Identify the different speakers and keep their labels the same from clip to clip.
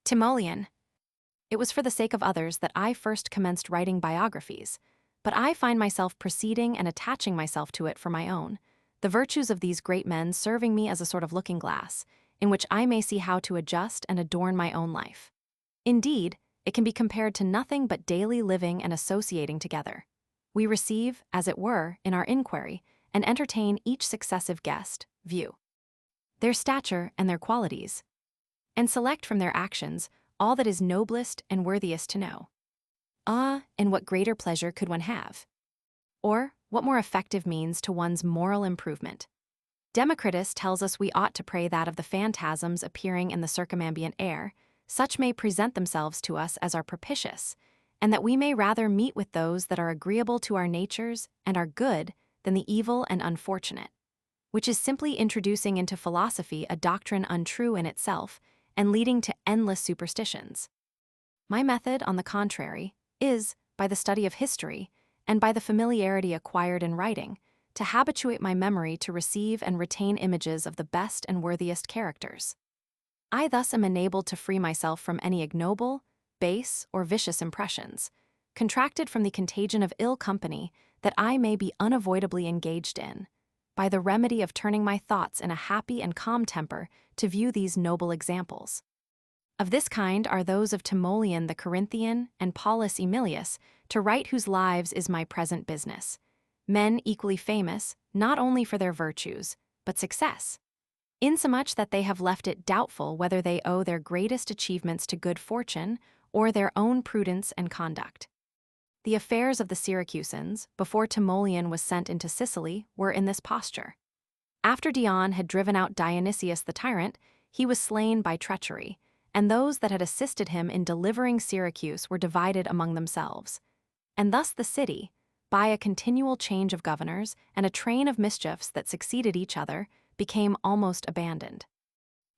Speaker 1: TIMOLEON. It was for the sake of others that I first commenced writing biographies, but I find myself proceeding and attaching myself to it for my own, the virtues of these great men serving me as a sort of looking glass, in which I may see how to adjust and adorn my own life. Indeed, it can be compared to nothing but daily living and associating together. We receive, as it were, in our inquiry, and entertain each successive guest, view their stature and their qualities, and select from their actions all that is noblest and worthiest to know. And what greater pleasure could one have? Or, what more effective means to one's moral improvement? Democritus tells us we ought to pray that of the phantasms appearing in the circumambient air, such may present themselves to us as are propitious, and that we may rather meet with those that are agreeable to our natures and are good than the evil and unfortunate, which is simply introducing into philosophy a doctrine untrue in itself and leading to endless superstitions. My method, on the contrary, is, by the study of history, and by the familiarity acquired in writing, to habituate my memory to receive and retain images of the best and worthiest characters. I thus am enabled to free myself from any ignoble, base, or vicious impressions, contracted from the contagion of ill company that I may be unavoidably engaged in, by the remedy of turning my thoughts in a happy and calm temper to view these noble examples. Of this kind are those of TIMOLEON the Corinthian and Paulus Emilius, to write whose lives is my present business, men equally famous not only for their virtues, but success, insomuch that they have left it doubtful whether they owe their greatest achievements to good fortune or their own prudence and conduct. The affairs of the Syracusans, before TIMOLEON was sent into Sicily, were in this posture. After Dion had driven out Dionysius the tyrant, he was slain by treachery, and those that had assisted him in delivering Syracuse were divided among themselves. And thus the city, by a continual change of governors and a train of mischiefs that succeeded each other, became almost abandoned.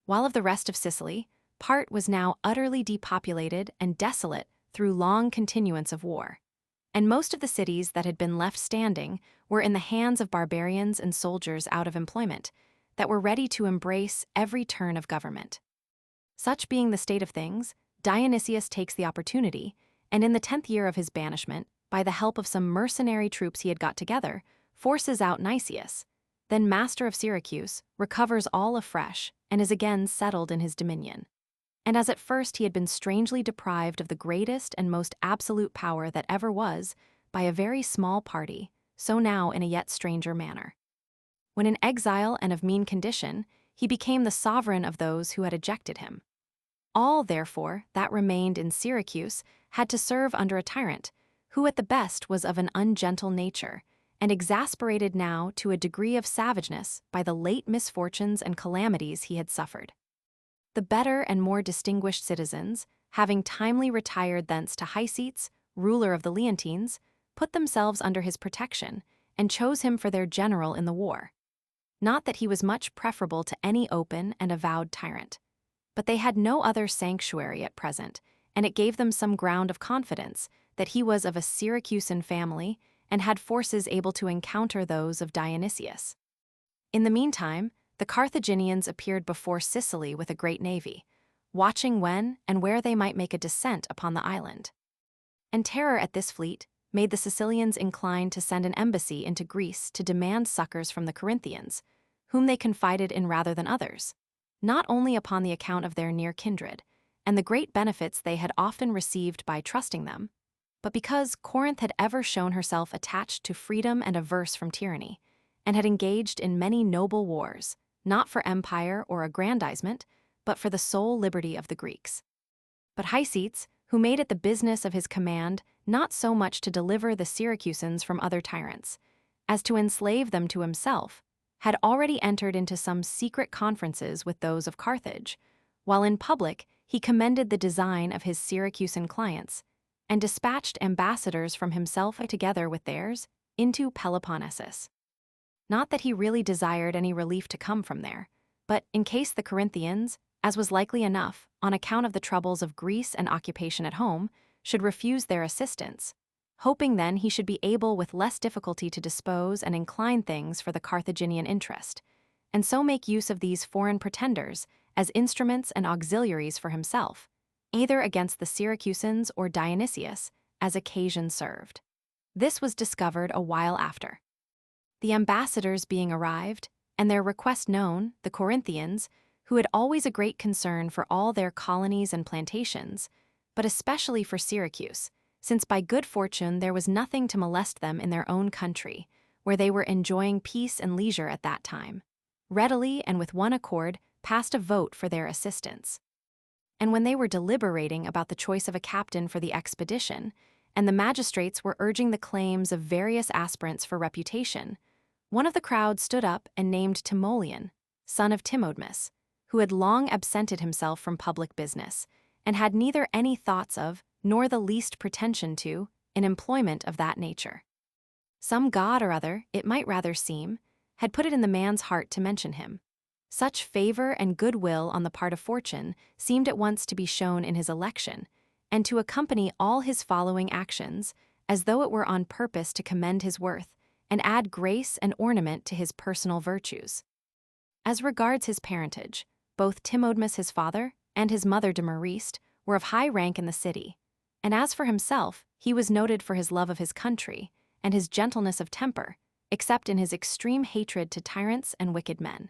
Speaker 1: While of the rest of Sicily, part was now utterly depopulated and desolate through long continuance of war, and most of the cities that had been left standing were in the hands of barbarians and soldiers out of employment, that were ready to embrace every turn of government. Such being the state of things, Dionysius takes the opportunity, and in the 10th year of his banishment, by the help of some mercenary troops he had got together, forces out Nicias, then master of Syracuse, recovers all afresh, and is again settled in his dominion. And as at first he had been strangely deprived of the greatest and most absolute power that ever was, by a very small party, so now in a yet stranger manner. When in exile and of mean condition, he became the sovereign of those who had ejected him. All, therefore, that remained in Syracuse had to serve under a tyrant, who at the best was of an ungentle nature, and exasperated now to a degree of savageness by the late misfortunes and calamities he had suffered. The better and more distinguished citizens, having timely retired thence to Hycetes, ruler of the Leontines, put themselves under his protection, and chose him for their general in the war. Not that he was much preferable to any open and avowed tyrant, but they had no other sanctuary at present, and it gave them some ground of confidence that he was of a Syracusan family and had forces able to encounter those of Dionysius. In the meantime, the Carthaginians appeared before Sicily with a great navy, watching when and where they might make a descent upon the island. And terror at this fleet made the Sicilians inclined to send an embassy into Greece to demand succors from the Corinthians, whom they confided in rather than others, not only upon the account of their near kindred, and the great benefits they had often received by trusting them, but because Corinth had ever shown herself attached to freedom and averse from tyranny, and had engaged in many noble wars, not for empire or aggrandizement, but for the sole liberty of the Greeks. But Hycetes, who made it the business of his command not so much to deliver the Syracusans from other tyrants, as to enslave them to himself, had already entered into some secret conferences with those of Carthage, while in public he commended the design of his Syracusan clients, and dispatched ambassadors from himself together with theirs into Peloponnesus. Not that he really desired any relief to come from there, but in case the Corinthians, as was likely enough, on account of the troubles of Greece and occupation at home, should refuse their assistance, hoping then he should be able with less difficulty to dispose and incline things for the Carthaginian interest, and so make use of these foreign pretenders as instruments and auxiliaries for himself, either against the Syracusans or Dionysius, as occasion served. This was discovered a while after. The ambassadors being arrived, and their request known, the Corinthians, who had always a great concern for all their colonies and plantations, but especially for Syracuse, since by good fortune there was nothing to molest them in their own country, where they were enjoying peace and leisure at that time, readily and with one accord passed a vote for their assistance. And when they were deliberating about the choice of a captain for the expedition, and the magistrates were urging the claims of various aspirants for reputation, one of the crowd stood up and named TIMOLEON, son of Timodmus, who had long absented himself from public business, and had neither any thoughts of, nor the least pretension to, an employment of that nature. Some god or other, it might rather seem, had put it in the man's heart to mention him. Such favor and goodwill on the part of fortune seemed at once to be shown in his election, and to accompany all his following actions, as though it were on purpose to commend his worth, and add grace and ornament to his personal virtues. As regards his parentage, both Timodmus his father and his mother Demariste were of high rank in the city, and as for himself, he was noted for his love of his country and his gentleness of temper, except in his extreme hatred to tyrants and wicked men.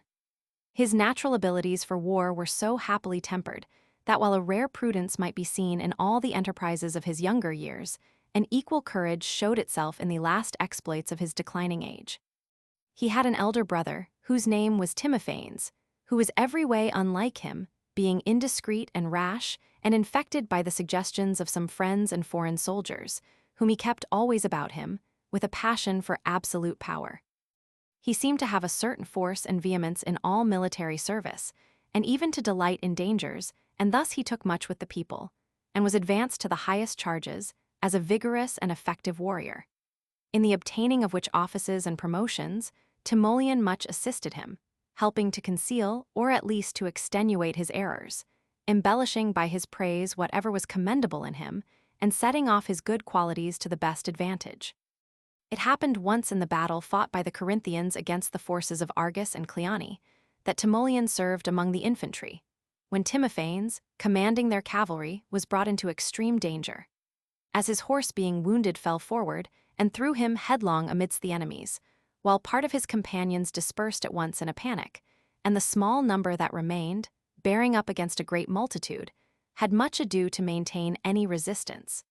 Speaker 1: His natural abilities for war were so happily tempered that while a rare prudence might be seen in all the enterprises of his younger years, an equal courage showed itself in the last exploits of his declining age. He had an elder brother, whose name was Timophanes, who was every way unlike him, being indiscreet and rash, and infected by the suggestions of some friends and foreign soldiers, whom he kept always about him, with a passion for absolute power. He seemed to have a certain force and vehemence in all military service, and even to delight in dangers, and thus he took much with the people, and was advanced to the highest charges, as a vigorous and effective warrior. In the obtaining of which offices and promotions, Timoleon much assisted him, helping to conceal, or at least to extenuate his errors, embellishing by his praise whatever was commendable in him, and setting off his good qualities to the best advantage. It happened once in the battle fought by the Corinthians against the forces of Argus and Cleone, that Timoleon served among the infantry, when Timophanes, commanding their cavalry, was brought into extreme danger, as his horse being wounded fell forward, and threw him headlong amidst the enemies, while part of his companions dispersed at once in a panic, and the small number that remained, bearing up against a great multitude, had much ado to maintain any resistance.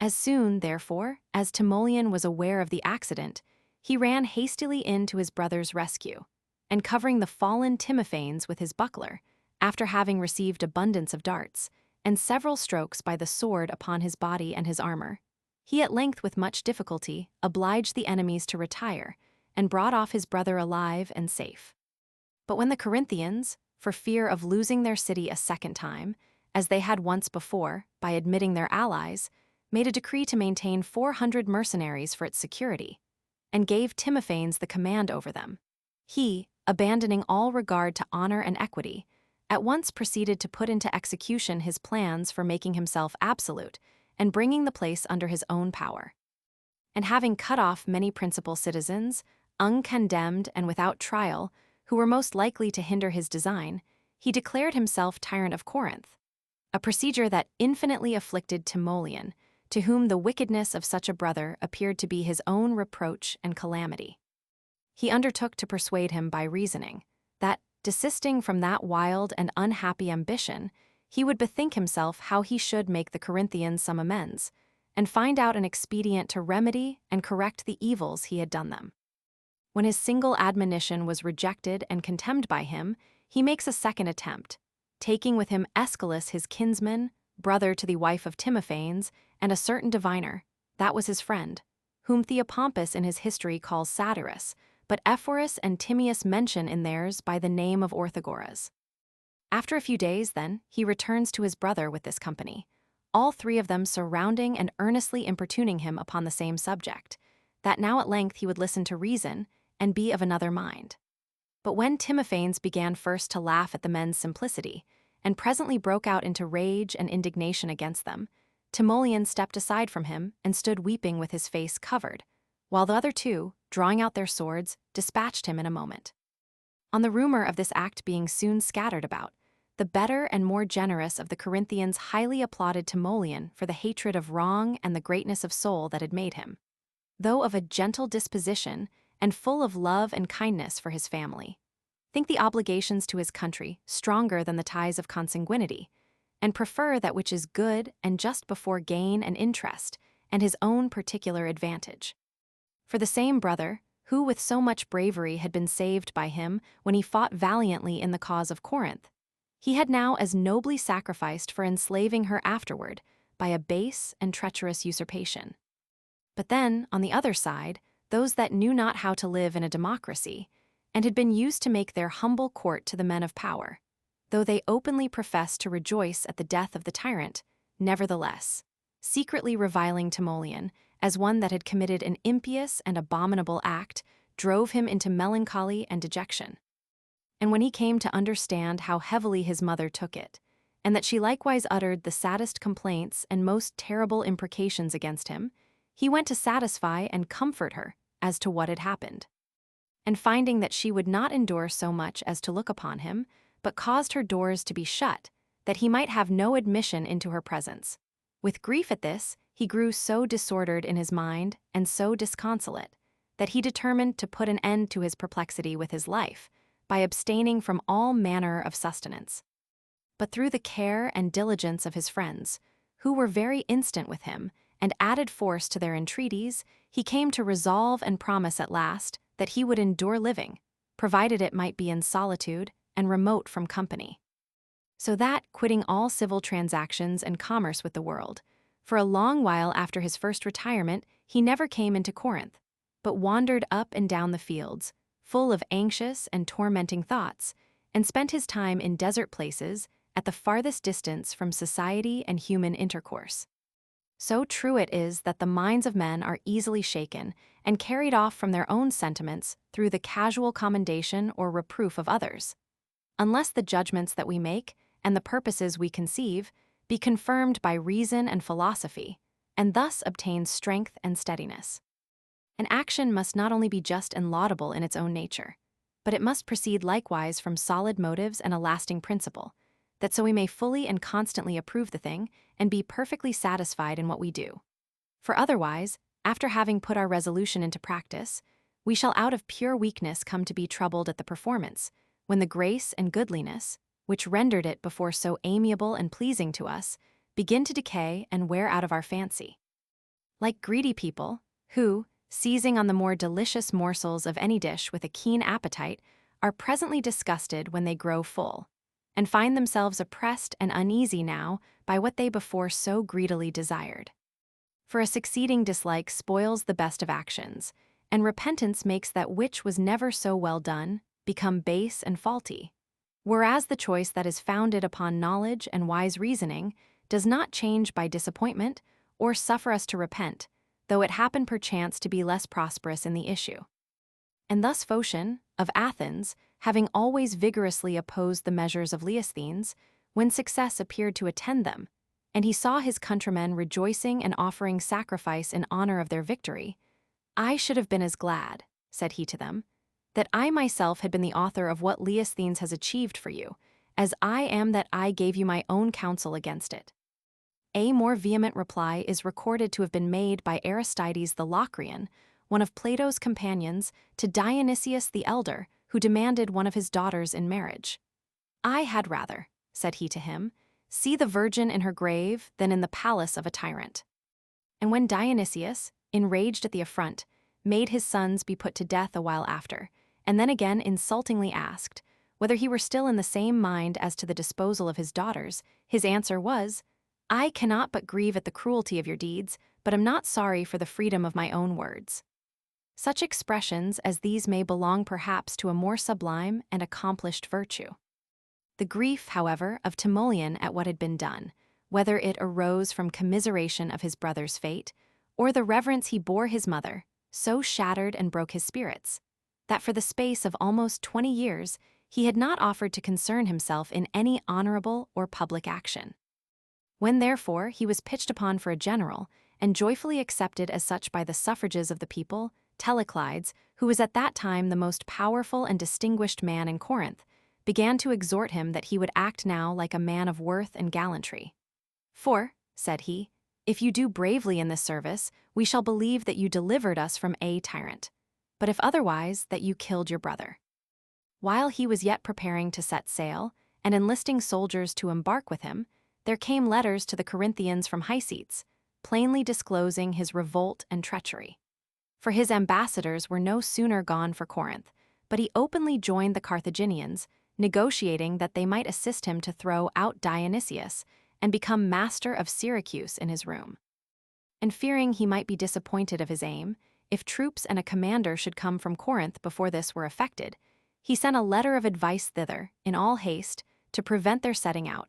Speaker 1: As soon, therefore, as Timoleon was aware of the accident, he ran hastily in to his brother's rescue, and covering the fallen Timophanes with his buckler, after having received abundance of darts, and several strokes by the sword upon his body and his armor, he at length with much difficulty obliged the enemies to retire, and brought off his brother alive and safe. But when the Corinthians, for fear of losing their city a second time, as they had once before, by admitting their allies, made a decree to maintain 400 mercenaries for its security, and gave Timophanes the command over them, he, abandoning all regard to honor and equity, at once proceeded to put into execution his plans for making himself absolute and bringing the place under his own power. And having cut off many principal citizens, uncondemned and without trial, who were most likely to hinder his design, he declared himself tyrant of Corinth, a procedure that infinitely afflicted Timoleon, to whom the wickedness of such a brother appeared to be his own reproach and calamity. He undertook to persuade him by reasoning, that, desisting from that wild and unhappy ambition, he would bethink himself how he should make the Corinthians some amends, and find out an expedient to remedy and correct the evils he had done them. When his single admonition was rejected and contemned by him, he makes a second attempt, taking with him Aeschylus his kinsman, brother to the wife of Timophanes, and a certain diviner, that was his friend, whom Theopompus in his history calls Satyrus, but Ephorus and Timaeus mention in theirs by the name of Orthagoras. After a few days, then, he returns to his brother with this company, all three of them surrounding and earnestly importuning him upon the same subject, that now at length he would listen to reason and be of another mind. But when Timophanes began first to laugh at the men's simplicity, and presently broke out into rage and indignation against them, Timoleon stepped aside from him and stood weeping with his face covered, while the other two, drawing out their swords, dispatched him in a moment. On the rumor of this act being soon scattered about, the better and more generous of the Corinthians highly applauded Timoleon for the hatred of wrong and the greatness of soul that had made him, though of a gentle disposition and full of love and kindness for his family. Think the obligations to his country stronger than the ties of consanguinity, and prefer that which is good and just before gain and interest, and his own particular advantage. For the same brother, who with so much bravery had been saved by him when he fought valiantly in the cause of Corinth, he had now as nobly sacrificed for enslaving her afterward by a base and treacherous usurpation. But then, on the other side, those that knew not how to live in a democracy, and had been used to make their humble court to the men of power, though they openly professed to rejoice at the death of the tyrant, nevertheless, secretly reviling Timoleon as one that had committed an impious and abominable act, drove him into melancholy and dejection. And when he came to understand how heavily his mother took it, and that she likewise uttered the saddest complaints and most terrible imprecations against him, he went to satisfy and comfort her as to what had happened. And finding that she would not endure so much as to look upon him, but caused her doors to be shut, that he might have no admission into her presence. With grief at this, he grew so disordered in his mind and so disconsolate, that he determined to put an end to his perplexity with his life, by abstaining from all manner of sustenance. But through the care and diligence of his friends, who were very instant with him, and added force to their entreaties, he came to resolve and promise at last that he would endure living, provided it might be in solitude and remote from company. So that, quitting all civil transactions and commerce with the world, for a long while after his first retirement he never came into Corinth, but wandered up and down the fields, full of anxious and tormenting thoughts, and spent his time in desert places at the farthest distance from society and human intercourse. So true it is that the minds of men are easily shaken and carried off from their own sentiments through the casual commendation or reproof of others, unless the judgments that we make and the purposes we conceive be confirmed by reason and philosophy, and thus obtain strength and steadiness. An action must not only be just and laudable in its own nature, but it must proceed likewise from solid motives and a lasting principle, that so we may fully and constantly approve the thing and be perfectly satisfied in what we do. For otherwise, after having put our resolution into practice, we shall out of pure weakness come to be troubled at the performance, when the grace and goodliness, which rendered it before so amiable and pleasing to us, begin to decay and wear out of our fancy. Like greedy people, who, seizing on the more delicious morsels of any dish with a keen appetite, are presently disgusted when they grow full, and find themselves oppressed and uneasy now by what they before so greedily desired. For a succeeding dislike spoils the best of actions, and repentance makes that which was never so well done become base and faulty, whereas the choice that is founded upon knowledge and wise reasoning does not change by disappointment or suffer us to repent, though it happen perchance to be less prosperous in the issue. And thus Phocion, of Athens, having always vigorously opposed the measures of Demosthenes, when success appeared to attend them, and he saw his countrymen rejoicing and offering sacrifice in honor of their victory, "I should have been as glad," said he to them, "that I myself had been the author of what Demosthenes has achieved for you, as I am that I gave you my own counsel against it." A more vehement reply is recorded to have been made by Aristides the Locrian, one of Plato's companions, to Dionysius the elder, who demanded one of his daughters in marriage. "I had rather," said he to him, "see the virgin in her grave than in the palace of a tyrant." And when Dionysius, enraged at the affront, made his sons be put to death a while after, and then again insultingly asked whether he were still in the same mind as to the disposal of his daughters, his answer was, "I cannot but grieve at the cruelty of your deeds, but am not sorry for the freedom of my own words." Such expressions as these may belong perhaps to a more sublime and accomplished virtue. The grief, however, of Timoleon at what had been done, whether it arose from commiseration of his brother's fate, or the reverence he bore his mother, so shattered and broke his spirits, that for the space of almost 20 years he had not offered to concern himself in any honorable or public action. When therefore he was pitched upon for a general, and joyfully accepted as such by the suffrages of the people, Teloclides, who was at that time the most powerful and distinguished man in Corinth, began to exhort him that he would act now like a man of worth and gallantry. "For," said he, "if you do bravely in this service, we shall believe that you delivered us from a tyrant, but if otherwise, that you killed your brother." While he was yet preparing to set sail, and enlisting soldiers to embark with him, there came letters to the Corinthians from Hycetes, plainly disclosing his revolt and treachery. For his ambassadors were no sooner gone for Corinth, but he openly joined the Carthaginians, negotiating that they might assist him to throw out Dionysius and become master of Syracuse in his room. And fearing he might be disappointed of his aim, if troops and a commander should come from Corinth before this were effected, he sent a letter of advice thither, in all haste, to prevent their setting out,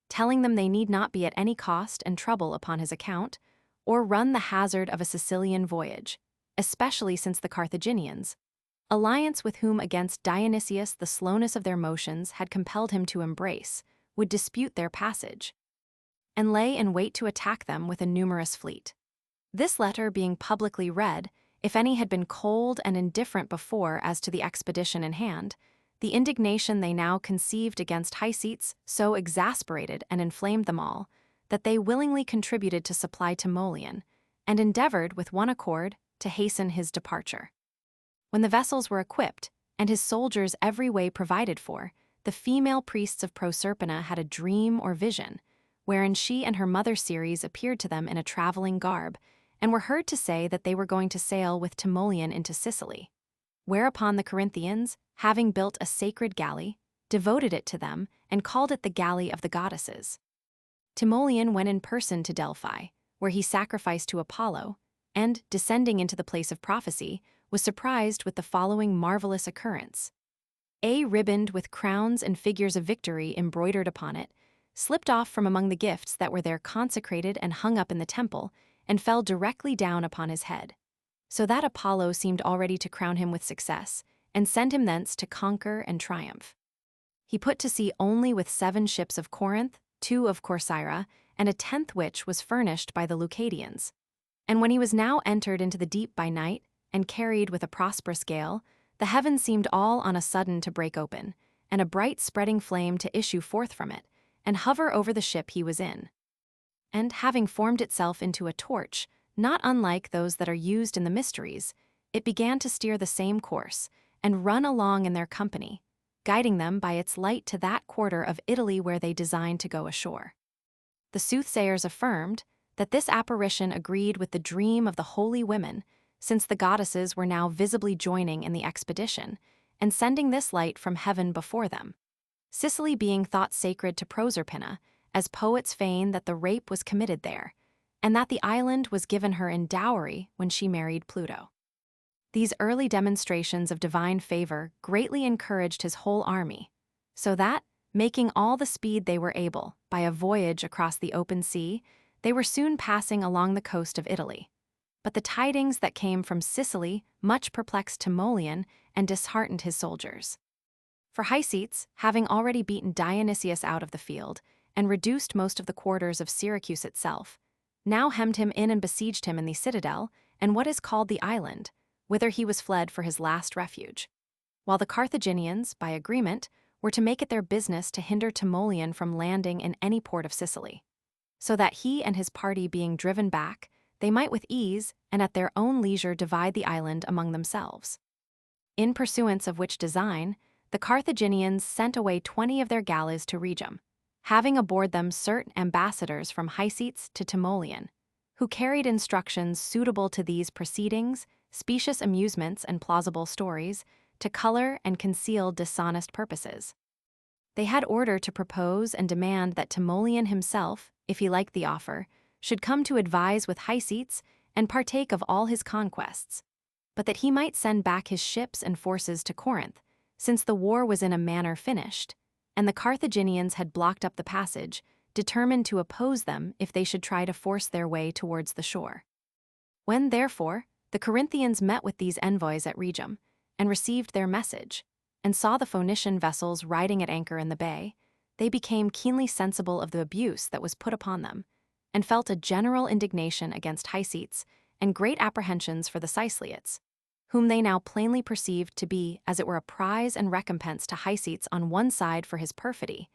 Speaker 1: telling them they need not be at any cost and trouble upon his account, or run the hazard of a Sicilian voyage, especially since the Carthaginians, alliance with whom against Dionysius the slowness of their motions had compelled him to embrace, would dispute their passage, and lay in wait to attack them with a numerous fleet. This letter being publicly read, if any had been cold and indifferent before as to the expedition in hand, the indignation they now conceived against Hycetes so exasperated and inflamed them all, that they willingly contributed to supply TIMOLEON, and endeavored, with one accord, to hasten his departure. When the vessels were equipped, and his soldiers every way provided for, the female priests of Proserpina had a dream or vision, wherein she and her mother Ceres appeared to them in a traveling garb, and were heard to say that they were going to sail with TIMOLEON into Sicily. Whereupon the Corinthians, having built a sacred galley, devoted it to them, and called it the Galley of the Goddesses. TIMOLEON went in person to Delphi, where he sacrificed to Apollo, and, descending into the place of prophecy, was surprised with the following marvelous occurrence. A riband with crowns and figures of victory embroidered upon it slipped off from among the gifts that were there consecrated and hung up in the temple, and fell directly down upon his head, so that Apollo seemed already to crown him with success, and send him thence to conquer and triumph. He put to sea only with 7 ships of Corinth, 2 of Corcyra, and a 10th which was furnished by the Leucadians. And when he was now entered into the deep by night, and carried with a prosperous gale, the heavens seemed all on a sudden to break open, and a bright spreading flame to issue forth from it, and hover over the ship he was in. And having formed itself into a torch, not unlike those that are used in the mysteries, it began to steer the same course, and run along in their company, guiding them by its light to that quarter of Italy where they designed to go ashore. The soothsayers affirmed that this apparition agreed with the dream of the holy women, since the goddesses were now visibly joining in the expedition, and sending this light from heaven before them. Sicily being thought sacred to Proserpina, as poets feign that the rape was committed there, and that the island was given her in dowry when she married Pluto. These early demonstrations of divine favor greatly encouraged his whole army, so that, making all the speed they were able by a voyage across the open sea, they were soon passing along the coast of Italy. But the tidings that came from Sicily much perplexed TIMOLEON and disheartened his soldiers. For Hycetes, having already beaten Dionysius out of the field, and reduced most of the quarters of Syracuse itself, now hemmed him in and besieged him in the citadel and what is called the island, whither he was fled for his last refuge, while the Carthaginians, by agreement, were to make it their business to hinder TIMOLEON from landing in any port of Sicily, so that he and his party being driven back, they might with ease and at their own leisure divide the island among themselves. In pursuance of which design, the Carthaginians sent away 20 of their galleys to Rhegium, having aboard them certain ambassadors from Hycetes to TIMOLEON, who carried instructions suitable to these proceedings, specious amusements and plausible stories, to color and conceal dishonest purposes. They had order to propose and demand that TIMOLEON himself, if he liked the offer, should come to advise with Hycetes and partake of all his conquests, but that he might send back his ships and forces to Corinth, since the war was in a manner finished, and the Carthaginians had blocked up the passage, determined to oppose them if they should try to force their way towards the shore. When, therefore, the Corinthians met with these envoys at Rhegium, and received their message, and saw the Phoenician vessels riding at anchor in the bay, they became keenly sensible of the abuse that was put upon them, and felt a general indignation against Hycetes, and great apprehensions for the Siceliots, whom they now plainly perceived to be, as it were, a prize and recompense to Hycetes on one side for his perfidy,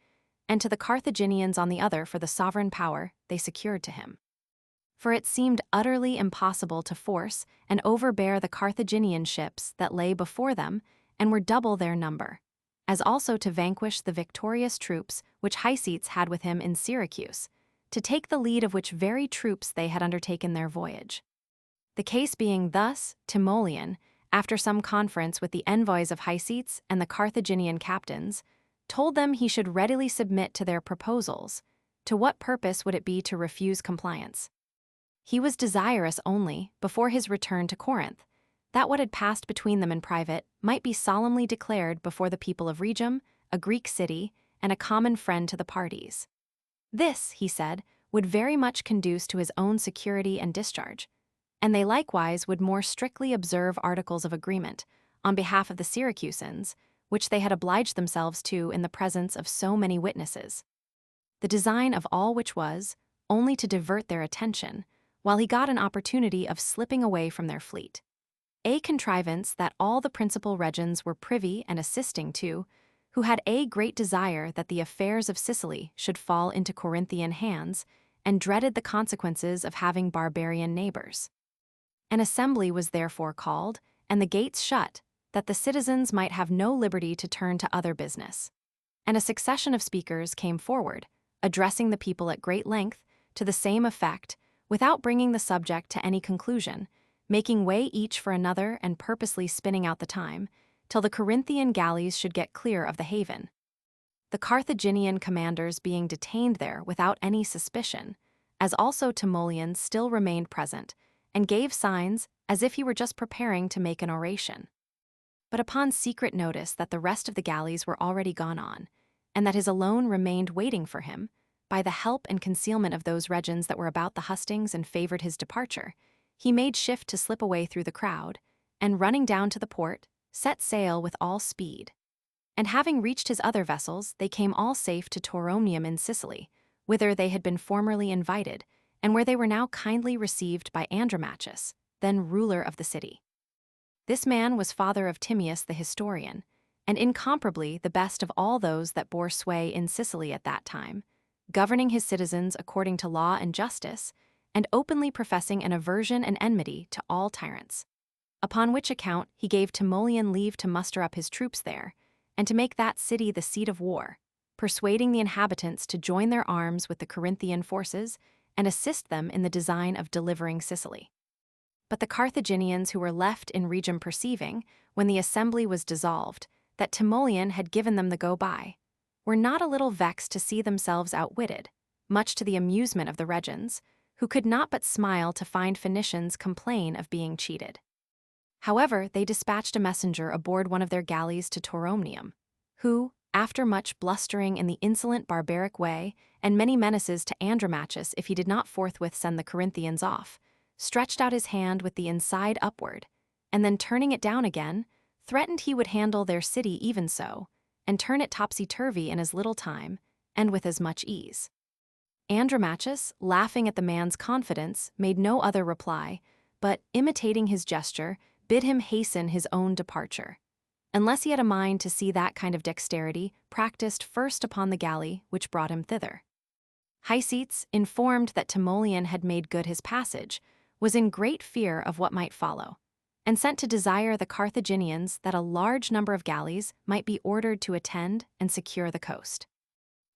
Speaker 1: and to the Carthaginians on the other for the sovereign power they secured to him. For it seemed utterly impossible to force and overbear the Carthaginian ships that lay before them and were double their number, as also to vanquish the victorious troops which Hycetes had with him in Syracuse, to take the lead of which very troops they had undertaken their voyage. The case being thus, TIMOLEON, after some conference with the envoys of Hycetes and the Carthaginian captains, told them he should readily submit to their proposals. To what purpose would it be to refuse compliance? He was desirous only, before his return to Corinth, that what had passed between them in private might be solemnly declared before the people of Rhegium, a Greek city, and a common friend to the parties. This, he said, would very much conduce to his own security and discharge, and they likewise would more strictly observe articles of agreement, on behalf of the Syracusans, which they had obliged themselves to in the presence of so many witnesses. The design of all which was, only to divert their attention, while he got an opportunity of slipping away from their fleet. A contrivance that all the principal regions were privy and assisting to, who had a great desire that the affairs of Sicily should fall into Corinthian hands, and dreaded the consequences of having barbarian neighbors. An assembly was therefore called, and the gates shut, that the citizens might have no liberty to turn to other business. And a succession of speakers came forward, addressing the people at great length, to the same effect, without bringing the subject to any conclusion, making way each for another and purposely spinning out the time, till the Corinthian galleys should get clear of the haven. The Carthaginian commanders being detained there without any suspicion, as also TIMOLEON still remained present, and gave signs as if he were just preparing to make an oration. But upon secret notice that the rest of the galleys were already gone on, and that his alone remained waiting for him, by the help and concealment of those regions that were about the hustings and favored his departure, he made shift to slip away through the crowd, and running down to the port, set sail with all speed. And having reached his other vessels, they came all safe to Tauromnium in Sicily, whither they had been formerly invited, and where they were now kindly received by Andromachus, then ruler of the city. This man was father of Timaeus the historian, and incomparably the best of all those that bore sway in Sicily at that time, governing his citizens according to law and justice, and openly professing an aversion and enmity to all tyrants. Upon which account he gave TIMOLEON leave to muster up his troops there, and to make that city the seat of war, persuading the inhabitants to join their arms with the Corinthian forces and assist them in the design of delivering Sicily. But the Carthaginians who were left in Rhegium perceiving, when the assembly was dissolved, that TIMOLEON had given them the go-by, were not a little vexed to see themselves outwitted, much to the amusement of the regions, who could not but smile to find Phoenicians complain of being cheated. However, they dispatched a messenger aboard one of their galleys to Tauromnium, who, after much blustering in the insolent barbaric way and many menaces to Andromachus if he did not forthwith send the Corinthians off, stretched out his hand with the inside upward, and then turning it down again, threatened he would handle their city even so, and turn it topsy-turvy in as little time, and with as much ease. Andromachus, laughing at the man's confidence, made no other reply, but, imitating his gesture, bid him hasten his own departure, unless he had a mind to see that kind of dexterity practiced first upon the galley which brought him thither. Hycetes, informed that TIMOLEON had made good his passage, was in great fear of what might follow, and sent to desire the Carthaginians that a large number of galleys might be ordered to attend and secure the coast.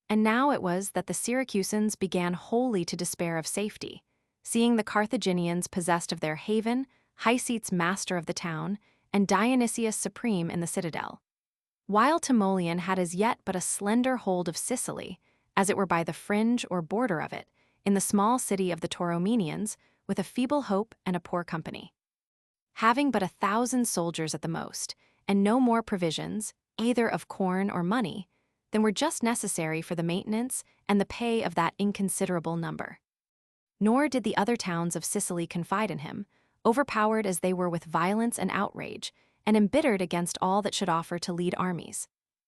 Speaker 1: And now it was that the Syracusans began wholly to despair of safety, seeing the Carthaginians possessed of their haven, Hycetes master of the town, and Dionysius supreme in the citadel, while TIMOLEON had as yet but a slender hold of Sicily, as it were by the fringe or border of it, in the small city of the Tauromenians, with a feeble hope and a poor company. Having but 1,000 soldiers at the most, and no more provisions, either of corn or money, than were just necessary for the maintenance and the pay of that inconsiderable number. Nor did the other towns of Sicily confide in him, overpowered as they were with violence and outrage, and embittered against all that should offer to lead armies,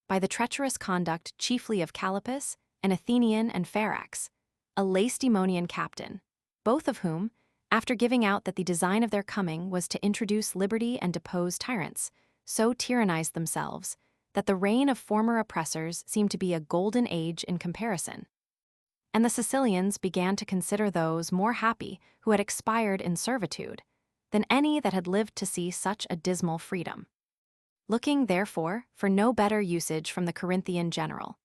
Speaker 1: by the treacherous conduct chiefly of Callippus, an Athenian, and Pharax, a Lacedaemonian captain, both of whom, after giving out that the design of their coming was to introduce liberty and depose tyrants, so tyrannized themselves that the reign of former oppressors seemed to be a golden age in comparison. And the Sicilians began to consider those more happy who had expired in servitude than any that had lived to see such a dismal freedom. Looking, therefore, for no better usage from the Corinthian general,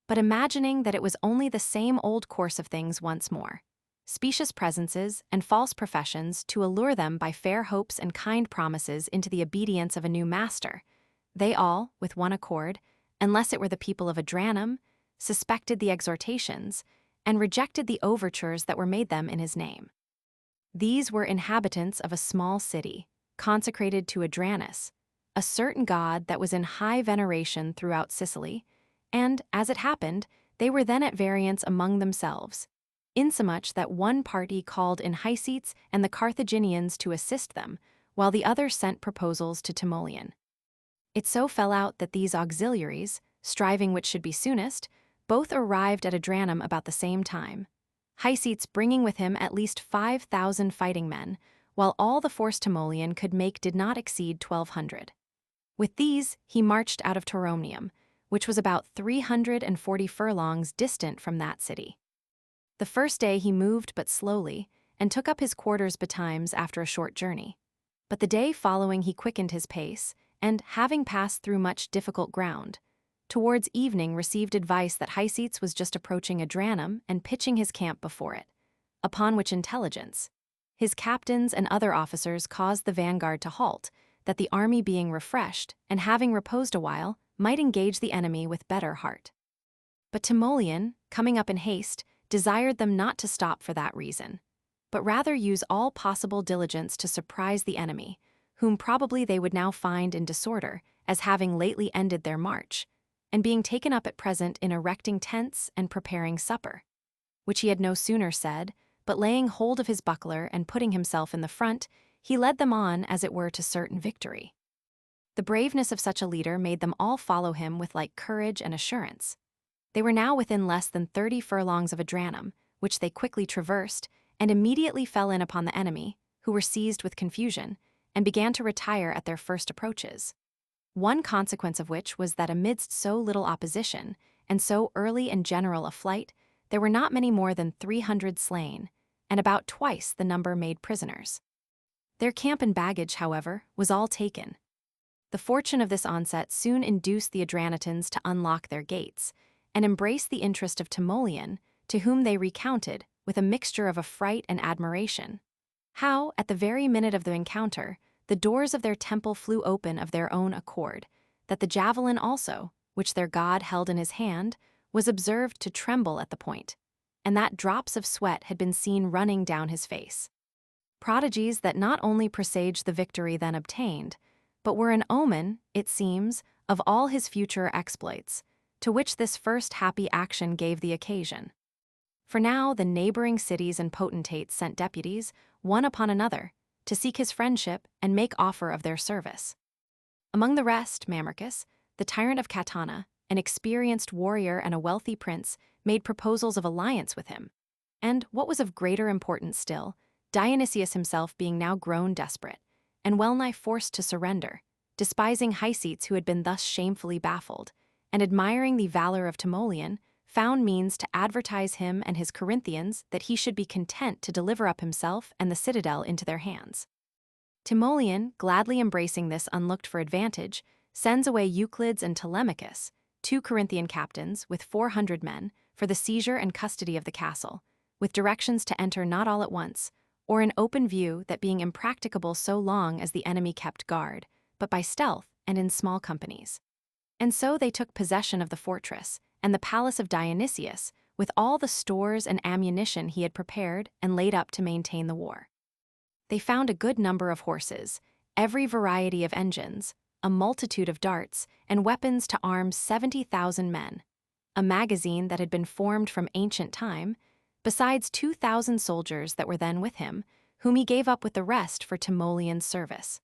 Speaker 1: but imagining that it was only the same old course of things once more, specious presences and false professions to allure them by fair hopes and kind promises into the obedience of a new master, they all, with one accord, unless it were the people of Adranum, suspected the exhortations, and rejected the overtures that were made them in his name. These were inhabitants of a small city, consecrated to Adranus, a certain god that was in high veneration throughout Sicily, and, as it happened, they were then at variance among themselves, insomuch that one party called in Hycetes and the Carthaginians to assist them, while the other sent proposals to TIMOLEON. It so fell out that these auxiliaries, striving which should be soonest, both arrived at Adranum about the same time, Hycetes bringing with him at least 5,000 fighting men, while all the force TIMOLEON could make did not exceed 1,200. With these he marched out of Tauromnium, which was about 340 furlongs distant from that city. The first day he moved but slowly, and took up his quarters betimes after a short journey. But the day following he quickened his pace, and, having passed through much difficult ground, towards evening received advice that Hycetes was just approaching Adranum and pitching his camp before it, upon which intelligence his captains and other officers caused the vanguard to halt, that the army being refreshed, and having reposed a while, might engage the enemy with better heart. But TIMOLEON, coming up in haste, desired them not to stop for that reason, but rather use all possible diligence to surprise the enemy, whom probably they would now find in disorder, as having lately ended their march, and being taken up at present in erecting tents and preparing supper, which he had no sooner said, but laying hold of his buckler and putting himself in the front, he led them on as it were to certain victory. The braveness of such a leader made them all follow him with like courage and assurance. They were now within less than 30 furlongs of Adranum, which they quickly traversed, and immediately fell in upon the enemy, who were seized with confusion, and began to retire at their first approaches. One consequence of which was that amidst so little opposition, and so early and general a flight, there were not many more than 300 slain, and about twice the number made prisoners. Their camp and baggage, however, was all taken. The fortune of this onset soon induced the Adranitans to unlock their gates, and embrace the interest of TIMOLEON, to whom they recounted, with a mixture of affright and admiration, how, at the very minute of the encounter, the doors of their temple flew open of their own accord, that the javelin also, which their god held in his hand, was observed to tremble at the point, and that drops of sweat had been seen running down his face. Prodigies that not only presaged the victory then obtained, but were an omen, it seems, of all his future exploits, to which this first happy action gave the occasion. For now the neighboring cities and potentates sent deputies, one upon another, to seek his friendship and make offer of their service. Among the rest, Mamercus, the tyrant of Catana, an experienced warrior and a wealthy prince, made proposals of alliance with him, and, what was of greater importance still, Dionysius himself being now grown desperate, and well-nigh forced to surrender, despising Hycetes who had been thus shamefully baffled, and admiring the valor of TIMOLEON, found means to advertise him and his Corinthians that he should be content to deliver up himself and the citadel into their hands. TIMOLEON, gladly embracing this unlooked-for advantage, sends away Euclides and Telemachus, 2 Corinthian captains, with 400 men, for the seizure and custody of the castle, with directions to enter not all at once, or in open view, that being impracticable so long as the enemy kept guard, but by stealth and in small companies. And so they took possession of the fortress, and the palace of Dionysius, with all the stores and ammunition he had prepared and laid up to maintain the war. They found a good number of horses, every variety of engines, a multitude of darts, and weapons to arm 70,000 men, a magazine that had been formed from ancient time, besides 2,000 soldiers that were then with him, whom he gave up with the rest for TIMOLEON's service.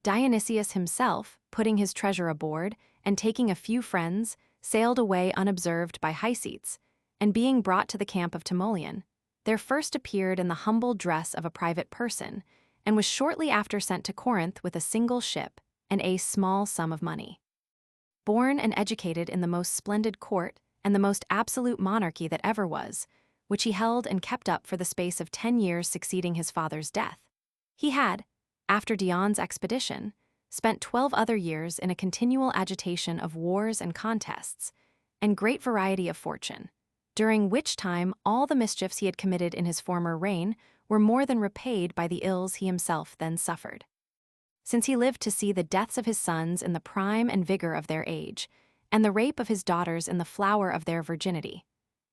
Speaker 1: Dionysius himself, putting his treasure aboard, and taking a few friends, sailed away unobserved by Hycetes, and being brought to the camp of TIMOLEON, there first appeared in the humble dress of a private person, and was shortly after sent to Corinth with a single ship and a small sum of money. Born and educated in the most splendid court and the most absolute monarchy that ever was, which he held and kept up for the space of 10 years succeeding his father's death, he had, after Dion's expedition, spent 12 other years in a continual agitation of wars and contests, and great variety of fortune, during which time all the mischiefs he had committed in his former reign were more than repaid by the ills he himself then suffered. Since he lived to see the deaths of his sons in the prime and vigor of their age, and the rape of his daughters in the flower of their virginity,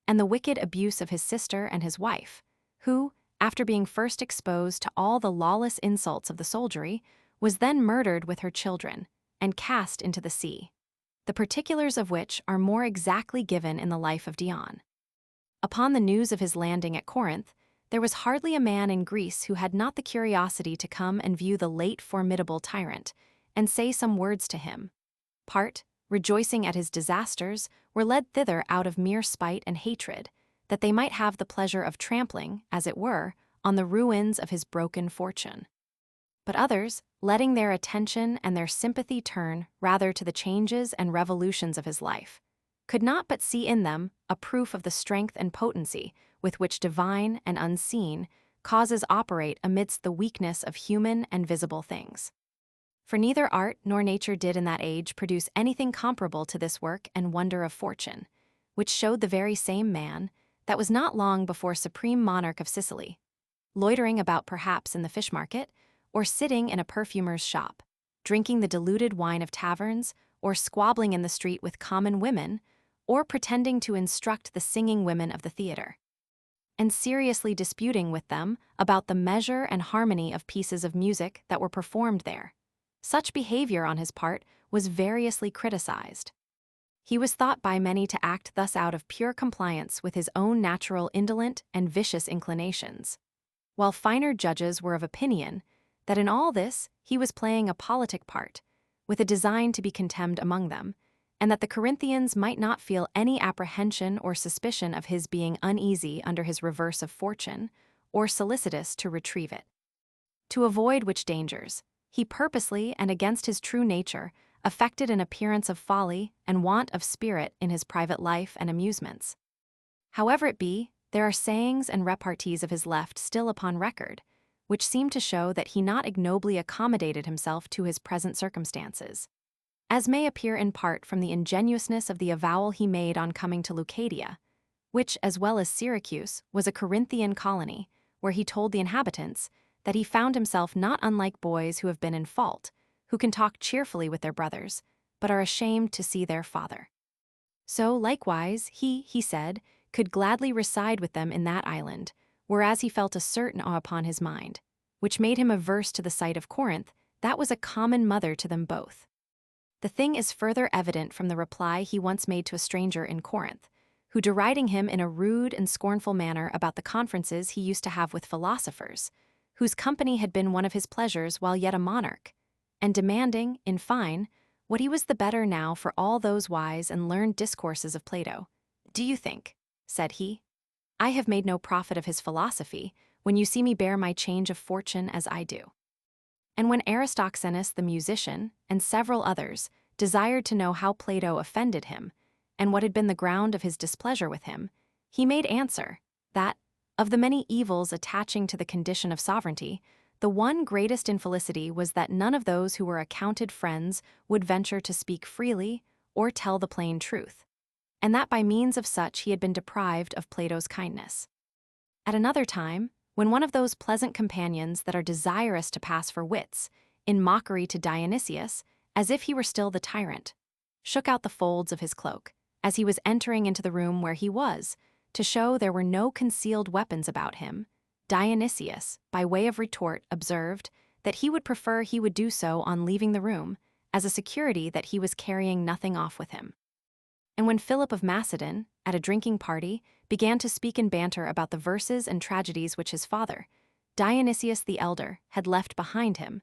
Speaker 1: and the wicked abuse of his sister and his wife, who, after being first exposed to all the lawless insults of the soldiery, was then murdered with her children, and cast into the sea, the particulars of which are more exactly given in the life of Dion. Upon the news of his landing at Corinth, there was hardly a man in Greece who had not the curiosity to come and view the late formidable tyrant, and say some words to him. Part, rejoicing at his disasters, were led thither out of mere spite and hatred, that they might have the pleasure of trampling, as it were, on the ruins of his broken fortune. But others, letting their attention and their sympathy turn rather to the changes and revolutions of his life, could not but see in them a proof of the strength and potency with which divine and unseen causes operate amidst the weakness of human and visible things. For neither art nor nature did in that age produce anything comparable to this work and wonder of fortune, which showed the very same man that was not long before supreme monarch of Sicily, loitering about perhaps in the fish market, or sitting in a perfumer's shop, drinking the diluted wine of taverns, or squabbling in the street with common women, or pretending to instruct the singing women of the theater, and seriously disputing with them about the measure and harmony of pieces of music that were performed there. Such behavior on his part was variously criticized. He was thought by many to act thus out of pure compliance with his own natural indolent and vicious inclinations, while finer judges were of opinion that in all this he was playing a politic part, with a design to be contemned among them, and that the Corinthians might not feel any apprehension or suspicion of his being uneasy under his reverse of fortune, or solicitous to retrieve it. To avoid which dangers, he purposely and against his true nature affected an appearance of folly and want of spirit in his private life and amusements. However it be, there are sayings and repartees of his left still upon record, which seem to show that he not ignobly accommodated himself to his present circumstances, as may appear in part from the ingenuousness of the avowal he made on coming to Leucadia, which, as well as Syracuse, was a Corinthian colony, where he told the inhabitants that he found himself not unlike boys who have been in fault, who can talk cheerfully with their brothers, but are ashamed to see their father. So, likewise, he said, could gladly reside with them in that island, whereas he felt a certain awe upon his mind, which made him averse to the sight of Corinth, that was a common mother to them both. The thing is further evident from the reply he once made to a stranger in Corinth, who deriding him in a rude and scornful manner about the conferences he used to have with philosophers, whose company had been one of his pleasures while yet a monarch, and demanding, in fine, what he was the better now for all those wise and learned discourses of Plato. "Do you think," said he, "I have made no profit of his philosophy, when you see me bear my change of fortune as I do?" And when Aristoxenus the musician, and several others, desired to know how Plato offended him, and what had been the ground of his displeasure with him, he made answer, that, of the many evils attaching to the condition of sovereignty, the one greatest infelicity was that none of those who were accounted friends would venture to speak freely or tell the plain truth, and that by means of such he had been deprived of Plato's kindness. At another time, when one of those pleasant companions that are desirous to pass for wits, in mockery to Dionysius, as if he were still the tyrant, shook out the folds of his cloak, as he was entering into the room where he was, to show there were no concealed weapons about him, Dionysius, by way of retort, observed that he would prefer he would do so on leaving the room, as a security that he was carrying nothing off with him. And when Philip of Macedon, at a drinking party, began to speak in banter about the verses and tragedies which his father, Dionysius the elder, had left behind him,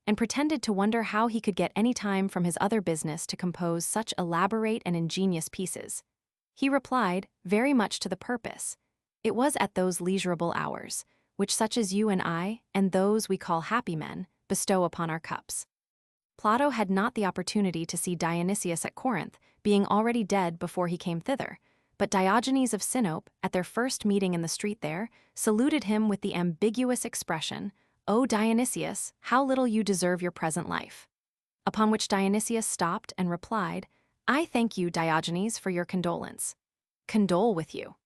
Speaker 1: and pretended to wonder how he could get any time from his other business to compose such elaborate and ingenious pieces, he replied, very much to the purpose, It was at those leisurable hours, which such as you and I, and those we call happy men, bestow upon our cups. Plato had not the opportunity to see Dionysius at Corinth, being already dead before he came thither, but Diogenes of Sinope, at their first meeting in the street there, saluted him with the ambiguous expression, "O Dionysius, how little you deserve your present life." Upon which Dionysius stopped and replied, "I thank you, Diogenes, for your condolence." "Condole with you,"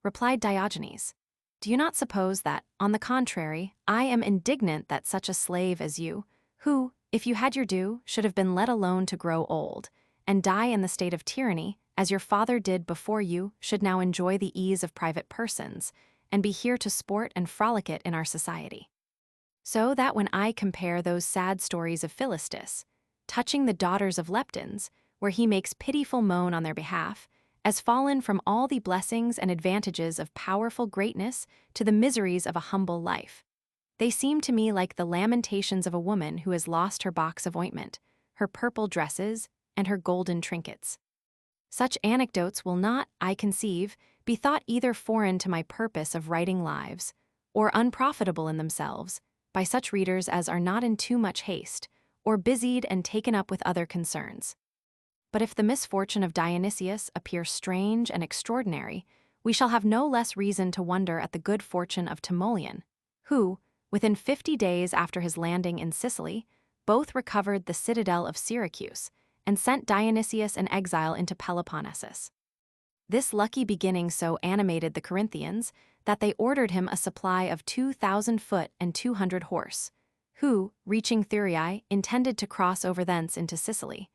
Speaker 1: replied Diogenes. "Do you not suppose that, on the contrary, I am indignant that such a slave as you, who, if you had your due, should have been let alone to grow old, and die in the state of tyranny, as your father did before you, should now enjoy the ease of private persons, and be here to sport and frolic it in our society? So that when I compare those sad stories of Philistus, touching the daughters of Leptins, where he makes pitiful moan on their behalf, as fallen from all the blessings and advantages of powerful greatness to the miseries of a humble life, they seem to me like the lamentations of a woman who has lost her box of ointment, her purple dresses, and her golden trinkets. Such anecdotes will not, I conceive, be thought either foreign to my purpose of writing lives, or unprofitable in themselves, by such readers as are not in too much haste, or busied and taken up with other concerns. But if the misfortune of Dionysius appear strange and extraordinary, we shall have no less reason to wonder at the good fortune of Timoleon, who, within 50 days after his landing in Sicily, both recovered the citadel of Syracuse, and sent Dionysius in exile into Peloponnesus. This lucky beginning so animated the Corinthians that they ordered him a supply of 2,000 foot and 200 horse, who, reaching Thurii, intended to cross over thence into Sicily.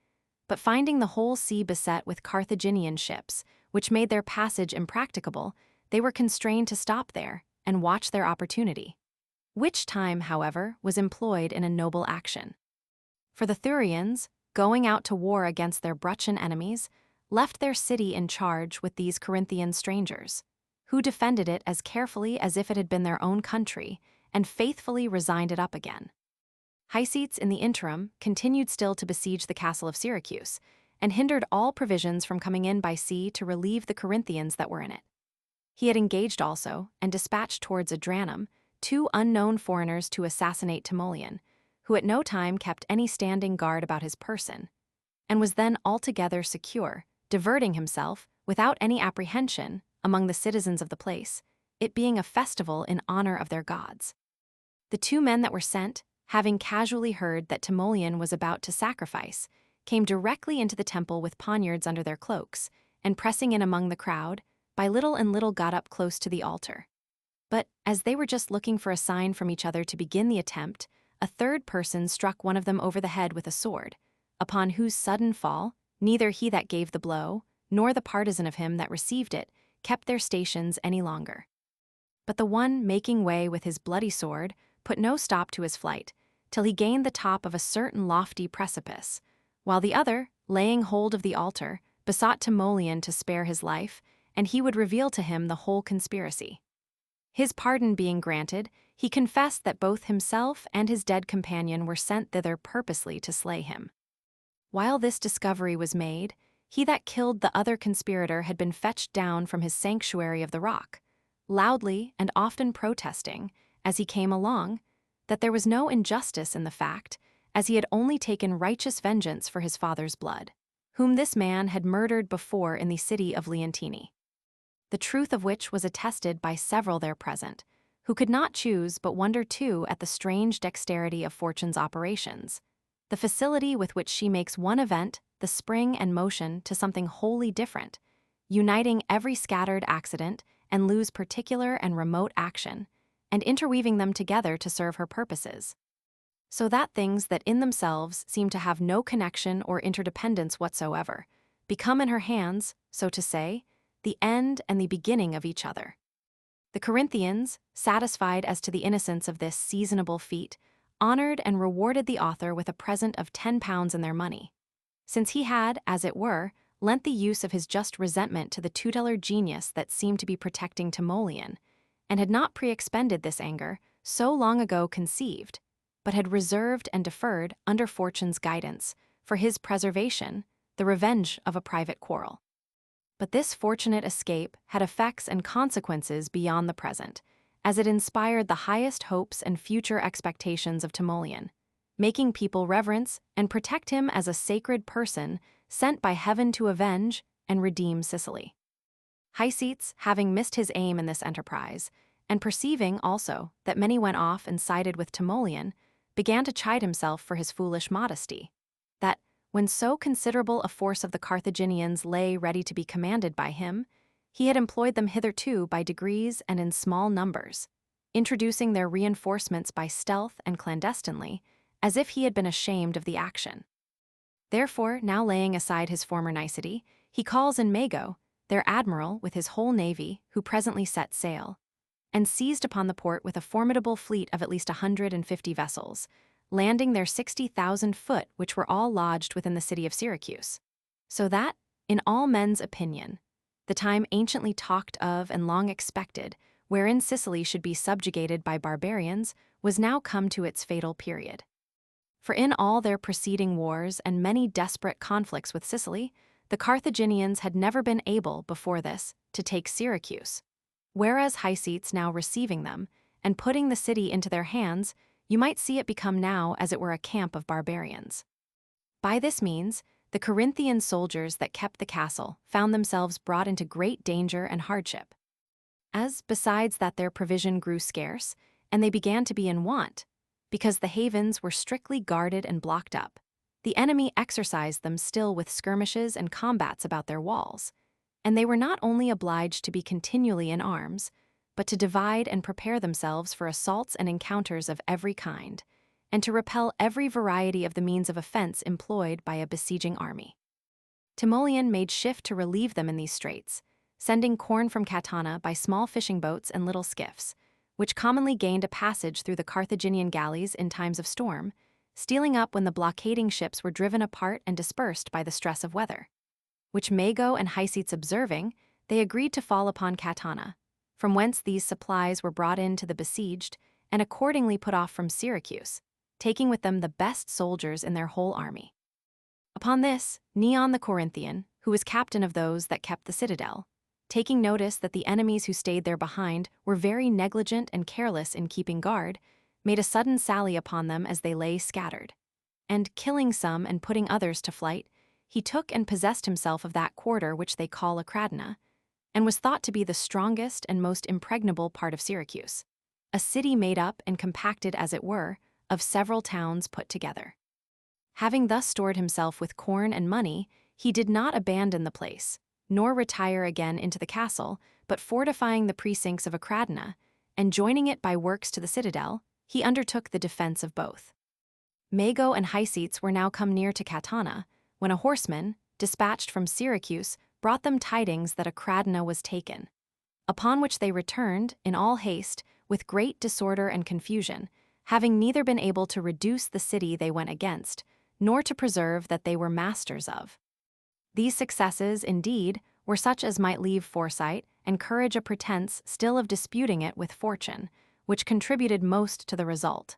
Speaker 1: But finding the whole sea beset with Carthaginian ships, which made their passage impracticable, they were constrained to stop there and watch their opportunity, which time, however, was employed in a noble action. For the Thurians, going out to war against their Bruchian enemies, left their city in charge with these Corinthian strangers, who defended it as carefully as if it had been their own country, and faithfully resigned it up again. Hycetes, in the interim, continued still to besiege the castle of Syracuse, and hindered all provisions from coming in by sea to relieve the Corinthians that were in it. He had engaged also, and dispatched towards Adranum, 2 unknown foreigners to assassinate Timoleon, who at no time kept any standing guard about his person, and was then altogether secure, diverting himself, without any apprehension, among the citizens of the place, it being a festival in honor of their gods. The 2 men that were sent, having casually heard that Timoleon was about to sacrifice, came directly into the temple with poniards under their cloaks, and pressing in among the crowd, by little and little got up close to the altar. But, as they were just looking for a sign from each other to begin the attempt, a third person struck one of them over the head with a sword, upon whose sudden fall, neither he that gave the blow, nor the partisan of him that received it, kept their stations any longer. But the one making way with his bloody sword put no stop to his flight, till he gained the top of a certain lofty precipice, while the other, laying hold of the altar, besought Timoleon to spare his life, and he would reveal to him the whole conspiracy. His pardon being granted, he confessed that both himself and his dead companion were sent thither purposely to slay him. While this discovery was made, he that killed the other conspirator had been fetched down from his sanctuary of the rock, loudly and often protesting, as he came along, that there was no injustice in the fact, as he had only taken righteous vengeance for his father's blood, whom this man had murdered before in the city of Leontini. The truth of which was attested by several there present, who could not choose but wonder too at the strange dexterity of fortune's operations, the facility with which she makes one event, the spring and motion, to something wholly different, uniting every scattered accident and lose particular and remote action, and interweaving them together to serve her purposes, so that things that in themselves seem to have no connection or interdependence whatsoever, become in her hands, so to say, the end and the beginning of each other. The Corinthians, satisfied as to the innocence of this seasonable feat, honored and rewarded the author with a present of 10 pounds in their money, since he had, as it were, lent the use of his just resentment to the tutelar genius that seemed to be protecting Timoleon, and had not pre-expended this anger, so long ago conceived, but had reserved and deferred, under fortune's guidance, for his preservation, the revenge of a private quarrel. But this fortunate escape had effects and consequences beyond the present, as it inspired the highest hopes and future expectations of Timoleon, making people reverence and protect him as a sacred person sent by heaven to avenge and redeem Sicily. Hycetes, having missed his aim in this enterprise, and perceiving also that many went off and sided with Timoleon, began to chide himself for his foolish modesty, that, when so considerable a force of the Carthaginians lay ready to be commanded by him, he had employed them hitherto by degrees and in small numbers, introducing their reinforcements by stealth and clandestinely, as if he had been ashamed of the action. Therefore, now laying aside his former nicety, he calls in Mago, their admiral with his whole navy, who presently set sail, and seized upon the port with a formidable fleet of at least 150 vessels, landing their 60,000 foot which were all lodged within the city of Syracuse. So that, in all men's opinion, the time anciently talked of and long expected, wherein Sicily should be subjugated by barbarians, was now come to its fatal period. For in all their preceding wars and many desperate conflicts with Sicily, the Carthaginians had never been able, before this, to take Syracuse. Whereas Hycetes now receiving them, and putting the city into their hands, you might see it become now as it were a camp of barbarians. By this means, the Corinthian soldiers that kept the castle found themselves brought into great danger and hardship. As, besides that their provision grew scarce, and they began to be in want, because the havens were strictly guarded and blocked up, the enemy exercised them still with skirmishes and combats about their walls, and they were not only obliged to be continually in arms, but to divide and prepare themselves for assaults and encounters of every kind, and to repel every variety of the means of offense employed by a besieging army. Timoleon made shift to relieve them in these straits, sending corn from Catana by small fishing boats and little skiffs, which commonly gained a passage through the Carthaginian galleys in times of storm, stealing up when the blockading ships were driven apart and dispersed by the stress of weather. Which Mago and Hycetes observing, they agreed to fall upon Catana, from whence these supplies were brought in to the besieged, and accordingly put off from Syracuse, taking with them the best soldiers in their whole army. Upon this, Neon the Corinthian, who was captain of those that kept the citadel, taking notice that the enemies who stayed there behind were very negligent and careless in keeping guard, made a sudden sally upon them as they lay scattered, and, killing some and putting others to flight, he took and possessed himself of that quarter which they call Acradina, and was thought to be the strongest and most impregnable part of Syracuse, a city made up and compacted, as it were, of several towns put together. Having thus stored himself with corn and money, he did not abandon the place, nor retire again into the castle, but fortifying the precincts of Acradina, and joining it by works to the citadel, he undertook the defense of both. Mago and Hycetes were now come near to Catana, when a horseman, dispatched from Syracuse, brought them tidings that Acradina was taken, upon which they returned, in all haste, with great disorder and confusion, having neither been able to reduce the city they went against, nor to preserve that they were masters of. These successes, indeed, were such as might leave foresight and courage a pretense still of disputing it with fortune, which contributed most to the result.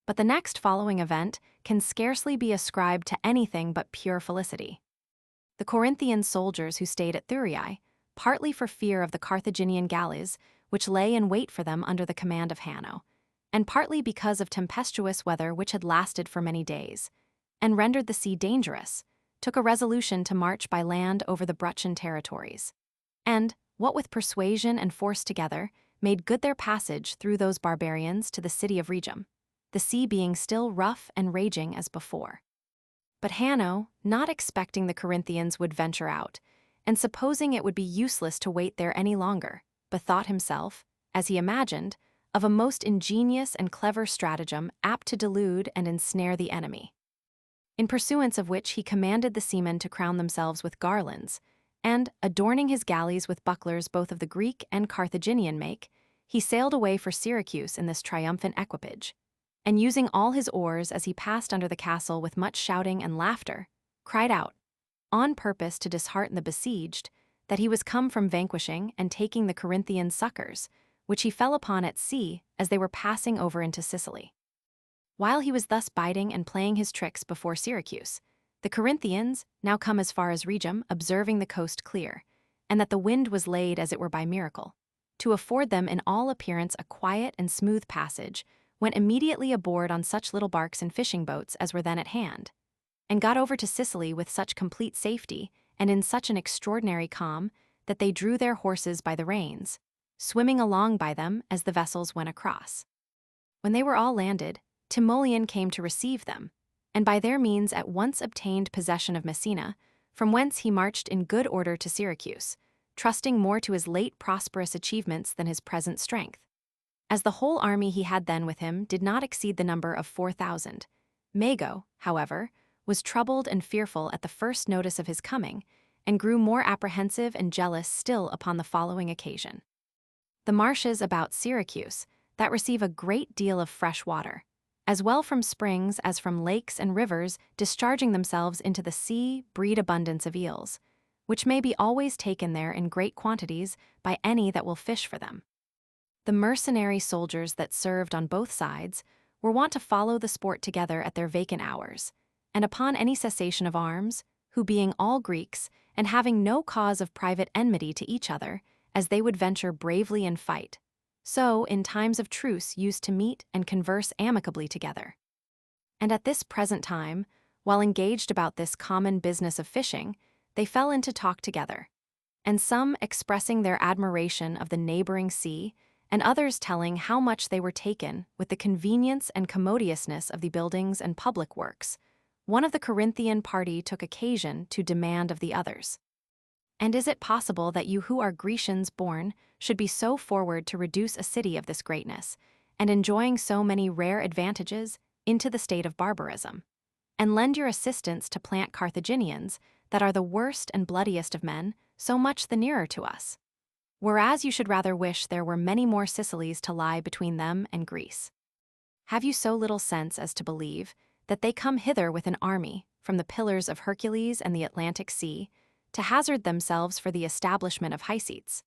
Speaker 1: But the next following event can scarcely be ascribed to anything but pure felicity. The Corinthian soldiers who stayed at Thurii, partly for fear of the Carthaginian galleys, which lay in wait for them under the command of Hanno, and partly because of tempestuous weather which had lasted for many days, and rendered the sea dangerous, took a resolution to march by land over the Bruchian territories, and, what with persuasion and force together, made good their passage through those barbarians to the city of Rhegium, the sea being still rough and raging as before. But Hanno, not expecting the Corinthians would venture out, and supposing it would be useless to wait there any longer, bethought himself, as he imagined, of a most ingenious and clever stratagem apt to delude and ensnare the enemy. In pursuance of which he commanded the seamen to crown themselves with garlands, and, adorning his galleys with bucklers both of the Greek and Carthaginian make, he sailed away for Syracuse in this triumphant equipage, and using all his oars as he passed under the castle with much shouting and laughter, cried out, on purpose to dishearten the besieged, that he was come from vanquishing and taking the Corinthian succors, which he fell upon at sea as they were passing over into Sicily. While he was thus biding and playing his tricks before Syracuse, the Corinthians, now come as far as Rhegium, observing the coast clear, and that the wind was laid as it were by miracle, to afford them in all appearance a quiet and smooth passage, went immediately aboard on such little barks and fishing boats as were then at hand, and got over to Sicily with such complete safety, and in such an extraordinary calm, that they drew their horses by the reins, swimming along by them as the vessels went across. When they were all landed, Timoleon came to receive them, and by their means at once obtained possession of Messina, from whence he marched in good order to Syracuse, trusting more to his late prosperous achievements than his present strength. As the whole army he had then with him did not exceed the number of 4,000, Mago, however, was troubled and fearful at the first notice of his coming, and grew more apprehensive and jealous still upon the following occasion. The marshes about Syracuse, that receive a great deal of fresh water, as well from springs as from lakes and rivers discharging themselves into the sea, breed abundance of eels, which may be always taken there in great quantities by any that will fish for them. The mercenary soldiers that served on both sides were wont to follow the sport together at their vacant hours, and upon any cessation of arms, who being all Greeks, and having no cause of private enmity to each other, as they would venture bravely in fight, so in times of truce used to meet and converse amicably together. And at this present time, while engaged about this common business of fishing, they fell into talk together, and some expressing their admiration of the neighboring sea, and others telling how much they were taken with the convenience and commodiousness of the buildings and public works, one of the Corinthian party took occasion to demand of the others, "And is it possible that you who are Grecians born should be so forward to reduce a city of this greatness, and enjoying so many rare advantages, into the state of barbarism, and lend your assistance to plant Carthaginians, that are the worst and bloodiest of men, so much the nearer to us? Whereas you should rather wish there were many more Sicilies to lie between them and Greece. Have you so little sense as to believe that they come hither with an army from the pillars of Hercules and the Atlantic Sea, to hazard themselves for the establishment of Hycetes,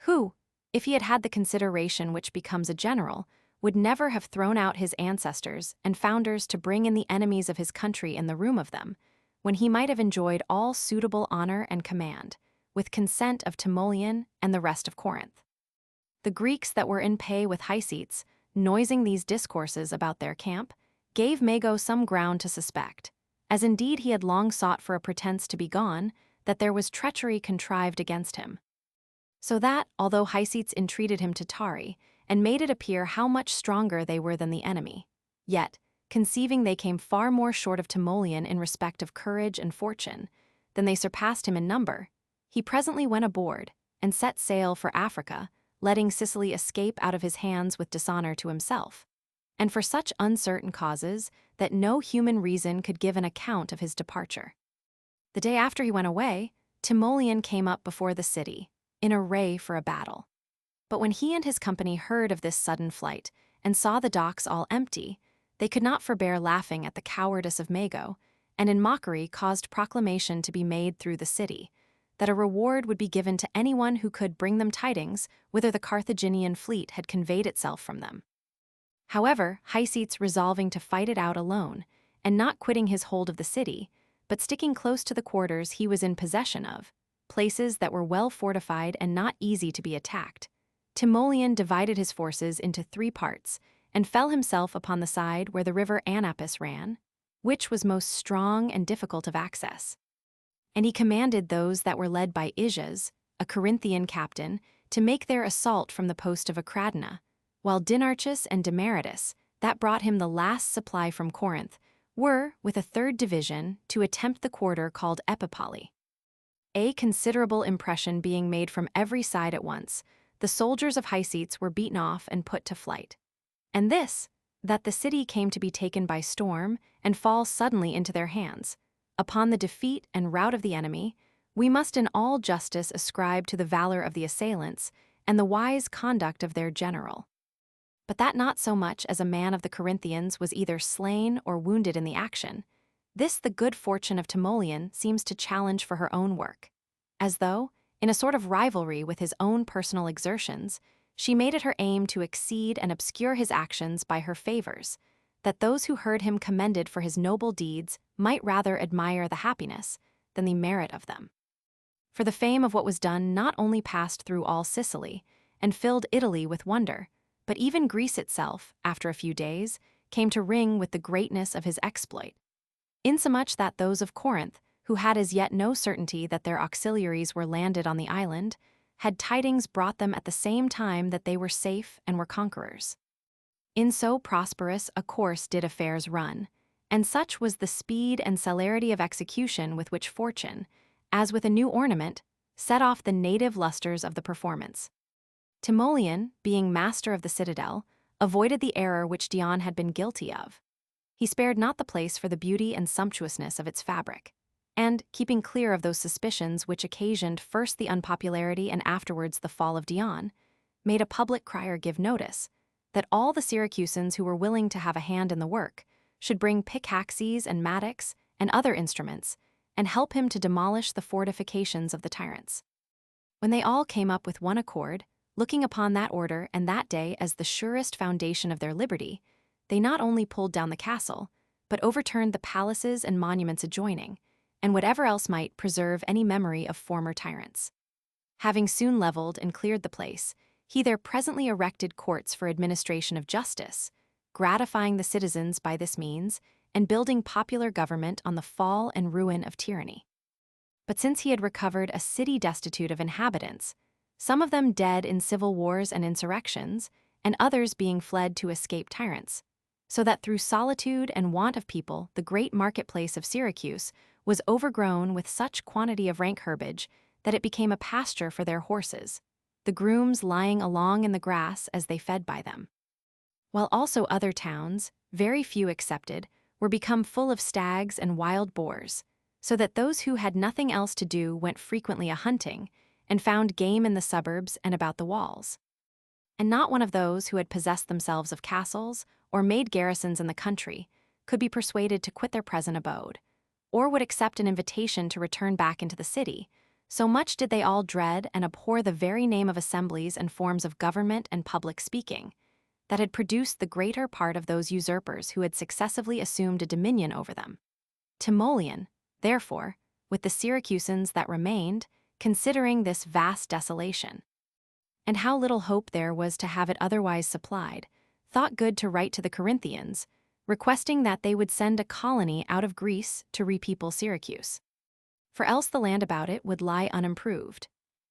Speaker 1: who, if he had had the consideration which becomes a general, would never have thrown out his ancestors and founders to bring in the enemies of his country in the room of them, when he might have enjoyed all suitable honor and command, with consent of Timoleon and the rest of Corinth. The Greeks that were in pay with Hycetes, noising these discourses about their camp, gave Mago some ground to suspect, as indeed he had long sought for a pretense to be gone, that there was treachery contrived against him. So that, although Hycetes entreated him to tarry, and made it appear how much stronger they were than the enemy, yet, conceiving they came far more short of Timoleon in respect of courage and fortune, than they surpassed him in number, he presently went aboard, and set sail for Africa, letting Sicily escape out of his hands with dishonor to himself, and for such uncertain causes that no human reason could give an account of his departure. The day after he went away, Timoleon came up before the city, in array for a battle. But when he and his company heard of this sudden flight, and saw the docks all empty, they could not forbear laughing at the cowardice of Mago, and in mockery caused proclamation to be made through the city, that a reward would be given to anyone who could bring them tidings whither the Carthaginian fleet had conveyed itself from them. However, Hycetes resolving to fight it out alone, and not quitting his hold of the city, but sticking close to the quarters he was in possession of, places that were well fortified and not easy to be attacked, Timoleon divided his forces into 3 parts, and fell himself upon the side where the river Anapus ran, which was most strong and difficult of access. And he commanded those that were led by Ijas, a Corinthian captain, to make their assault from the post of Acradina, while Dinarchus and Demaratus, that brought him the last supply from Corinth, were, with a 3rd division, to attempt the quarter called Epipoli. A considerable impression being made from every side at once, the soldiers of Hycetes were beaten off and put to flight. And this, that the city came to be taken by storm and fall suddenly into their hands. Upon the defeat and rout of the enemy, we must in all justice ascribe to the valor of the assailants and the wise conduct of their general. But that not so much as a man of the Corinthians was either slain or wounded in the action, this the good fortune of Timoleon seems to challenge for her own work, as though, in a sort of rivalry with his own personal exertions, she made it her aim to exceed and obscure his actions by her favors, that those who heard him commended for his noble deeds might rather admire the happiness than the merit of them. For the fame of what was done not only passed through all Sicily and filled Italy with wonder, but even Greece itself, after a few days, came to ring with the greatness of his exploit, insomuch that those of Corinth, who had as yet no certainty that their auxiliaries were landed on the island, had tidings brought them at the same time that they were safe and were conquerors. In so prosperous a course did affairs run, and such was the speed and celerity of execution with which fortune, as with a new ornament, set off the native lustres of the performance. Timoleon, being master of the citadel, avoided the error which Dion had been guilty of. He spared not the place for the beauty and sumptuousness of its fabric, and, keeping clear of those suspicions which occasioned first the unpopularity and afterwards the fall of Dion, made a public crier give notice that all the Syracusans who were willing to have a hand in the work should bring pickaxes and mattocks and other instruments, and help him to demolish the fortifications of the tyrants. When they all came up with one accord, looking upon that order and that day as the surest foundation of their liberty, they not only pulled down the castle, but overturned the palaces and monuments adjoining, and whatever else might preserve any memory of former tyrants. Having soon leveled and cleared the place, he there presently erected courts for administration of justice, gratifying the citizens by this means, and building popular government on the fall and ruin of tyranny. But since he had recovered a city destitute of inhabitants, some of them dead in civil wars and insurrections, and others being fled to escape tyrants, so that through solitude and want of people the great marketplace of Syracuse was overgrown with such quantity of rank herbage that it became a pasture for their horses, the grooms lying along in the grass as they fed by them. While also other towns, very few excepted, were become full of stags and wild boars, so that those who had nothing else to do went frequently a-hunting, and found game in the suburbs and about the walls. And not one of those who had possessed themselves of castles or made garrisons in the country could be persuaded to quit their present abode, or would accept an invitation to return back into the city, so much did they all dread and abhor the very name of assemblies and forms of government and public speaking, that had produced the greater part of those usurpers who had successively assumed a dominion over them. Timoleon, therefore, with the Syracusans that remained, considering this vast desolation, and how little hope there was to have it otherwise supplied, thought good to write to the Corinthians, requesting that they would send a colony out of Greece to repeople Syracuse. For else the land about it would lie unimproved.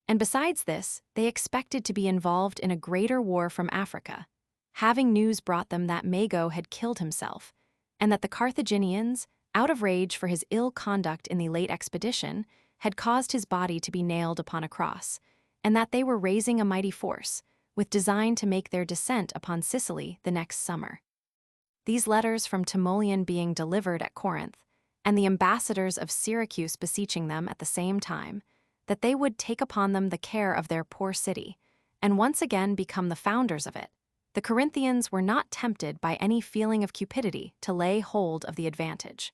Speaker 1: And besides this, they expected to be involved in a greater war from Africa, having news brought them that Mago had killed himself, and that the Carthaginians, out of rage for his ill conduct in the late expedition, had caused his body to be nailed upon a cross, and that they were raising a mighty force, with design to make their descent upon Sicily the next summer. These letters from Timoleon being delivered at Corinth, and the ambassadors of Syracuse beseeching them at the same time, that they would take upon them the care of their poor city, and once again become the founders of it, the Corinthians were not tempted by any feeling of cupidity to lay hold of the advantage.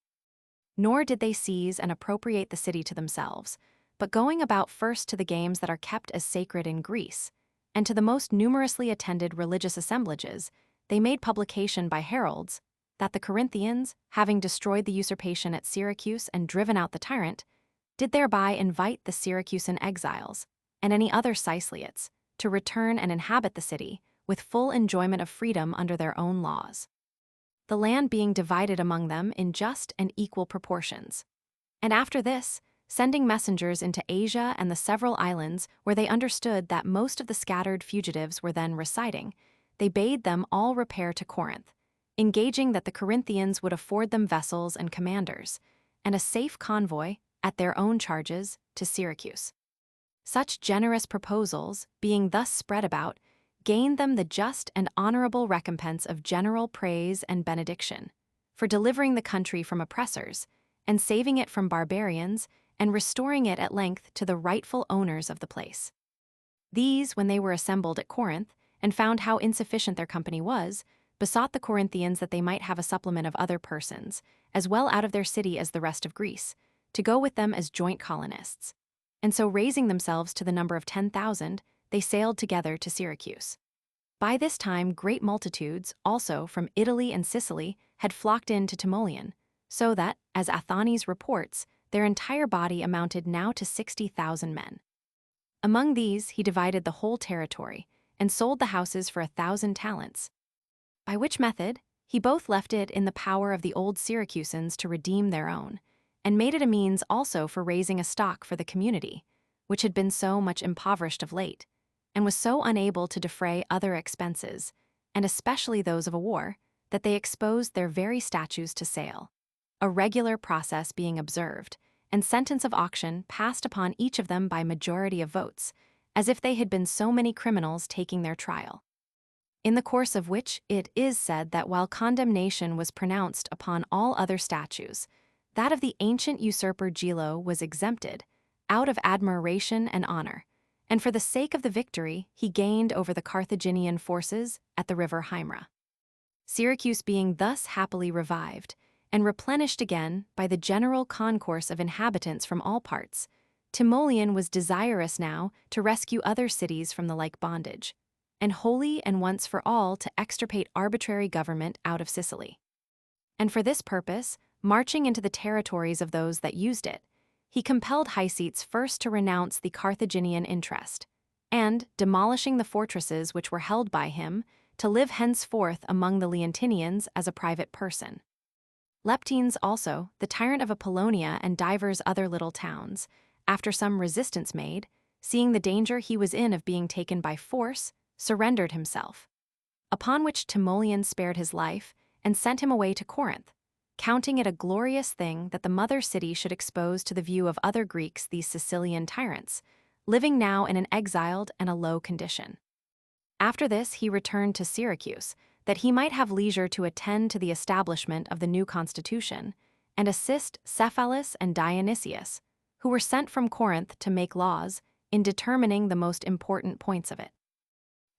Speaker 1: Nor did they seize and appropriate the city to themselves, but going about first to the games that are kept as sacred in Greece, and to the most numerously attended religious assemblages, they made publication by heralds that the Corinthians, having destroyed the usurpation at Syracuse and driven out the tyrant, did thereby invite the Syracusan exiles, and any other Siceliots, to return and inhabit the city, with full enjoyment of freedom under their own laws, the land being divided among them in just and equal proportions. And after this, sending messengers into Asia and the several islands where they understood that most of the scattered fugitives were then residing, they bade them all repair to Corinth, engaging that the Corinthians would afford them vessels and commanders, and a safe convoy, at their own charges, to Syracuse. Such generous proposals, being thus spread about, gained them the just and honorable recompense of general praise and benediction, for delivering the country from oppressors, and saving it from barbarians, and restoring it at length to the rightful owners of the place. These, when they were assembled at Corinth, and found how insufficient their company was, besought the Corinthians that they might have a supplement of other persons, as well out of their city as the rest of Greece, to go with them as joint colonists. And so raising themselves to the number of 10,000, they sailed together to Syracuse. By this time great multitudes, also from Italy and Sicily, had flocked in to Timoleon, so that, as Athanes reports, their entire body amounted now to 60,000 men. Among these he divided the whole territory, and sold the houses for 1,000 talents. By which method, he both left it in the power of the old Syracusans to redeem their own, and made it a means also for raising a stock for the community, which had been so much impoverished of late, and was so unable to defray other expenses, and especially those of a war, that they exposed their very statues to sale, a regular process being observed, and sentence of auction passed upon each of them by majority of votes, as if they had been so many criminals taking their trial. In the course of which it is said that while condemnation was pronounced upon all other statues, that of the ancient usurper Gelo was exempted, out of admiration and honor, and for the sake of the victory he gained over the Carthaginian forces at the river Hymra. Syracuse being thus happily revived, and replenished again by the general concourse of inhabitants from all parts, Timoleon was desirous now to rescue other cities from the like bondage, and wholly and once for all to extirpate arbitrary government out of Sicily. And for this purpose, marching into the territories of those that used it, he compelled Hycetes first to renounce the Carthaginian interest, and, demolishing the fortresses which were held by him, to live henceforth among the Leontinians as a private person. Leptines also, the tyrant of Apollonia and divers other little towns, after some resistance made, seeing the danger he was in of being taken by force, surrendered himself. Upon which Timoleon spared his life, and sent him away to Corinth, counting it a glorious thing that the mother city should expose to the view of other Greeks these Sicilian tyrants, living now in an exiled and a low condition. After this he returned to Syracuse, that he might have leisure to attend to the establishment of the new constitution, and assist Cephalus and Dionysius, who were sent from Corinth to make laws, in determining the most important points of it.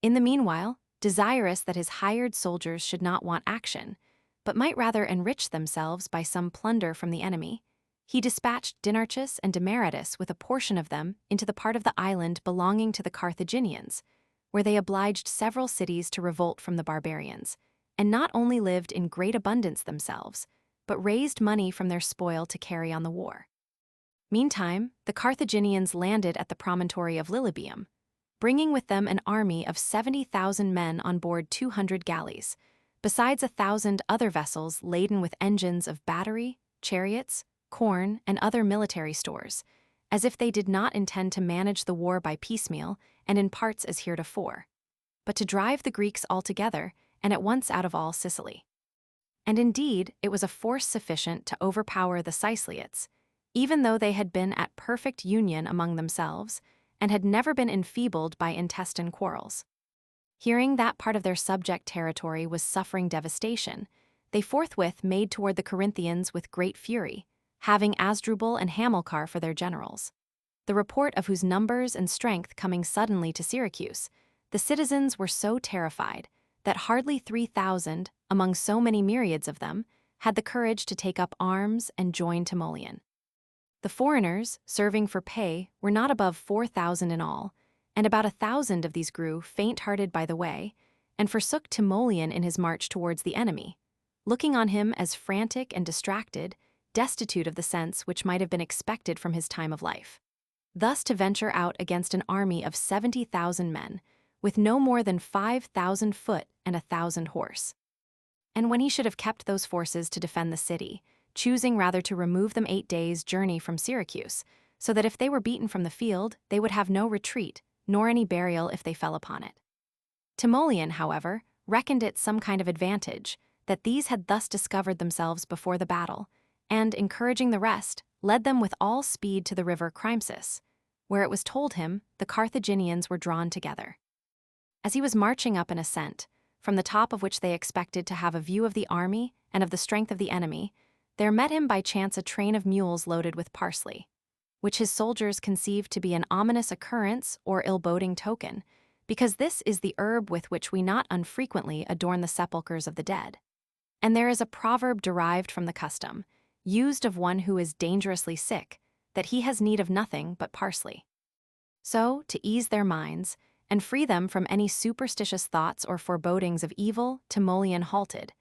Speaker 1: In the meanwhile, desirous that his hired soldiers should not want action, but might rather enrich themselves by some plunder from the enemy, he dispatched Dinarchus and Demaratus with a portion of them into the part of the island belonging to the Carthaginians, where they obliged several cities to revolt from the barbarians, and not only lived in great abundance themselves, but raised money from their spoil to carry on the war. Meantime, the Carthaginians landed at the promontory of Lilybaeum, bringing with them an army of 70,000 men on board 200 galleys, besides 1,000 other vessels laden with engines of battery, chariots, corn, and other military stores, as if they did not intend to manage the war by piecemeal and in parts as heretofore, but to drive the Greeks altogether and at once out of all Sicily. And indeed, it was a force sufficient to overpower the Siceliots, even though they had been at perfect union among themselves, and had never been enfeebled by intestine quarrels. Hearing that part of their subject territory was suffering devastation, they forthwith made toward the Corinthians with great fury, having Asdrubal and Hamilcar for their generals, the report of whose numbers and strength coming suddenly to Syracuse, the citizens were so terrified that hardly 3,000, among so many myriads of them, had the courage to take up arms and join Timoleon. The foreigners, serving for pay, were not above 4,000 in all, and about 1,000 of these grew faint-hearted by the way, and forsook Timoleon in his march towards the enemy, looking on him as frantic and distracted, destitute of the sense which might have been expected from his time of life. Thus to venture out against an army of 70,000 men, with no more than 5,000 foot and 1,000 horse. And when he should have kept those forces to defend the city, choosing rather to remove them 8 days' journey from Syracuse, so that if they were beaten from the field, they would have no retreat, nor any burial if they fell upon it. Timoleon, however, reckoned it some kind of advantage, that these had thus discovered themselves before the battle, and, encouraging the rest, led them with all speed to the river Crimsus, where it was told him the Carthaginians were drawn together. As he was marching up an ascent, from the top of which they expected to have a view of the army and of the strength of the enemy, there met him by chance a train of mules loaded with parsley, which his soldiers conceived to be an ominous occurrence or ill-boding token, because this is the herb with which we not unfrequently adorn the sepulchres of the dead. And there is a proverb derived from the custom, used of one who is dangerously sick, that he has need of nothing but parsley. So, to ease their minds, and free them from any superstitious thoughts or forebodings of evil, Timoleon halted,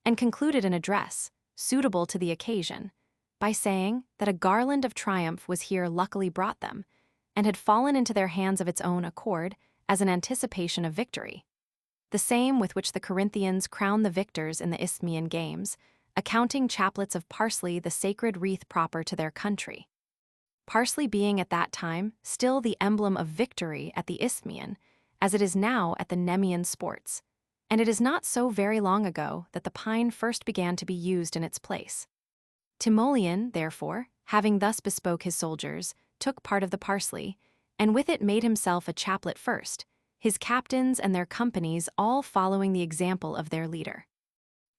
Speaker 1: and concluded an address, suitable to the occasion, by saying that a garland of triumph was here luckily brought them, and had fallen into their hands of its own accord as an anticipation of victory. The same with which the Corinthians crown the victors in the Isthmian games, accounting chaplets of parsley the sacred wreath proper to their country. Parsley being at that time still the emblem of victory at the Isthmian, as it is now at the Nemean sports, and it is not so very long ago that the pine first began to be used in its place. TIMOLEON, therefore, having thus bespoke his soldiers, took part of the parsley, and with it made himself a chaplet first, his captains and their companies all following the example of their leader.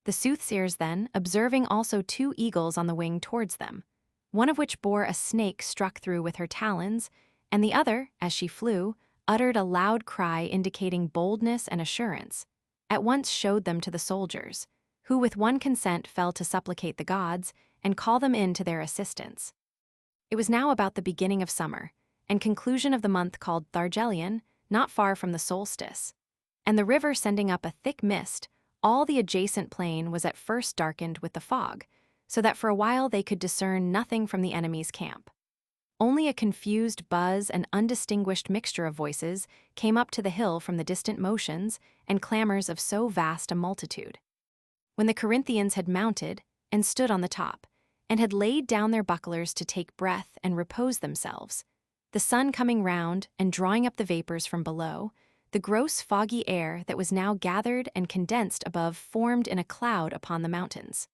Speaker 1: The soothsayers then, observing also 2 eagles on the wing towards them, one of which bore a snake struck through with her talons, and the other, as she flew, uttered a loud cry indicating boldness and assurance, at once showed them to the soldiers, who with one consent fell to supplicate the gods and call them in to their assistance. It was now about the beginning of summer, and conclusion of the month called Thargelion, not far from the solstice, and the river sending up a thick mist, all the adjacent plain was at first darkened with the fog, so that for a while they could discern nothing from the enemy's camp. Only a confused buzz and undistinguished mixture of voices came up to the hill from the distant motions and clamors of so vast a multitude. When the Corinthians had mounted and stood on the top, and had laid down their bucklers to take breath and repose themselves, the sun coming round and drawing up the vapors from below, the gross foggy air that was now gathered and condensed above formed in a cloud upon the mountains.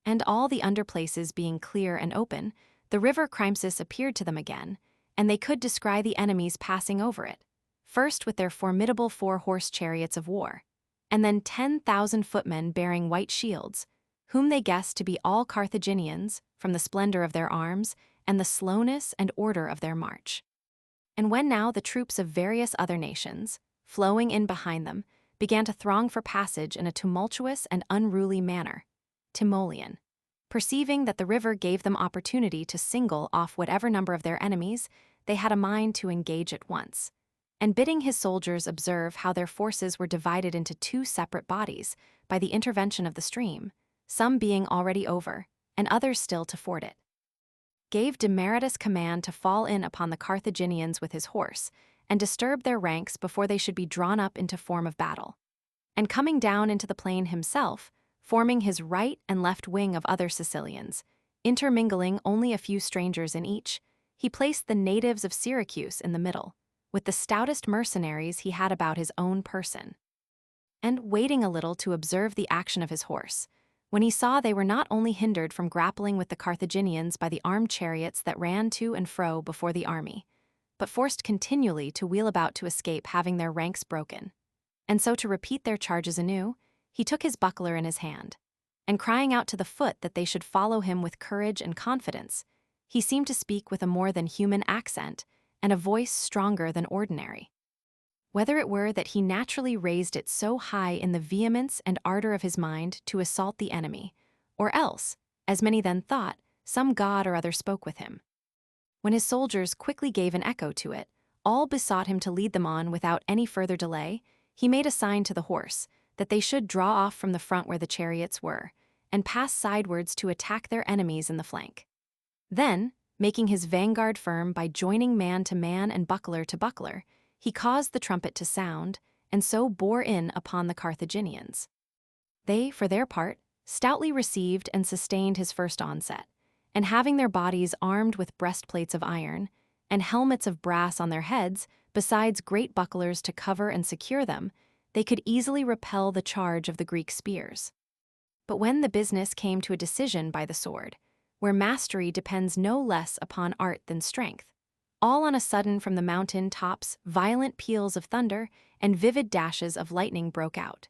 Speaker 1: And all the underplaces being clear and open, the river Crimsus appeared to them again, and they could descry the enemies passing over it, first with their formidable 4-horse chariots of war, and then 10,000 footmen bearing white shields, whom they guessed to be all Carthaginians, from the splendor of their arms and the slowness and order of their march. And when now the troops of various other nations, flowing in behind them, began to throng for passage in a tumultuous and unruly manner, TIMOLEON, perceiving that the river gave them opportunity to single off whatever number of their enemies, they had a mind to engage at once, and bidding his soldiers observe how their forces were divided into 2 separate bodies by the intervention of the stream, some being already over, and others still to ford it, gave Demosthenes command to fall in upon the Carthaginians with his horse, and disturb their ranks before they should be drawn up into form of battle. And coming down into the plain himself, forming his right and left wing of other Sicilians, intermingling only a few strangers in each, he placed the natives of Syracuse in the middle, with the stoutest mercenaries he had about his own person. And waiting a little to observe the action of his horse, when he saw they were not only hindered from grappling with the Carthaginians by the armed chariots that ran to and fro before the army, but forced continually to wheel about to escape having their ranks broken, and so to repeat their charges anew, he took his buckler in his hand, and crying out to the foot that they should follow him with courage and confidence, he seemed to speak with a more than human accent and a voice stronger than ordinary. Whether it were that he naturally raised it so high in the vehemence and ardor of his mind to assault the enemy, or else, as many then thought, some god or other spoke with him. When his soldiers quickly gave an echo to it, all besought him to lead them on without any further delay. He made a sign to the horse that they should draw off from the front where the chariots were, and pass sidewards to attack their enemies in the flank. Then, making his vanguard firm by joining man to man and buckler to buckler, he caused the trumpet to sound, and so bore in upon the Carthaginians. They, for their part, stoutly received and sustained his first onset, and having their bodies armed with breastplates of iron, and helmets of brass on their heads, besides great bucklers to cover and secure them, they could easily repel the charge of the Greek spears. But when the business came to a decision by the sword, where mastery depends no less upon art than strength, all on a sudden from the mountain tops violent peals of thunder and vivid dashes of lightning broke out,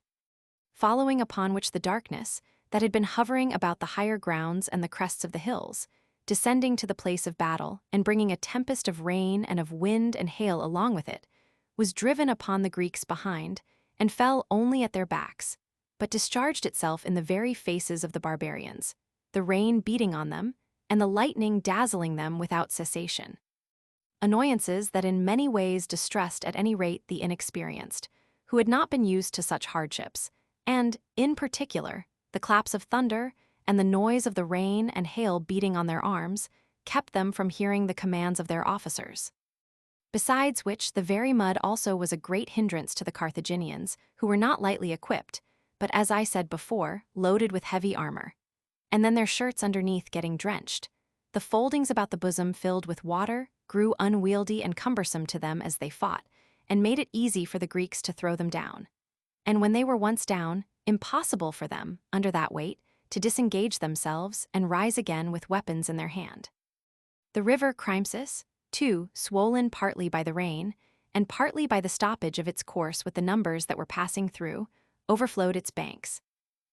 Speaker 1: following upon which the darkness, that had been hovering about the higher grounds and the crests of the hills, descending to the place of battle and bringing a tempest of rain and of wind and hail along with it, was driven upon the Greeks behind, and fell only at their backs, but discharged itself in the very faces of the barbarians, the rain beating on them, and the lightning dazzling them without cessation. Annoyances that in many ways distressed at any rate the inexperienced, who had not been used to such hardships, and, in particular, the claps of thunder and the noise of the rain and hail beating on their arms kept them from hearing the commands of their officers. Besides which, the very mud also was a great hindrance to the Carthaginians, who were not lightly equipped, but as I said before, loaded with heavy armor. And then their shirts underneath getting drenched. The foldings about the bosom filled with water grew unwieldy and cumbersome to them as they fought, and made it easy for the Greeks to throw them down. And when they were once down, impossible for them, under that weight, to disengage themselves and rise again with weapons in their hand. The river Crimsus, too, swollen partly by the rain, and partly by the stoppage of its course with the numbers that were passing through, overflowed its banks.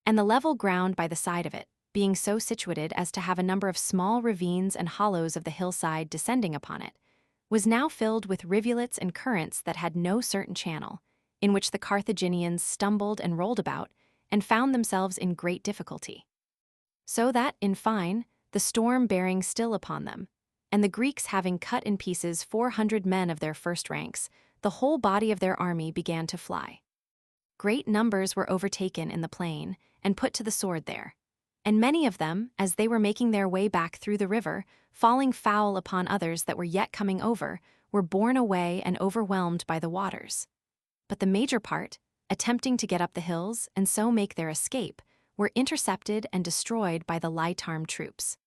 Speaker 1: And the level ground by the side of it, being so situated as to have a number of small ravines and hollows of the hillside descending upon it, was now filled with rivulets and currents that had no certain channel, in which the Carthaginians stumbled and rolled about, and found themselves in great difficulty. So that, in fine, the storm bearing still upon them, and the Greeks having cut in pieces 400 men of their first ranks, the whole body of their army began to fly. Great numbers were overtaken in the plain, and put to the sword there. And many of them, as they were making their way back through the river, falling foul upon others that were yet coming over, were borne away and overwhelmed by the waters. But the major part, attempting to get up the hills and so make their escape, were intercepted and destroyed by the light-armed troops.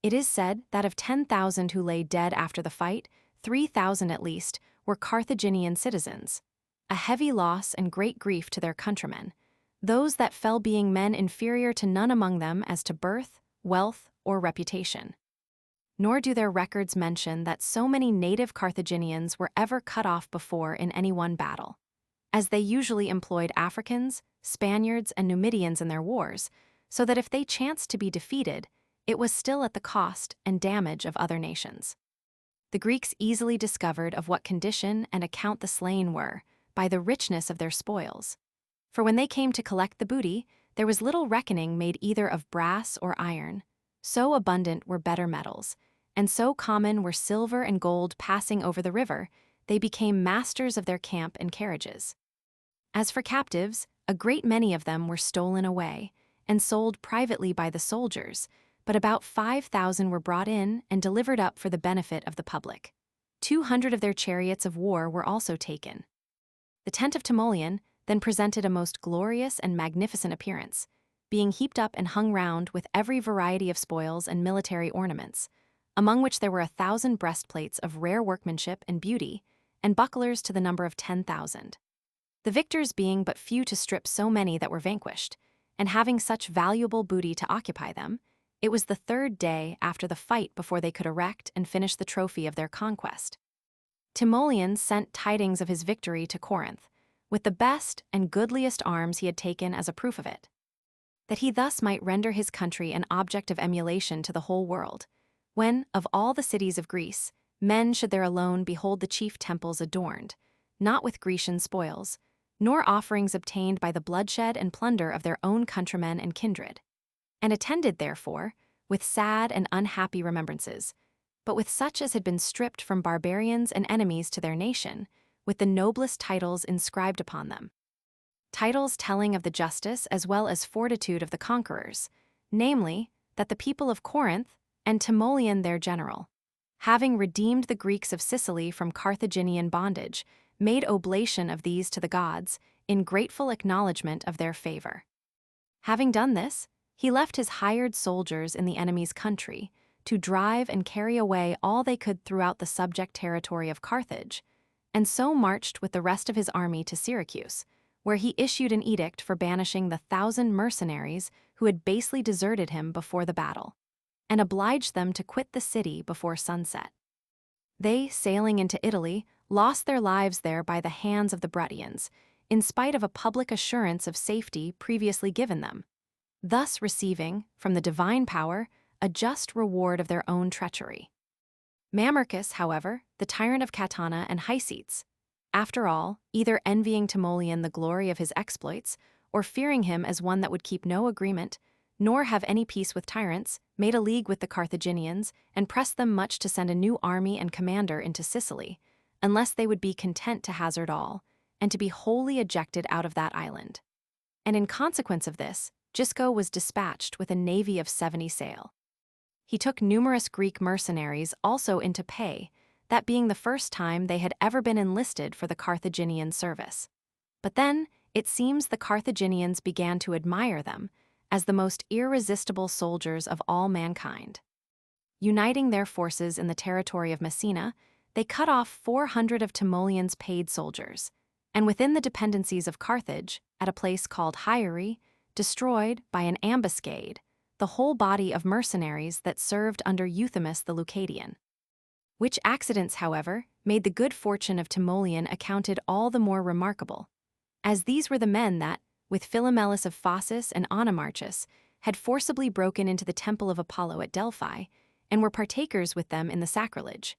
Speaker 1: It is said that of 10,000 who lay dead after the fight, 3,000 at least were Carthaginian citizens, a heavy loss and great grief to their countrymen, those that fell being men inferior to none among them as to birth, wealth, or reputation. Nor do their records mention that so many native Carthaginians were ever cut off before in any one battle, as they usually employed Africans, Spaniards, and Numidians in their wars, so that if they chanced to be defeated, it was still at the cost and damage of other nations. The Greeks easily discovered of what condition and account the slain were by the richness of their spoils. For when they came to collect the booty, there was little reckoning made either of brass or iron. So abundant were better metals, and so common were silver and gold passing over the river, they became masters of their camp and carriages. As for captives, a great many of them were stolen away, and sold privately by the soldiers, but about 5,000 were brought in and delivered up for the benefit of the public. 200 of their chariots of war were also taken. The tent of TIMOLEON then presented a most glorious and magnificent appearance, being heaped up and hung round with every variety of spoils and military ornaments, among which there were 1,000 breastplates of rare workmanship and beauty, and bucklers to the number of 10,000. The victors being but few to strip so many that were vanquished, and having such valuable booty to occupy them, it was the third day after the fight before they could erect and finish the trophy of their conquest. TIMOLEON sent tidings of his victory to Corinth, with the best and goodliest arms he had taken as a proof of it, that he thus might render his country an object of emulation to the whole world, when, of all the cities of Greece, men should there alone behold the chief temples adorned, not with Grecian spoils, nor offerings obtained by the bloodshed and plunder of their own countrymen and kindred, and attended, therefore, with sad and unhappy remembrances, but with such as had been stripped from barbarians and enemies to their nation, with the noblest titles inscribed upon them. Titles telling of the justice as well as fortitude of the conquerors, namely, that the people of Corinth, and TIMOLEON their general, having redeemed the Greeks of Sicily from Carthaginian bondage, made oblation of these to the gods, in grateful acknowledgment of their favor. Having done this, he left his hired soldiers in the enemy's country, to drive and carry away all they could throughout the subject territory of Carthage, and so marched with the rest of his army to Syracuse, where he issued an edict for banishing the 1,000 mercenaries who had basely deserted him before the battle, and obliged them to quit the city before sunset. They, sailing into Italy, lost their lives there by the hands of the Bruttians, in spite of a public assurance of safety previously given them, thus receiving, from the divine power, a just reward of their own treachery. Mamercus, however, the tyrant of Catana and Hycetes, after all, either envying TIMOLEON the glory of his exploits, or fearing him as one that would keep no agreement, nor have any peace with tyrants, made a league with the Carthaginians, and pressed them much to send a new army and commander into Sicily, unless they would be content to hazard all, and to be wholly ejected out of that island. And in consequence of this, Gisco was dispatched with a navy of 70 sail. He took numerous Greek mercenaries also into pay, that being the first time they had ever been enlisted for the Carthaginian service. But then, it seems the Carthaginians began to admire them as the most irresistible soldiers of all mankind. Uniting their forces in the territory of Messina, they cut off 400 of Timoleon's paid soldiers, and within the dependencies of Carthage, at a place called Hyere, destroyed, by an ambuscade, the whole body of mercenaries that served under Euthymus the Leucadian. Which accidents, however, made the good fortune of Timoleon accounted all the more remarkable, as these were the men that, with Philomelus of Phasis and Onomarchus, had forcibly broken into the temple of Apollo at Delphi, and were partakers with them in the sacrilege.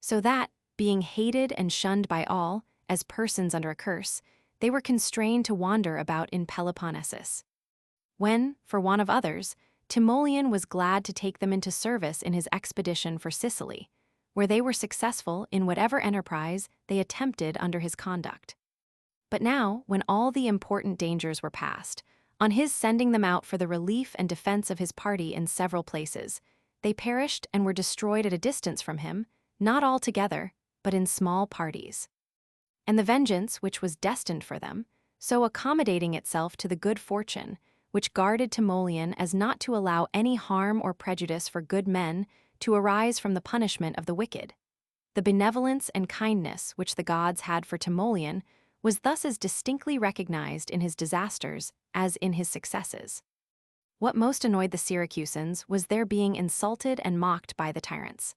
Speaker 1: So that, being hated and shunned by all, as persons under a curse, they were constrained to wander about in Peloponnesus. When, for want of others, Timoleon was glad to take them into service in his expedition for Sicily, where they were successful in whatever enterprise they attempted under his conduct. But now, when all the important dangers were past, on his sending them out for the relief and defense of his party in several places, they perished and were destroyed at a distance from him, not all together, but in small parties. And the vengeance which was destined for them, so accommodating itself to the good fortune, which guarded Timoleon as not to allow any harm or prejudice for good men to arise from the punishment of the wicked. The benevolence and kindness which the gods had for Timoleon was thus as distinctly recognized in his disasters as in his successes. What most annoyed the Syracusans was their being insulted and mocked by the tyrants.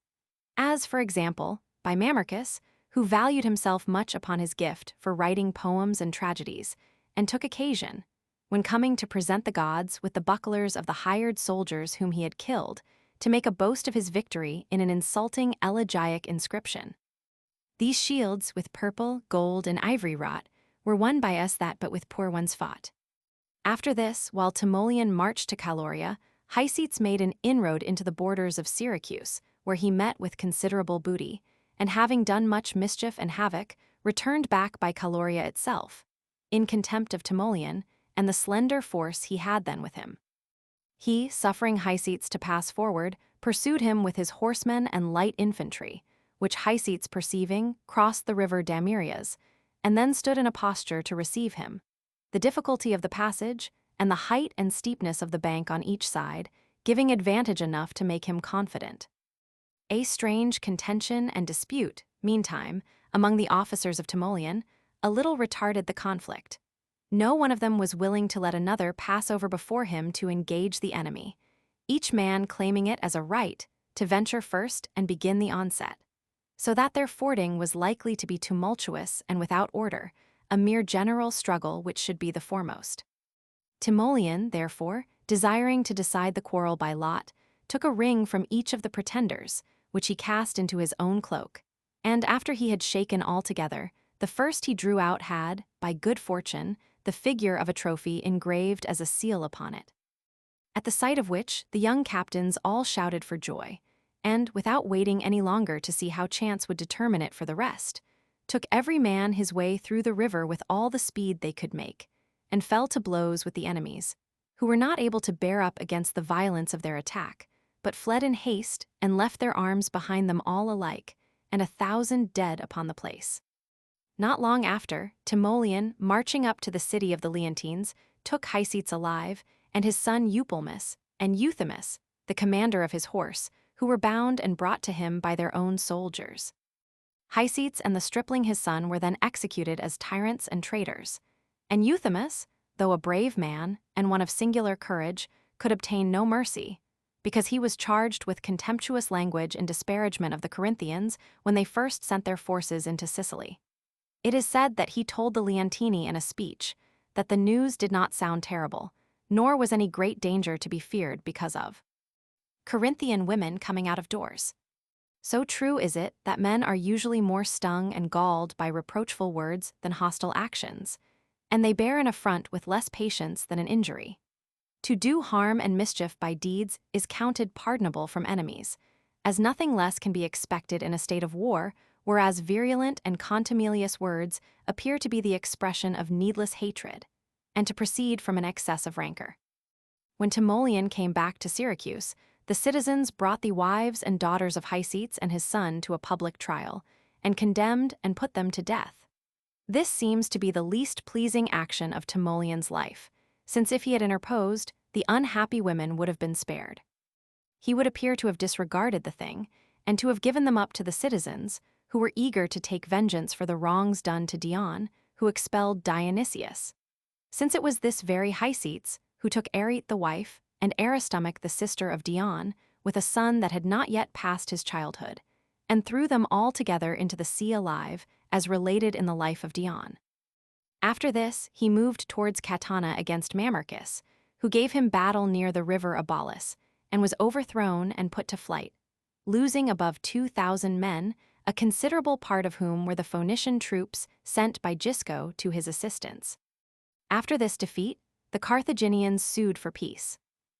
Speaker 1: As, for example, by Mamercus, who valued himself much upon his gift for writing poems and tragedies, and took occasion, when coming to present the gods with the bucklers of the hired soldiers whom he had killed, to make a boast of his victory in an insulting elegiac inscription. These shields, with purple, gold, and ivory wrought, were won by us that but with poor ones fought. After this, while Timoleon marched to Caloria, Hycetes made an inroad into the borders of Syracuse, where he met with considerable booty, and having done much mischief and havoc, returned back by Caloria itself, in contempt of Timoleon, and the slender force he had then with him. He, suffering Hycetes to pass forward, pursued him with his horsemen and light infantry, which Hycetes perceiving, crossed the river Damirias, and then stood in a posture to receive him. The difficulty of the passage, and the height and steepness of the bank on each side, giving advantage enough to make him confident. A strange contention and dispute, meantime, among the officers of Timoleon, a little retarded the conflict. No one of them was willing to let another pass over before him to engage the enemy, each man claiming it as a right to venture first and begin the onset, so that their fording was likely to be tumultuous and without order, a mere general struggle which should be the foremost. Timoleon, therefore, desiring to decide the quarrel by lot, took a ring from each of the pretenders, which he cast into his own cloak, and after he had shaken all together, the first he drew out had, by good fortune, the figure of a trophy engraved as a seal upon it. At the sight of which, the young captains all shouted for joy, and, without waiting any longer to see how chance would determine it for the rest, took every man his way through the river with all the speed they could make, and fell to blows with the enemies, who were not able to bear up against the violence of their attack, but fled in haste and left their arms behind them all alike, and 1,000 dead upon the place. Not long after, Timoleon, marching up to the city of the Leontines, took Hycetes alive, and his son Eupolmus, and Euthymus, the commander of his horse, who were bound and brought to him by their own soldiers. Hycetes and the stripling his son were then executed as tyrants and traitors, and Euthymus, though a brave man and one of singular courage, could obtain no mercy, because he was charged with contemptuous language and disparagement of the Corinthians when they first sent their forces into Sicily. It is said that he told the Leontini in a speech that the news did not sound terrible, nor was any great danger to be feared because of Corinthian women coming out of doors. So true is it that men are usually more stung and galled by reproachful words than hostile actions, and they bear an affront with less patience than an injury. To do harm and mischief by deeds is counted pardonable from enemies, as nothing less can be expected in a state of war, whereas virulent and contumelious words appear to be the expression of needless hatred, and to proceed from an excess of rancor. When Timoleon came back to Syracuse, the citizens brought the wives and daughters of Hycetes and his son to a public trial, and condemned and put them to death. This seems to be the least pleasing action of Timoleon's life, since if he had interposed, the unhappy women would have been spared. He would appear to have disregarded the thing, and to have given them up to the citizens, who were eager to take vengeance for the wrongs done to Dion, who expelled Dionysius. Since it was this very Hycetes who took Arete the wife, and Aristomach the sister of Dion, with a son that had not yet passed his childhood, and threw them all together into the sea alive, as related in the life of Dion. After this, he moved towards Catana against Mamercus, who gave him battle near the river Abalus, and was overthrown and put to flight, losing above 2,000 men, a considerable part of whom were the Phoenician troops sent by Gisco to his assistance. After this defeat, the Carthaginians sued for peace,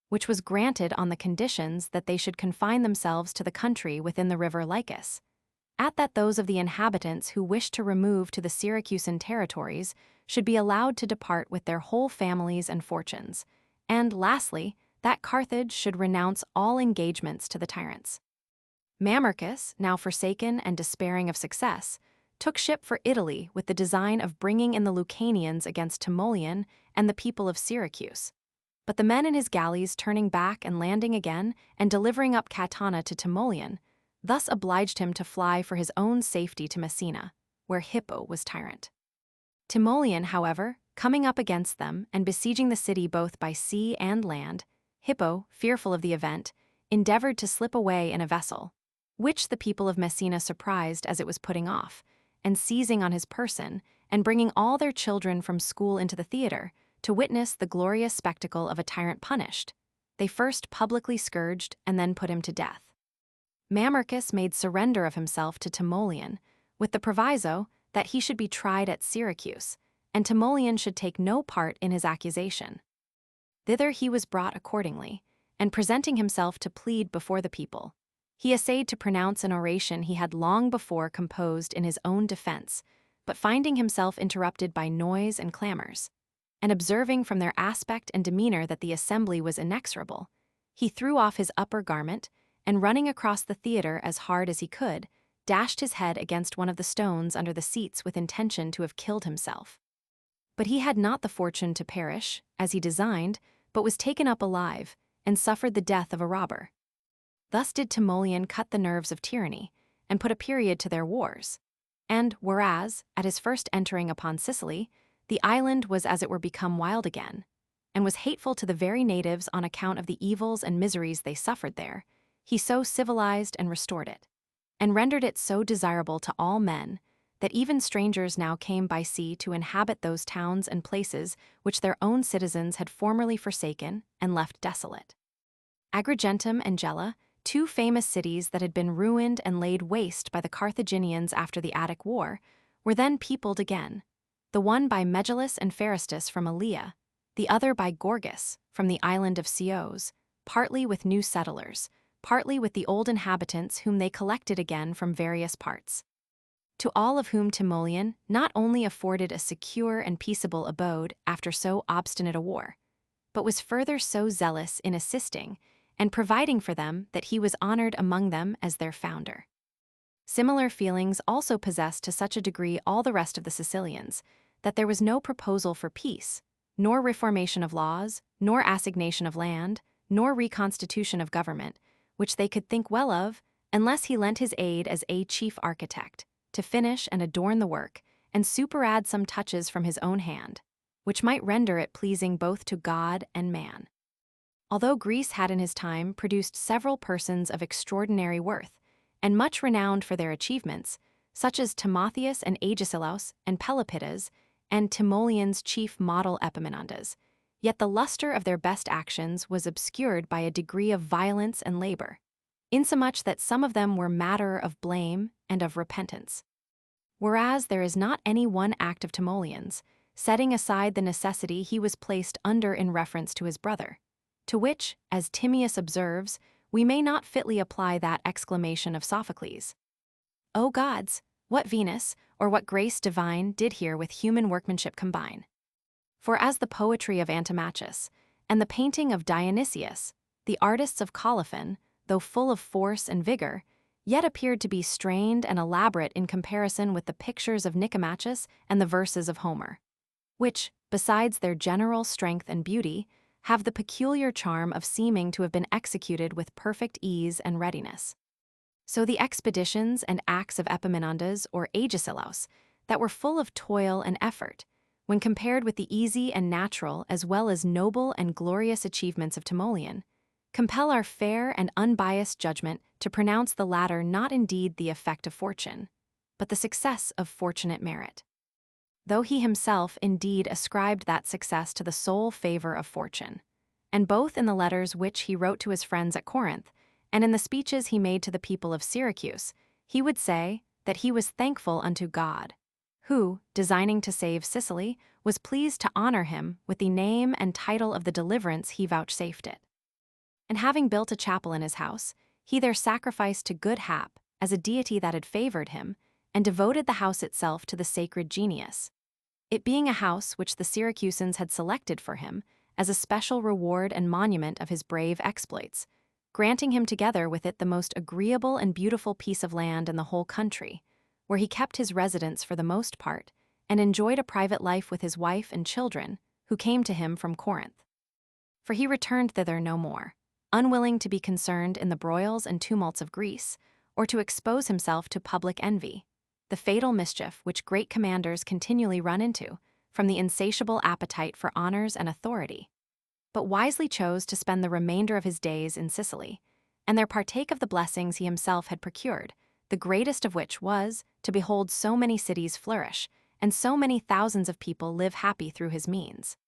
Speaker 1: which was granted on the conditions that they should confine themselves to the country within the river Lycus, at that those of the inhabitants who wished to remove to the Syracusan territories should be allowed to depart with their whole families and fortunes, and lastly, that Carthage should renounce all engagements to the tyrants. Mamercus, now forsaken and despairing of success, took ship for Italy with the design of bringing in the Lucanians against Timoleon and the people of Syracuse. But the men in his galleys turning back and landing again and delivering up Catana to Timoleon, thus obliged him to fly for his own safety to Messina, where Hippo was tyrant. Timoleon, however, coming up against them and besieging the city both by sea and land, Hippo, fearful of the event, endeavored to slip away in a vessel, which the people of Messina surprised as it was putting off, and seizing on his person, and bringing all their children from school into the theater, to witness the glorious spectacle of a tyrant punished, they first publicly scourged and then put him to death. Mamercus made surrender of himself to Timoleon, with the proviso that he should be tried at Syracuse, and Timoleon should take no part in his accusation. Thither he was brought accordingly, and presenting himself to plead before the people, he essayed to pronounce an oration he had long before composed in his own defense, but finding himself interrupted by noise and clamors, and observing from their aspect and demeanor that the assembly was inexorable, he threw off his upper garment, and running across the theater as hard as he could, dashed his head against one of the stones under the seats with intention to have killed himself. But he had not the fortune to perish, as he designed, but was taken up alive, and suffered the death of a robber. Thus did Timoleon cut the nerves of tyranny, and put a period to their wars. And whereas, at his first entering upon Sicily, the island was as it were become wild again, and was hateful to the very natives on account of the evils and miseries they suffered there, he so civilized and restored it, and rendered it so desirable to all men, that even strangers now came by sea to inhabit those towns and places which their own citizens had formerly forsaken and left desolate. Agrigentum and Gela, two famous cities that had been ruined and laid waste by the Carthaginians after the Attic War, were then peopled again, the one by Megillus and Pharistus from Alia, the other by Gorgas from the island of Ceos, partly with new settlers, partly with the old inhabitants whom they collected again from various parts. To all of whom Timoleon not only afforded a secure and peaceable abode after so obstinate a war, but was further so zealous in assisting and providing for them that he was honored among them as their founder. Similar feelings also possessed to such a degree all the rest of the Sicilians, that there was no proposal for peace, nor reformation of laws, nor assignation of land, nor reconstitution of government, which they could think well of, unless he lent his aid as a chief architect, to finish and adorn the work, and superadd some touches from his own hand, which might render it pleasing both to God and man. Although Greece had in his time produced several persons of extraordinary worth, and much renowned for their achievements, such as Timotheus and Agesilaus and Pelopidas, and Timoleon's chief model Epaminondas, yet the luster of their best actions was obscured by a degree of violence and labor, insomuch that some of them were matter of blame and of repentance. Whereas there is not any one act of Timoleon's, setting aside the necessity he was placed under in reference to his brother, to which, as Timaeus observes, we may not fitly apply that exclamation of Sophocles, "O gods, what Venus, or what grace divine did here with human workmanship combine?" For as the poetry of Antimachus, and the painting of Dionysius, the artists of Colophon, though full of force and vigor, yet appeared to be strained and elaborate in comparison with the pictures of Nicomachus and the verses of Homer, which, besides their general strength and beauty, have the peculiar charm of seeming to have been executed with perfect ease and readiness. So the expeditions and acts of Epaminondas or Agesilaus, that were full of toil and effort, when compared with the easy and natural as well as noble and glorious achievements of Timoleon, compel our fair and unbiased judgment to pronounce the latter not indeed the effect of fortune, but the success of fortunate merit. Though he himself indeed ascribed that success to the sole favor of fortune, and both in the letters which he wrote to his friends at Corinth, and in the speeches he made to the people of Syracuse, he would say that he was thankful unto God, who, designing to save Sicily, was pleased to honor him with the name and title of the deliverance he vouchsafed it. And having built a chapel in his house, he there sacrificed to good hap, as a deity that had favored him, and devoted the house itself to the sacred genius, it being a house which the Syracusans had selected for him as a special reward and monument of his brave exploits, granting him together with it the most agreeable and beautiful piece of land in the whole country, where he kept his residence for the most part, and enjoyed a private life with his wife and children, who came to him from Corinth. For he returned thither no more, unwilling to be concerned in the broils and tumults of Greece, or to expose himself to public envy, the fatal mischief which great commanders continually run into, from the insatiable appetite for honors and authority, but wisely chose to spend the remainder of his days in Sicily, and there partake of the blessings he himself had procured, the greatest of which was to behold so many cities flourish, and so many thousands of people live happy through his means.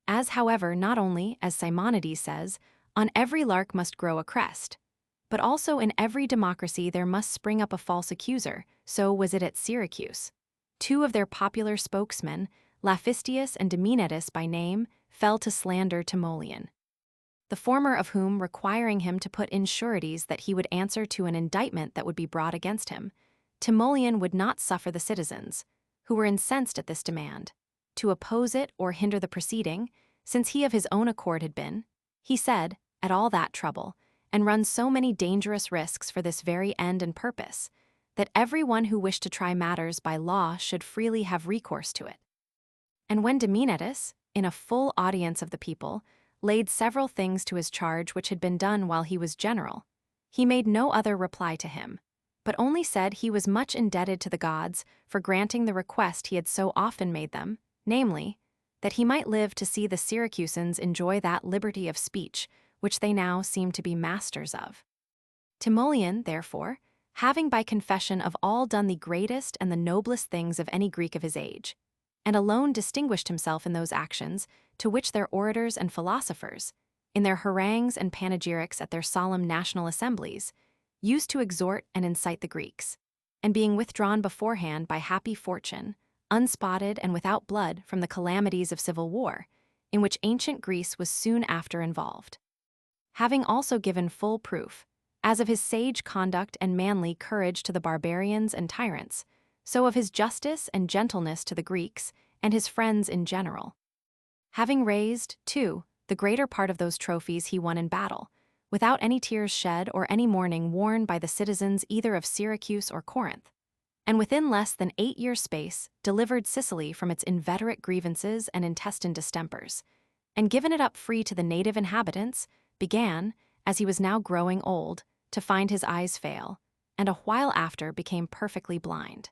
Speaker 1: As, however, not only, as Simonides says, on every lark must grow a crest, but also in every democracy there must spring up a false accuser, so was it at Syracuse. Two of their popular spokesmen, Laphystius and Demosthenes by name, fell to slander Timoleon, the former of whom requiring him to put in sureties that he would answer to an indictment that would be brought against him, Timoleon would not suffer the citizens, who were incensed at this demand, to oppose it or hinder the proceeding, since he of his own accord had been, he said, at all that trouble, and run so many dangerous risks for this very end and purpose, that every one who wished to try matters by law should freely have recourse to it. And when Demosthenes, in a full audience of the people, laid several things to his charge which had been done while he was general, he made no other reply to him, but only said he was much indebted to the gods for granting the request he had so often made them, namely, that he might live to see the Syracusans enjoy that liberty of speech which they now seem to be masters of. Timoleon, therefore, having by confession of all done the greatest and the noblest things of any Greek of his age, and alone distinguished himself in those actions to which their orators and philosophers, in their harangues and panegyrics at their solemn national assemblies, used to exhort and incite the Greeks, and being withdrawn beforehand by happy fortune, unspotted and without blood from the calamities of civil war, in which ancient Greece was soon after involved. Having also given full proof, as of his sage conduct and manly courage to the barbarians and tyrants, so of his justice and gentleness to the Greeks and his friends in general. Having raised, too, the greater part of those trophies he won in battle, without any tears shed or any mourning worn by the citizens either of Syracuse or Corinth, and within less than 8 years' space delivered Sicily from its inveterate grievances and intestine distempers, and given it up free to the native inhabitants, began, as he was now growing old, to find his eyes fail, and a while after became perfectly blind.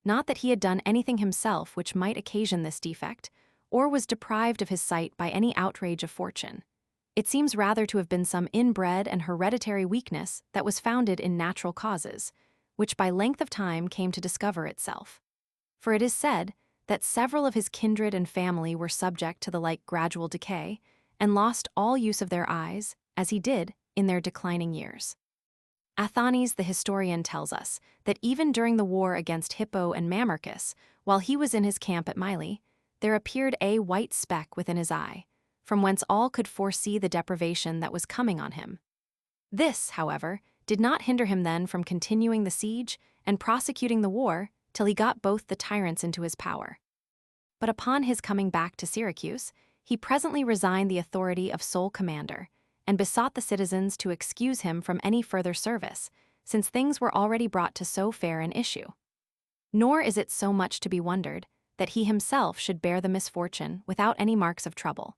Speaker 1: Not that he had done anything himself which might occasion this defect, or was deprived of his sight by any outrage of fortune. It seems rather to have been some inbred and hereditary weakness that was founded in natural causes, which by length of time came to discover itself. For it is said that several of his kindred and family were subject to the like gradual decay, and lost all use of their eyes, as he did, in their declining years. Athanes the historian tells us that even during the war against Hippo and Mamercus, while he was in his camp at Mylae, there appeared a white speck within his eye, from whence all could foresee the deprivation that was coming on him. This, however, did not hinder him then from continuing the siege and prosecuting the war till he got both the tyrants into his power. But upon his coming back to Syracuse, he presently resigned the authority of sole commander, and besought the citizens to excuse him from any further service, since things were already brought to so fair an issue. Nor is it so much to be wondered that he himself should bear the misfortune without any marks of trouble,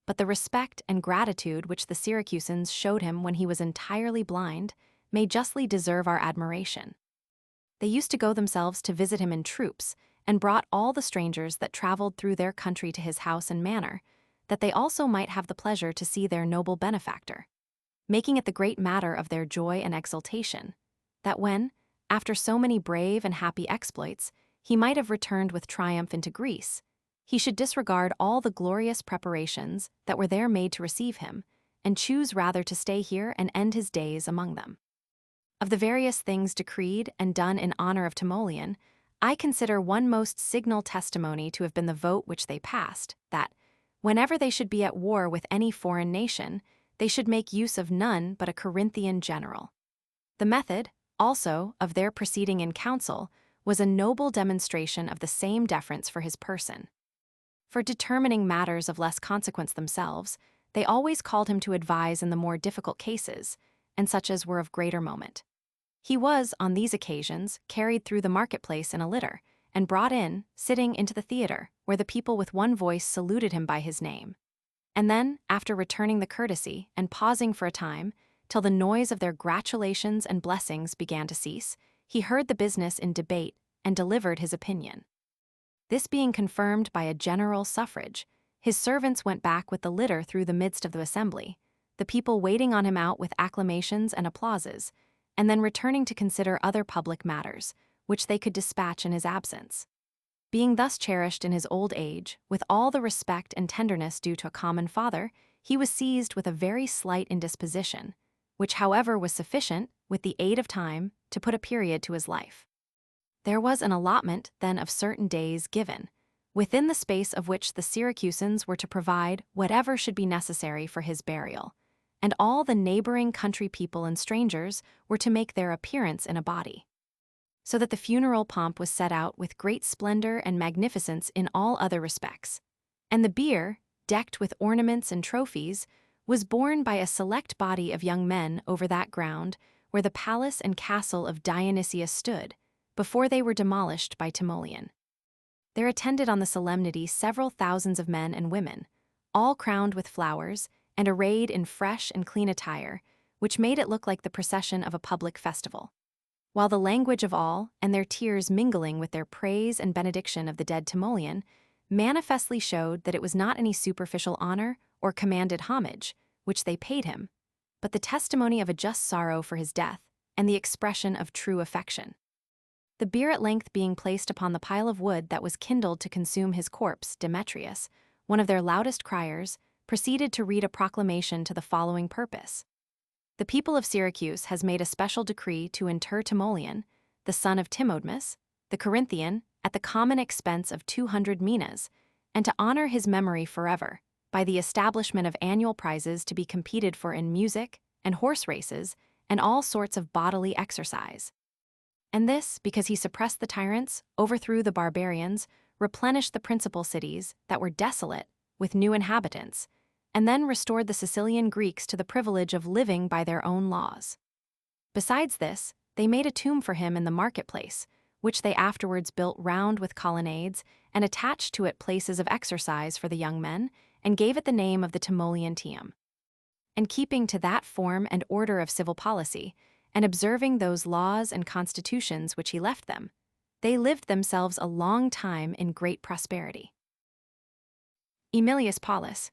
Speaker 1: but the respect and gratitude which the Syracusans showed him when he was entirely blind may justly deserve our admiration. They used to go themselves to visit him in troops, and brought all the strangers that traveled through their country to his house and manor, that they also might have the pleasure to see their noble benefactor, making it the great matter of their joy and exultation, that when, after so many brave and happy exploits, he might have returned with triumph into Greece, he should disregard all the glorious preparations that were there made to receive him, and choose rather to stay here and end his days among them. Of the various things decreed and done in honor of Timoleon, I consider one most signal testimony to have been the vote which they passed, that, whenever they should be at war with any foreign nation, they should make use of none but a Corinthian general. The method, also, of their proceeding in council was a noble demonstration of the same deference for his person. For determining matters of less consequence themselves, they always called him to advise in the more difficult cases, and such as were of greater moment. He was, on these occasions, carried through the marketplace in a litter, and brought in, sitting into the theatre, where the people with one voice saluted him by his name. And then, after returning the courtesy and pausing for a time, till the noise of their gratulations and blessings began to cease, he heard the business in debate and delivered his opinion. This being confirmed by a general suffrage, his servants went back with the litter through the midst of the assembly, the people waiting on him out with acclamations and applauses, and then returning to consider other public matters, which they could dispatch in his absence. Being thus cherished in his old age, with all the respect and tenderness due to a common father, he was seized with a very slight indisposition, which however was sufficient, with the aid of time, to put a period to his life. There was an allotment, then, of certain days given, within the space of which the Syracusans were to provide whatever should be necessary for his burial, and all the neighboring country people and strangers were to make their appearance in a body. So that the funeral pomp was set out with great splendor and magnificence in all other respects, and the bier, decked with ornaments and trophies, was borne by a select body of young men over that ground where the palace and castle of Dionysius stood, before they were demolished by Timoleon. There attended on the solemnity several thousands of men and women, all crowned with flowers, and arrayed in fresh and clean attire, which made it look like the procession of a public festival. While the language of all, and their tears mingling with their praise and benediction of the dead Timoleon, manifestly showed that it was not any superficial honor or commanded homage, which they paid him, but the testimony of a just sorrow for his death, and the expression of true affection. The bier at length being placed upon the pile of wood that was kindled to consume his corpse, Demetrius, one of their loudest criers, proceeded to read a proclamation to the following purpose. The people of Syracuse has made a special decree to inter Timoleon, the son of Timodmus, the Corinthian, at the common expense of 200 minas, and to honor his memory forever, by the establishment of annual prizes to be competed for in music, and horse races, and all sorts of bodily exercise. And this because he suppressed the tyrants, overthrew the barbarians, replenished the principal cities that were desolate with new inhabitants, and then restored the Sicilian Greeks to the privilege of living by their own laws. Besides this, they made a tomb for him in the marketplace, which they afterwards built round with colonnades, and attached to it places of exercise for the young men, and gave it the name of the Timoleontium. And keeping to that form and order of civil policy, and observing those laws and constitutions which he left them, they lived themselves a long time in great prosperity. Aemilius Paulus.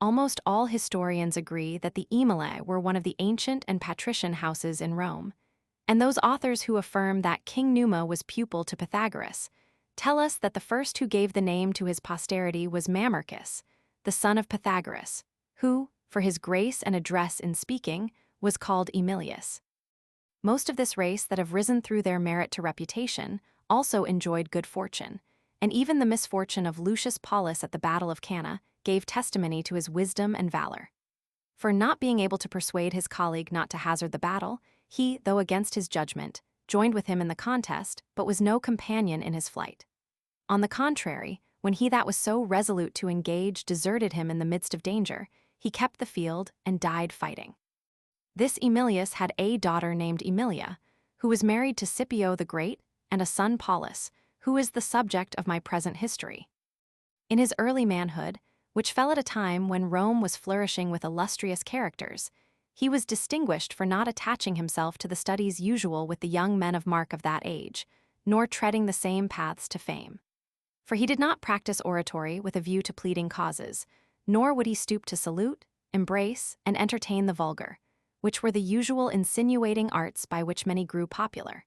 Speaker 1: Almost all historians agree that the Aemili were one of the ancient and patrician houses in Rome, and those authors who affirm that King Numa was pupil to Pythagoras tell us that the first who gave the name to his posterity was Mamercus, the son of Pythagoras, who, for his grace and address in speaking, was called Aemilius. Most of this race that have risen through their merit to reputation also enjoyed good fortune, and even the misfortune of Lucius Paulus at the Battle of Cannae gave testimony to his wisdom and valor. For not being able to persuade his colleague not to hazard the battle, he, though against his judgment, joined with him in the contest, but was no companion in his flight. On the contrary, when he that was so resolute to engage deserted him in the midst of danger, he kept the field and died fighting. This Emilius had a daughter named Emilia, who was married to Scipio the Great, and a son Paulus, who is the subject of my present history. In his early manhood, which fell at a time when Rome was flourishing with illustrious characters, he was distinguished for not attaching himself to the studies usual with the young men of mark of that age, nor treading the same paths to fame. For he did not practice oratory with a view to pleading causes, nor would he stoop to salute, embrace, and entertain the vulgar, which were the usual insinuating arts by which many grew popular.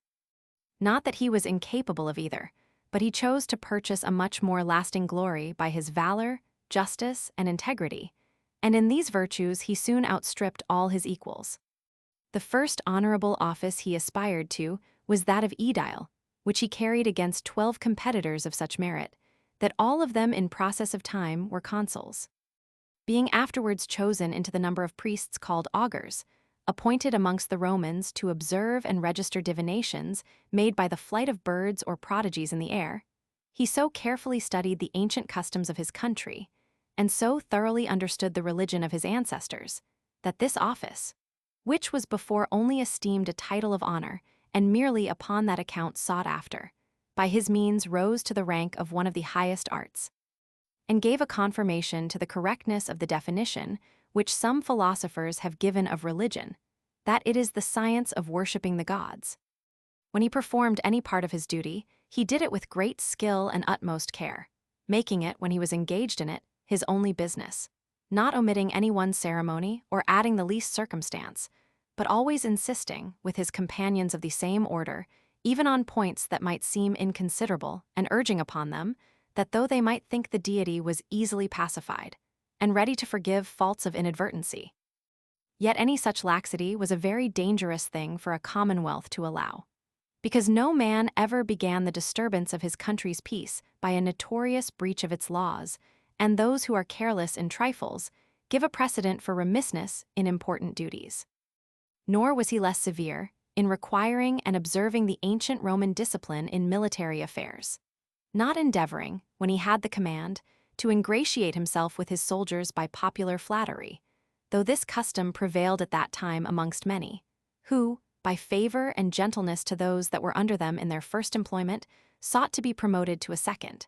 Speaker 1: Not that he was incapable of either, but he chose to purchase a much more lasting glory by his valor, justice, and integrity, and in these virtues he soon outstripped all his equals. The first honorable office he aspired to was that of aedile, which he carried against 12 competitors of such merit, that all of them in process of time were consuls. Being afterwards chosen into the number of priests called augurs, appointed amongst the Romans to observe and register divinations made by the flight of birds or prodigies in the air, he so carefully studied the ancient customs of his country, and so thoroughly understood the religion of his ancestors, that this office, which was before only esteemed a title of honor, and merely upon that account sought after, by his means rose to the rank of one of the highest arts, and gave a confirmation to the correctness of the definition which some philosophers have given of religion, that it is the science of worshipping the gods. When he performed any part of his duty, he did it with great skill and utmost care, making it, when he was engaged in it, his only business, not omitting any one ceremony or adding the least circumstance, but always insisting, with his companions of the same order, even on points that might seem inconsiderable, and urging upon them, that though they might think the deity was easily pacified, and ready to forgive faults of inadvertency, yet any such laxity was a very dangerous thing for a commonwealth to allow, because no man ever began the disturbance of his country's peace by a notorious breach of its laws, and those who are careless in trifles give a precedent for remissness in important duties. Nor was he less severe in requiring and observing the ancient Roman discipline in military affairs, not endeavoring, when he had the command, to ingratiate himself with his soldiers by popular flattery, though this custom prevailed at that time amongst many, who, by favor and gentleness to those that were under them in their first employment, sought to be promoted to a second.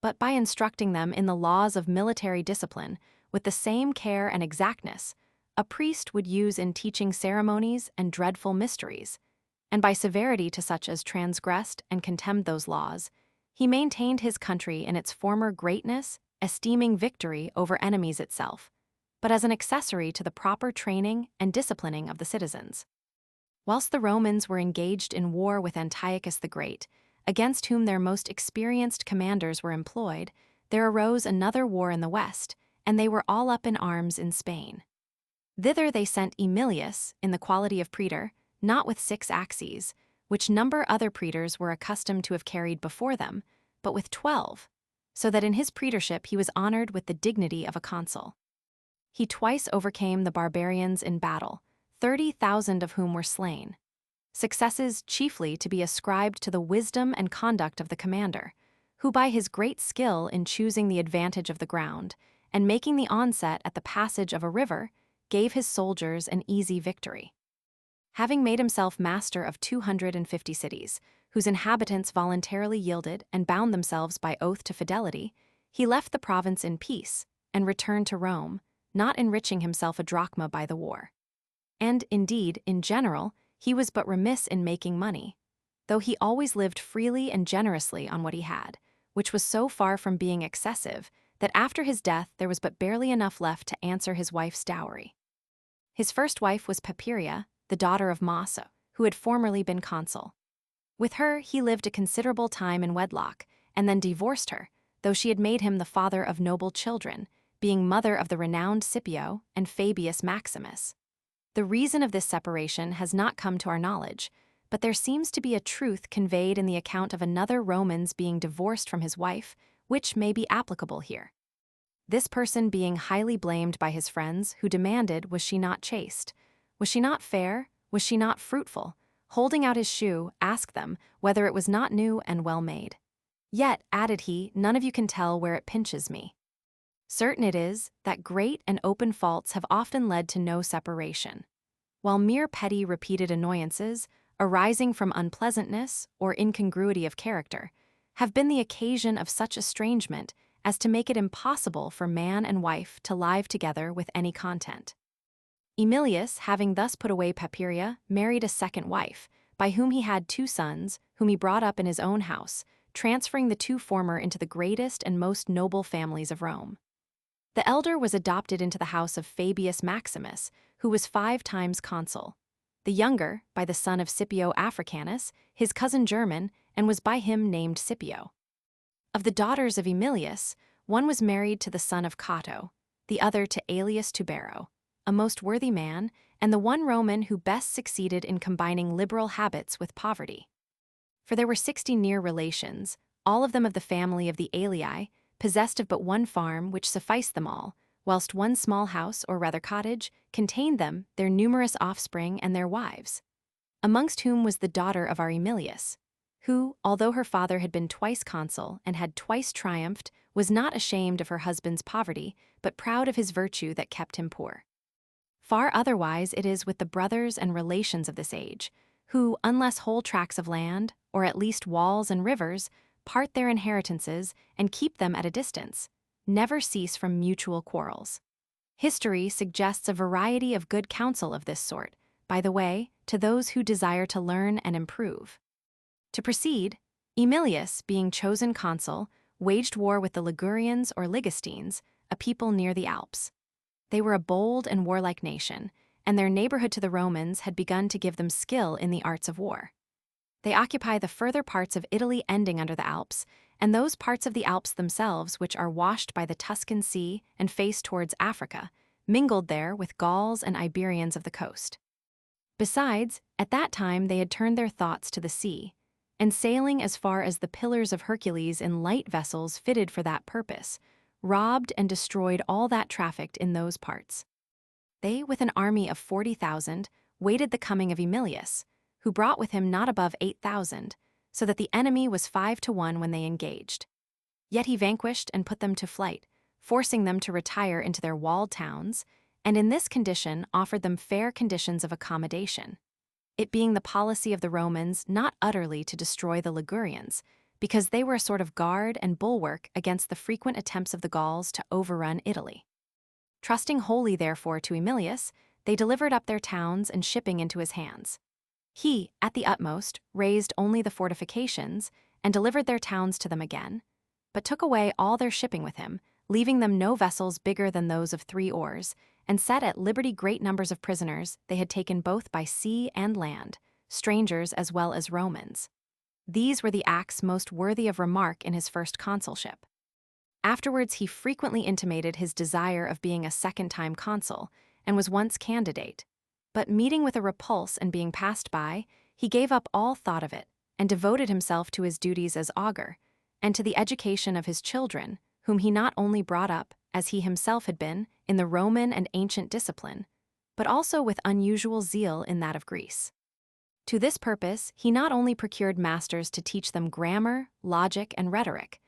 Speaker 1: But by instructing them in the laws of military discipline with the same care and exactness a priest would use in teaching ceremonies and dreadful mysteries, and by severity to such as transgressed and contemned those laws, he maintained his country in its former greatness, esteeming victory over enemies itself, but as an accessory to the proper training and disciplining of the citizens. Whilst the Romans were engaged in war with Antiochus the Great, against whom their most experienced commanders were employed, there arose another war in the west, and they were all up in arms in Spain. Thither they sent Emilius, in the quality of praetor, not with 6 axes, which number other praetors were accustomed to have carried before them, but with 12, so that in his praetorship he was honored with the dignity of a consul. He twice overcame the barbarians in battle, 30,000 of whom were slain, successes chiefly to be ascribed to the wisdom and conduct of the commander, who by his great skill in choosing the advantage of the ground, and making the onset at the passage of a river, gave his soldiers an easy victory. Having made himself master of 250 cities, whose inhabitants voluntarily yielded and bound themselves by oath to fidelity, he left the province in peace, and returned to Rome, not enriching himself a drachma by the war. And, indeed, in general, he was but remiss in making money, though he always lived freely and generously on what he had, which was so far from being excessive that after his death there was but barely enough left to answer his wife's dowry. His first wife was Papiria, the daughter of Maso, who had formerly been consul. With her he lived a considerable time in wedlock, and then divorced her, though she had made him the father of noble children, being mother of the renowned Scipio and Fabius Maximus. The reason of this separation has not come to our knowledge, but there seems to be a truth conveyed in the account of another Roman's being divorced from his wife, which may be applicable here. This person being highly blamed by his friends, who demanded, was she not chaste? Was she not fair? Was she not fruitful? Holding out his shoe, asked them whether it was not new and well made. Yet, added he, none of you can tell where it pinches me. Certain it is that great and open faults have often led to no separation, while mere petty repeated annoyances, arising from unpleasantness or incongruity of character, have been the occasion of such estrangement as to make it impossible for man and wife to live together with any content. Emilius, having thus put away Papiria, married a second wife, by whom he had 2 sons, whom he brought up in his own house, transferring the 2 former into the greatest and most noble families of Rome. The elder was adopted into the house of Fabius Maximus, who was 5 times consul. The younger, by the son of Scipio Africanus, his cousin german, and was by him named Scipio. Of the daughters of Emilius, one was married to the son of Cato, the other to Aelius Tubero, a most worthy man, and the one Roman who best succeeded in combining liberal habits with poverty. For there were 60 near relations, all of them of the family of the Aelii, possessed of but one farm which sufficed them all, whilst one small house, or rather cottage, contained them, their numerous offspring, and their wives. Amongst whom was the daughter of our Emilius, who, although her father had been twice consul and had twice triumphed, was not ashamed of her husband's poverty, but proud of his virtue that kept him poor. Far otherwise it is with the brothers and relations of this age, who, unless whole tracts of land, or at least walls and rivers, part their inheritances and keep them at a distance, never cease from mutual quarrels. History suggests a variety of good counsel of this sort, by the way, to those who desire to learn and improve. To proceed, Emilius, being chosen consul, waged war with the Ligurians or Ligustines, a people near the Alps. They were a bold and warlike nation, and their neighborhood to the Romans had begun to give them skill in the arts of war. They occupy the further parts of Italy ending under the Alps, and those parts of the Alps themselves which are washed by the Tuscan Sea and face towards Africa, mingled there with Gauls and Iberians of the coast. Besides, at that time they had turned their thoughts to the sea, and sailing as far as the Pillars of Hercules in light vessels fitted for that purpose, robbed and destroyed all that trafficked in those parts. They, with an army of 40,000, waited the coming of Emilius, who brought with him not above 8,000, so that the enemy was 5 to 1 when they engaged. Yet he vanquished and put them to flight, forcing them to retire into their walled towns, and in this condition offered them fair conditions of accommodation, it being the policy of the Romans not utterly to destroy the Ligurians, because they were a sort of guard and bulwark against the frequent attempts of the Gauls to overrun Italy. Trusting wholly, therefore, to Emilius, they delivered up their towns and shipping into his hands. He, at the utmost, razed only the fortifications and delivered their towns to them again, but took away all their shipping with him, leaving them no vessels bigger than those of 3 oars, and set at liberty great numbers of prisoners they had taken both by sea and land, strangers as well as Romans. These were the acts most worthy of remark in his first consulship. Afterwards he frequently intimated his desire of being a second time consul, and was once candidate. But meeting with a repulse and being passed by, he gave up all thought of it, and devoted himself to his duties as augur, and to the education of his children, whom he not only brought up, as he himself had been, in the Roman and ancient discipline, but also with unusual zeal in that of Greece. To this purpose he not only procured masters to teach them grammar, logic, and rhetoric,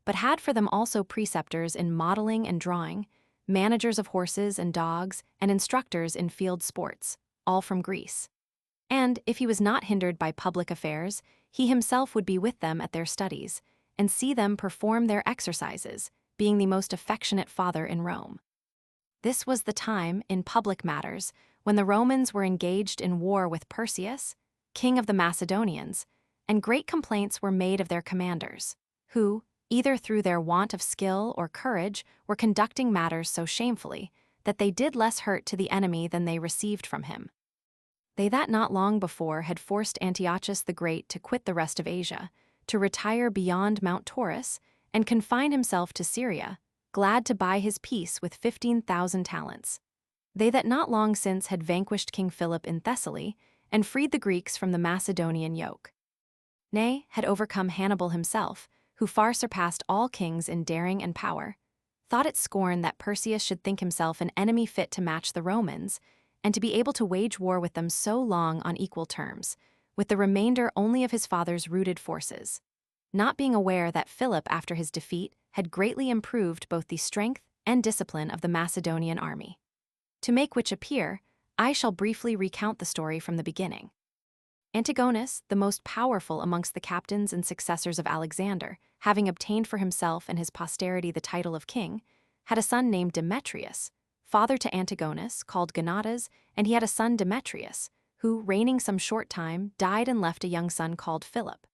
Speaker 1: but had for them also preceptors in modeling and drawing, managers of horses and dogs, and instructors in field sports, all from Greece. And, if he was not hindered by public affairs, he himself would be with them at their studies, and see them perform their exercises, being the most affectionate father in Rome. This was the time, in public matters, when the Romans were engaged in war with Perseus, king of the Macedonians, and great complaints were made of their commanders, who, either through their want of skill or courage, were conducting matters so shamefully that they did less hurt to the enemy than they received from him. They that not long before had forced Antiochus the Great to quit the rest of Asia, to retire beyond Mount Taurus, and confine himself to Syria, glad to buy his peace with 15,000 talents. They that not long since had vanquished King Philip in Thessaly, and freed the Greeks from the Macedonian yoke. Nay, had overcome Hannibal himself, who far surpassed all kings in daring and power, thought it scorn that Perseus should think himself an enemy fit to match the Romans, and to be able to wage war with them so long on equal terms, with the remainder only of his father's rooted forces. not being aware that Philip, after his defeat, had greatly improved both the strength and discipline of the Macedonian army. To make which appear, I shall briefly recount the story from the beginning. Antigonus, the most powerful amongst the captains and successors of Alexander, having obtained for himself and his posterity the title of king, had a son named Demetrius, father to Antigonus, called Gonatas, and he had a son Demetrius, who, reigning some short time, died and left a young son called Philip.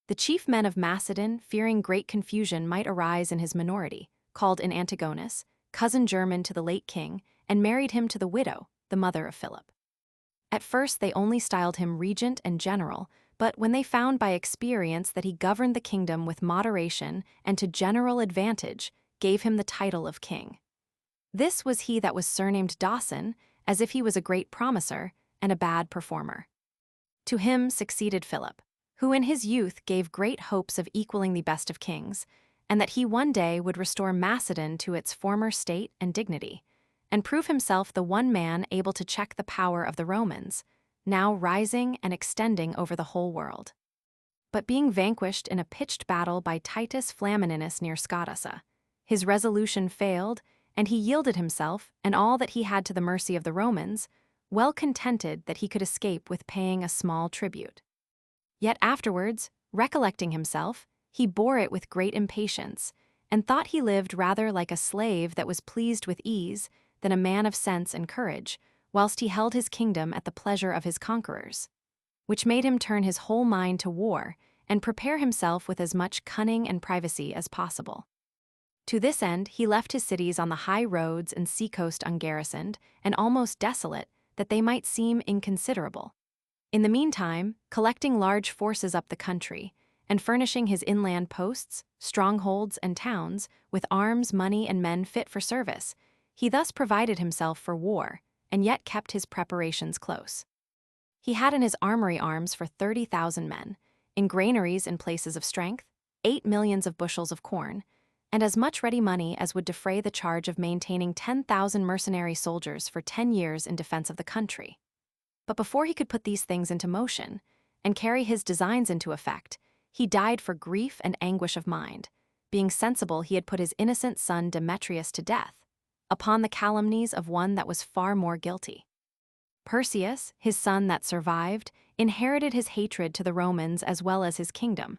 Speaker 1: The chief men of Macedon, fearing great confusion might arise in his minority, called in Antigonus, cousin german to the late king, and married him to the widow, the mother of Philip. At first they only styled him regent and general, but when they found by experience that he governed the kingdom with moderation and to general advantage, gave him the title of king. This was he that was surnamed Dawson, as if he was a great promiser and a bad performer. To him succeeded Philip, who in his youth gave great hopes of equaling the best of kings, and that he one day would restore Macedon to its former state and dignity, and prove himself the one man able to check the power of the Romans, now rising and extending over the whole world. But being vanquished in a pitched battle by Titus Flamininus near Scotassa, his resolution failed, and he yielded himself and all that he had to the mercy of the Romans, well contented that he could escape with paying a small tribute. Yet afterwards, recollecting himself, he bore it with great impatience, and thought he lived rather like a slave that was pleased with ease than a man of sense and courage, whilst he held his kingdom at the pleasure of his conquerors, which made him turn his whole mind to war and prepare himself with as much cunning and privacy as possible. To this end he left his cities on the high roads and sea-coast ungarrisoned and almost desolate, that they might seem inconsiderable. In the meantime, collecting large forces up the country, and furnishing his inland posts, strongholds, and towns with arms, money, and men fit for service, he thus provided himself for war, and yet kept his preparations close. He had in his armory arms for 30,000 men, in granaries in places of strength, 8 millions of bushels of corn, and as much ready money as would defray the charge of maintaining 10,000 mercenary soldiers for 10 years in defense of the country. But before he could put these things into motion, and carry his designs into effect, he died for grief and anguish of mind, being sensible he had put his innocent son Demetrius to death, upon the calumnies of one that was far more guilty. Perseus, his son that survived, inherited his hatred to the Romans as well as his kingdom,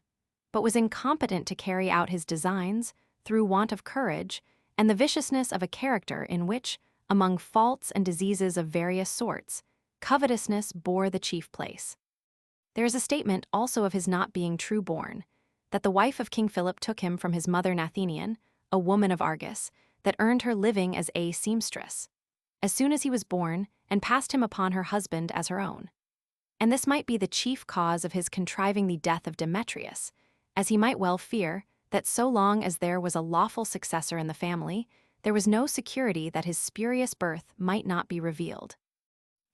Speaker 1: but was incompetent to carry out his designs through want of courage and the viciousness of a character in which, among faults and diseases of various sorts, covetousness bore the chief place. There is a statement also of his not being true-born, that the wife of King Philip took him from his mother Nathanian, a woman of Argos, that earned her living as a seamstress, as soon as he was born, and passed him upon her husband as her own. And this might be the chief cause of his contriving the death of Demetrius, as he might well fear that so long as there was a lawful successor in the family, there was no security that his spurious birth might not be revealed.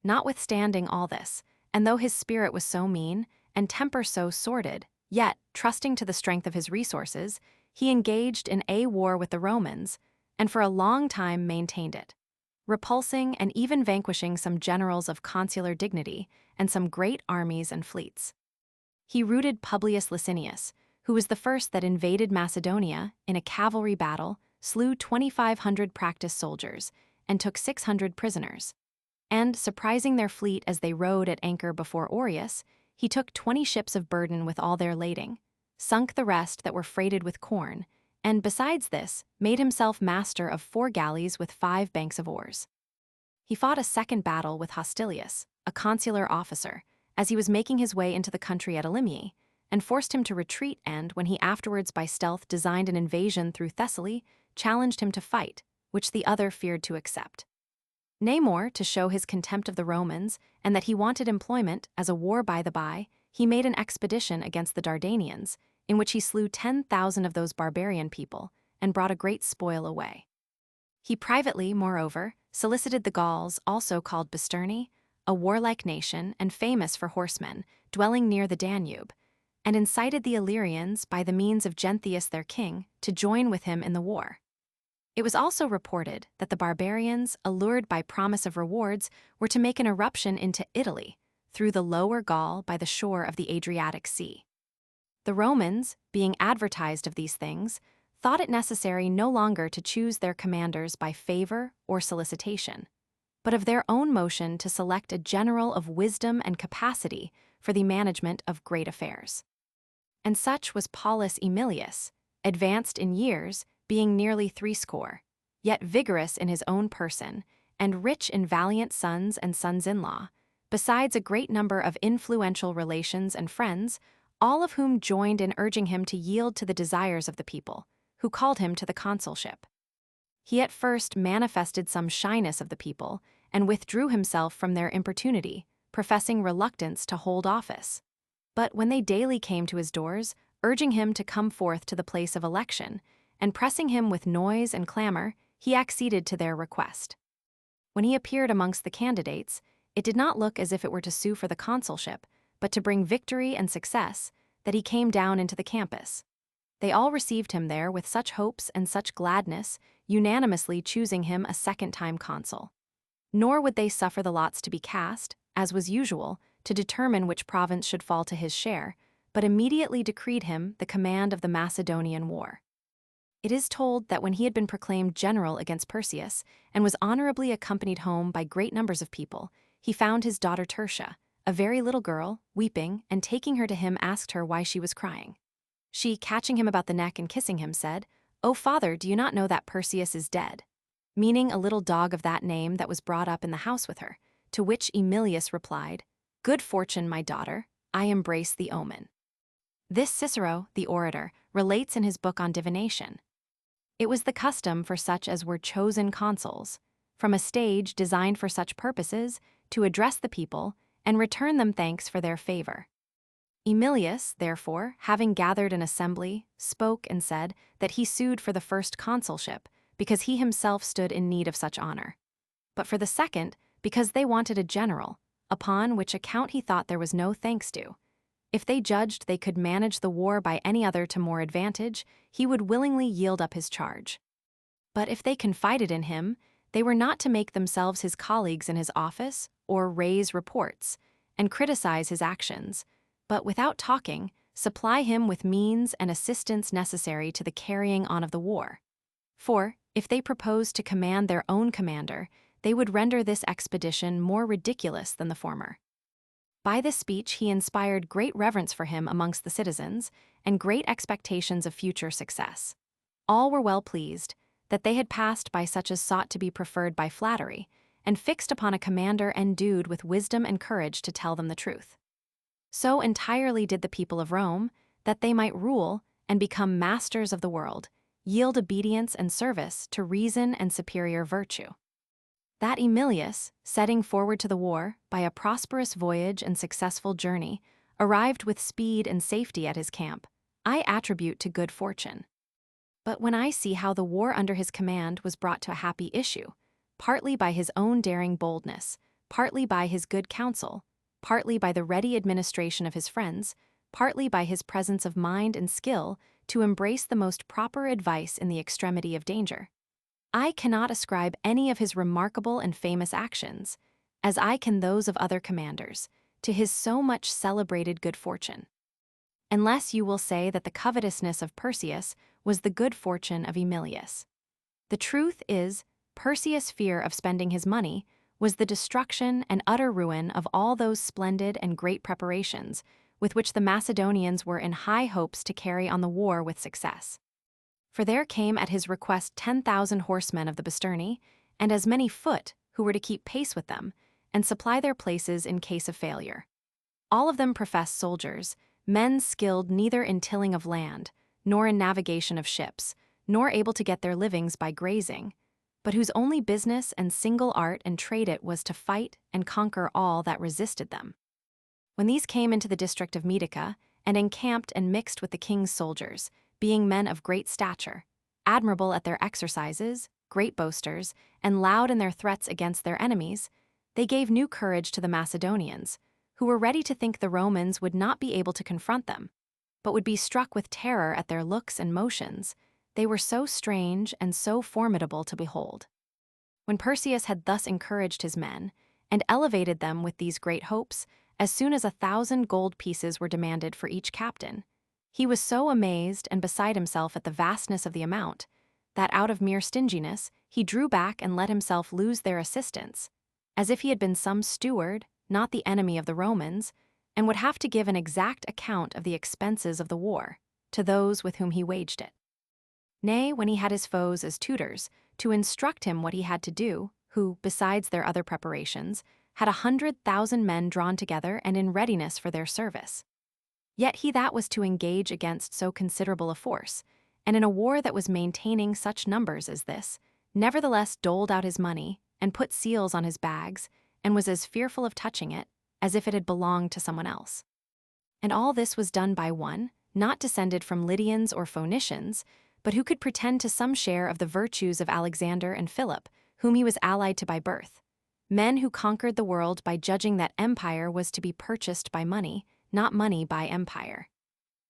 Speaker 1: Notwithstanding all this, and though his spirit was so mean, and temper so sordid, yet, trusting to the strength of his resources, he engaged in a war with the Romans, and for a long time maintained it, repulsing and even vanquishing some generals of consular dignity and some great armies and fleets. He routed Publius Licinius, who was the first that invaded Macedonia in a cavalry battle, slew 2,500 practiced soldiers, and took 600 prisoners. And, surprising their fleet as they rode at anchor before Aureus, he took 20 ships of burden with all their lading, sunk the rest that were freighted with corn, and, besides this, made himself master of 4 galleys with 5 banks of oars. He fought a second battle with Hostilius, a consular officer, as he was making his way into the country at Illymi, and forced him to retreat and, when he afterwards by stealth designed an invasion through Thessaly, challenged him to fight, which the other feared to accept. Nay more, to show his contempt of the Romans, and that he wanted employment as a war by-the-by, he made an expedition against the Dardanians, in which he slew 10,000 of those barbarian people, and brought a great spoil away. He privately, moreover, solicited the Gauls, also called Bisterni, a warlike nation and famous for horsemen, dwelling near the Danube, and incited the Illyrians, by the means of Genthius their king, to join with him in the war. It was also reported that the barbarians, allured by promise of rewards, were to make an eruption into Italy, through the Lower Gaul by the shore of the Adriatic Sea. The Romans, being advertised of these things, thought it necessary no longer to choose their commanders by favor or solicitation, but of their own motion to select a general of wisdom and capacity for the management of great affairs. And such was Paulus Aemilius, advanced in years, being nearly threescore, yet vigorous in his own person, and rich in valiant sons and sons-in-law, besides a great number of influential relations and friends, all of whom joined in urging him to yield to the desires of the people, who called him to the consulship. He at first manifested some shyness of the people, and withdrew himself from their importunity, professing reluctance to hold office. But when they daily came to his doors, urging him to come forth to the place of election, and pressing him with noise and clamor, he acceded to their request. When he appeared amongst the candidates, it did not look as if it were to sue for the consulship, but to bring victory and success, that he came down into the campus. They all received him there with such hopes and such gladness, unanimously choosing him a second time consul. Nor would they suffer the lots to be cast, as was usual, to determine which province should fall to his share, but immediately decreed him the command of the Macedonian war. It is told that when he had been proclaimed general against Perseus, and was honorably accompanied home by great numbers of people, he found his daughter Tertia, a very little girl, weeping, and taking her to him asked her why she was crying. She, catching him about the neck and kissing him, said, "O father, do you not know that Perseus is dead?" Meaning a little dog of that name that was brought up in the house with her, to which Aemilius replied, "Good fortune, my daughter, I embrace the omen." This Cicero, the orator, relates in his book on divination. It was the custom for such as were chosen consuls, from a stage designed for such purposes, to address the people and return them thanks for their favor. Aemilius, therefore, having gathered an assembly, spoke and said that he sued for the first consulship, because he himself stood in need of such honor, but for the second, because they wanted a general, upon which account he thought there was no thanks due. If they judged they could manage the war by any other to more advantage, he would willingly yield up his charge. But if they confided in him, they were not to make themselves his colleagues in his office, or raise reports, and criticize his actions, but without talking, supply him with means and assistance necessary to the carrying on of the war. For, if they proposed to command their own commander, they would render this expedition more ridiculous than the former. By this speech he inspired great reverence for him amongst the citizens, and great expectations of future success. All were well pleased, that they had passed by such as sought to be preferred by flattery, and fixed upon a commander endued with wisdom and courage to tell them the truth. So entirely did the people of Rome, that they might rule and become masters of the world, yield obedience and service to reason and superior virtue. That Aemilius, setting forward to the war, by a prosperous voyage and successful journey, arrived with speed and safety at his camp, I attribute to good fortune. But when I see how the war under his command was brought to a happy issue, partly by his own daring boldness, partly by his good counsel, partly by the ready administration of his friends, partly by his presence of mind and skill to embrace the most proper advice in the extremity of danger, I cannot ascribe any of his remarkable and famous actions, as I can those of other commanders, to his so much celebrated good fortune. Unless you will say that the covetousness of Perseus was the good fortune of Aemilius. The truth is, Perseus' fear of spending his money was the destruction and utter ruin of all those splendid and great preparations with which the Macedonians were in high hopes to carry on the war with success. For there came at his request 10,000 horsemen of the Bisterni, and as many foot, who were to keep pace with them, and supply their places in case of failure. All of them professed soldiers, men skilled neither in tilling of land, nor in navigation of ships, nor able to get their livings by grazing, but whose only business and single art and trade it was to fight and conquer all that resisted them. When these came into the district of Medica, and encamped and mixed with the king's soldiers, being men of great stature, admirable at their exercises, great boasters, and loud in their threats against their enemies, they gave new courage to the Macedonians, who were ready to think the Romans would not be able to confront them, but would be struck with terror at their looks and motions. They were so strange and so formidable to behold. When Perseus had thus encouraged his men, and elevated them with these great hopes, as soon as 1,000 gold pieces were demanded for each captain, He was so amazed and beside himself at the vastness of the amount, that out of mere stinginess he drew back and let himself lose their assistance, as if he had been some steward, not the enemy of the Romans, and would have to give an exact account of the expenses of the war to those with whom he waged it. Nay, when he had his foes as tutors, to instruct him what he had to do, who, besides their other preparations, had 100,000 men drawn together and in readiness for their service. Yet he that was to engage against so considerable a force, and in a war that was maintaining such numbers as this, nevertheless doled out his money, and put seals on his bags, and was as fearful of touching it, as if it had belonged to someone else. And all this was done by one, not descended from Lydians or Phoenicians, but who could pretend to some share of the virtues of Alexander and Philip, whom he was allied to by birth, men who conquered the world by judging that empire was to be purchased by money, not money by empire.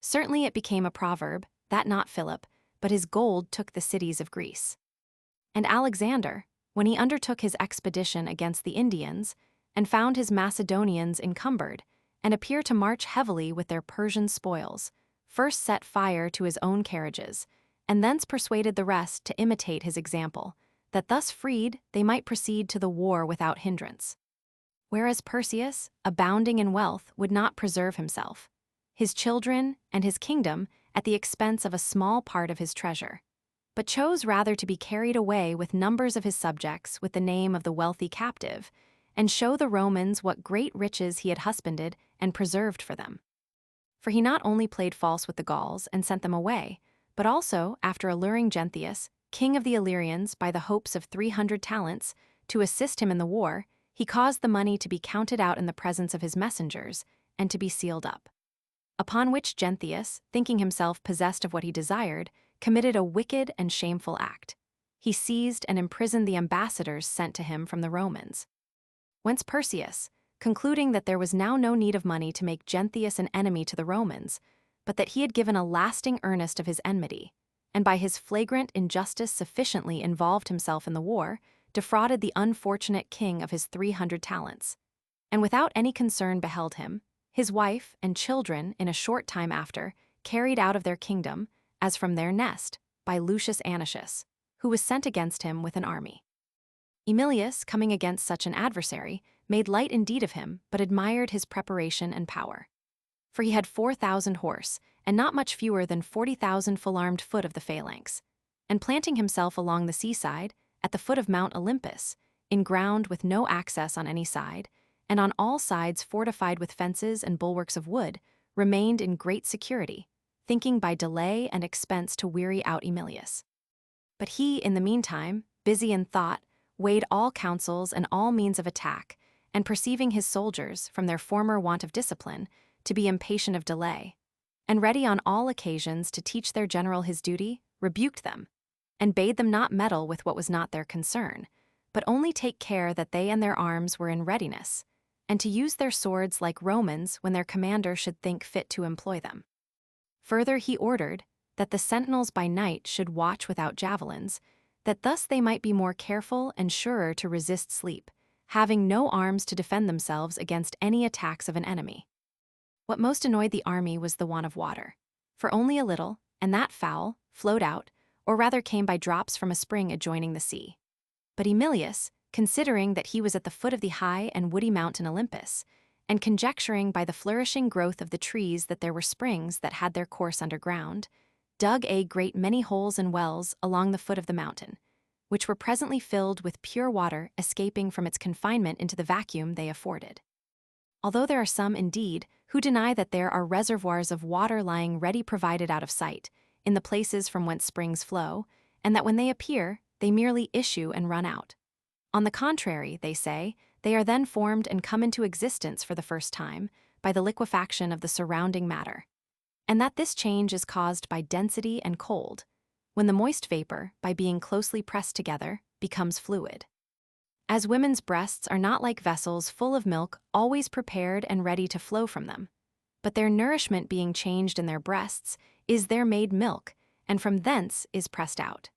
Speaker 1: Certainly it became a proverb, that not Philip, but his gold took the cities of Greece. And Alexander, when he undertook his expedition against the Indians, and found his Macedonians encumbered, and appear to march heavily with their Persian spoils, first set fire to his own carriages, and thence persuaded the rest to imitate his example, that thus freed they might proceed to the war without hindrance. Whereas Perseus, abounding in wealth, would not preserve himself, his children, and his kingdom at the expense of a small part of his treasure, but chose rather to be carried away with numbers of his subjects with the name of the wealthy captive, and show the Romans what great riches he had husbanded and preserved for them. For he not only played false with the Gauls and sent them away, but also, after alluring Genthius, king of the Illyrians, by the hopes of 300 talents, to assist him in the war, he caused the money to be counted out in the presence of his messengers, and to be sealed up. Upon which Genthius, thinking himself possessed of what he desired, committed a wicked and shameful act. He seized and imprisoned the ambassadors sent to him from the Romans. Whence Perseus, concluding that there was now no need of money to make Genthius an enemy to the Romans, but that he had given a lasting earnest of his enmity, and by his flagrant injustice sufficiently involved himself in the war, defrauded the unfortunate king of his 300 talents, and without any concern beheld him, his wife and children in a short time after, carried out of their kingdom, as from their nest, by Lucius Anicius, who was sent against him with an army. Emilius, coming against such an adversary, made light indeed of him, but admired his preparation and power. For he had 4,000 horse, and not much fewer than 40,000 full-armed foot of the phalanx, and planting himself along the seaside, at the foot of Mount Olympus, in ground with no access on any side, and on all sides fortified with fences and bulwarks of wood, remained in great security, thinking by delay and expense to weary out Emilius. But he, in the meantime, busy in thought, weighed all counsels and all means of attack, and perceiving his soldiers, from their former want of discipline, to be impatient of delay, and ready on all occasions to teach their general his duty, rebuked them, and bade them not meddle with what was not their concern, but only take care that they and their arms were in readiness, and to use their swords like Romans when their commander should think fit to employ them. Further he ordered that the sentinels by night should watch without javelins, that thus they might be more careful and surer to resist sleep, having no arms to defend themselves against any attacks of an enemy. What most annoyed the army was the want of water, for only a little, and that foul, flowed out, or rather came by drops from a spring adjoining the sea. But Emilius, considering that he was at the foot of the high and woody mountain Olympus, and conjecturing by the flourishing growth of the trees that there were springs that had their course underground, dug a great many holes and wells along the foot of the mountain, which were presently filled with pure water escaping from its confinement into the vacuum they afforded. Although there are some, indeed, who deny that there are reservoirs of water lying ready provided out of sight, in the places from whence springs flow, and that when they appear, they merely issue and run out. On the contrary, they say, they are then formed and come into existence for the first time by the liquefaction of the surrounding matter, and that this change is caused by density and cold, when the moist vapor, by being closely pressed together, becomes fluid. As women's breasts are not like vessels full of milk always prepared and ready to flow from them, but their nourishment being changed in their breasts is there made milk, and from thence is pressed out.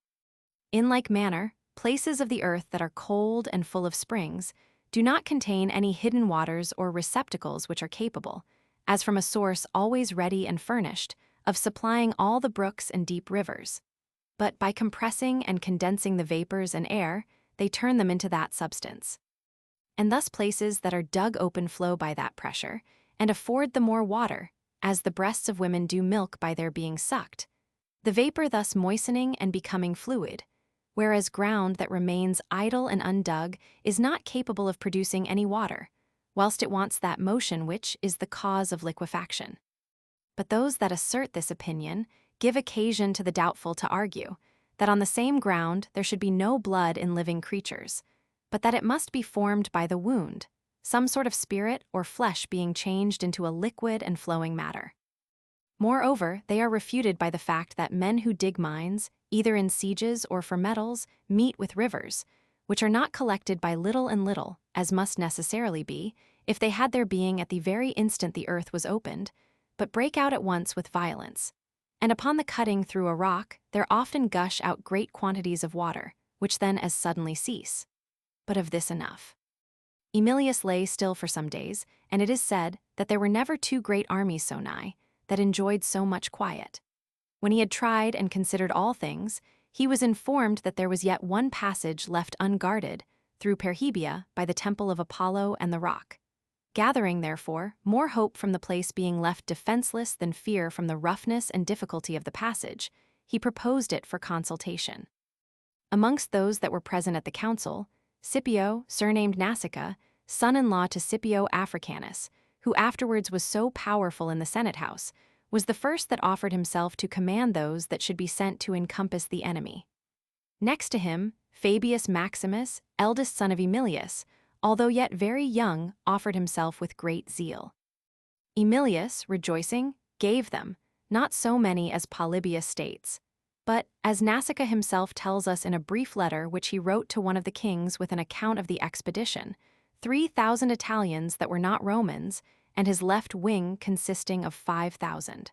Speaker 1: In like manner, places of the earth that are cold and full of springs do not contain any hidden waters or receptacles which are capable, as from a source always ready and furnished, of supplying all the brooks and deep rivers. But by compressing and condensing the vapors and air, they turn them into that substance. And thus places that are dug open flow by that pressure, and afford the more water, as the breasts of women do milk by their being sucked, the vapor thus moistening and becoming fluid, whereas ground that remains idle and undug is not capable of producing any water, whilst it wants that motion which is the cause of liquefaction. But those that assert this opinion give occasion to the doubtful to argue that on the same ground there should be no blood in living creatures, but that it must be formed by the wound, some sort of spirit or flesh being changed into a liquid and flowing matter. Moreover, they are refuted by the fact that men who dig mines, either in sieges or for metals, meet with rivers, which are not collected by little and little, as must necessarily be, if they had their being at the very instant the earth was opened, but break out at once with violence. And upon the cutting through a rock, there often gush out great quantities of water, which then as suddenly cease. But of this enough. Emilius lay still for some days, and it is said that there were never two great armies so nigh, that enjoyed so much quiet. When he had tried and considered all things, he was informed that there was yet one passage left unguarded, through Perhebia, by the temple of Apollo and the rock. Gathering, therefore, more hope from the place being left defenseless than fear from the roughness and difficulty of the passage, he proposed it for consultation. Amongst those that were present at the council, Scipio, surnamed Nasica, son-in-law to Scipio Africanus, who afterwards was so powerful in the Senate house, was the first that offered himself to command those that should be sent to encompass the enemy. Next to him, Fabius Maximus, eldest son of Emilius, although yet very young, offered himself with great zeal. Emilius, rejoicing, gave them, not so many as Polybius states, but, as Nasica himself tells us in a brief letter which he wrote to one of the kings with an account of the expedition, 3,000 Italians that were not Romans, and his left wing consisting of 5,000.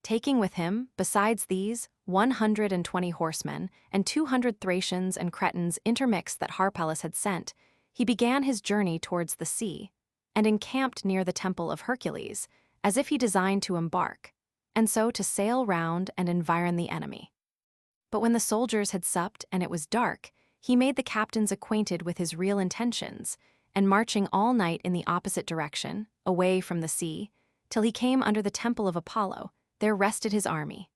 Speaker 1: Taking with him, besides these, 120 horsemen, and 200 Thracians and Cretans intermixed that Harpalus had sent, he began his journey towards the sea, and encamped near the temple of Hercules, as if he designed to embark, and so to sail round and environ the enemy. But when the soldiers had supped and it was dark, he made the captains acquainted with his real intentions, and marching all night in the opposite direction, away from the sea, till he came under the temple of Apollo, there rested his army.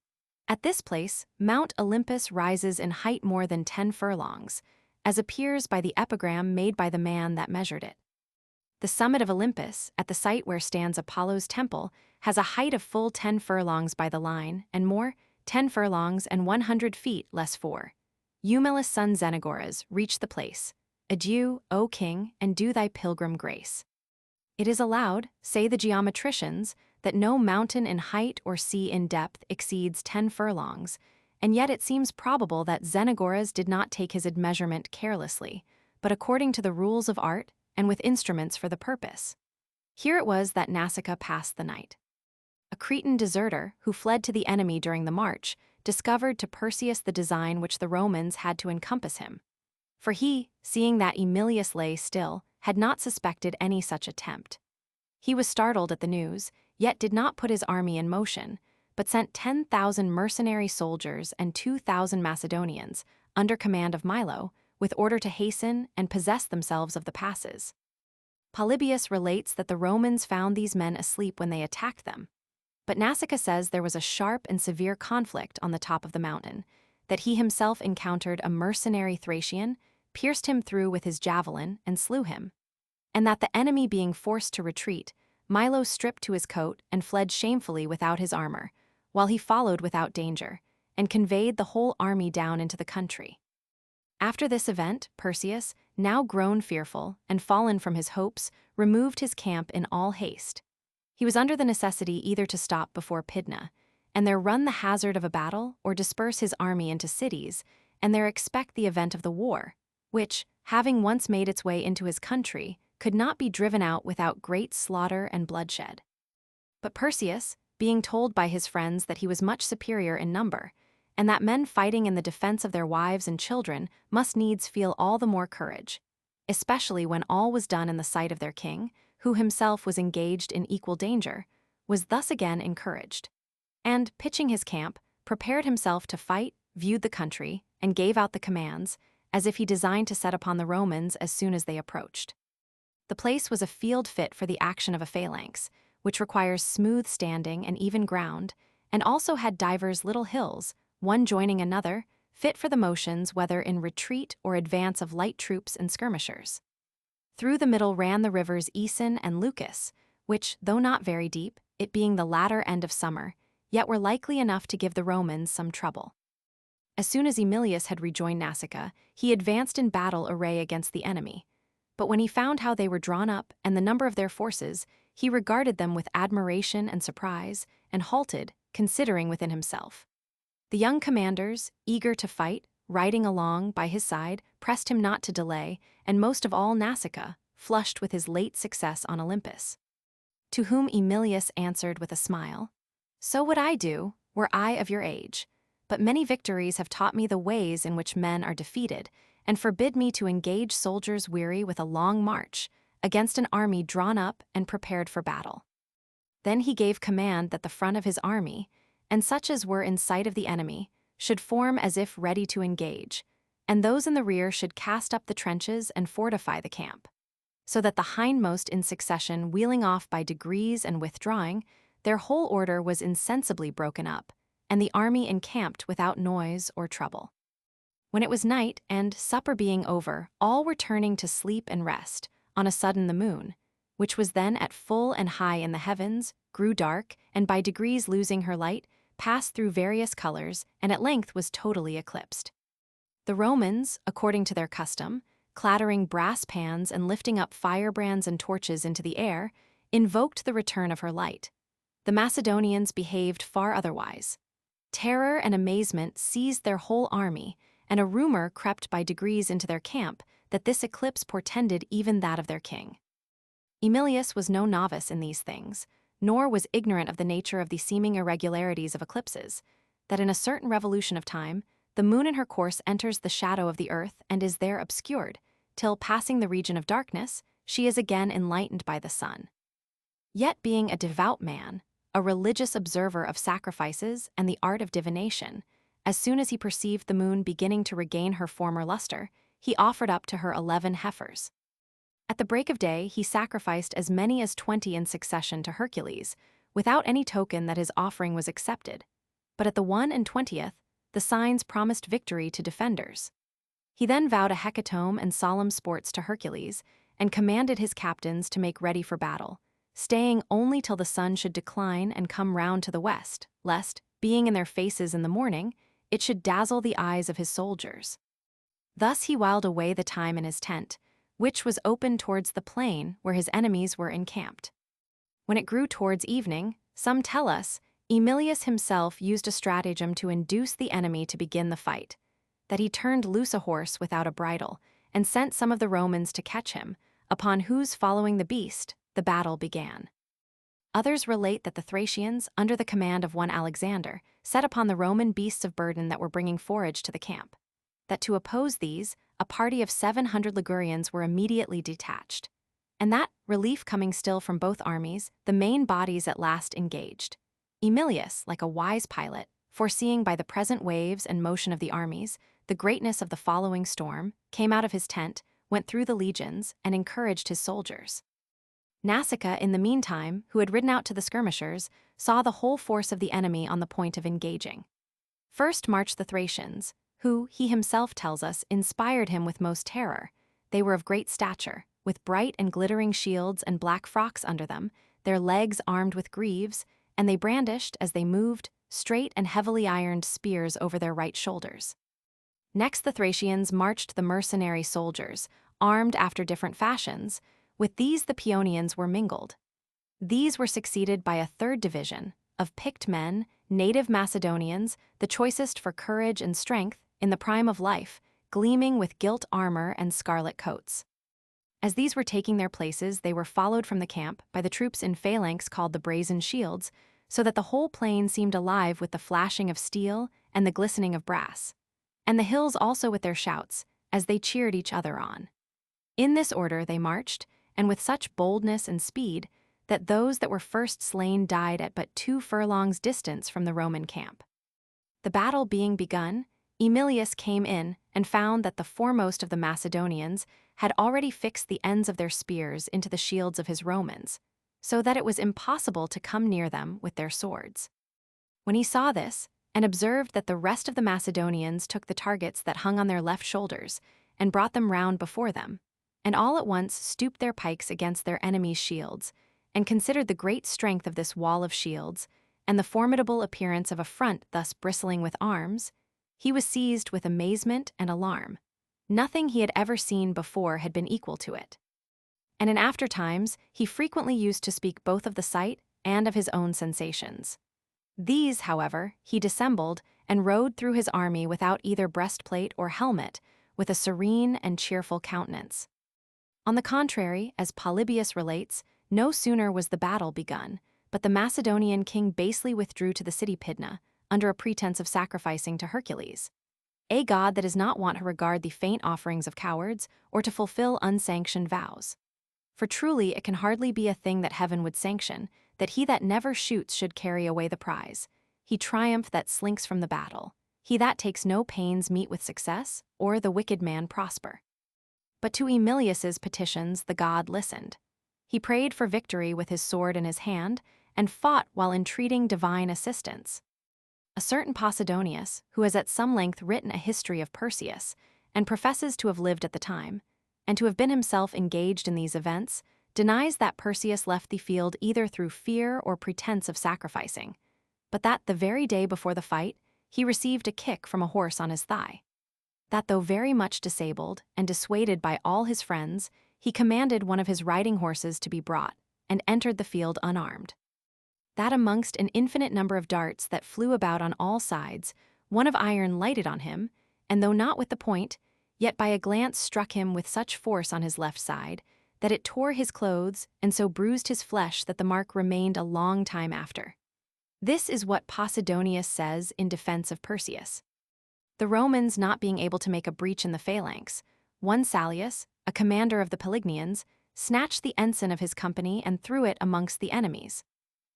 Speaker 1: At this place, Mount Olympus rises in height more than 10 furlongs, as appears by the epigram made by the man that measured it. The summit of Olympus, at the site where stands Apollo's temple, has a height of full 10 furlongs by the line, and more, 10 furlongs and 100 feet less 4. Eumelus' son Xenagoras reached the place. Adieu, O king, and do thy pilgrim grace. It is allowed, say the geometricians, that no mountain in height or sea in depth exceeds 10 furlongs, and yet it seems probable that Xenagoras did not take his measurement carelessly, but according to the rules of art and with instruments for the purpose. Here it was that Nasica passed the night. A Cretan deserter, who fled to the enemy during the march, discovered to Perseus the design which the Romans had to encompass him. For he, seeing that Emilius lay still, had not suspected any such attempt. He was startled at the news, yet did not put his army in motion, but sent 10,000 mercenary soldiers and 2,000 Macedonians, under command of Milo, with order to hasten and possess themselves of the passes. Polybius relates that the Romans found these men asleep when they attacked them. But Nasica says there was a sharp and severe conflict on the top of the mountain, that he himself encountered a mercenary Thracian, pierced him through with his javelin, and slew him. And that the enemy being forced to retreat, Milo stripped to his coat and fled shamefully without his armor, while he followed without danger, and conveyed the whole army down into the country. After this event, Perseus, now grown fearful and fallen from his hopes, removed his camp in all haste. He was under the necessity either to stop before Pydna, and there run the hazard of a battle, or disperse his army into cities, and there expect the event of the war, which, having once made its way into his country, could not be driven out without great slaughter and bloodshed. But Perseus, being told by his friends that he was much superior in number, and that men fighting in the defense of their wives and children must needs feel all the more courage, especially when all was done in the sight of their king, who himself was engaged in equal danger, was thus again encouraged. and, pitching his camp, prepared himself to fight, viewed the country, and gave out the commands, as if he designed to set upon the Romans as soon as they approached. The place was a field fit for the action of a phalanx, which requires smooth standing and even ground, and also had divers little hills, one joining another, fit for the motions whether in retreat or advance of light troops and skirmishers. Through the middle ran the rivers Aeson and Lucus, which, though not very deep, it being the latter end of summer, yet were likely enough to give the Romans some trouble. As soon as Emilius had rejoined Nasica, he advanced in battle array against the enemy. But when he found how they were drawn up and the number of their forces, he regarded them with admiration and surprise, and halted, considering within himself. The young commanders, eager to fight, riding along by his side, pressed him not to delay, and most of all Nasica, flushed with his late success on Olympus. To whom Emilius answered with a smile, "So would I do, were I of your age. But many victories have taught me the ways in which men are defeated, and forbid me to engage soldiers weary with a long march, against an army drawn up and prepared for battle." Then he gave command that the front of his army, and such as were in sight of the enemy, should form as if ready to engage, and those in the rear should cast up the trenches and fortify the camp, so that the hindmost in succession wheeling off by degrees and withdrawing, their whole order was insensibly broken up, and the army encamped without noise or trouble. When it was night, and, supper being over, all were turning to sleep and rest, on a sudden the moon, which was then at full and high in the heavens, grew dark, and by degrees losing her light, passed through various colors, and at length was totally eclipsed. The Romans, according to their custom, clattering brass pans and lifting up firebrands and torches into the air, invoked the return of her light. The Macedonians behaved far otherwise. Terror and amazement seized their whole army, and a rumor crept by degrees into their camp that this eclipse portended even that of their king. Emilius was no novice in these things, nor was ignorant of the nature of the seeming irregularities of eclipses, that in a certain revolution of time, the moon in her course enters the shadow of the earth and is there obscured, till, passing the region of darkness, she is again enlightened by the sun. Yet being a devout man, a religious observer of sacrifices and the art of divination, as soon as he perceived the moon beginning to regain her former luster, he offered up to her 11 heifers. At the break of day he sacrificed as many as 20 in succession to Hercules, without any token that his offering was accepted. But at the 21st, the signs promised victory to defenders. He then vowed a hecatomb and solemn sports to Hercules, and commanded his captains to make ready for battle, staying only till the sun should decline and come round to the west, lest, being in their faces in the morning, it should dazzle the eyes of his soldiers. Thus he whiled away the time in his tent, which was open towards the plain where his enemies were encamped. When it grew towards evening, some tell us, Emilius himself used a stratagem to induce the enemy to begin the fight, that he turned loose a horse without a bridle, and sent some of the Romans to catch him, upon whose following the beast, the battle began. Others relate that the Thracians, under the command of one Alexander, set upon the Roman beasts of burden that were bringing forage to the camp, that to oppose these, a party of 700 Ligurians were immediately detached, and that, relief coming still from both armies, the main bodies at last engaged. Emilius, like a wise pilot, foreseeing by the present waves and motion of the armies the greatness of the following storm, came out of his tent, went through the legions, and encouraged his soldiers. Nasica, in the meantime, who had ridden out to the skirmishers, saw the whole force of the enemy on the point of engaging. First marched the Thracians, who, he himself tells us, inspired him with most terror. They were of great stature, with bright and glittering shields and black frocks under them, their legs armed with greaves, and they brandished, as they moved, straight and heavily ironed spears over their right shoulders. Next the Thracians marched the mercenary soldiers, armed after different fashions. With these the Paeonians were mingled. These were succeeded by a third division, of picked men, native Macedonians, the choicest for courage and strength, in the prime of life, gleaming with gilt armor and scarlet coats. As these were taking their places, they were followed from the camp by the troops in phalanx called the brazen shields, so that the whole plain seemed alive with the flashing of steel and the glistening of brass, and the hills also with their shouts, as they cheered each other on. In this order they marched, and with such boldness and speed that those that were first slain died at but 2 furlongs distance from the Roman camp. The battle being begun, Aemilius came in and found that the foremost of the Macedonians had already fixed the ends of their spears into the shields of his Romans, so that it was impossible to come near them with their swords. When he saw this, and observed that the rest of the Macedonians took the targets that hung on their left shoulders and brought them round before them, and all at once stooped their pikes against their enemies' shields, and considered the great strength of this wall of shields, and the formidable appearance of a front thus bristling with arms, he was seized with amazement and alarm. Nothing he had ever seen before had been equal to it. And in after times he frequently used to speak both of the sight and of his own sensations. These, however, he dissembled and rode through his army without either breastplate or helmet, with a serene and cheerful countenance. On the contrary, as Polybius relates, no sooner was the battle begun, but the Macedonian king basely withdrew to the city Pydna, under a pretense of sacrificing to Hercules, a god that is not wont to regard the faint offerings of cowards or to fulfill unsanctioned vows. For truly it can hardly be a thing that heaven would sanction, that he that never shoots should carry away the prize. He triumph that slinks from the battle. He that takes no pains meet with success, or the wicked man prosper. But to Aemilius's petitions the god listened. He prayed for victory with his sword in his hand, and fought while entreating divine assistance. A certain Posidonius, who has at some length written a history of Perseus, and professes to have lived at the time, and to have been himself engaged in these events, denies that Perseus left the field either through fear or pretense of sacrificing, but that the very day before the fight he received a kick from a horse on his thigh. That though very much disabled and dissuaded by all his friends, he commanded one of his riding horses to be brought, and entered the field unarmed. That amongst an infinite number of darts that flew about on all sides, one of iron lighted on him, and though not with the point, yet by a glance struck him with such force on his left side, that it tore his clothes and so bruised his flesh that the mark remained a long time after. This is what Posidonius says in defense of Perseus. The Romans not being able to make a breach in the phalanx, one Salius, a commander of the Pelignians, snatched the ensign of his company and threw it amongst the enemies.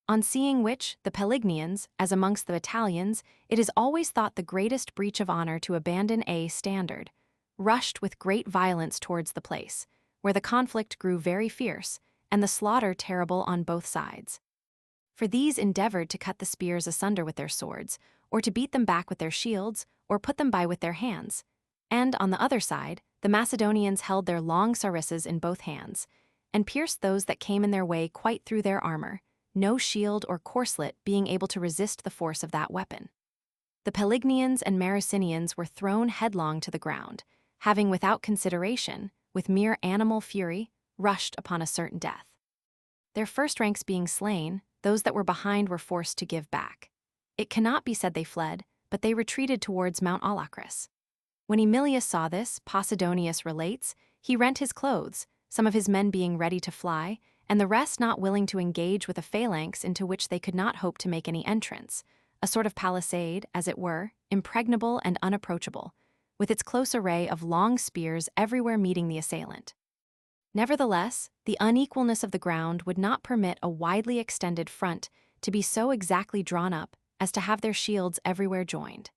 Speaker 1: On seeing which, the Pelignians, as amongst the Italians, it is always thought the greatest breach of honor to abandon a standard, rushed with great violence towards the place, where the conflict grew very fierce, and the slaughter terrible on both sides. For these endeavored to cut the spears asunder with their swords, or to beat them back with their shields, or put them by with their hands. And on the other side, the Macedonians held their long sarissas in both hands, and pierced those that came in their way quite through their armor, no shield or corslet being able to resist the force of that weapon. The Pelignians and Marrucinians were thrown headlong to the ground, having without consideration, with mere animal fury, rushed upon a certain death. Their first ranks being slain, those that were behind were forced to give back. It cannot be said they fled, but they retreated towards Mount Alacrus. When Aemilius saw this, Posidonius relates, he rent his clothes, some of his men being ready to fly, and the rest not willing to engage with a phalanx into which they could not hope to make any entrance, a sort of palisade, as it were, impregnable and unapproachable, with its close array of long spears everywhere meeting the assailant. Nevertheless, the unequalness of the ground would not permit a widely extended front to be so exactly drawn up as to have their shields everywhere joined.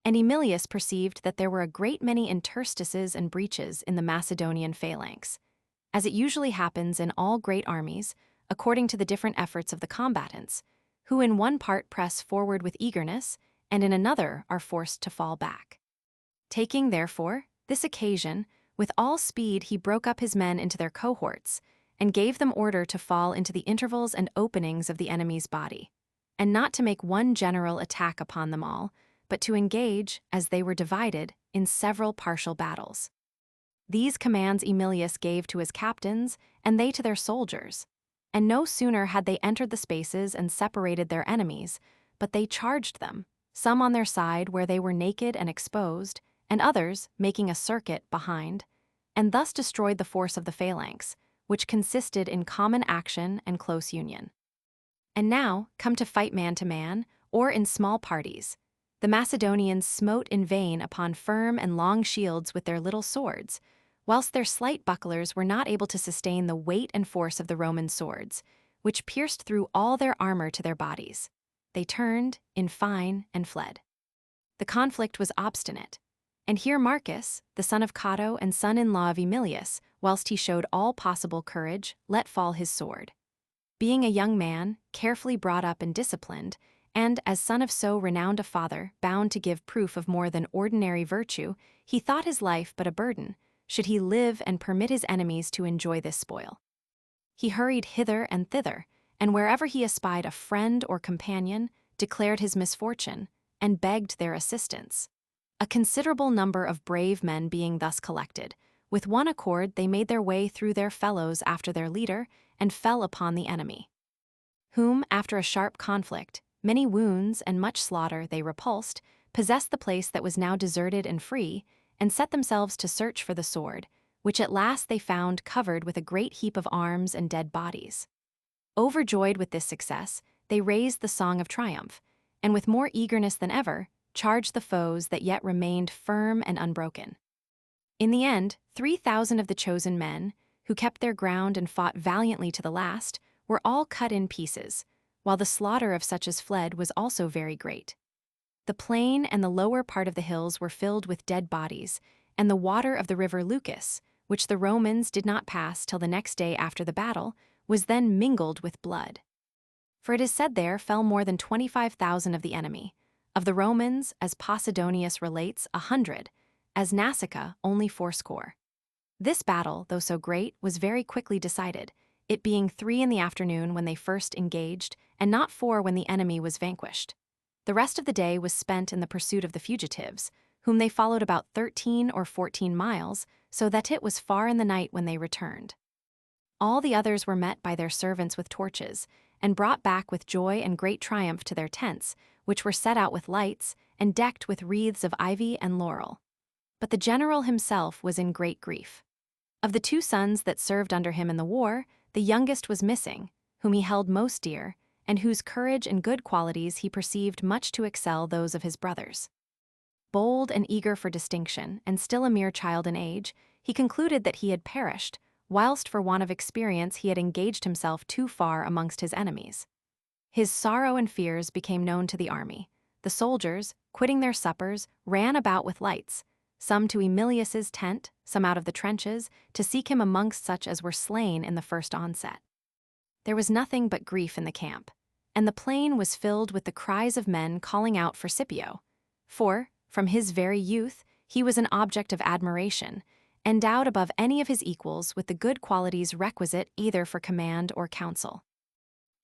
Speaker 1: And Aemilius perceived that there were a great many interstices and breaches in the Macedonian phalanx, as it usually happens in all great armies, according to the different efforts of the combatants, who in one part press forward with eagerness, and in another are forced to fall back. Taking, therefore, this occasion, with all speed he broke up his men into their cohorts, and gave them order to fall into the intervals and openings of the enemy's body, and not to make one general attack upon them all, but to engage, as they were divided, in several partial battles. These commands Aemilius gave to his captains, and they to their soldiers. And no sooner had they entered the spaces and separated their enemies, but they charged them, some on their side where they were naked and exposed, and others making a circuit behind, and thus destroyed the force of the phalanx, which consisted in common action and close union. And now, come to fight man to man, or in small parties, the Macedonians smote in vain upon firm and long shields with their little swords, whilst their slight bucklers were not able to sustain the weight and force of the Roman swords, which pierced through all their armor to their bodies. They turned, in fine, and fled. The conflict was obstinate. And here Marcus, the son of Cato and son-in-law of Aemilius, whilst he showed all possible courage, let fall his sword. Being a young man, carefully brought up and disciplined, and, as son of so renowned a father, bound to give proof of more than ordinary virtue, he thought his life but a burden, should he live and permit his enemies to enjoy this spoil. He hurried hither and thither, and wherever he espied a friend or companion, declared his misfortune, and begged their assistance. A considerable number of brave men being thus collected, with one accord they made their way through their fellows after their leader, and fell upon the enemy. Whom, after a sharp conflict, many wounds and much slaughter they repulsed, possessed the place that was now deserted and free, and set themselves to search for the sword, which at last they found covered with a great heap of arms and dead bodies. Overjoyed with this success, they raised the song of triumph, and with more eagerness than ever, charged the foes that yet remained firm and unbroken. In the end, 3,000 of the chosen men, who kept their ground and fought valiantly to the last, were all cut in pieces, while the slaughter of such as fled was also very great. The plain and the lower part of the hills were filled with dead bodies, and the water of the river Lucus, which the Romans did not pass till the next day after the battle, was then mingled with blood. For it is said there fell more than 25,000 of the enemy. Of the Romans, as Posidonius relates, 100, as Nasica only 80. This battle, though so great, was very quickly decided, it being 3 in the afternoon when they first engaged, and not 4 when the enemy was vanquished. The rest of the day was spent in the pursuit of the fugitives, whom they followed about 13 or 14 miles, so that it was far in the night when they returned. All the others were met by their servants with torches, and brought back with joy and great triumph to their tents, which were set out with lights, and decked with wreaths of ivy and laurel. But the general himself was in great grief. Of the 2 sons that served under him in the war, the youngest was missing, whom he held most dear, and whose courage and good qualities he perceived much to excel those of his brothers. Bold and eager for distinction, and still a mere child in age, he concluded that he had perished, whilst for want of experience he had engaged himself too far amongst his enemies. His sorrow and fears became known to the army. The soldiers, quitting their suppers, ran about with lights, some to Aemilius's tent, some out of the trenches, to seek him amongst such as were slain in the first onset. There was nothing but grief in the camp, and the plain was filled with the cries of men calling out for Scipio, for, from his very youth, he was an object of admiration, endowed above any of his equals with the good qualities requisite either for command or counsel.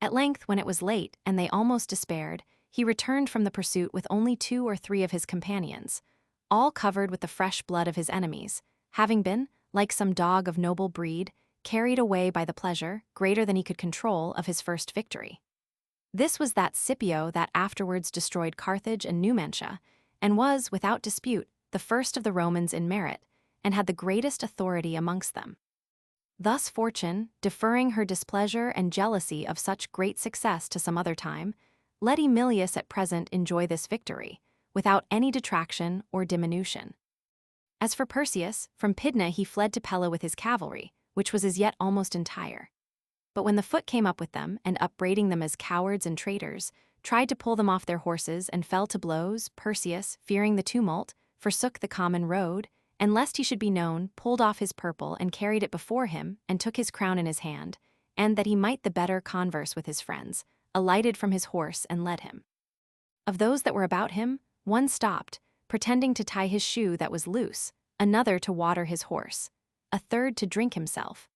Speaker 1: At length, when it was late and they almost despaired, he returned from the pursuit with only 2 or 3 of his companions, all covered with the fresh blood of his enemies, having been, like some dog of noble breed, carried away by the pleasure, greater than he could control, of his first victory. This was that Scipio that afterwards destroyed Carthage and Numantia, and was, without dispute, the first of the Romans in merit, and had the greatest authority amongst them. Thus fortune, deferring her displeasure and jealousy of such great success to some other time, let Aemilius at present enjoy this victory, without any detraction or diminution. As for Perseus, from Pydna he fled to Pella with his cavalry, which was as yet almost entire. But when the foot came up with them, and upbraiding them as cowards and traitors, tried to pull them off their horses and fell to blows, Perseus, fearing the tumult, forsook the common road, and lest he should be known, pulled off his purple and carried it before him, and took his crown in his hand, and that he might the better converse with his friends, alighted from his horse and led him. Of those that were about him, one stopped, pretending to tie his shoe that was loose, another to water his horse, a third to drink himself,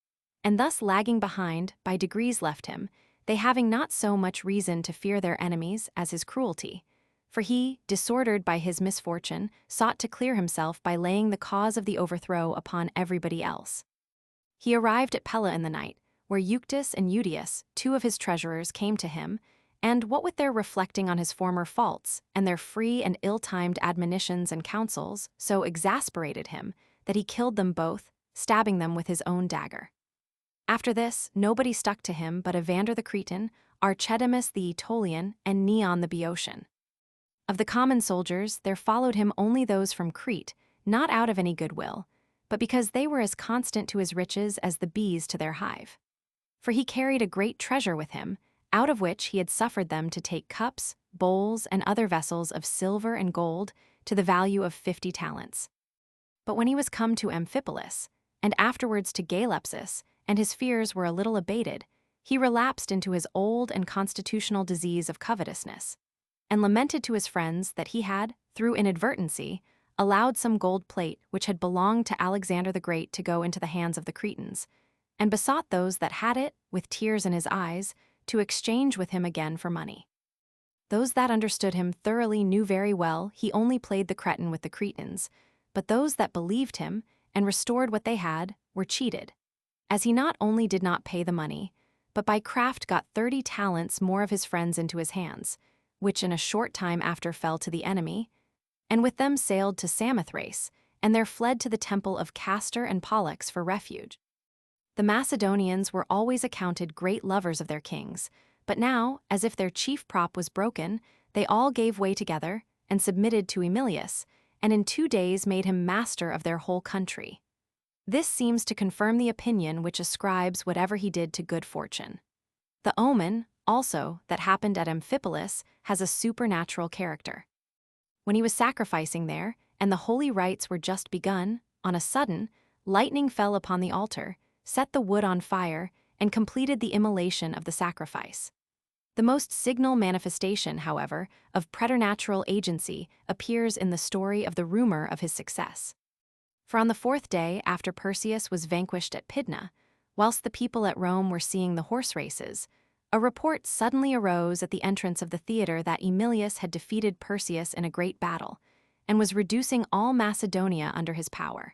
Speaker 1: and thus lagging behind, by degrees left him, they having not so much reason to fear their enemies as his cruelty. For he, disordered by his misfortune, sought to clear himself by laying the cause of the overthrow upon everybody else. He arrived at Pella in the night, where Euctus and Eudius, 2 of his treasurers, came to him, and what with their reflecting on his former faults, and their free and ill-timed admonitions and counsels, so exasperated him, that he killed them both, stabbing them with his own dagger. After this, nobody stuck to him but Evander the Cretan, Archedimus the Aetolian, and Neon the Boeotian. Of the common soldiers, there followed him only those from Crete, not out of any good will, but because they were as constant to his riches as the bees to their hive. for he carried a great treasure with him, out of which he had suffered them to take cups, bowls, and other vessels of silver and gold to the value of 50 talents. But when he was come to Amphipolis, and afterwards to Galepsis, and his fears were a little abated, he relapsed into his old and constitutional disease of covetousness, and lamented to his friends that he had, through inadvertency, allowed some gold plate which had belonged to Alexander the Great to go into the hands of the Cretans, and besought those that had it, with tears in his eyes, to exchange with him again for money. Those that understood him thoroughly knew very well he only played the Cretan with the Cretans, but those that believed him and restored what they had were cheated, as he not only did not pay the money, but by craft got 30 talents more of his friends into his hands, which in a short time after fell to the enemy, and with them sailed to Samothrace, and there fled to the temple of Castor and Pollux for refuge. The Macedonians were always accounted great lovers of their kings, but now, as if their chief prop was broken, they all gave way together and submitted to Emilius, and in 2 days made him master of their whole country. This seems to confirm the opinion which ascribes whatever he did to good fortune. The omen, also, that happened at Amphipolis has a supernatural character. When he was sacrificing there, and the holy rites were just begun, on a sudden, lightning fell upon the altar, set the wood on fire, and completed the immolation of the sacrifice. The most signal manifestation, however, of preternatural agency appears in the story of the rumor of his success. For on the 4th day after Perseus was vanquished at Pydna, whilst the people at Rome were seeing the horse races, a report suddenly arose at the entrance of the theatre that Emilius had defeated Perseus in a great battle, and was reducing all Macedonia under his power.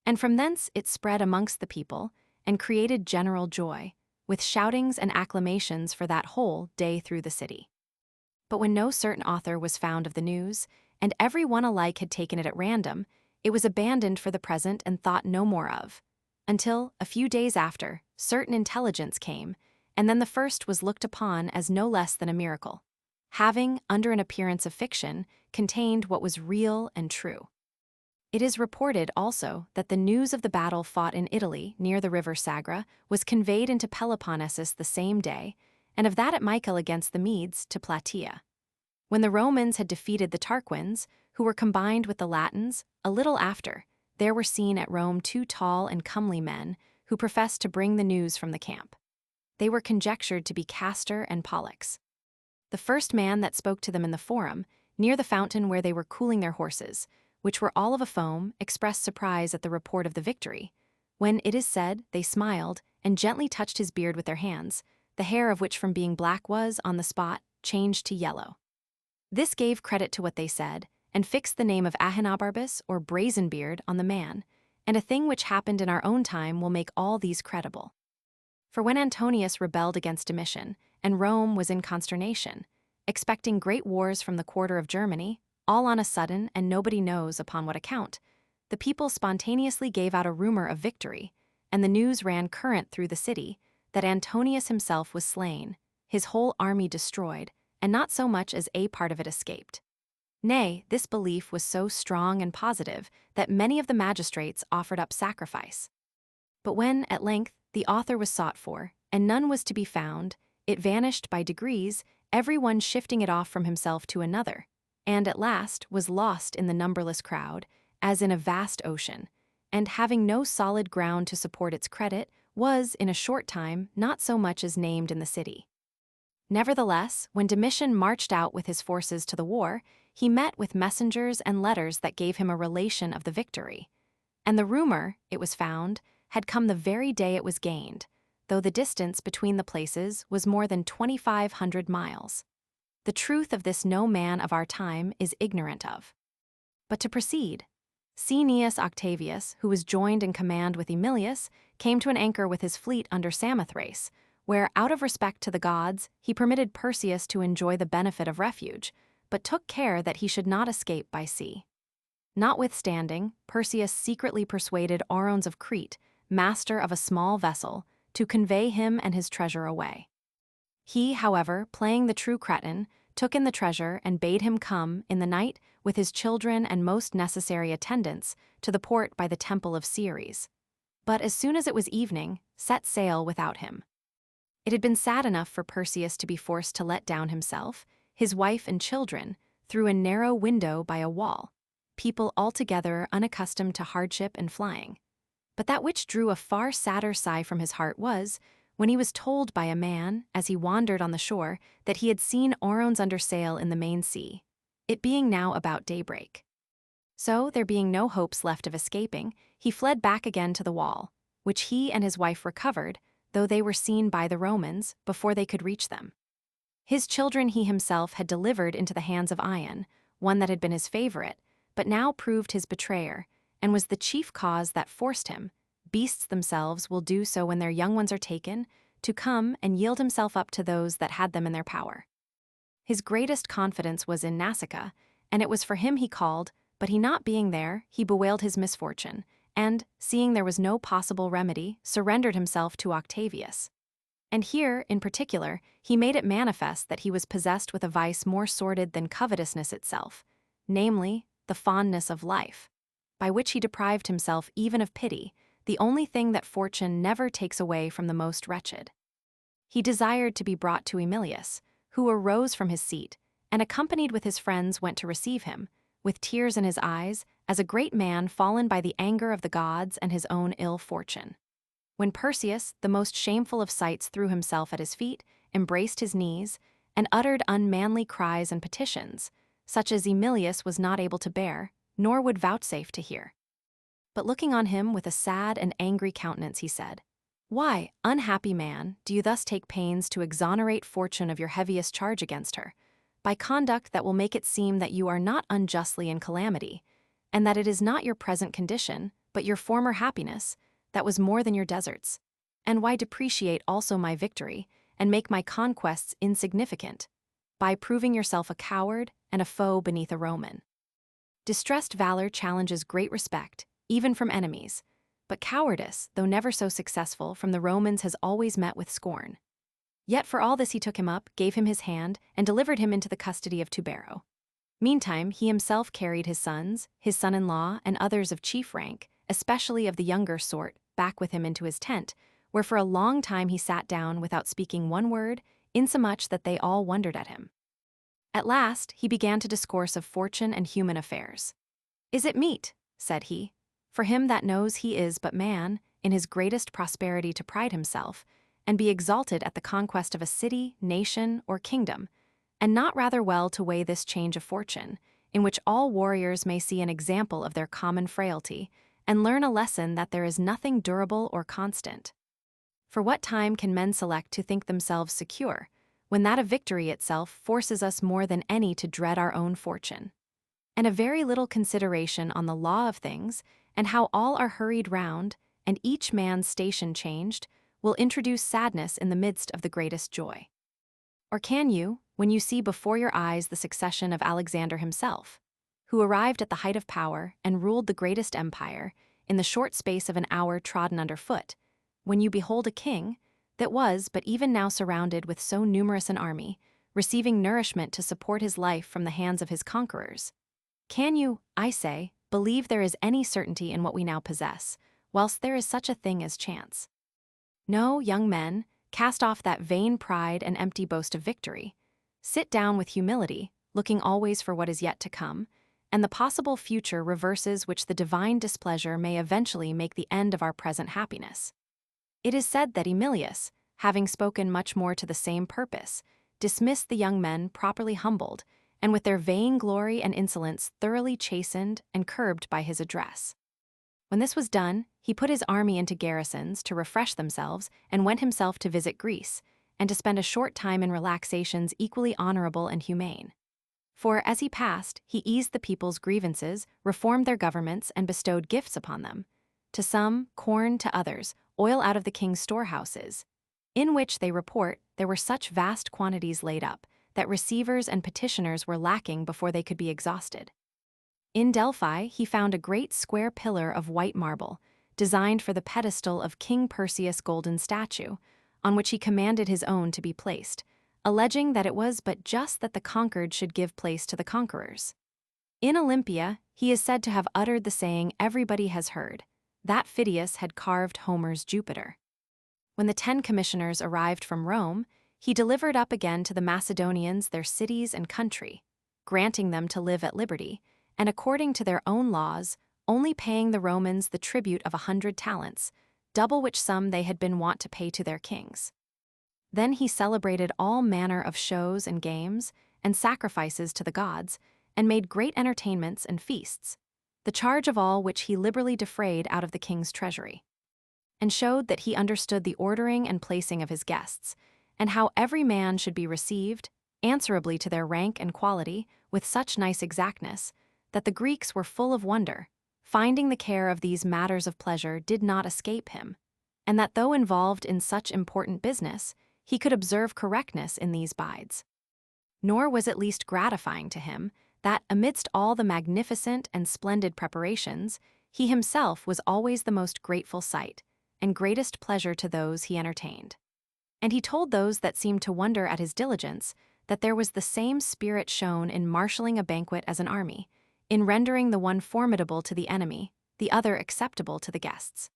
Speaker 1: And from thence it spread amongst the people, and created general joy, with shoutings and acclamations for that whole day through the city. But when no certain author was found of the news, and every one alike had taken it at random, it was abandoned for the present and thought no more of, until, a few days after, certain intelligence came, and then the first was looked upon as no less than a miracle, having, under an appearance of fiction, contained what was real and true. It is reported also that the news of the battle fought in Italy near the river Sagra was conveyed into Peloponnesus the same day, and of that at Michael against the Medes to Plataea. When the Romans had defeated the Tarquins, who were combined with the Latins, a little after, there were seen at Rome 2 tall and comely men who professed to bring the news from the camp. They were conjectured to be Castor and Pollux. The first man that spoke to them in the forum, near the fountain where they were cooling their horses, which were all of a foam, expressed surprise at the report of the victory, when, it is said, they smiled and gently touched his beard with their hands, the hair of which from being black was, on the spot, changed to yellow. This gave credit to what they said, and fixed the name of Ahenobarbus, or Brazenbeard, on the man, and a thing which happened in our own time will make all these credible. For when Antonius rebelled against Domitian, and Rome was in consternation, expecting great wars from the quarter of Germany, all on a sudden and nobody knows upon what account, the people spontaneously gave out a rumor of victory, and the news ran current through the city, that Antonius himself was slain, his whole army destroyed, and not so much as a part of it escaped. Nay, this belief was so strong and positive that many of the magistrates offered up sacrifice. But when, at length, the author was sought for, and none was to be found, it vanished by degrees, every one shifting it off from himself to another, and at last was lost in the numberless crowd, as in a vast ocean, and having no solid ground to support its credit, was, in a short time, not so much as named in the city. Nevertheless, when Domitian marched out with his forces to the war, he met with messengers and letters that gave him a relation of the victory. And the rumor, it was found, had come the very day it was gained, though the distance between the places was more than 2,500 miles. The truth of this no man of our time is ignorant of. But to proceed, Cneus Octavius, who was joined in command with Emilius, came to an anchor with his fleet under Samothrace, where, out of respect to the gods, he permitted Perseus to enjoy the benefit of refuge, but took care that he should not escape by sea. Notwithstanding, Perseus secretly persuaded Orones of Crete, master of a small vessel, to convey him and his treasure away. He, however, playing the true Cretan, took in the treasure and bade him come, in the night, with his children and most necessary attendants, to the port by the temple of Ceres. But as soon as it was evening, set sail without him. It had been sad enough for Perseus to be forced to let down himself, his wife and children, through a narrow window by a wall, people altogether unaccustomed to hardship and flying. But that which drew a far sadder sigh from his heart was, when he was told by a man, as he wandered on the shore, that he had seen Oron's under sail in the main sea, it being now about daybreak. So, there being no hopes left of escaping, he fled back again to the wall, which he and his wife recovered, though they were seen by the Romans before they could reach them. His children he himself had delivered into the hands of Ion, one that had been his favorite, but now proved his betrayer, and was the chief cause that forced him, beasts themselves will do so when their young ones are taken, to come and yield himself up to those that had them in their power. His greatest confidence was in Nausicaa, and it was for him he called, but he not being there, he bewailed his misfortune, and, seeing there was no possible remedy, surrendered himself to Octavius. And here, in particular, he made it manifest that he was possessed with a vice more sordid than covetousness itself, namely, the fondness of life, by which he deprived himself even of pity, the only thing that fortune never takes away from the most wretched. He desired to be brought to Emilius, who arose from his seat, and accompanied with his friends went to receive him, with tears in his eyes, as a great man fallen by the anger of the gods and his own ill fortune. When Perseus, the most shameful of sights, threw himself at his feet, embraced his knees, and uttered unmanly cries and petitions, such as Emilius was not able to bear, nor would vouchsafe to hear. But looking on him with a sad and angry countenance, he said, "Why, unhappy man, do you thus take pains to exonerate fortune of your heaviest charge against her, by conduct that will make it seem that you are not unjustly in calamity, and that it is not your present condition, but your former happiness, that was more than your deserts? And why depreciate also my victory, and make my conquests insignificant, by proving yourself a coward and a foe beneath a Roman? Distressed valor challenges great respect, even from enemies, but cowardice, though never so successful, from the Romans has always met with scorn." Yet for all this he took him up, gave him his hand, and delivered him into the custody of Tubero. Meantime he himself carried his sons, his son-in-law, and others of chief rank, especially of the younger sort, back with him into his tent, where for a long time he sat down without speaking one word, insomuch that they all wondered at him. At last he began to discourse of fortune and human affairs. "Is it meet," said he, "for him that knows he is but man, in his greatest prosperity to pride himself, and be exalted at the conquest of a city, nation, or kingdom, and not rather well to weigh this change of fortune, in which all warriors may see an example of their common frailty, and learn a lesson that there is nothing durable or constant? For what time can men select to think themselves secure, when that of victory itself forces us more than any to dread our own fortune? And a very little consideration on the law of things, and how all are hurried round, and each man's station changed, will introduce sadness in the midst of the greatest joy. Or can you, when you see before your eyes the succession of Alexander himself, who arrived at the height of power and ruled the greatest empire, in the short space of an hour trodden under foot, when you behold a king, that was but even now surrounded with so numerous an army, receiving nourishment to support his life from the hands of his conquerors, can you, I say, believe there is any certainty in what we now possess, whilst there is such a thing as chance? No, young men, cast off that vain pride and empty boast of victory. Sit down with humility, looking always for what is yet to come, and the possible future reverses which the divine displeasure may eventually make the end of our present happiness." It is said that Emilius, having spoken much more to the same purpose, dismissed the young men properly humbled, and with their vain glory and insolence thoroughly chastened and curbed by his address. When this was done, he put his army into garrisons to refresh themselves, and went himself to visit Greece, and to spend a short time in relaxations equally honorable and humane. For, as he passed, he eased the people's grievances, reformed their governments, and bestowed gifts upon them. To some, corn; to others, oil out of the king's storehouses, in which, they report, there were such vast quantities laid up, that receivers and petitioners were lacking before they could be exhausted. In Delphi he found a great square pillar of white marble, designed for the pedestal of King Perseus' golden statue, on which he commanded his own to be placed, alleging that it was but just that the conquered should give place to the conquerors. In Olympia he is said to have uttered the saying everybody has heard, that Phidias had carved Homer's Jupiter. When the 10 commissioners arrived from Rome, he delivered up again to the Macedonians their cities and country, granting them to live at liberty, and according to their own laws, only paying the Romans the tribute of 100 talents, double which sum they had been wont to pay to their kings. Then he celebrated all manner of shows and games, and sacrifices to the gods, and made great entertainments and feasts, the charge of all which he liberally defrayed out of the king's treasury, and showed that he understood the ordering and placing of his guests, and how every man should be received, answerably to their rank and quality, with such nice exactness, that the Greeks were full of wonder, finding the care of these matters of pleasure did not escape him, and that though involved in such important business, he could observe correctness in these bides. Nor was it least gratifying to him that, amidst all the magnificent and splendid preparations, he himself was always the most grateful sight, and greatest pleasure to those he entertained. And he told those that seemed to wonder at his diligence that there was the same spirit shown in marshalling a banquet as an army, in rendering the one formidable to the enemy, the other acceptable to the guests.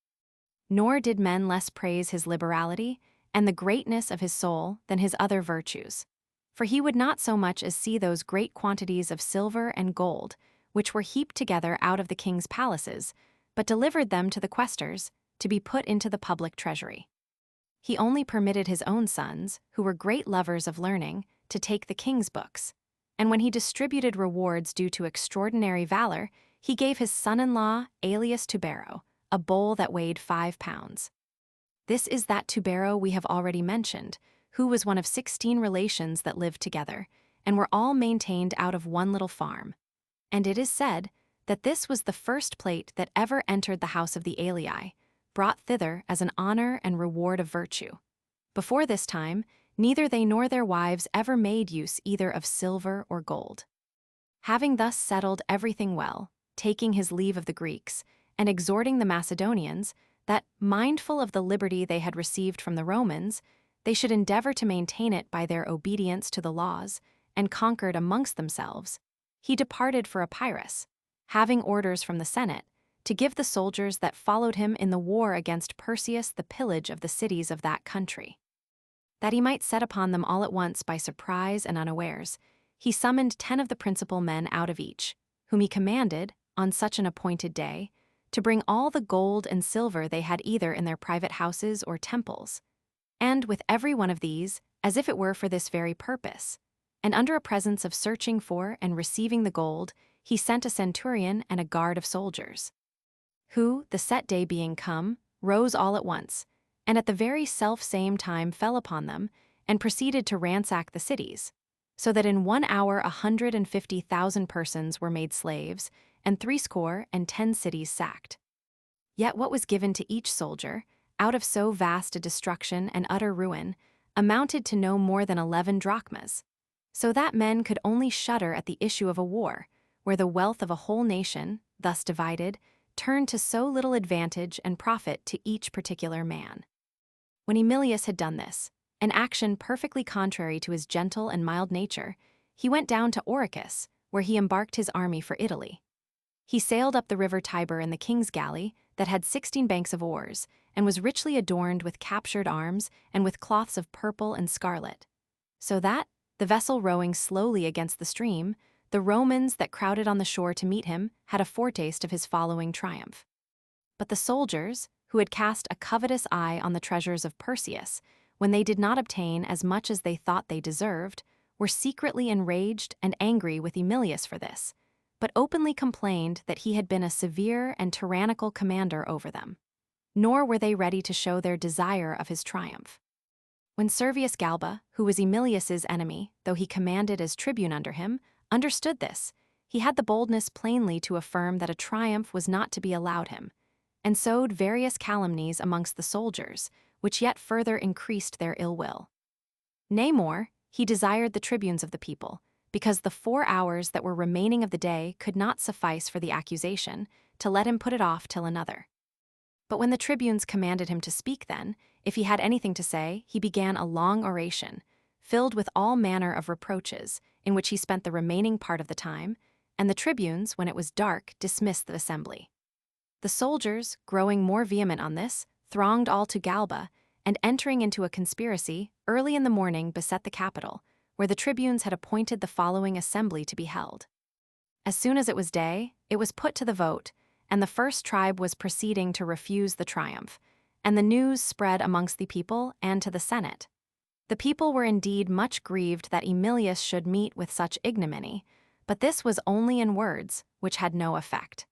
Speaker 1: Nor did men less praise his liberality and the greatness of his soul than his other virtues. For he would not so much as see those great quantities of silver and gold, which were heaped together out of the king's palaces, but delivered them to the quaestors, to be put into the public treasury. He only permitted his own sons, who were great lovers of learning, to take the king's books, and when he distributed rewards due to extraordinary valor, he gave his son-in-law, alias Tubero, a bowl that weighed 5 pounds. This is that Tubero we have already mentioned, who was one of 16 relations that lived together, and were all maintained out of one little farm. And it is said that this was the first plate that ever entered the house of the alii, brought thither as an honor and reward of virtue. Before this time, neither they nor their wives ever made use either of silver or gold. Having thus settled everything well, taking his leave of the Greeks, and exhorting the Macedonians that, mindful of the liberty they had received from the Romans, they should endeavor to maintain it by their obedience to the laws, and conquered amongst themselves, he departed for Epirus, having orders from the Senate to give the soldiers that followed him in the war against Perseus the pillage of the cities of that country. That he might set upon them all at once by surprise and unawares, he summoned 10 of the principal men out of each, whom he commanded, on such an appointed day, to bring all the gold and silver they had either in their private houses or temples, and with every one of these, as if it were for this very purpose, and under a presence of searching for and receiving the gold, he sent a centurion and a guard of soldiers, who, the set day being come, rose all at once, and at the very self-same time fell upon them, and proceeded to ransack the cities, so that in 1 hour 150,000 persons were made slaves, and 70 cities sacked. Yet what was given to each soldier, out of so vast a destruction and utter ruin, amounted to no more than 11 drachmas, so that men could only shudder at the issue of a war, where the wealth of a whole nation, thus divided, turned to so little advantage and profit to each particular man. When Emilius had done this, an action perfectly contrary to his gentle and mild nature, he went down to Oricus, where he embarked his army for Italy. He sailed up the river Tiber in the king's galley that had 16 banks of oars, and was richly adorned with captured arms and with cloths of purple and scarlet, so that, the vessel rowing slowly against the stream, the Romans that crowded on the shore to meet him had a foretaste of his following triumph. But the soldiers, who had cast a covetous eye on the treasures of Perseus, when they did not obtain as much as they thought they deserved, were secretly enraged and angry with Emilius for this, but openly complained that he had been a severe and tyrannical commander over them. Nor were they ready to show their desire of his triumph. When Servius Galba, who was Emilius's enemy, though he commanded as tribune under him, understood this, he had the boldness plainly to affirm that a triumph was not to be allowed him, and sowed various calumnies amongst the soldiers, which yet further increased their ill will. Nay more, he desired the tribunes of the people, because the 4 hours that were remaining of the day could not suffice for the accusation, to let him put it off till another. But when the tribunes commanded him to speak then, if he had anything to say, he began a long oration, filled with all manner of reproaches, in which he spent the remaining part of the time, and the tribunes, when it was dark, dismissed the assembly. The soldiers, growing more vehement on this, thronged all to Galba, and entering into a conspiracy, early in the morning beset the Capitol, where the tribunes had appointed the following assembly to be held. As soon as it was day, it was put to the vote, and the first tribe was proceeding to refuse the triumph, and the news spread amongst the people and to the Senate. The people were indeed much grieved that Emilius should meet with such ignominy, but this was only in words, which had no effect.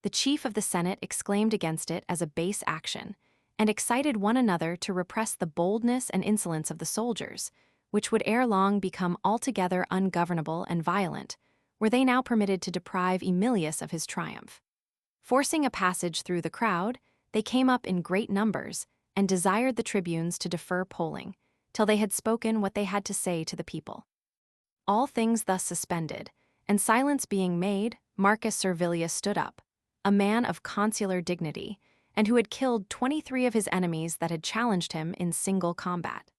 Speaker 1: The chief of the Senate exclaimed against it as a base action, and excited one another to repress the boldness and insolence of the soldiers, which would ere long become altogether ungovernable and violent, were they now permitted to deprive Emilius of his triumph. Forcing a passage through the crowd, they came up in great numbers and desired the tribunes to defer polling, till they had spoken what they had to say to the people. All things thus suspended, and silence being made, Marcus Servilius stood up, a man of consular dignity, and who had killed 23 of his enemies that had challenged him in single combat.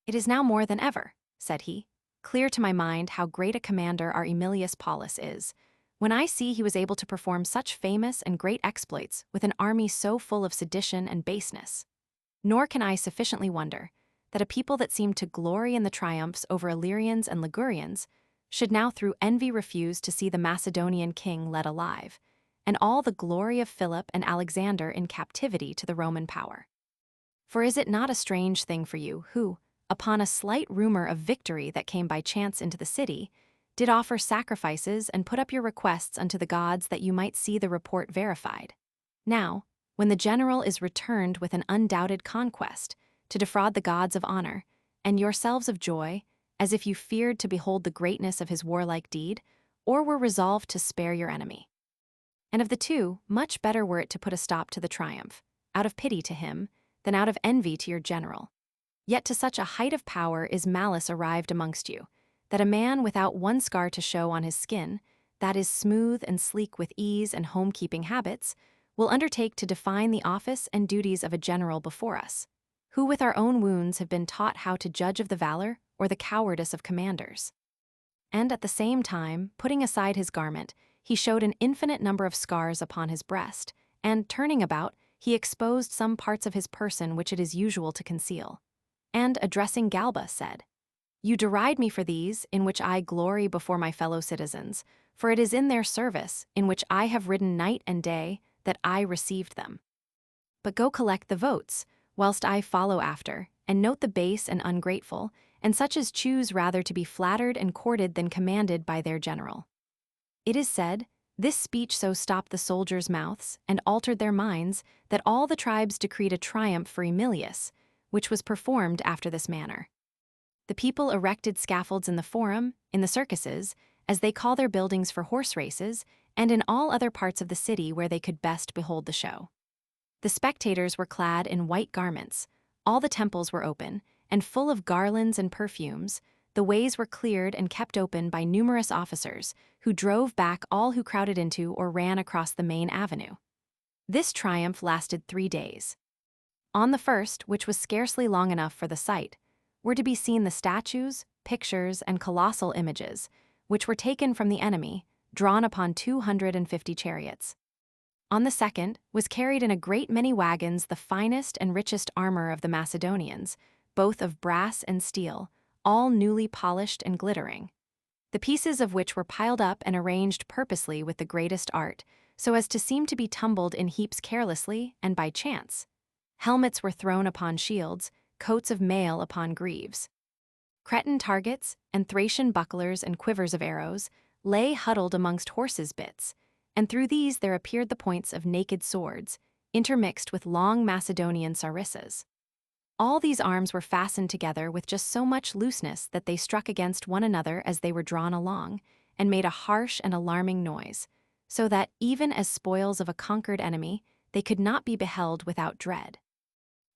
Speaker 1: "It is now more than ever," said he, "clear to my mind how great a commander our Emilius Paulus is, when I see he was able to perform such famous and great exploits with an army so full of sedition and baseness. Nor can I sufficiently wonder that a people that seemed to glory in the triumphs over Illyrians and Ligurians should now through envy refuse to see the Macedonian king led alive, and all the glory of Philip and Alexander in captivity to the Roman power. For is it not a strange thing for you, who, upon a slight rumor of victory that came by chance into the city, did offer sacrifices and put up your requests unto the gods that you might see the report verified? Now, when the general is returned with an undoubted conquest, to defraud the gods of honor, and yourselves of joy, as if you feared to behold the greatness of his warlike deed, or were resolved to spare your enemy. And of the two, much better were it to put a stop to the triumph, out of pity to him, than out of envy to your general. Yet to such a height of power is malice arrived amongst you, that a man without one scar to show on his skin, that is smooth and sleek with ease and home-keeping habits, will undertake to define the office and duties of a general before us, who with our own wounds have been taught how to judge of the valor or the cowardice of commanders." And at the same time, putting aside his garment, he showed an infinite number of scars upon his breast, and, turning about, he exposed some parts of his person which it is usual to conceal. And, addressing Galba, said, "You deride me for these, in which I glory before my fellow citizens, for it is in their service, in which I have ridden night and day, that I received them. But go collect the votes, whilst I follow after, and note the base and ungrateful, and such as choose rather to be flattered and courted than commanded by their general." It is said, this speech so stopped the soldiers' mouths and altered their minds that all the tribes decreed a triumph for Emilius, which was performed after this manner. The people erected scaffolds in the forum, in the circuses, as they call their buildings for horse races, and in all other parts of the city where they could best behold the show. The spectators were clad in white garments, all the temples were open, and full of garlands and perfumes. The ways were cleared and kept open by numerous officers, who drove back all who crowded into or ran across the main avenue. This triumph lasted 3 days. On the first, which was scarcely long enough for the sight, were to be seen the statues, pictures, and colossal images, which were taken from the enemy, drawn upon 250 chariots. On the second was carried in a great many wagons the finest and richest armor of the Macedonians, both of brass and steel, all newly polished and glittering, the pieces of which were piled up and arranged purposely with the greatest art, so as to seem to be tumbled in heaps carelessly and by chance. Helmets were thrown upon shields, coats of mail upon greaves. Cretan targets and Thracian bucklers and quivers of arrows lay huddled amongst horses' bits, and through these there appeared the points of naked swords, intermixed with long Macedonian sarissas. All these arms were fastened together with just so much looseness that they struck against one another as they were drawn along, and made a harsh and alarming noise, so that, even as spoils of a conquered enemy, they could not be beheld without dread.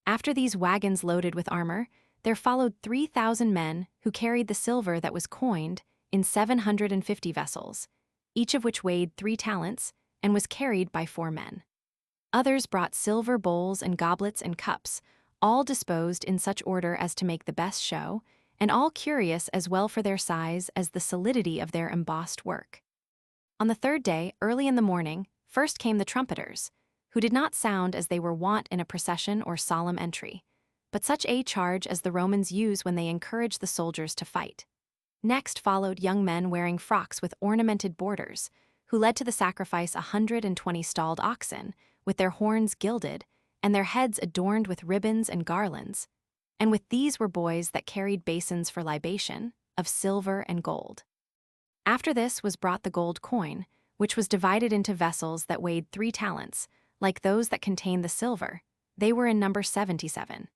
Speaker 1: After these wagons loaded with armor, there followed 3,000 men who carried the silver that was coined in 750 vessels, each of which weighed 3 talents, and was carried by 4 men. Others brought silver bowls and goblets and cups, all disposed in such order as to make the best show, and all curious as well for their size as the solidity of their embossed work. On the third day, early in the morning, first came the trumpeters, who did not sound as they were wont in a procession or solemn entry, but such a charge as the Romans use when they encourage the soldiers to fight. Next followed young men wearing frocks with ornamented borders, who led to the sacrifice 120 stalled oxen, with their horns gilded, and their heads adorned with ribbons and garlands. And with these were boys that carried basins for libation, of silver and gold. After this was brought the gold coin, which was divided into vessels that weighed 3 talents, like those that contained the silver. They were in number 77.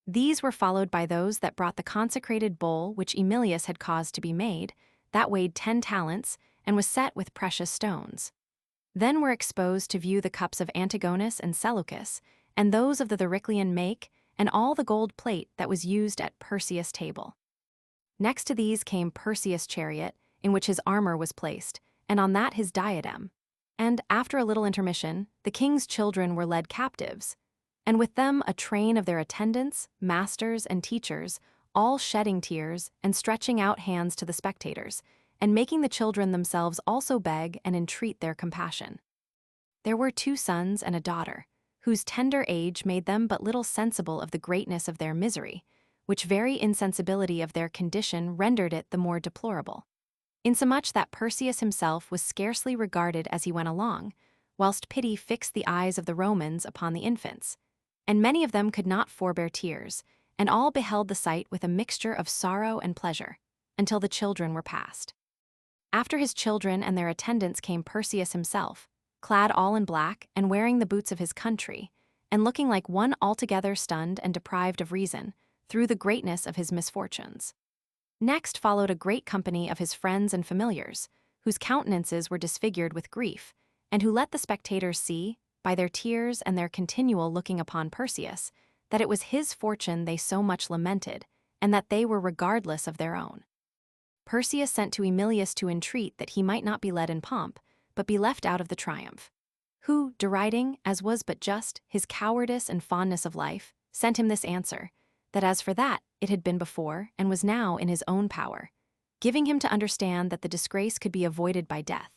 Speaker 1: These were followed by those that brought the consecrated bowl which Emilius had caused to be made, that weighed 10 talents, and was set with precious stones. Then were exposed to view the cups of Antigonus and Seleucus, and those of the Thyriclian make, and all the gold plate that was used at Perseus' table. Next to these came Perseus' chariot, in which his armor was placed, and on that his diadem. And, after a little intermission, the king's children were led captives, and with them a train of their attendants, masters, and teachers, all shedding tears and stretching out hands to the spectators, and making the children themselves also beg and entreat their compassion. There were 2 sons and a daughter, whose tender age made them but little sensible of the greatness of their misery, which very insensibility of their condition rendered it the more deplorable, insomuch that Perseus himself was scarcely regarded as he went along, whilst pity fixed the eyes of the Romans upon the infants, and many of them could not forbear tears, and all beheld the sight with a mixture of sorrow and pleasure, until the children were past. After his children and their attendants came Perseus himself, clad all in black and wearing the boots of his country, and looking like one altogether stunned and deprived of reason, through the greatness of his misfortunes. Next followed a great company of his friends and familiars, whose countenances were disfigured with grief, and who let the spectators see, by their tears and their continual looking upon Perseus, that it was his fortune they so much lamented, and that they were regardless of their own. Perseus sent to Emilius to entreat that he might not be led in pomp, but be left out of the triumph, who, deriding, as was but just, his cowardice and fondness of life, sent him this answer, that as for that, it had been before, and was now in his own power, giving him to understand that the disgrace could be avoided by death,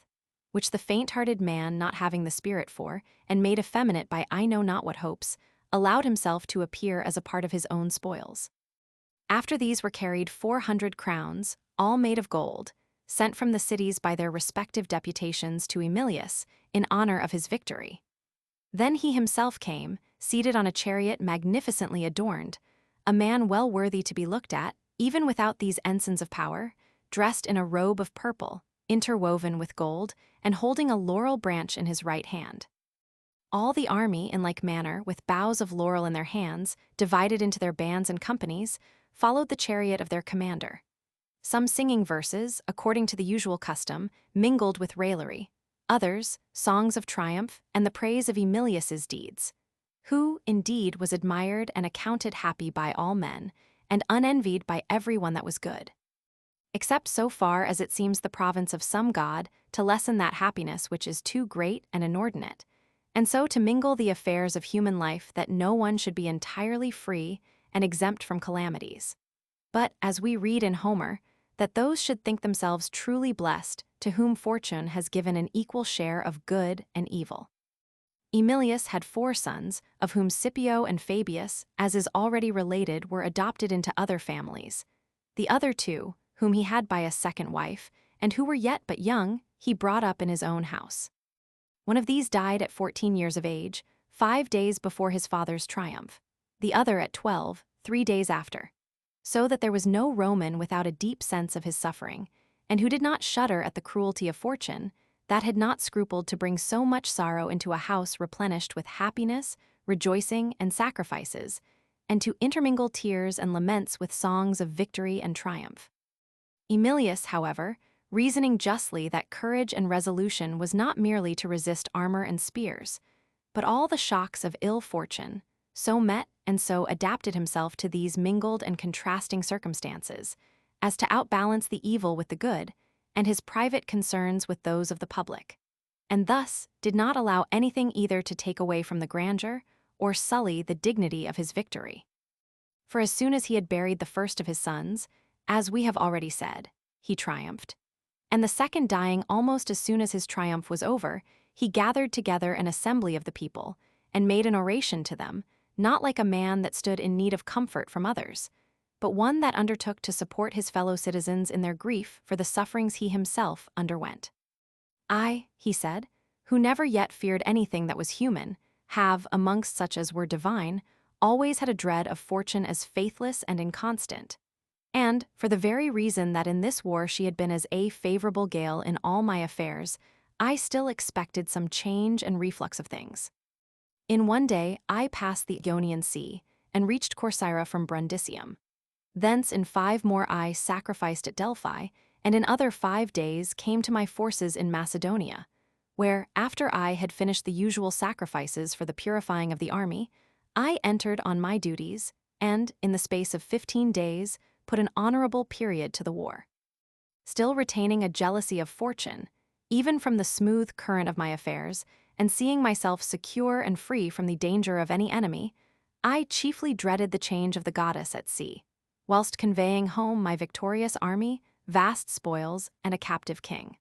Speaker 1: which the faint-hearted man, not having the spirit for, and made effeminate by I know not what hopes, allowed himself to appear as a part of his own spoils. After these were carried 400 crowns, all made of gold, sent from the cities by their respective deputations to Emilius in honor of his victory. Then he himself came, seated on a chariot magnificently adorned, a man well worthy to be looked at, even without these ensigns of power, dressed in a robe of purple, interwoven with gold, and holding a laurel branch in his right hand. All the army, in like manner, with boughs of laurel in their hands, divided into their bands and companies, followed the chariot of their commander. Some singing verses, according to the usual custom, mingled with raillery, others, songs of triumph and the praise of Emilius's deeds, who, indeed, was admired and accounted happy by all men, and unenvied by every one that was good, except so far as it seems the province of some god to lessen that happiness which is too great and inordinate, and so to mingle the affairs of human life that no one should be entirely free and exempt from calamities. But, as we read in Homer, that those should think themselves truly blessed to whom fortune has given an equal share of good and evil. Emilius had 4 sons, of whom Scipio and Fabius, as is already related, were adopted into other families. The other 2, whom he had by a second wife, and who were yet but young, he brought up in his own house. One of these died at 14 years of age, 5 days before his father's triumph, the other at 12, 3 days after, so that there was no Roman without a deep sense of his suffering, and who did not shudder at the cruelty of fortune, that had not scrupled to bring so much sorrow into a house replenished with happiness, rejoicing, and sacrifices, and to intermingle tears and laments with songs of victory and triumph. Emilius, however, reasoning justly that courage and resolution was not merely to resist armor and spears, but all the shocks of ill fortune, so met and so adapted himself to these mingled and contrasting circumstances, as to outbalance the evil with the good, and his private concerns with those of the public, and thus did not allow anything either to take away from the grandeur or sully the dignity of his victory. For as soon as he had buried the first of his sons, as we have already said, he triumphed, and the second dying almost as soon as his triumph was over, he gathered together an assembly of the people, and made an oration to them, not like a man that stood in need of comfort from others, but one that undertook to support his fellow citizens in their grief for the sufferings he himself underwent. I, he said, who never yet feared anything that was human, have, amongst such as were divine, always had a dread of fortune as faithless and inconstant. And, for the very reason that in this war she had been as a favorable gale in all my affairs, I still expected some change and reflux of things. In one day I passed the Ionian Sea, and reached Corcyra from Brundisium. Thence in 5 more I sacrificed at Delphi, and in other 5 days came to my forces in Macedonia, where, after I had finished the usual sacrifices for the purifying of the army, I entered on my duties, and, in the space of 15 days, put an honorable period to the war. Still retaining a jealousy of fortune, even from the smooth current of my affairs, and seeing myself secure and free from the danger of any enemy, I chiefly dreaded the change of the goddess at sea, whilst conveying home my victorious army, vast spoils, and a captive king.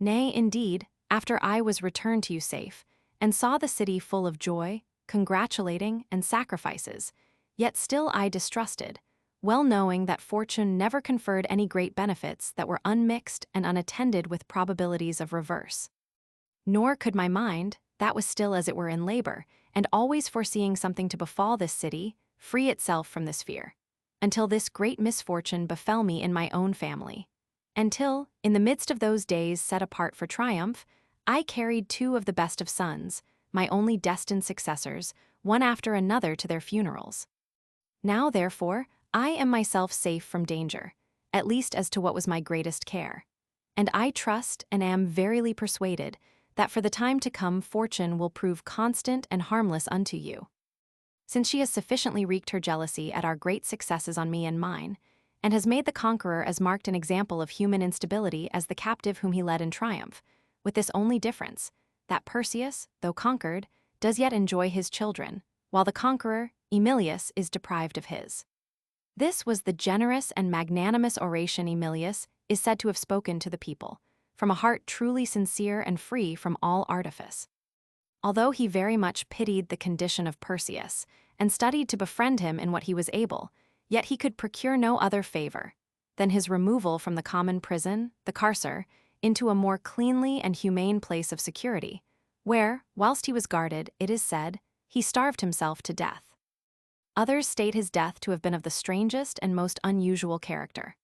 Speaker 1: Nay, indeed, after I was returned to you safe, and saw the city full of joy, congratulating, and sacrifices, yet still I distrusted, well knowing that fortune never conferred any great benefits that were unmixed and unattended with probabilities of reverse. Nor could my mind, that was still as it were in labor, and always foreseeing something to befall this city, free itself from this fear, until this great misfortune befell me in my own family. Until, in the midst of those days set apart for triumph, I carried 2 of the best of sons, my only destined successors, one after another to their funerals. Now, therefore, I am myself safe from danger, at least as to what was my greatest care. And I trust and am verily persuaded that for the time to come fortune will prove constant and harmless unto you, since she has sufficiently wreaked her jealousy at our great successes on me and mine, and has made the conqueror as marked an example of human instability as the captive whom he led in triumph, with this only difference, that Perseus, though conquered, does yet enjoy his children, while the conqueror, Emilius, is deprived of his. This was the generous and magnanimous oration Emilius is said to have spoken to the people, from a heart truly sincere and free from all artifice. Although he very much pitied the condition of Perseus, and studied to befriend him in what he was able, yet he could procure no other favor than his removal from the common prison, the carcer, into a more cleanly and humane place of security, where, whilst he was guarded, it is said, he starved himself to death. Others state his death to have been of the strangest and most unusual character.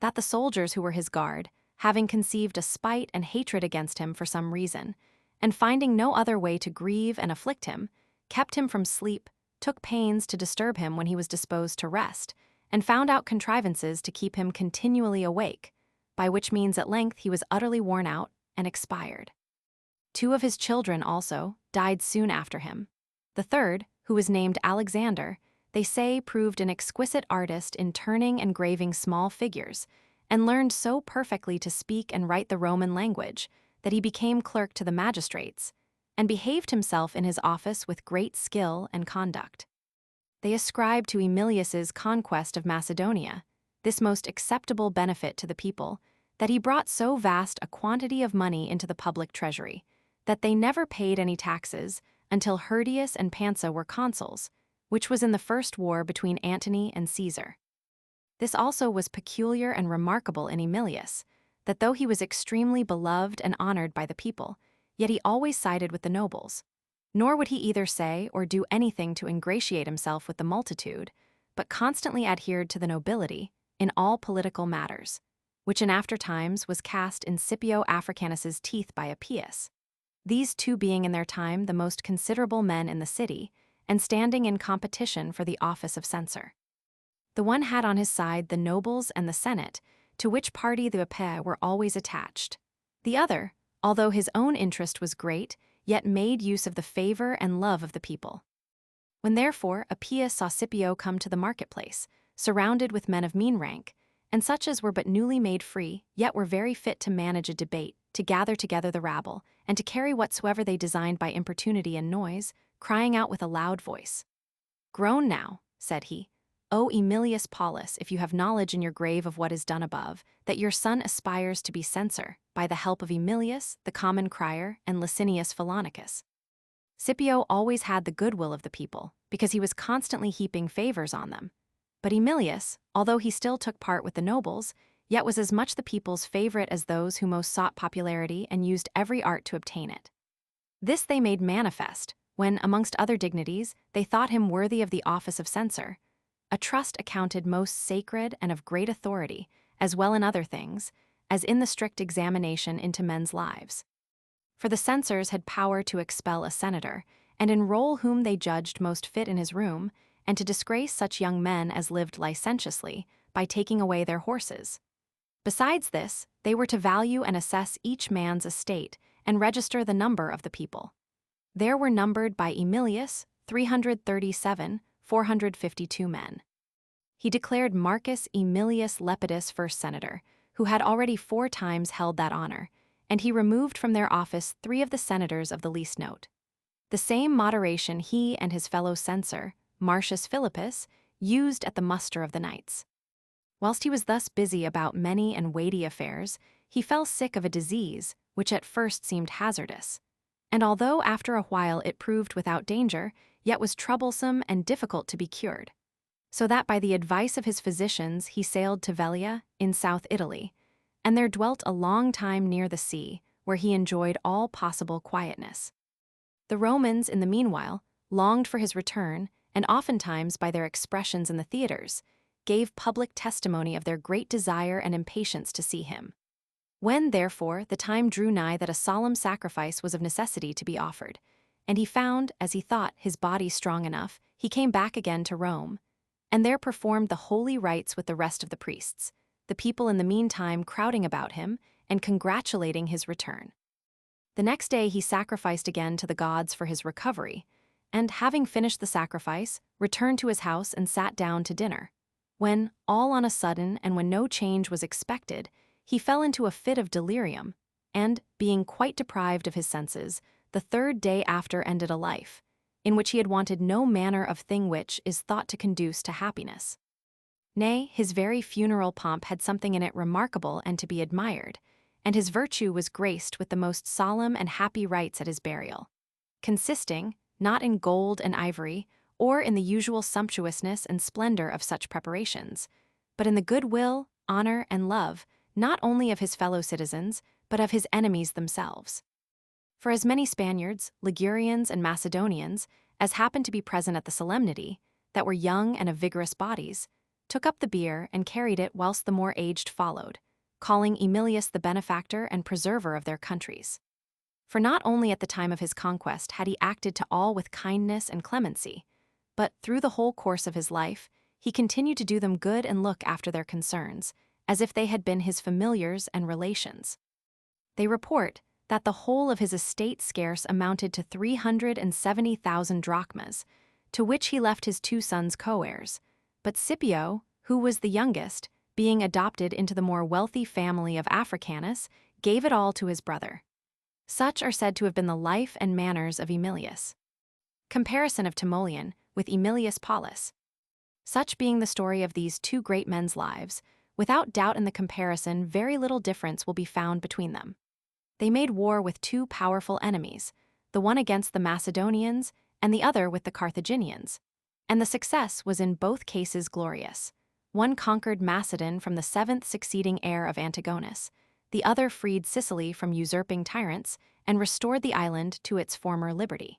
Speaker 1: That the soldiers who were his guard, having conceived a spite and hatred against him for some reason, and finding no other way to grieve and afflict him, kept him from sleep, took pains to disturb him when he was disposed to rest, and found out contrivances to keep him continually awake, by which means at length he was utterly worn out and expired. 2 of his children also died soon after him. The third, who was named Alexander, they say proved an exquisite artist in turning and graving small figures, and learned so perfectly to speak and write the Roman language that he became clerk to the magistrates, and behaved himself in his office with great skill and conduct. They ascribed to Emilius's conquest of Macedonia this most acceptable benefit to the people, that he brought so vast a quantity of money into the public treasury, that they never paid any taxes until Hirtius and Pansa were consuls, which was in the first war between Antony and Caesar. This also was peculiar and remarkable in Emilius, that though he was extremely beloved and honored by the people, yet he always sided with the nobles, nor would he either say or do anything to ingratiate himself with the multitude, but constantly adhered to the nobility in all political matters, which in after times was cast in Scipio Africanus's teeth by Appius, these 2 being in their time the most considerable men in the city, and standing in competition for the office of censor. The one had on his side the nobles and the Senate, to which party the Appiae were always attached. The other, although his own interest was great, yet made use of the favor and love of the people. When therefore Appius saw Scipio come to the marketplace, surrounded with men of mean rank, and such as were but newly made free, yet were very fit to manage a debate, to gather together the rabble, and to carry whatsoever they designed by importunity and noise, crying out with a loud voice, "Groan now," said he, "O Emilius Paulus, if you have knowledge in your grave of what is done above, that your son aspires to be censor, by the help of Emilius, the common crier, and Licinius Philaunicus. Scipio always had the goodwill of the people, because he was constantly heaping favors on them. But Emilius, although he still took part with the nobles, yet was as much the people's favorite as those who most sought popularity and used every art to obtain it. This they made manifest, when, amongst other dignities, they thought him worthy of the office of censor, a trust accounted most sacred and of great authority, as well in other things, as in the strict examination into men's lives. For the censors had power to expel a senator, and enroll whom they judged most fit in his room, and to disgrace such young men as lived licentiously, by taking away their horses. Besides this, they were to value and assess each man's estate, and register the number of the people. There were numbered by Emilius 337,452 men. He declared Marcus Aemilius Lepidus first senator, who had already 4 times held that honor, and he removed from their office 3 of the senators of the least note. The same moderation he and his fellow censor, Marcius Philippus, used at the muster of the knights. Whilst he was thus busy about many and weighty affairs, he fell sick of a disease which at first seemed hazardous, and although after a while it proved without danger, yet was troublesome and difficult to be cured. So that by the advice of his physicians he sailed to Velia, in South Italy, and there dwelt a long time near the sea, where he enjoyed all possible quietness. The Romans, in the meanwhile, longed for his return, and oftentimes by their expressions in the theaters, gave public testimony of their great desire and impatience to see him. When, therefore, the time drew nigh that a solemn sacrifice was of necessity to be offered, and he found, as he thought, his body strong enough, he came back again to Rome, and there performed the holy rites with the rest of the priests, the people in the meantime crowding about him and congratulating his return. The next day he sacrificed again to the gods for his recovery, and, having finished the sacrifice, returned to his house and sat down to dinner, when, all on a sudden and when no change was expected, he fell into a fit of delirium, and, being quite deprived of his senses, the 3rd day after ended a life, in which he had wanted no manner of thing which is thought to conduce to happiness. Nay, his very funeral pomp had something in it remarkable and to be admired, and his virtue was graced with the most solemn and happy rites at his burial, consisting, not in gold and ivory, or in the usual sumptuousness and splendor of such preparations, but in the goodwill, honor, and love, not only of his fellow citizens, but of his enemies themselves. For as many Spaniards, Ligurians, and Macedonians, as happened to be present at the solemnity, that were young and of vigorous bodies, took up the bier and carried it whilst the more aged followed, calling Emilius the benefactor and preserver of their countries. For not only at the time of his conquest had he acted to all with kindness and clemency, but through the whole course of his life he continued to do them good and look after their concerns, as if they had been his familiars and relations. They report that the whole of his estate scarce amounted to 370,000 drachmas, to which he left his 2 sons co-heirs, but Scipio, who was the youngest, being adopted into the more wealthy family of Africanus, gave it all to his brother. Such are said to have been the life and manners of Emilius. Comparison of TIMOLEON with Aemilius Paulus. Such being the story of these 2 great men's lives, without doubt in the comparison very little difference will be found between them. They made war with 2 powerful enemies, the one against the Macedonians and the other with the Carthaginians, and the success was in both cases glorious. One conquered Macedon from the 7th succeeding heir of Antigonus, the other freed Sicily from usurping tyrants and restored the island to its former liberty.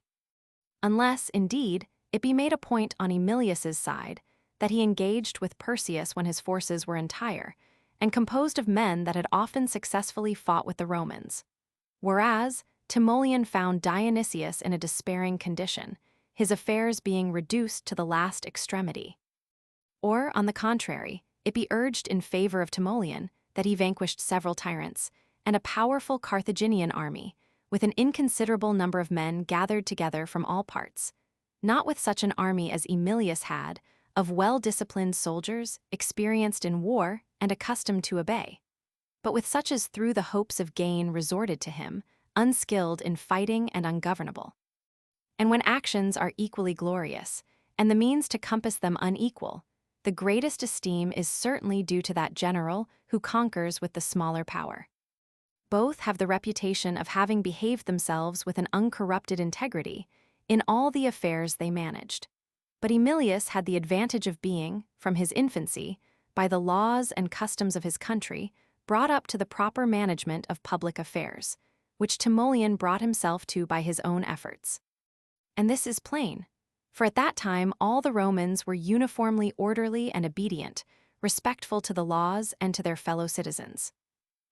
Speaker 1: Unless, indeed, it be made a point on Emilius's side that he engaged with Perseus when his forces were entire, and composed of men that had often successfully fought with the Romans. Whereas, TIMOLEON found Dionysius in a despairing condition, his affairs being reduced to the last extremity. Or, on the contrary, it be urged in favor of TIMOLEON that he vanquished several tyrants, and a powerful Carthaginian army, with an inconsiderable number of men gathered together from all parts, not with such an army as Emilius had, of well-disciplined soldiers, experienced in war and accustomed to obey, but with such as through the hopes of gain resorted to him, unskilled in fighting and ungovernable. And when actions are equally glorious, and the means to compass them unequal, the greatest esteem is certainly due to that general who conquers with the smaller power. Both have the reputation of having behaved themselves with an uncorrupted integrity, in all the affairs they managed. But Emilius had the advantage of being, from his infancy, by the laws and customs of his country, brought up to the proper management of public affairs, which Timoleon brought himself to by his own efforts. And this is plain, for at that time all the Romans were uniformly orderly and obedient, respectful to the laws and to their fellow citizens.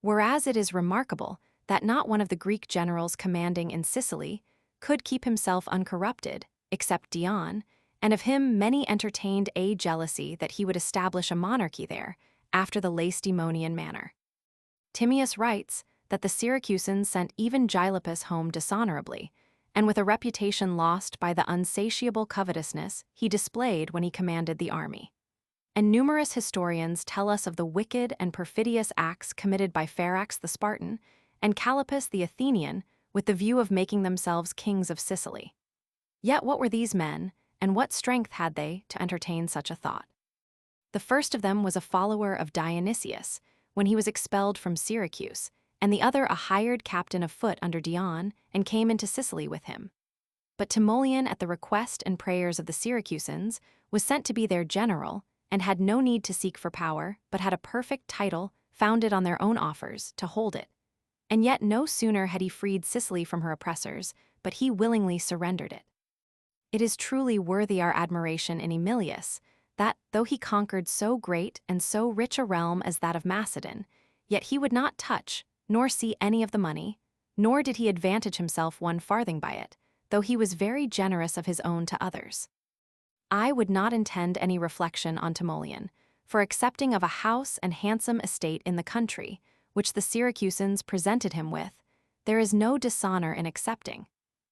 Speaker 1: Whereas it is remarkable that not one of the Greek generals commanding in Sicily could keep himself uncorrupted, except Dion, and of him many entertained a jealousy that he would establish a monarchy there, after the Lacedaemonian manner. Timæus writes that the Syracusans sent even Gylippus home dishonorably, and with a reputation lost by the unsatiable covetousness he displayed when he commanded the army. And numerous historians tell us of the wicked and perfidious acts committed by Pharax the Spartan and Callippus the Athenian with the view of making themselves kings of Sicily. Yet what were these men, and what strength had they to entertain such a thought? The first of them was a follower of Dionysius, when he was expelled from Syracuse, and the other a hired captain of foot under Dion, and came into Sicily with him. But Timoleon, at the request and prayers of the Syracusans, was sent to be their general, and had no need to seek for power, but had a perfect title, founded on their own offers, to hold it. And yet no sooner had he freed Sicily from her oppressors, but he willingly surrendered it. It is truly worthy our admiration in Emilius, that, though he conquered so great and so rich a realm as that of Macedon, yet he would not touch, nor see any of the money, nor did he advantage himself one farthing by it, though he was very generous of his own to others. I would not intend any reflection on Timoleon, for accepting of a house and handsome estate in the country, which the Syracusans presented him with, there is no dishonor in accepting.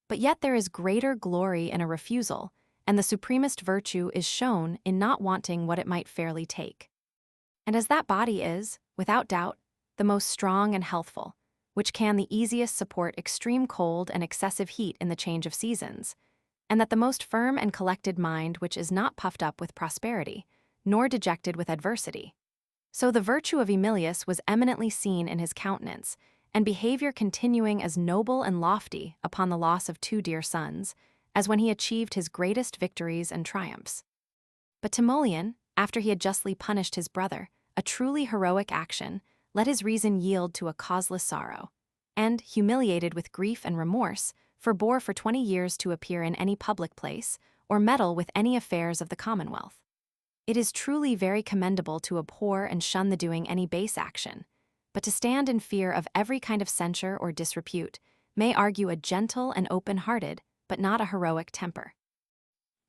Speaker 1: But yet there is greater glory in a refusal, and the supremest virtue is shown in not wanting what it might fairly take. And as that body is, without doubt, the most strong and healthful, which can the easiest support extreme cold and excessive heat in the change of seasons, and that the most firm and collected mind which is not puffed up with prosperity, nor dejected with adversity. So the virtue of Emilius was eminently seen in his countenance, and behavior continuing as noble and lofty upon the loss of 2 dear sons, as when he achieved his greatest victories and triumphs. But Timoleon, after he had justly punished his brother, a truly heroic action, let his reason yield to a causeless sorrow, and, humiliated with grief and remorse, forbore for 20 years to appear in any public place, or meddle with any affairs of the commonwealth. It is truly very commendable to abhor and shun the doing any base action, but to stand in fear of every kind of censure or disrepute may argue a gentle and open-hearted, but not a heroic temper.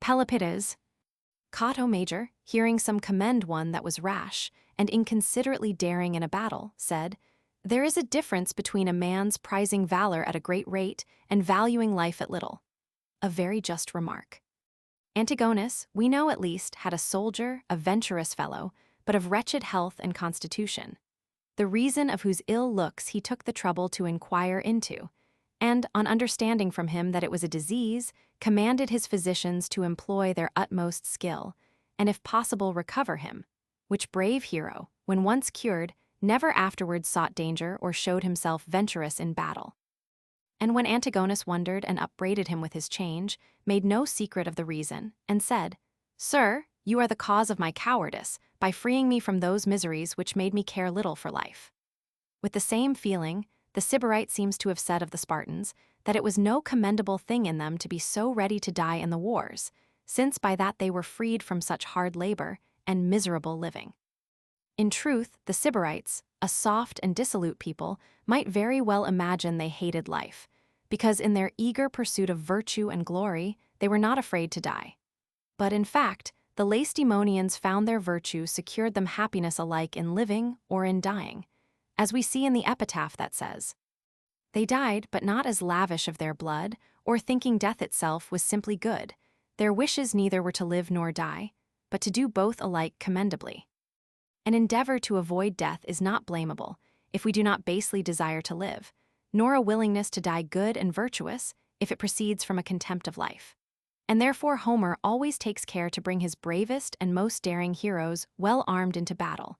Speaker 1: PELOPIDAS, Cato Major, hearing some commend one that was rash and inconsiderately daring in a battle, said, "There is a difference between a man's prizing valor at a great rate and valuing life at little." A very just remark. Antigonus, we know at least, had a soldier, a venturous fellow, but of wretched health and constitution, the reason of whose ill looks he took the trouble to inquire into, and, on understanding from him that it was a disease, commanded his physicians to employ their utmost skill, and if possible recover him, which brave hero, when once cured, never afterwards sought danger or showed himself venturous in battle. And when Antigonus wondered and upbraided him with his change, made no secret of the reason, and said, "Sir, you are the cause of my cowardice, by freeing me from those miseries which made me care little for life." With the same feeling, the Sybarite seems to have said of the Spartans that it was no commendable thing in them to be so ready to die in the wars, since by that they were freed from such hard labor and miserable living. In truth, the Sybarites, a soft and dissolute people, might very well imagine they hated life, because in their eager pursuit of virtue and glory, they were not afraid to die. But in fact, the Lacedaemonians found their virtue secured them happiness alike in living or in dying, as we see in the epitaph that says, "They died, but not as lavish of their blood, or thinking death itself was simply good. Their wishes neither were to live nor die, but to do both alike commendably." An endeavor to avoid death is not blamable, if we do not basely desire to live, nor a willingness to die good and virtuous, if it proceeds from a contempt of life. And therefore Homer always takes care to bring his bravest and most daring heroes well armed into battle,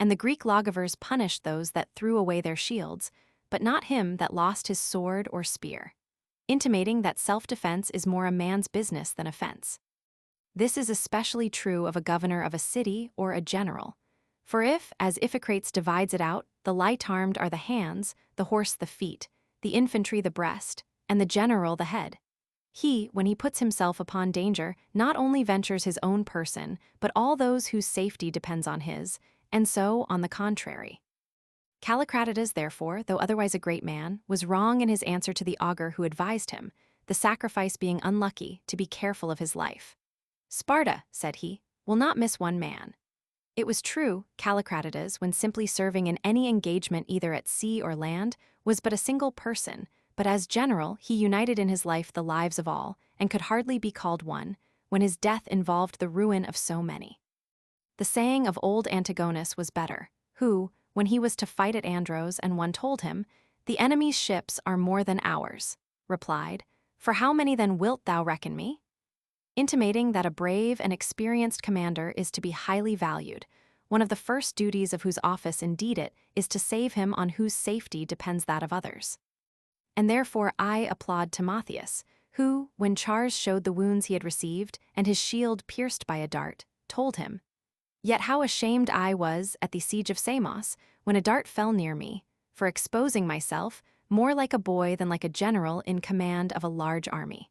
Speaker 1: and the Greek lawgivers punished those that threw away their shields, but not him that lost his sword or spear. intimating that self-defense is more a man's business than offense. This is especially true of a governor of a city or a general. For if, as Iphicrates divides it out, the light-armed are the hands, the horse the feet, the infantry the breast, and the general the head, he, when he puts himself upon danger, not only ventures his own person, but all those whose safety depends on his, and so on the contrary. Callicratidas, therefore, though otherwise a great man, was wrong in his answer to the augur who advised him, the sacrifice being unlucky, to be careful of his life. Sparta, said he, will not miss one man. It was true, Callicratidas, when simply serving in any engagement either at sea or land, was but a single person, but as general he united in his life the lives of all, and could hardly be called one, when his death involved the ruin of so many. The saying of old Antigonus was better, who, when he was to fight at Andros and one told him, "The enemy's ships are more than ours," replied, "For how many then wilt thou reckon me?" Intimating that a brave and experienced commander is to be highly valued, one of the first duties of whose office indeed it is to save him on whose safety depends that of others. And therefore I applaud Timotheus, who, when Charles showed the wounds he had received and his shield pierced by a dart, told him, "Yet how ashamed I was at the siege of Samos, when a dart fell near me, for exposing myself, more like a boy than like a general in command of a large army."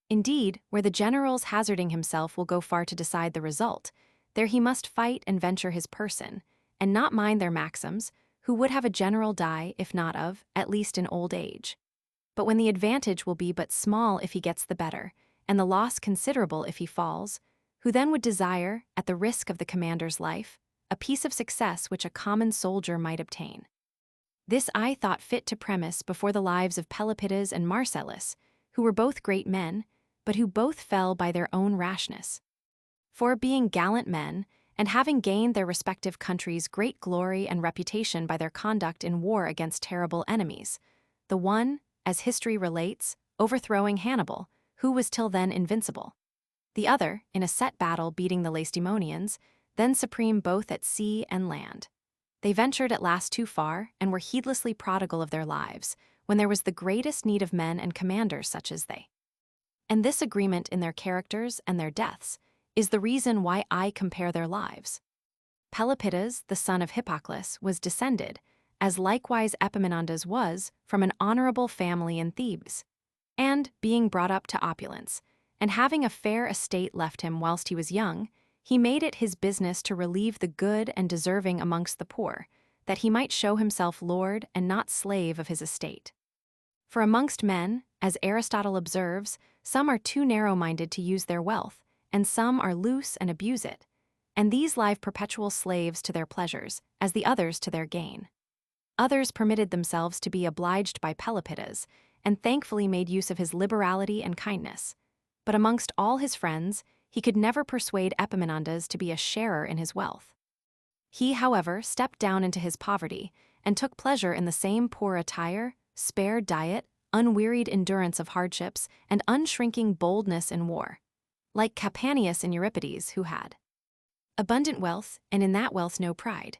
Speaker 1: Indeed, where the general's hazarding himself will go far to decide the result, there he must fight and venture his person, and not mind their maxims, who would have a general die, if not of, at least in old age. But when the advantage will be but small if he gets the better, and the loss considerable if he falls, who then would desire, at the risk of the commander's life, a piece of success which a common soldier might obtain. This I thought fit to premise before the lives of Pelopidas and Marcellus, who were both great men, but who both fell by their own rashness. For being gallant men, and having gained their respective countries great glory and reputation by their conduct in war against terrible enemies, the one, as history relates, overthrowing Hannibal, who was till then invincible, the other, in a set battle beating the Lacedaemonians, then supreme both at sea and land. They ventured at last too far, and were heedlessly prodigal of their lives, when there was the greatest need of men and commanders such as they. And this agreement in their characters and their deaths is the reason why I compare their lives. Pelopidas, the son of Hippocles, was descended, as likewise Epaminondas was, from an honorable family in Thebes, and, being brought up to opulence, and having a fair estate left him whilst he was young, he made it his business to relieve the good and deserving amongst the poor, that he might show himself lord and not slave of his estate. For amongst men, as Aristotle observes, some are too narrow-minded to use their wealth, and some are loose and abuse it, and these lie perpetual slaves to their pleasures, as the others to their gain. Others permitted themselves to be obliged by Pelopidas, and thankfully made use of his liberality and kindness. But amongst all his friends, he could never persuade Epaminondas to be a sharer in his wealth. He, however, stepped down into his poverty, and took pleasure in the same poor attire, spare diet, unwearied endurance of hardships, and unshrinking boldness in war, like Capaneus in Euripides, who had abundant wealth, and in that wealth no pride.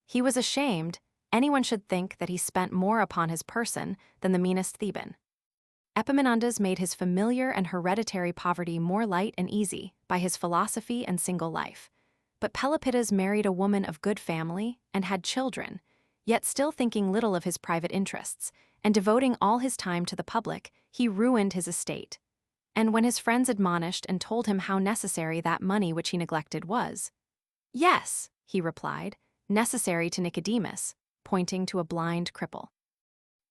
Speaker 1: He was ashamed anyone should think that he spent more upon his person than the meanest Theban. Epaminondas made his familiar and hereditary poverty more light and easy by his philosophy and single life. But Pelopidas married a woman of good family and had children, yet still thinking little of his private interests, and devoting all his time to the public, he ruined his estate. And when his friends admonished and told him how necessary that money which he neglected was, "Yes," he replied, "necessary to Nicodemus," pointing to a blind cripple.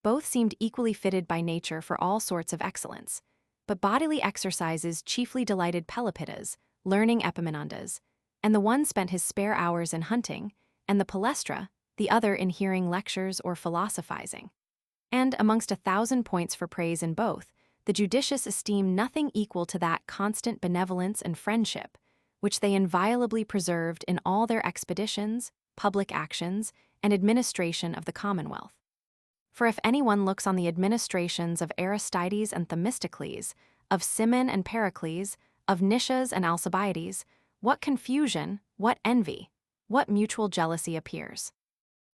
Speaker 1: Both seemed equally fitted by nature for all sorts of excellence, but bodily exercises chiefly delighted Pelopidas, learning Epaminondas, and the one spent his spare hours in hunting, and the Palestra, the other in hearing lectures or philosophizing. And amongst 1,000 points for praise in both, the judicious esteem nothing equal to that constant benevolence and friendship, which they inviolably preserved in all their expeditions, public actions, and administration of the commonwealth. For if anyone looks on the administrations of Aristides and Themistocles, of Cimon and Pericles, of Nicias and Alcibiades, what confusion, what envy, what mutual jealousy appears.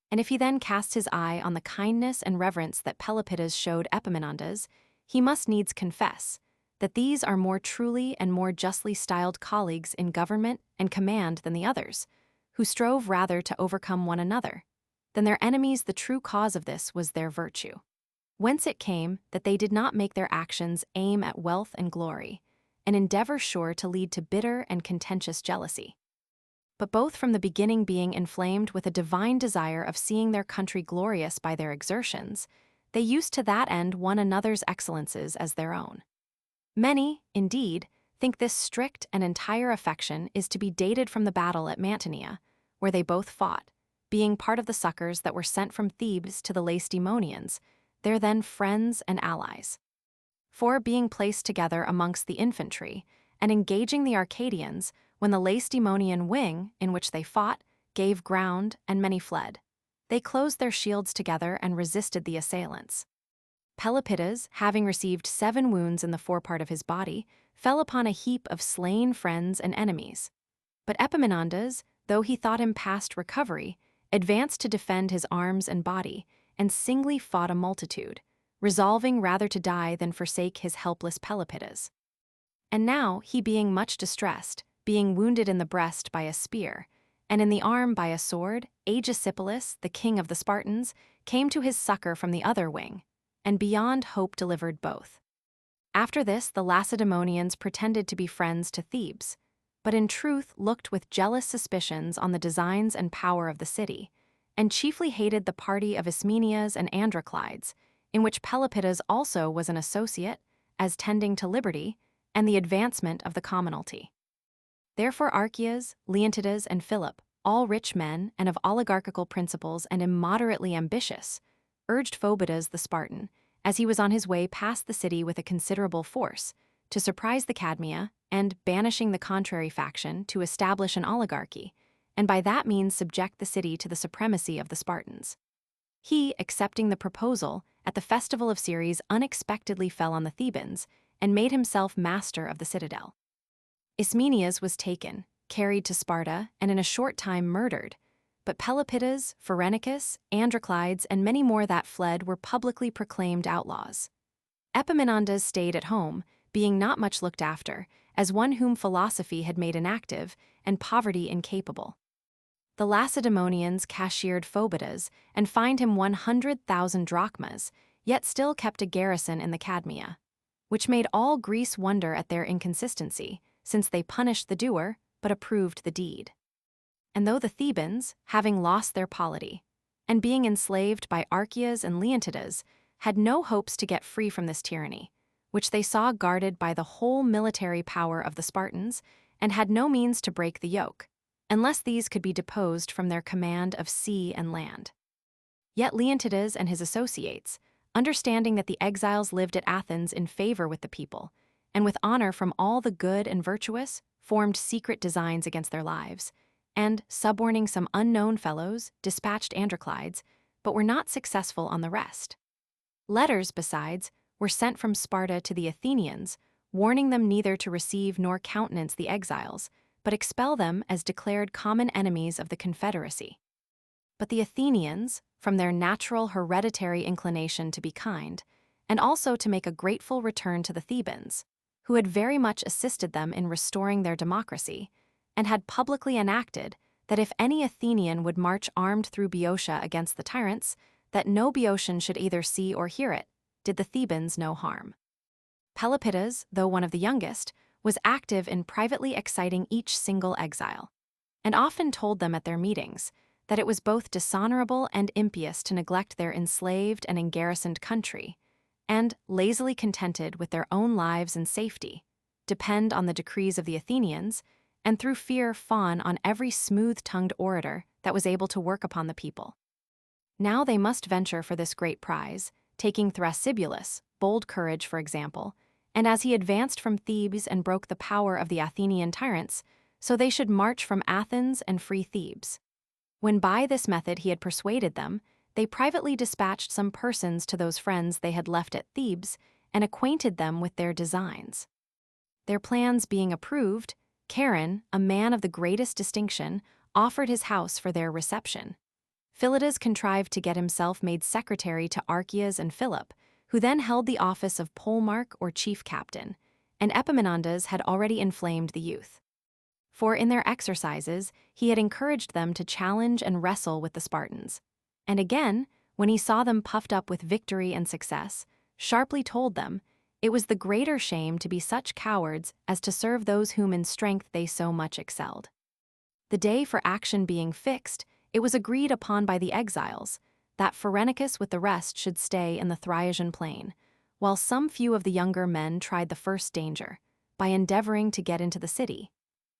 Speaker 1: And if he then casts his eye on the kindness and reverence that Pelopidas showed Epaminondas, he must needs confess that these are more truly and more justly styled colleagues in government and command than the others, who strove rather to overcome one another. Than their enemies, the true cause of this was their virtue. Whence it came that they did not make their actions aim at wealth and glory, an endeavor sure to lead to bitter and contentious jealousy, but both from the beginning being inflamed with a divine desire of seeing their country glorious by their exertions, they used to that end one another's excellences as their own. Many, indeed, think this strict and entire affection is to be dated from the battle at Mantinea, where they both fought, being part of the succors that were sent from Thebes to the Lacedaemonians, their then friends and allies. For, being placed together amongst the infantry, and engaging the Arcadians, when the Lacedaemonian wing, in which they fought, gave ground, and many fled, they closed their shields together and resisted the assailants. Pelopidas, having received 7 wounds in the forepart of his body, fell upon a heap of slain friends and enemies. But Epaminondas, though he thought him past recovery, advanced to defend his arms and body, and singly fought a multitude, resolving rather to die than forsake his helpless Pelopidas. And now, he being much distressed, being wounded in the breast by a spear, and in the arm by a sword, Aegesipolis, the king of the Spartans, came to his succor from the other wing, and beyond hope delivered both. After this, the Lacedaemonians pretended to be friends to Thebes, but in truth looked with jealous suspicions on the designs and power of the city, and chiefly hated the party of Ismenias and Androclides, in which Pelopidas also was an associate, as tending to liberty and the advancement of the commonalty. Therefore Archias, Leontidas, and Philip, all rich men and of oligarchical principles and immoderately ambitious, urged Phobedas the Spartan, as he was on his way past the city with a considerable force, to surprise the Cadmea, and, banishing the contrary faction, to establish an oligarchy, and by that means subject the city to the supremacy of the Spartans. He, accepting the proposal, at the festival of Ceres unexpectedly fell on the Thebans, and made himself master of the citadel. Ismenias was taken, carried to Sparta, and in a short time murdered, but Pelopidas, Pherenicus, Androclides, and many more that fled were publicly proclaimed outlaws. Epaminondas stayed at home, being not much looked after, as one whom philosophy had made inactive, and poverty incapable. The Lacedaemonians cashiered Phobedas, and fined him 100,000 drachmas, yet still kept a garrison in the Cadmea, which made all Greece wonder at their inconsistency, since they punished the doer, but approved the deed. And though the Thebans, having lost their polity, and being enslaved by Archias and Leontidas, had no hopes to get free from this tyranny, which they saw guarded by the whole military power of the Spartans, and had no means to break the yoke, unless these could be deposed from their command of sea and land. Yet Leontidas and his associates, understanding that the exiles lived at Athens in favor with the people, and with honor from all the good and virtuous, formed secret designs against their lives, and, suborning some unknown fellows, dispatched Androclides, but were not successful on the rest. Letters, besides, were sent from Sparta to the Athenians, warning them neither to receive nor countenance the exiles, but expel them as declared common enemies of the confederacy. But the Athenians, from their natural hereditary inclination to be kind, and also to make a grateful return to the Thebans, who had very much assisted them in restoring their democracy, and had publicly enacted that if any Athenian would march armed through Boeotia against the tyrants, that no Boeotian should either see or hear it, did the Thebans no harm. Pelopidas, though one of the youngest, was active in privately exciting each single exile, and often told them at their meetings that it was both dishonorable and impious to neglect their enslaved and engarrisoned country, and, lazily contented with their own lives and safety, depend on the decrees of the Athenians, and through fear fawn on every smooth-tongued orator that was able to work upon the people. Now they must venture for this great prize, taking Thrasybulus, bold courage for example, and as he advanced from Thebes and broke the power of the Athenian tyrants, so they should march from Athens and free Thebes. When by this method he had persuaded them, they privately dispatched some persons to those friends they had left at Thebes, and acquainted them with their designs. Their plans being approved, Charon, a man of the greatest distinction, offered his house for their reception. Philotas contrived to get himself made secretary to Archias and Philip, who then held the office of polemarch or chief captain, and Epaminondas had already inflamed the youth. For in their exercises he had encouraged them to challenge and wrestle with the Spartans. And again, when he saw them puffed up with victory and success, sharply told them, it was the greater shame to be such cowards as to serve those whom in strength they so much excelled. The day for action being fixed, it was agreed upon by the exiles that Pherenicus with the rest should stay in the Thriasian plain, while some few of the younger men tried the first danger, by endeavoring to get into the city.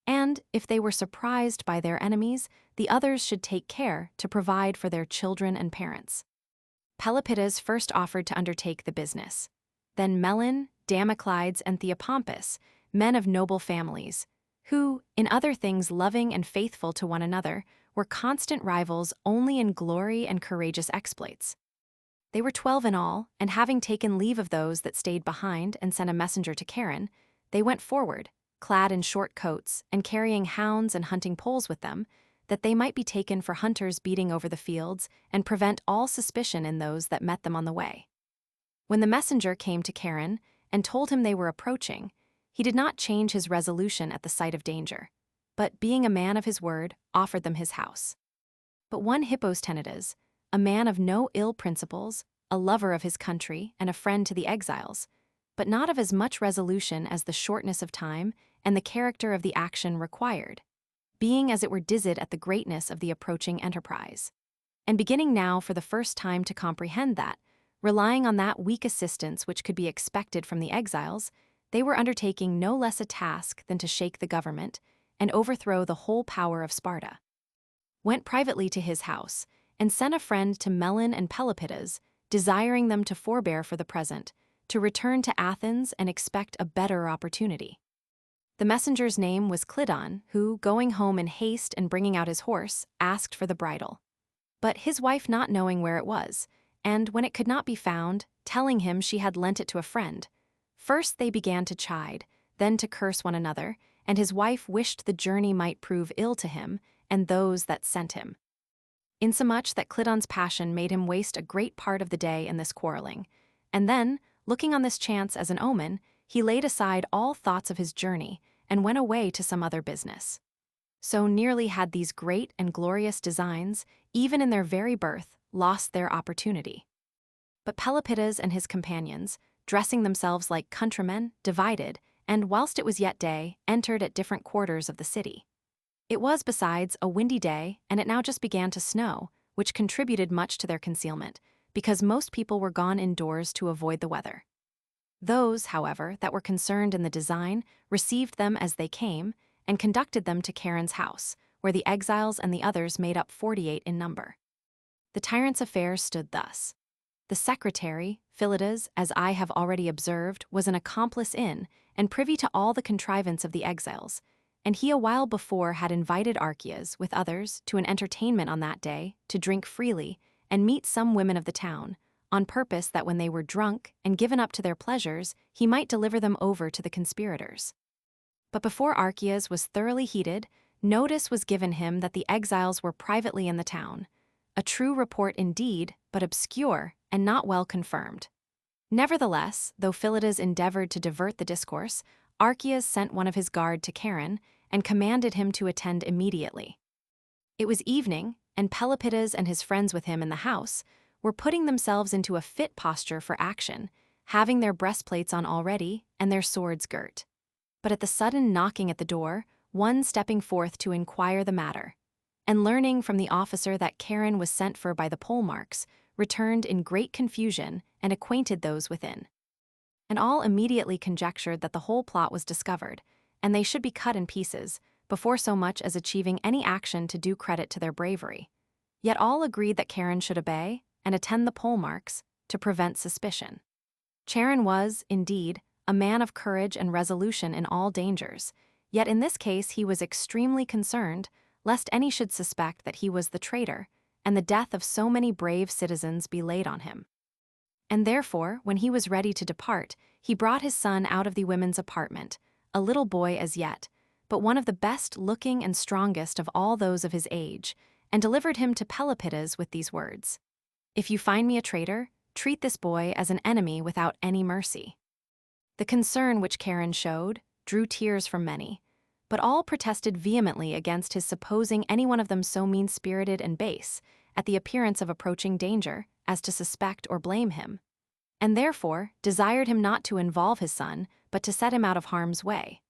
Speaker 1: And, if they were surprised by their enemies, the others should take care to provide for their children and parents. Pelopidas first offered to undertake the business. Then Melon, Damoclides, and Theopompus, men of noble families, who, in other things loving and faithful to one another, were constant rivals only in glory and courageous exploits. They were 12 in all, and having taken leave of those that stayed behind and sent a messenger to Charon, they went forward, clad in short coats and carrying hounds and hunting poles with them, that they might be taken for hunters beating over the fields and prevent all suspicion in those that met them on the way. When the messenger came to Charon and told him they were approaching, he did not change his resolution at the sight of danger, but, being a man of his word, offered them his house. But one Hippostenides, a man of no ill principles, a lover of his country and a friend to the exiles, but not of as much resolution as the shortness of time and the character of the action required, being as it were dizzied at the greatness of the approaching enterprise, and beginning now for the first time to comprehend that, relying on that weak assistance which could be expected from the exiles, they were undertaking no less a task than to shake the government and overthrow the whole power of Sparta, went privately to his house, and sent a friend to Melon and Pelopidas, desiring them to forbear for the present, to return to Athens and expect a better opportunity. The messenger's name was Clydon, who, going home in haste and bringing out his horse, asked for the bridle. But his wife not knowing where it was, and when it could not be found, telling him she had lent it to a friend, first they began to chide, then to curse one another, and his wife wished the journey might prove ill to him and those that sent him. Insomuch that Clydon's passion made him waste a great part of the day in this quarreling, and then, looking on this chance as an omen, he laid aside all thoughts of his journey and went away to some other business. So nearly had these great and glorious designs, even in their very birth, lost their opportunity. But Pelopidas and his companions, dressing themselves like countrymen, divided, and whilst it was yet day, entered at different quarters of the city. It was, besides, a windy day, and it now just began to snow, which contributed much to their concealment, because most people were gone indoors to avoid the weather. Those, however, that were concerned in the design received them as they came, and conducted them to Charon's house, where the exiles and the others made up 48 in number. The tyrant's affairs stood thus. The secretary, Philotas, as I have already observed, was an accomplice in, and privy to all the contrivance of the exiles, and he a while before had invited Archias, with others, to an entertainment on that day, to drink freely, and meet some women of the town, on purpose that when they were drunk and given up to their pleasures, he might deliver them over to the conspirators. But before Archias was thoroughly heated, notice was given him that the exiles were privately in the town, a true report indeed, but obscure and not well confirmed. Nevertheless, though Philotas endeavored to divert the discourse, Archias sent one of his guard to Charon and commanded him to attend immediately. It was evening, and Pelopidas and his friends with him in the house were putting themselves into a fit posture for action, having their breastplates on already and their swords girt. But at the sudden knocking at the door, one stepping forth to inquire the matter, and learning from the officer that Charon was sent for by the polemarchs, returned in great confusion and acquainted those within. And all immediately conjectured that the whole plot was discovered, and they should be cut in pieces, before so much as achieving any action to do credit to their bravery. Yet all agreed that Charon should obey and attend the polemarchs to prevent suspicion. Charon was, indeed, a man of courage and resolution in all dangers, yet in this case he was extremely concerned lest any should suspect that he was the traitor, and the death of so many brave citizens be laid on him. And therefore, when he was ready to depart, he brought his son out of the women's apartment, a little boy as yet, but one of the best-looking and strongest of all those of his age, and delivered him to Pelopidas with these words: "If you find me a traitor, treat this boy as an enemy without any mercy. The concern which Charon showed drew tears from many, but all protested vehemently against his supposing any one of them so mean-spirited and base, at the appearance of approaching danger, as to suspect or blame him, and therefore desired him not to involve his son, but to set him out of harm's way,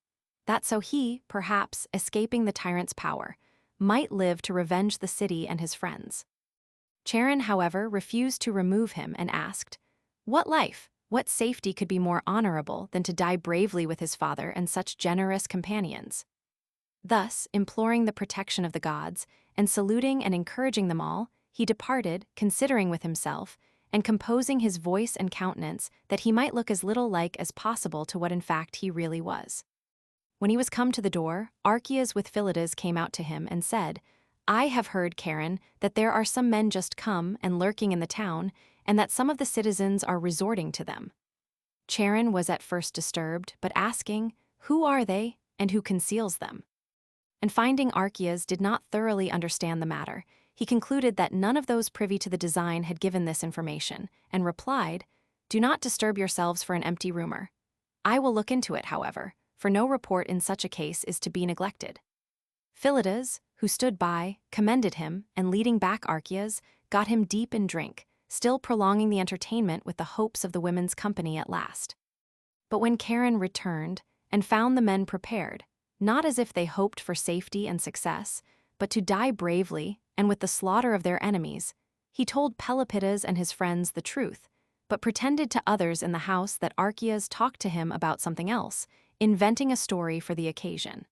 Speaker 1: that so he, perhaps, escaping the tyrant's power, might live to revenge the city and his friends. Charon, however, refused to remove him and asked, "What life, what safety could be more honorable than to die bravely with his father and such generous companions?" Thus, imploring the protection of the gods, and saluting and encouraging them all, he departed, considering with himself, and composing his voice and countenance that he might look as little like as possible to what in fact he really was. When he was come to the door, Archias with Phylidas came out to him and said, "I have heard, Charon, that there are some men just come and lurking in the town, and that some of the citizens are resorting to them." Charon was at first disturbed, but asking, "Who are they, and who conceals them?" And finding Archias did not thoroughly understand the matter, he concluded that none of those privy to the design had given this information, and replied, "Do not disturb yourselves for an empty rumor. I will look into it, however, for no report in such a case is to be neglected." Phylidas, who stood by, commended him, and leading back Archias, got him deep in drink, still prolonging the entertainment with the hopes of the women's company at last. But when Charon returned, and found the men prepared, not as if they hoped for safety and success, but to die bravely and with the slaughter of their enemies, he told Pelopidas and his friends the truth, but pretended to others in the house that Archias talked to him about something else, inventing a story for the occasion.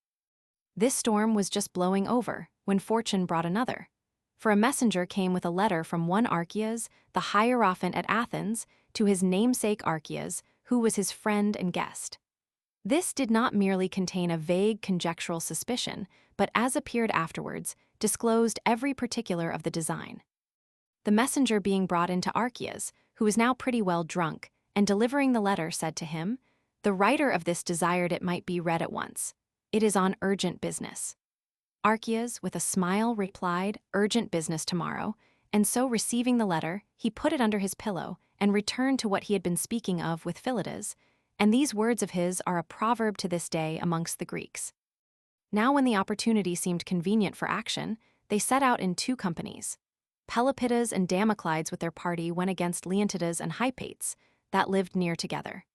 Speaker 1: This storm was just blowing over, when fortune brought another. For a messenger came with a letter from one Archias, the hierophant at Athens, to his namesake Archias, who was his friend and guest. This did not merely contain a vague conjectural suspicion, but as appeared afterwards, disclosed every particular of the design. The messenger being brought into Archias, who was now pretty well drunk, and delivering the letter said to him, "The writer of this desired it might be read at once. It is on urgent business." Archias, with a smile, replied, "Urgent business tomorrow," and so receiving the letter, he put it under his pillow, and returned to what he had been speaking of with Phylidas, and these words of his are a proverb to this day amongst the Greeks. Now when the opportunity seemed convenient for action, they set out in two companies. Pelopidas and Damoclides with their party went against Leontidas and Hypates, that lived near together.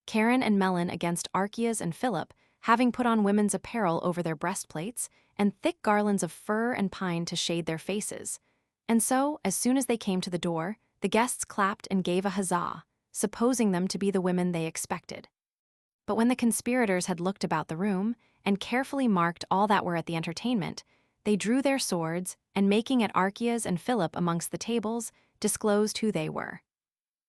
Speaker 1: Charon and Melon against Archias and Philip, having put on women's apparel over their breastplates, and thick garlands of fir and pine to shade their faces. And so, as soon as they came to the door, the guests clapped and gave a huzzah, supposing them to be the women they expected. But when the conspirators had looked about the room, and carefully marked all that were at the entertainment, they drew their swords, and making at Archias and Philip amongst the tables, disclosed who they were.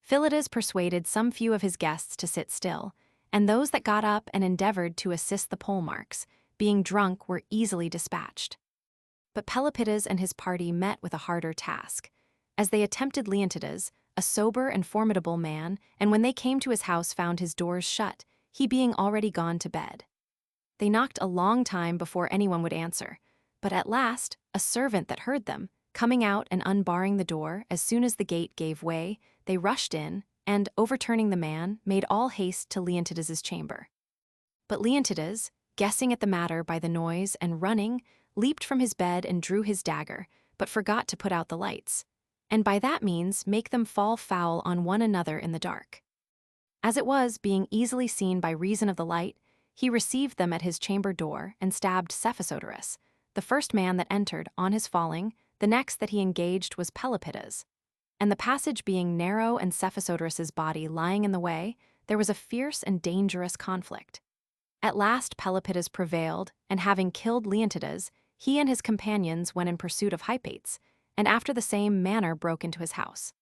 Speaker 1: Phylidas persuaded some few of his guests to sit still, and those that got up and endeavored to assist the pole marks, being drunk, were easily dispatched. But Pelopidas and his party met with a harder task, as they attempted Leontidas, a sober and formidable man, and when they came to his house found his doors shut, he being already gone to bed. They knocked a long time before anyone would answer, but at last, a servant that heard them, coming out and unbarring the door as soon as the gate gave way, they rushed in, and, overturning the man, made all haste to Leontidas's chamber. But Leontidas, guessing at the matter by the noise and running, leaped from his bed and drew his dagger, but forgot to put out the lights, and by that means make them fall foul on one another in the dark. As it was, being easily seen by reason of the light, he received them at his chamber door and stabbed Cephisodorus, the first man that entered, on his falling. The next that he engaged was Pelopidas. And the passage being narrow and Cephisodorus's body lying in the way, there was a fierce and dangerous conflict. At last Pelopidas prevailed, and having killed Leontidas, he and his companions went in pursuit of Hypates, and after the same manner broke into his house.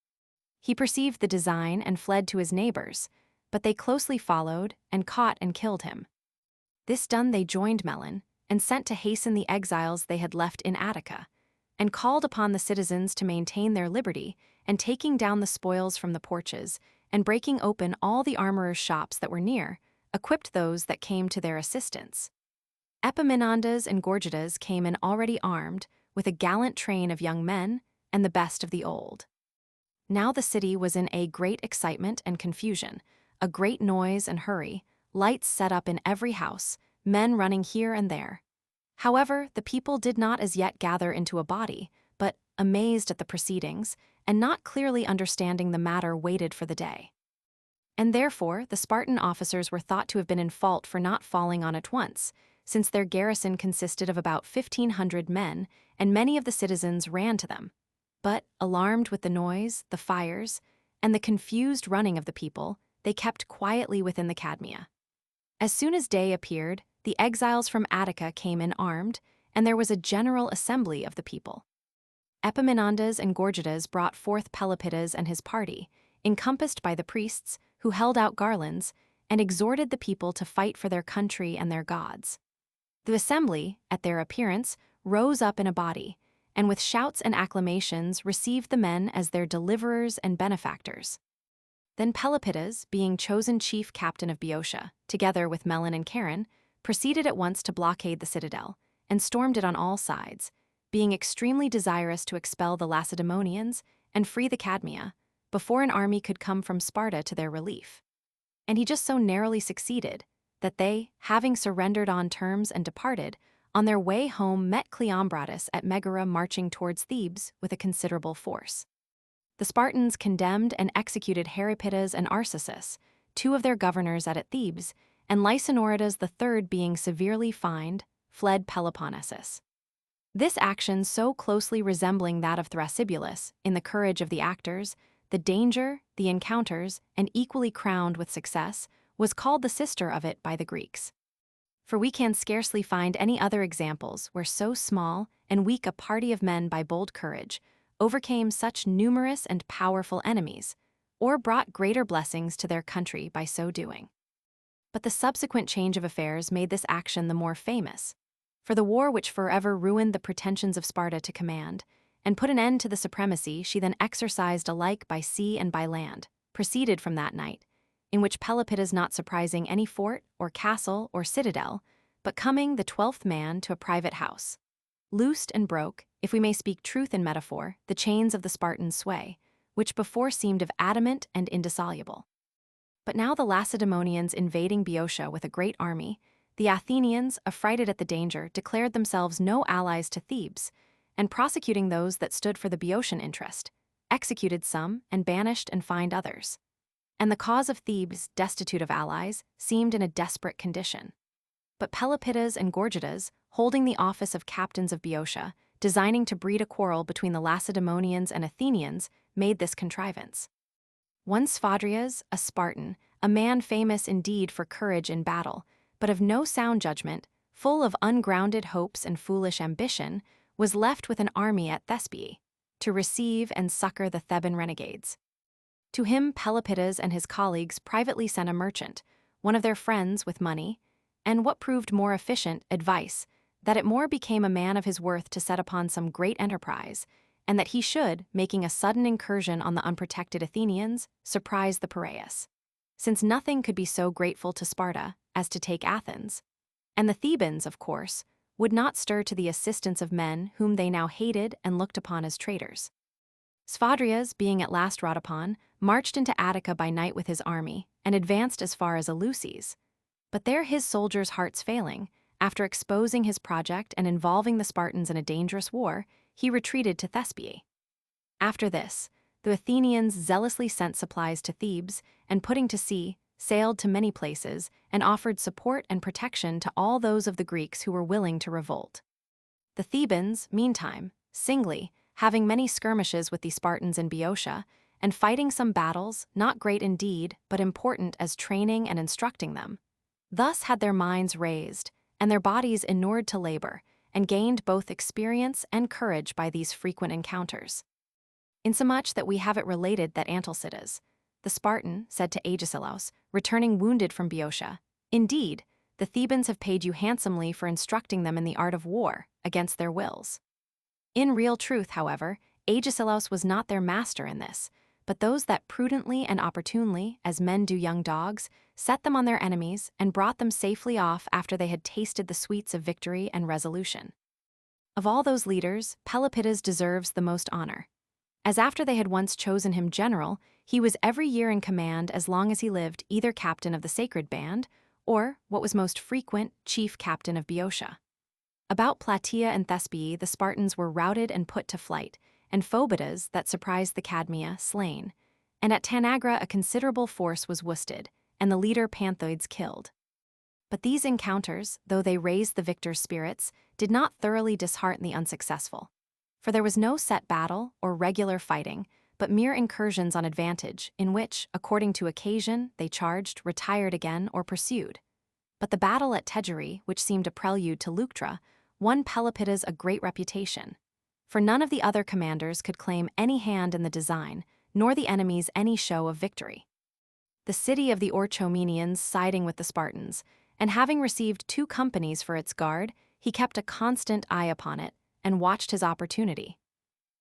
Speaker 1: He perceived the design and fled to his neighbors, but they closely followed, and caught and killed him. This done, they joined Melon, and sent to hasten the exiles they had left in Attica, and called upon the citizens to maintain their liberty, and taking down the spoils from the porches, and breaking open all the armorers' shops that were near, equipped those that came to their assistance. Epaminondas and Gorgidas came in already armed, with a gallant train of young men, and the best of the old. Now the city was in a great excitement and confusion, a great noise and hurry, lights set up in every house, men running here and there. However, the people did not as yet gather into a body, but, amazed at the proceedings, and not clearly understanding the matter, waited for the day. And therefore the Spartan officers were thought to have been in fault for not falling on at once, since their garrison consisted of about 1,500 men, and many of the citizens ran to them. But, alarmed with the noise, the fires, and the confused running of the people, they kept quietly within the Cadmea. As soon as day appeared, the exiles from Attica came in armed, and there was a general assembly of the people. Epaminondas and Gorgidas brought forth Pelopidas and his party, encompassed by the priests, who held out garlands, and exhorted the people to fight for their country and their gods. The assembly, at their appearance, rose up in a body, and with shouts and acclamations received the men as their deliverers and benefactors. Then Pelopidas, being chosen chief captain of Boeotia, together with Melon and Charon, proceeded at once to blockade the citadel, and stormed it on all sides, being extremely desirous to expel the Lacedaemonians and free the Cadmea, before an army could come from Sparta to their relief. And he just so narrowly succeeded, that they, having surrendered on terms and departed, on their way home met Cleombrotus at Megara marching towards Thebes with a considerable force. The Spartans condemned and executed Herippidas and Arsaces, two of their governors at Thebes, and Lysinoridas III, being severely fined, fled Peloponnesus. This action, so closely resembling that of Thrasybulus in the courage of the actors, the danger, the encounters, and equally crowned with success, was called the sister of it by the Greeks. For we can scarcely find any other examples where so small and weak a party of men by bold courage overcame such numerous and powerful enemies, or brought greater blessings to their country by so doing. But the subsequent change of affairs made this action the more famous, for the war which forever ruined the pretensions of Sparta to command, and put an end to the supremacy she then exercised alike by sea and by land, proceeded from that night, in which Pelopidas, not surprising any fort, or castle, or citadel, but coming the 12th man to a private house, loosed and broke, if we may speak truth in metaphor, the chains of the Spartan sway, which before seemed of adamant and indissoluble. But now the Lacedaemonians invading Boeotia with a great army, the Athenians, affrighted at the danger, declared themselves no allies to Thebes, and prosecuting those that stood for the Boeotian interest, executed some and banished and fined others. And the cause of Thebes, destitute of allies, seemed in a desperate condition. But Pelopidas and Gorgidas, holding the office of captains of Boeotia, designing to breed a quarrel between the Lacedaemonians and Athenians, made this contrivance. One Sphodrias, a Spartan, a man famous indeed for courage in battle, but of no sound judgment, full of ungrounded hopes and foolish ambition, was left with an army at Thespiae, to receive and succor the Theban renegades. To him Pelopidas and his colleagues privately sent a merchant, one of their friends, with money, and what proved more efficient, advice, that it more became a man of his worth to set upon some great enterprise, and that he should, making a sudden incursion on the unprotected Athenians, surprise the Piraeus, since nothing could be so grateful to Sparta as to take Athens, and the Thebans, of course, would not stir to the assistance of men whom they now hated and looked upon as traitors. Sphodrias, being at last wrought upon, marched into Attica by night with his army, and advanced as far as Eleusis. But there his soldiers' hearts failing, after exposing his project and involving the Spartans in a dangerous war, he retreated to Thespiae. After this, the Athenians zealously sent supplies to Thebes, and putting to sea, sailed to many places, and offered support and protection to all those of the Greeks who were willing to revolt. The Thebans, meantime, singly, having many skirmishes with the Spartans in Boeotia, and fighting some battles, not great indeed, but important as training and instructing them, thus had their minds raised, and their bodies inured to labor, and gained both experience and courage by these frequent encounters. Insomuch that we have it related that Antalcidas, the Spartan, said to Agesilaus, returning wounded from Boeotia, "Indeed, the Thebans have paid you handsomely for instructing them in the art of war, against their wills." In real truth, however, Agesilaus was not their master in this, but those that prudently and opportunely, as men do young dogs, set them on their enemies and brought them safely off after they had tasted the sweets of victory and resolution. Of all those leaders, Pelopidas deserves the most honor. as after they had once chosen him general, he was every year in command as long as he lived, either captain of the sacred band, or, what was most frequent, chief captain of Boeotia. About Plataea and Thespiae the Spartans were routed and put to flight, and Phobidas, that surprised the Cadmea, slain. And at Tanagra a considerable force was worsted, and the leader Panthoides killed. But these encounters, though they raised the victor's spirits, did not thoroughly dishearten the unsuccessful. For there was no set battle or regular fighting, but mere incursions on advantage, in which, according to occasion, they charged, retired again, or pursued. But the battle at Tegeri, which seemed a prelude to Leuctra, won Pelopidas a great reputation. For none of the other commanders could claim any hand in the design, nor the enemies any show of victory. The city of the Orchomenians siding with the Spartans, and having received 2 companies for its guard, he kept a constant eye upon it, and watched his opportunity.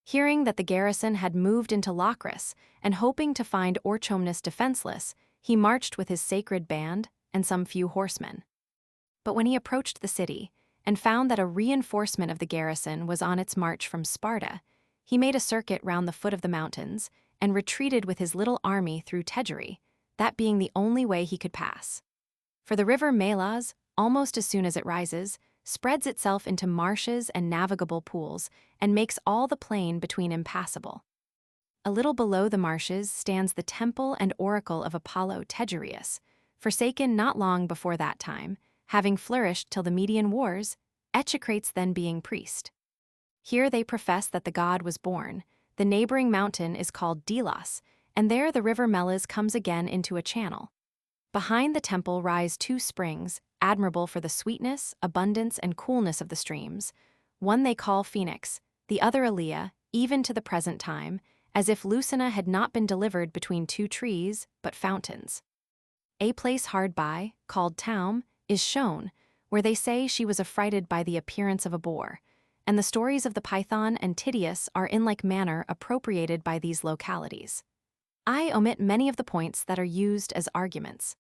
Speaker 1: Hearing that the garrison had moved into Locris, and hoping to find Orchomnus defenseless, he marched with his sacred band and some few horsemen. But when he approached the city, and found that a reinforcement of the garrison was on its march from Sparta, he made a circuit round the foot of the mountains, and retreated with his little army through Tegeri, that being the only way he could pass. For the river Melas, almost as soon as it rises, spreads itself into marshes and navigable pools, and makes all the plain between impassable. A little below the marshes stands the temple and oracle of Apollo Tegerius, forsaken not long before that time, having flourished till the Median Wars, Echecrates then being priest. Here they profess that the god was born. The neighboring mountain is called Delos, and there the river Melas comes again into a channel. Behind the temple rise 2 springs, admirable for the sweetness, abundance, and coolness of the streams. One they call Phoenix, the other Alia, even to the present time, as if Lucina had not been delivered between 2 trees, but fountains. A place hard by, called Taum, is shown, where they say she was affrighted by the appearance of a boar, and the stories of the Python and Tydeus are in like manner appropriated by these localities. I omit many of the points that are used as arguments.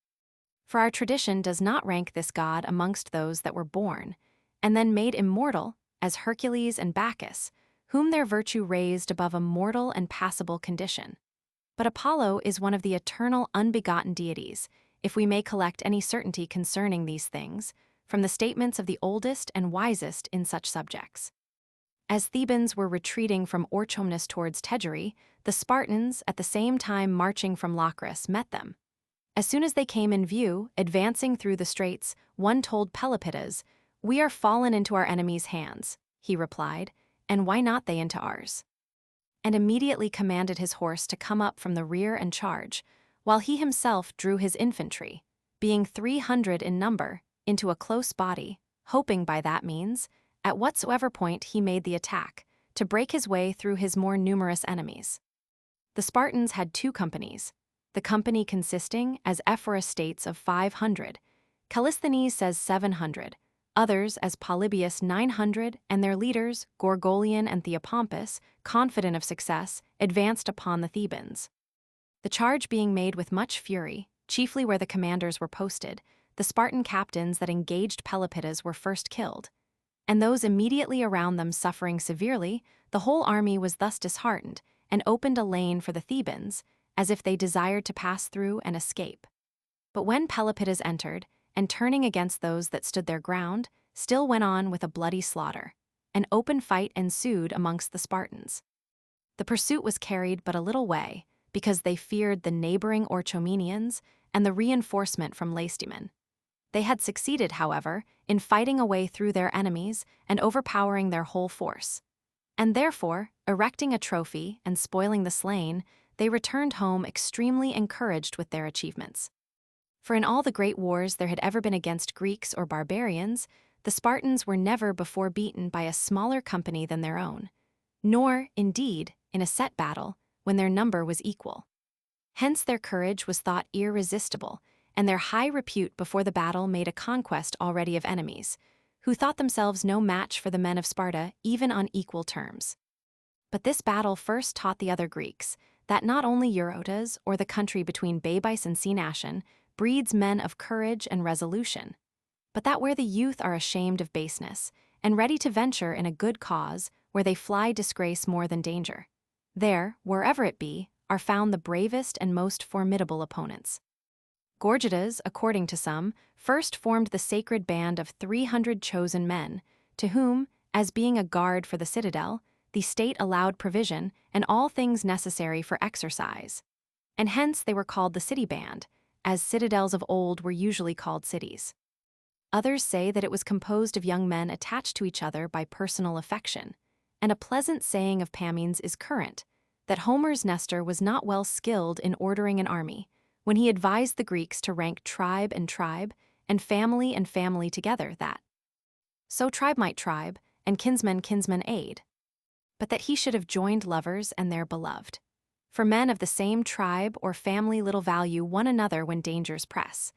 Speaker 1: For our tradition does not rank this god amongst those that were born, and then made immortal, as Hercules and Bacchus, whom their virtue raised above a mortal and passable condition. But Apollo is one of the eternal unbegotten deities, if we may collect any certainty concerning these things, from the statements of the oldest and wisest in such subjects. As Thebans were retreating from Orchomnus towards Tegeri, the Spartans, at the same time marching from Locris, met them. As soon as they came in view, advancing through the straits, one told Pelopidas, "We are fallen into our enemies' hands," he replied, "and why not they into ours?" And immediately commanded his horse to come up from the rear and charge, while he himself drew his infantry, being 300 in number, into a close body, hoping by that means, at whatsoever point he made the attack, to break his way through his more numerous enemies. The Spartans had 2 companies, the company consisting, as Ephorus states, of 500, Callisthenes says 700, others, as Polybius 900, and their leaders, Gorgolian and Theopompus, confident of success, advanced upon the Thebans. The charge being made with much fury, chiefly where the commanders were posted, the Spartan captains that engaged Pelopidas were first killed, and those immediately around them suffering severely, the whole army was thus disheartened, and opened a lane for the Thebans, as if they desired to pass through and escape. But when Pelopidas entered, and turning against those that stood their ground, still went on with a bloody slaughter. An open fight ensued amongst the Spartans. The pursuit was carried but a little way, because they feared the neighboring Orchomenians and the reinforcement from Lacedaemon. They had succeeded, however, in fighting a way through their enemies and overpowering their whole force. And therefore, erecting a trophy and spoiling the slain, they returned home extremely encouraged with their achievements. For in all the great wars there had ever been against Greeks or barbarians, the Spartans were never before beaten by a smaller company than their own, nor, indeed, in a set battle, when their number was equal. Hence their courage was thought irresistible, and their high repute before the battle made a conquest already of enemies, who thought themselves no match for the men of Sparta even on equal terms. But this battle first taught the other Greeks that not only Eurotas, or the country between Baebice and Cynatian, breeds men of courage and resolution, but that where the youth are ashamed of baseness, and ready to venture in a good cause, where they fly disgrace more than danger, There, wherever it be, are found the bravest and most formidable opponents. Gorgidas, according to some, first formed the sacred band of 300 chosen men, to whom, as being a guard for the citadel, the state allowed provision and all things necessary for exercise. And hence they were called the city band, as citadels of old were usually called cities. Others say that it was composed of young men attached to each other by personal affection, and a pleasant saying of Pamines is current, that Homer's Nestor was not well skilled in ordering an army, when he advised the Greeks to rank tribe, and family together, that so tribe might tribe, and kinsman aid, but that he should have joined lovers and their beloved. For men of the same tribe or family little value one another when dangers press,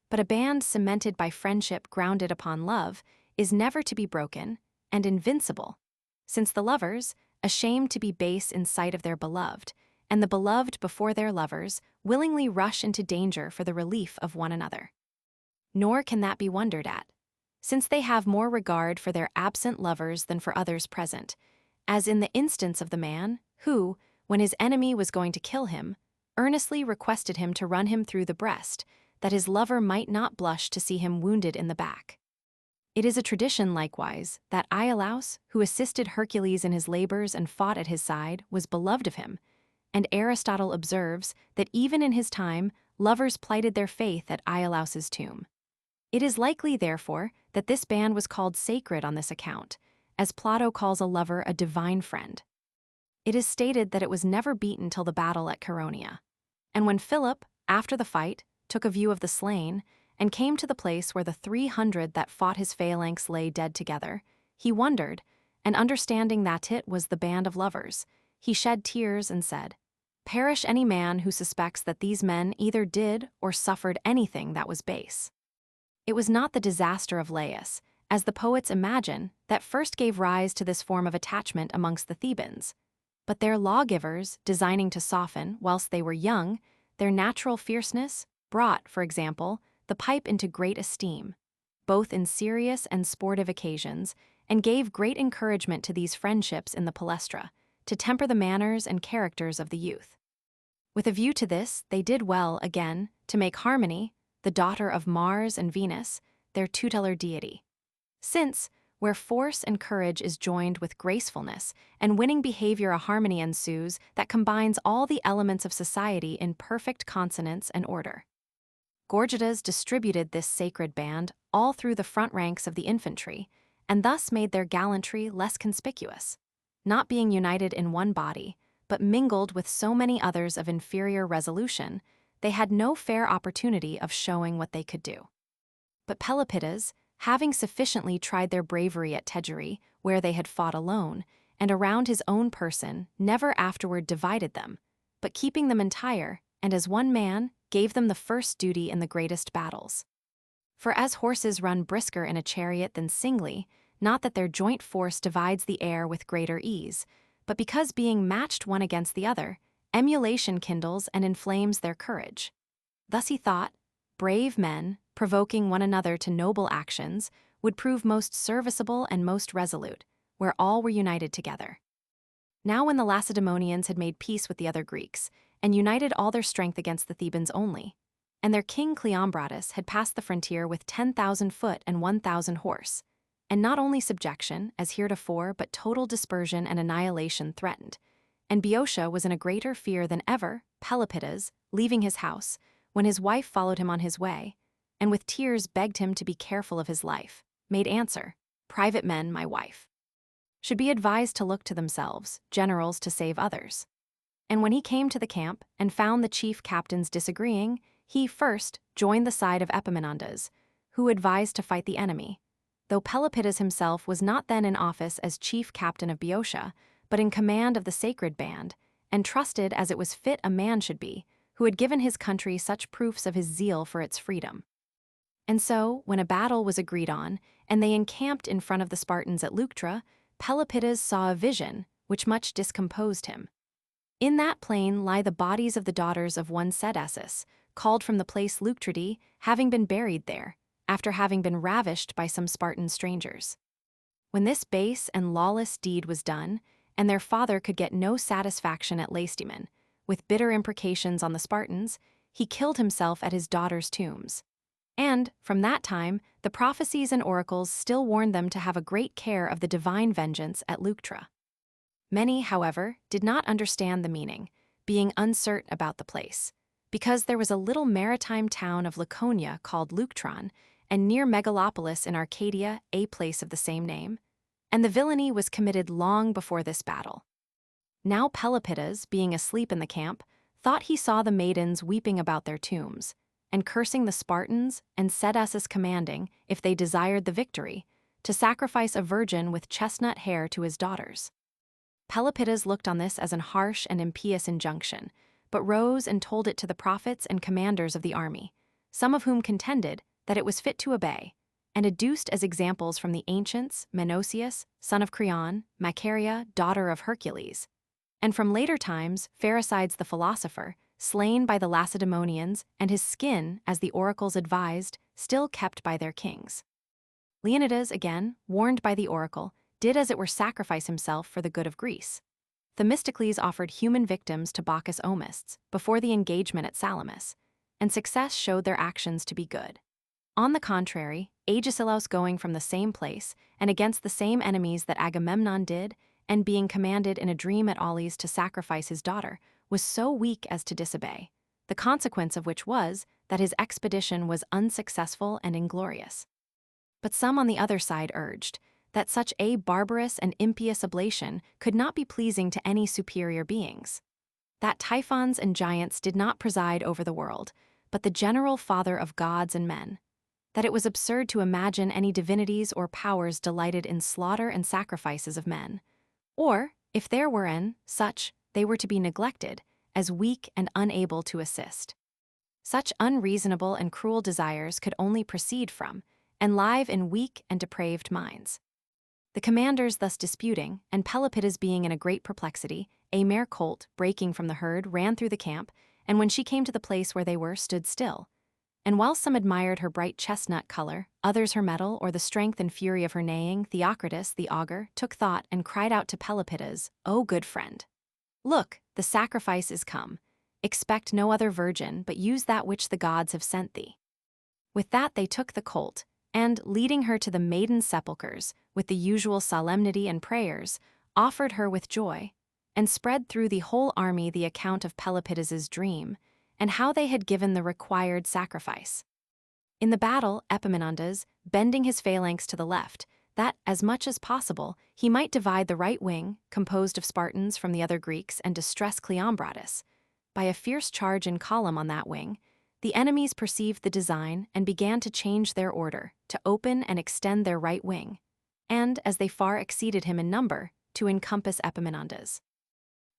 Speaker 1: but a band cemented by friendship grounded upon love is never to be broken, and invincible, since the lovers, ashamed to be base in sight of their beloved, and the beloved before their lovers, willingly rush into danger for the relief of one another. Nor can that be wondered at, since they have more regard for their absent lovers than for others present, as in the instance of the man who, when his enemy was going to kill him, earnestly requested him to run him through the breast, that his lover might not blush to see him wounded in the back. It is a tradition, likewise, that Iolaus, who assisted Hercules in his labors and fought at his side, was beloved of him, and Aristotle observes that even in his time lovers plighted their faith at Iolaus's tomb. It is likely, therefore, that this band was called sacred on this account, as Plato calls a lover a divine friend. It is stated that it was never beaten till the battle at Chaeronea, and when Philip, after the fight, took a view of the slain, and came to the place where the 300 that fought his phalanx lay dead together, he wondered, and understanding that it was the band of lovers, he shed tears and said, "Perish any man who suspects that these men either did or suffered anything that was base." It was not the disaster of Laius, as the poets imagine, that first gave rise to this form of attachment amongst the Thebans, but their lawgivers, designing to soften, whilst they were young, their natural fierceness, brought, for example, the pipe into great esteem, both in serious and sportive occasions, and gave great encouragement to these friendships in the Palestra, to temper the manners and characters of the youth. With a view to this, they did well, again, to make Harmony, the daughter of Mars and Venus, their tutelar deity. Since, where force and courage is joined with gracefulness and winning behavior, a harmony ensues that combines all the elements of society in perfect consonance and order. Gorgidas distributed this sacred band all through the front ranks of the infantry, and thus made their gallantry less conspicuous, not being united in one body, but mingled with so many others of inferior resolution, they had no fair opportunity of showing what they could do. But Pelopidas, having sufficiently tried their bravery at Tegeri, where they had fought alone, and around his own person, never afterward divided them, but keeping them entire, and as one man, gave them the first duty in the greatest battles. For as horses run brisker in a chariot than singly, not that their joint force divides the air with greater ease, but because being matched one against the other, emulation kindles and inflames their courage. Thus he thought, brave men, provoking one another to noble actions, would prove most serviceable and most resolute, where all were united together. Now when the Lacedaemonians had made peace with the other Greeks, and united all their strength against the Thebans only, and their king Cleombratus had passed the frontier with 10,000 foot and 1,000 horse, and not only subjection, as heretofore, but total dispersion and annihilation threatened, and Boeotia was in a greater fear than ever, Pelopidas, leaving his house, when his wife followed him on his way, and with tears begged him to be careful of his life, made answer, "Private men, my wife, should be advised to look to themselves, generals to save others." And when he came to the camp, and found the chief captains disagreeing, he first joined the side of Epaminondas, who advised to fight the enemy, though Pelopidas himself was not then in office as chief captain of Boeotia, but in command of the sacred band, and trusted as it was fit a man should be, who had given his country such proofs of his zeal for its freedom. And so, when a battle was agreed on, and they encamped in front of the Spartans at Leuctra, Pelopidas saw a vision which much discomposed him. In that plain lie the bodies of the daughters of one said Essus, called from the place Leuctride, having been buried there, after having been ravished by some Spartan strangers. When this base and lawless deed was done, and their father could get no satisfaction at Lacedaemon. With bitter imprecations on the Spartans, he killed himself at his daughters' tombs. And, from that time, the prophecies and oracles still warned them to have a great care of the divine vengeance at Leuctra. Many, however, did not understand the meaning, being uncertain about the place, because there was a little maritime town of Laconia called Leuctron, and near Megalopolis in Arcadia a place of the same name, and the villainy was committed long before this battle. Now Pelopidas, being asleep in the camp, thought he saw the maidens weeping about their tombs, and cursing the Spartans, and set us as commanding, if they desired the victory, to sacrifice a virgin with chestnut hair to his daughters. Pelopidas looked on this as an harsh and impious injunction, but rose and told it to the prophets and commanders of the army, some of whom contended that it was fit to obey, and adduced as examples from the ancients Menocius, son of Creon, Macaria, daughter of Hercules, and from later times Pherecydes the philosopher, slain by the Lacedaemonians, and his skin, as the oracles advised, still kept by their kings. Leonidas, again, warned by the oracle, did as it were sacrifice himself for the good of Greece. Themistocles offered human victims to Bacchus Omists before the engagement at Salamis, and success showed their actions to be good. On the contrary, Agesilaus going from the same place, and against the same enemies that Agamemnon did, and being commanded in a dream at Aulis to sacrifice his daughter, was so weak as to disobey, the consequence of which was that his expedition was unsuccessful and inglorious. But some on the other side urged that such a barbarous and impious oblation could not be pleasing to any superior beings, that Typhons and giants did not preside over the world, but the general father of gods and men, that it was absurd to imagine any divinities or powers delighted in slaughter and sacrifices of men, or, if there were any such, they were to be neglected, as weak and unable to assist. Such unreasonable and cruel desires could only proceed from, and live in weak and depraved minds. The commanders thus disputing, and Pelopidas being in a great perplexity, a mare colt, breaking from the herd, ran through the camp, and when she came to the place where they were, stood still. And while some admired her bright chestnut color, others her mettle, or the strength and fury of her neighing, Theocritus, the augur, took thought and cried out to Pelopidas, "O good friend! Look, the sacrifice is come. Expect no other virgin, but use that which the gods have sent thee." With that they took the colt, and, leading her to the maiden sepulchres, with the usual solemnity and prayers, offered her with joy, and spread through the whole army the account of Pelopidas's dream, and how they had given the required sacrifice. In the battle, Epaminondas, bending his phalanx to the left, that, as much as possible, he might divide the right wing, composed of Spartans, from the other Greeks, and distress Cleombrotus, by a fierce charge in column on that wing, the enemies perceived the design and began to change their order, to open and extend their right wing, and, as they far exceeded him in number, to encompass Epaminondas.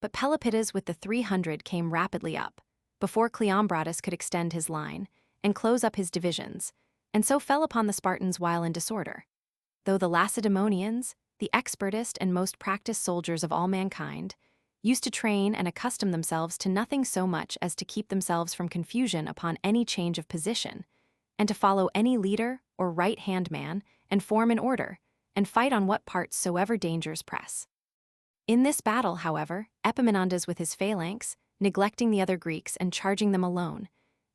Speaker 1: But Pelopidas with the 300 came rapidly up, before Cleombrotus could extend his line, and close up his divisions, and so fell upon the Spartans while in disorder. Though the Lacedaemonians, the expertest and most practiced soldiers of all mankind, used to train and accustom themselves to nothing so much as to keep themselves from confusion upon any change of position, and to follow any leader or right-hand man, and form an order, and fight on what parts soever dangers press. In this battle, however, Epaminondas with his phalanx, neglecting the other Greeks and charging them alone,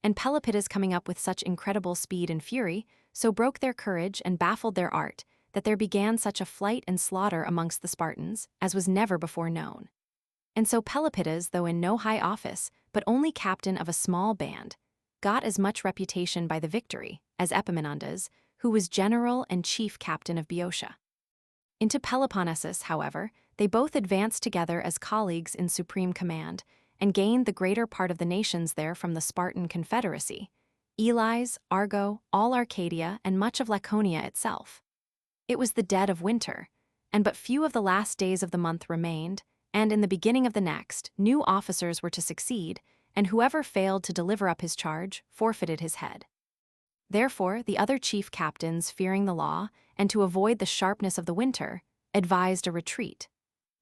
Speaker 1: and Pelopidas coming up with such incredible speed and fury, so broke their courage and baffled their art, that there began such a flight and slaughter amongst the Spartans as was never before known. And so Pelopidas, though in no high office, but only captain of a small band, got as much reputation by the victory as Epaminondas, who was general and chief captain of Boeotia. Into Peloponnesus, however, they both advanced together as colleagues in supreme command, and gained the greater part of the nations there from the Spartan confederacy, Elis, Argo, all Arcadia, and much of Laconia itself. It was the dead of winter, and but few of the last days of the month remained, and in the beginning of the next, new officers were to succeed, and whoever failed to deliver up his charge forfeited his head. Therefore, the other chief captains, fearing the law, and to avoid the sharpness of the winter, advised a retreat.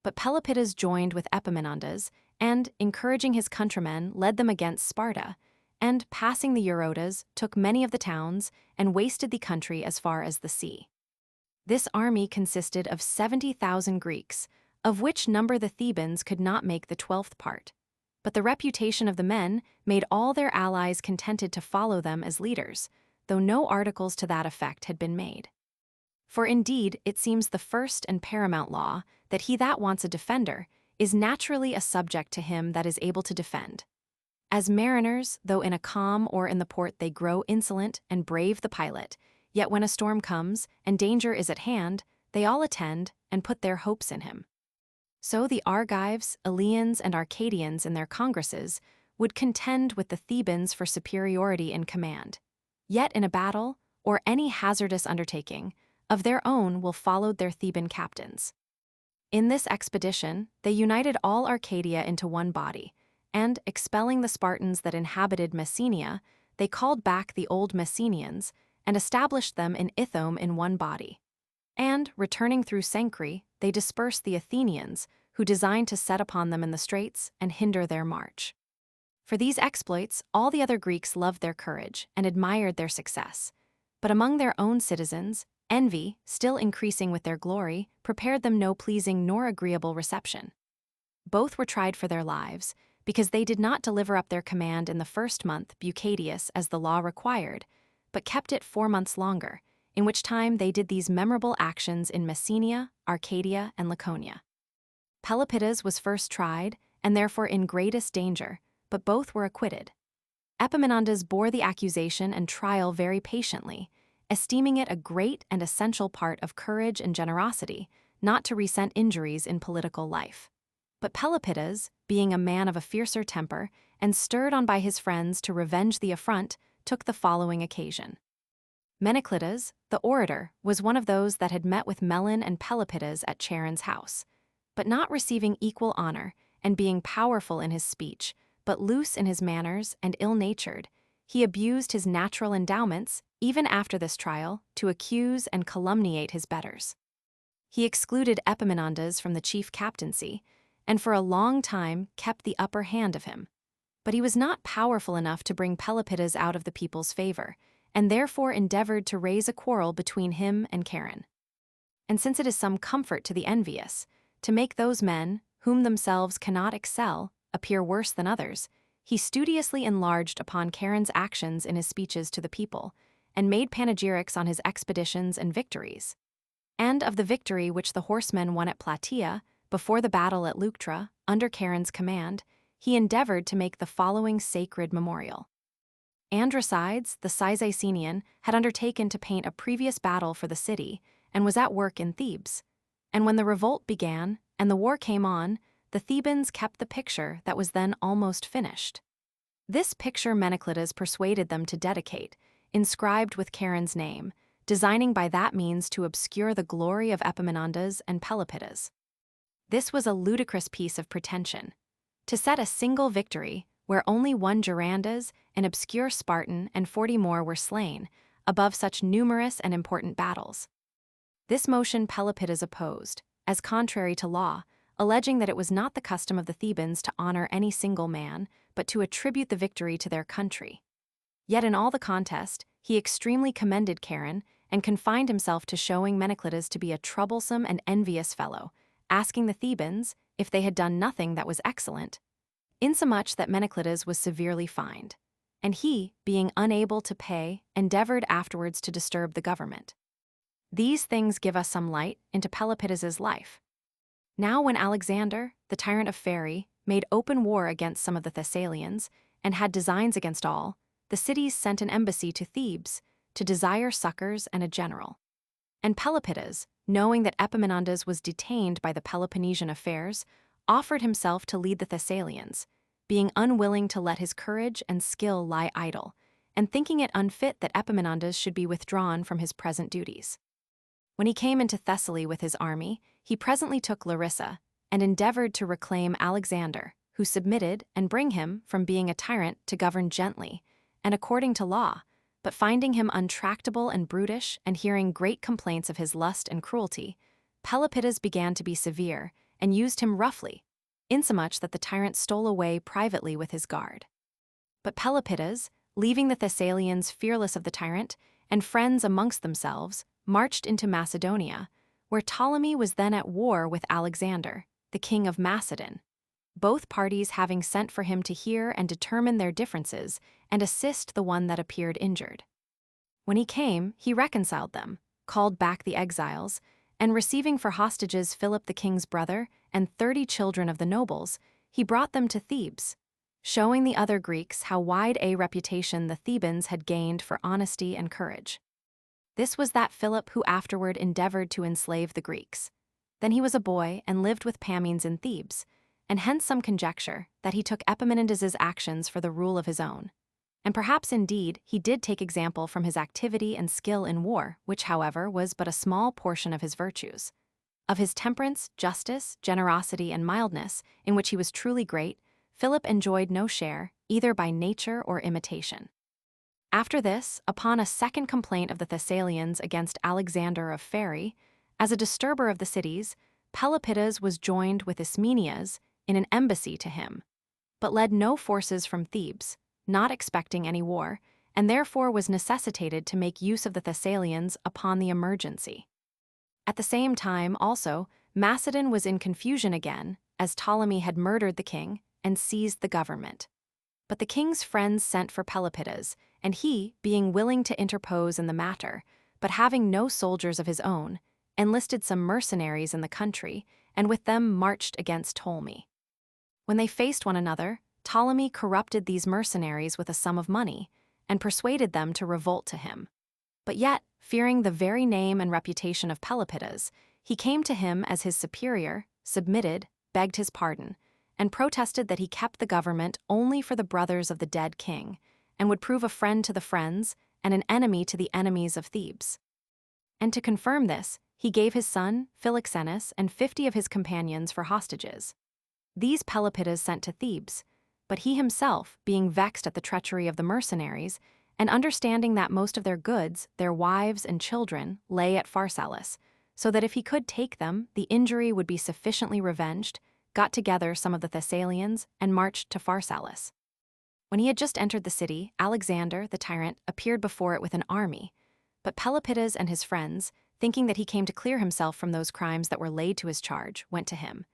Speaker 1: But Pelopidas joined with Epaminondas, and, encouraging his countrymen, led them against Sparta, and, passing the Eurotas, took many of the towns, and wasted the country as far as the sea. This army consisted of 70,000 Greeks, of which number the Thebans could not make the 12th part. But the reputation of the men made all their allies contented to follow them as leaders, though no articles to that effect had been made. For indeed it seems the first and paramount law, that he that wants a defender is naturally a subject to him that is able to defend. As mariners, though in a calm or in the port they grow insolent and brave the pilot, yet when a storm comes, and danger is at hand, they all attend and put their hopes in him. So the Argives, Eleans, and Arcadians in their congresses would contend with the Thebans for superiority in command. Yet in a battle, or any hazardous undertaking, of their own will followed their Theban captains. In this expedition, they united all Arcadia into one body, and, expelling the Spartans that inhabited Messenia, they called back the old Messenians and established them in Ithome in one body. And, returning through Sancre, they dispersed the Athenians, who designed to set upon them in the straits and hinder their march. For these exploits, all the other Greeks loved their courage and admired their success. But among their own citizens, envy, still increasing with their glory, prepared them no pleasing nor agreeable reception. Both were tried for their lives, because they did not deliver up their command in the first month Bucadius as the law required, but kept it 4 months longer, in which time they did these memorable actions in Messenia, Arcadia, and Laconia. Pelopidas was first tried, and therefore in greatest danger, but both were acquitted. Epaminondas bore the accusation and trial very patiently, esteeming it a great and essential part of courage and generosity, not to resent injuries in political life. But Pelopidas, being a man of a fiercer temper, and stirred on by his friends to revenge the affront, took the following occasion. Meneclidas, the orator, was one of those that had met with Melon and Pelopidas at Charon's house, but not receiving equal honor, and being powerful in his speech, but loose in his manners and ill-natured, he abused his natural endowments, even after this trial, to accuse and calumniate his betters. He excluded Epaminondas from the chief captaincy, and for a long time kept the upper hand of him. But he was not powerful enough to bring Pelopidas out of the people's favor, and therefore endeavored to raise a quarrel between him and Charon. And since it is some comfort to the envious, to make those men, whom themselves cannot excel, appear worse than others, he studiously enlarged upon Charon's actions in his speeches to the people, and made panegyrics on his expeditions and victories. And of the victory which the horsemen won at Plataea, before the battle at Leuctra, under Charon's command, he endeavored to make the following sacred memorial. Androcydes, the Cyzicenian, had undertaken to paint a previous battle for the city, and was at work in Thebes. And when the revolt began, and the war came on, the Thebans kept the picture that was then almost finished. This picture Meneclidas persuaded them to dedicate, inscribed with Charon's name, designing by that means to obscure the glory of Epaminondas and Pelopidas. This was a ludicrous piece of pretension. To set a single victory, where only one Gerandas, an obscure Spartan, and 40 more were slain, above such numerous and important battles. This motion Pelopidas opposed, as contrary to law, alleging that it was not the custom of the Thebans to honor any single man, but to attribute the victory to their country. Yet in all the contest, he extremely commended Charon, and confined himself to showing Meneclidas to be a troublesome and envious fellow, asking the Thebans if they had done nothing that was excellent, insomuch that Meneclidas was severely fined, and he, being unable to pay, endeavored afterwards to disturb the government. These things give us some light into Pelopidas's life. Now when Alexander, the tyrant of Pherai, made open war against some of the Thessalians, and had designs against all, the cities sent an embassy to Thebes to desire succors and a general. And Pelopidas, knowing that Epaminondas was detained by the Peloponnesian affairs, offered himself to lead the Thessalians, being unwilling to let his courage and skill lie idle, and thinking it unfit that Epaminondas should be withdrawn from his present duties. When he came into Thessaly with his army, he presently took Larissa, and endeavored to reclaim Alexander, who submitted, and bring him, from being a tyrant, to govern gently, and according to law, but finding him untractable and brutish, and hearing great complaints of his lust and cruelty, Pelopidas began to be severe, and used him roughly, insomuch that the tyrant stole away privately with his guard. But Pelopidas, leaving the Thessalians fearless of the tyrant, and friends amongst themselves, marched into Macedonia, where Ptolemy was then at war with Alexander, the king of Macedon, both parties having sent for him to hear and determine their differences and assist the one that appeared injured. When he came, he reconciled them, called back the exiles, and receiving for hostages Philip the king's brother and 30 children of the nobles, he brought them to Thebes, showing the other Greeks how wide a reputation the Thebans had gained for honesty and courage. This was that Philip who afterward endeavored to enslave the Greeks. Then he was a boy and lived with Pamines in Thebes, and hence some conjecture that he took Epaminondas's actions for the rule of his own. And perhaps indeed he did take example from his activity and skill in war, which, however, was but a small portion of his virtues. Of his temperance, justice, generosity, and mildness, in which he was truly great, Philip enjoyed no share, either by nature or imitation. After this, upon a second complaint of the Thessalians against Alexander of Pherae, as a disturber of the cities, Pelopidas was joined with Ismenias in an embassy to him, but led no forces from Thebes, not expecting any war, and therefore was necessitated to make use of the Thessalians upon the emergency. At the same time, also, Macedon was in confusion again, as Ptolemy had murdered the king and seized the government. But the king's friends sent for Pelopidas, and he, being willing to interpose in the matter, but having no soldiers of his own, enlisted some mercenaries in the country, and with them marched against Ptolemy. When they faced one another, Ptolemy corrupted these mercenaries with a sum of money, and persuaded them to revolt to him. But yet, fearing the very name and reputation of Pelopidas, he came to him as his superior, submitted, begged his pardon, and protested that he kept the government only for the brothers of the dead king, and would prove a friend to the friends and an enemy to the enemies of Thebes. And to confirm this, he gave his son, Philoxenus, and 50 of his companions for hostages. These Pelopidas sent to Thebes, but he himself, being vexed at the treachery of the mercenaries, and understanding that most of their goods, their wives and children, lay at Pharsalus, so that if he could take them, the injury would be sufficiently revenged, got together some of the Thessalians, and marched to Pharsalus. When he had just entered the city, Alexander, the tyrant, appeared before it with an army, but Pelopidas and his friends, thinking that he came to clear himself from those crimes that were laid to his charge, went to him.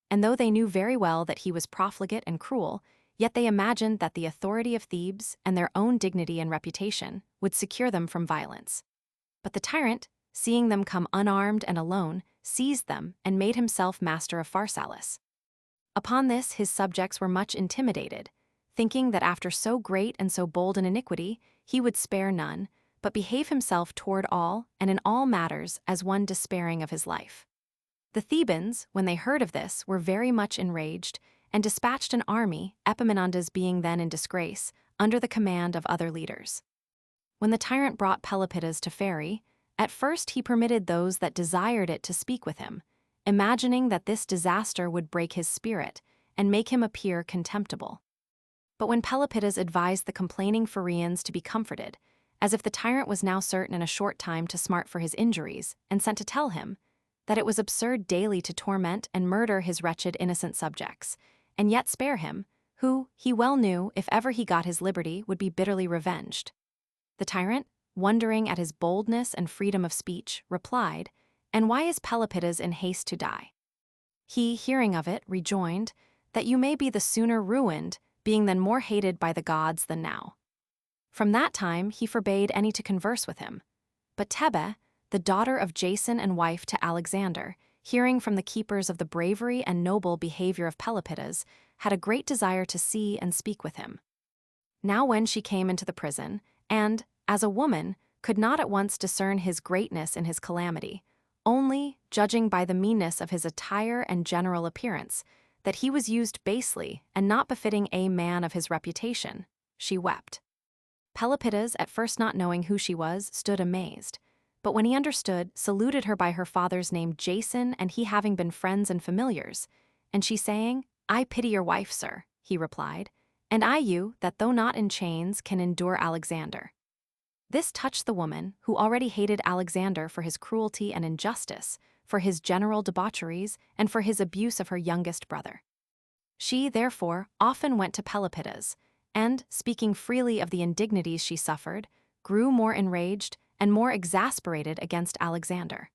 Speaker 1: And though they knew very well that he was profligate and cruel, yet they imagined that the authority of Thebes and their own dignity and reputation would secure them from violence. But the tyrant, seeing them come unarmed and alone, seized them and made himself master of Pharsalus. Upon this his subjects were much intimidated, thinking that after so great and so bold an iniquity, he would spare none, but behave himself toward all and in all matters as one despairing of his life. The Thebans, when they heard of this, were very much enraged, and dispatched an army, Epaminondas being then in disgrace, under the command of other leaders. When the tyrant brought Pelopidas to Pherae, at first he permitted those that desired it to speak with him, imagining that this disaster would break his spirit and make him appear contemptible. But when Pelopidas advised the complaining Pheraeans to be comforted, as if the tyrant was now certain in a short time to smart for his injuries, and sent to tell him that it was absurd daily to torment and murder his wretched innocent subjects, and yet spare him, who, he well knew, if ever he got his liberty, would be bitterly revenged. The tyrant, wondering at his boldness and freedom of speech, replied, "And why is Pelopidas in haste to die?" He, hearing of it, rejoined, "That you may be the sooner ruined, being then more hated by the gods than now." From that time he forbade any to converse with him. But Thebe, the daughter of Jason and wife to Alexander, hearing from the keepers of the bravery and noble behavior of Pelopidas, had a great desire to see and speak with him. Now when she came into the prison, and, as a woman, could not at once discern his greatness in his calamity, only, judging by the meanness of his attire and general appearance, that he was used basely and not befitting a man of his reputation, she wept. Pelopidas, at first not knowing who she was, stood amazed, but when he understood, saluted her by her father's name Jason, and he having been friends and familiars, and she saying, "I pity your wife, sir," he replied, "and I you, that though not in chains, can endure Alexander." This touched the woman, who already hated Alexander for his cruelty and injustice, for his general debaucheries, and for his abuse of her youngest brother. She, therefore, often went to Pelopidas, and, speaking freely of the indignities she suffered, grew more enraged and more exasperated against Alexander.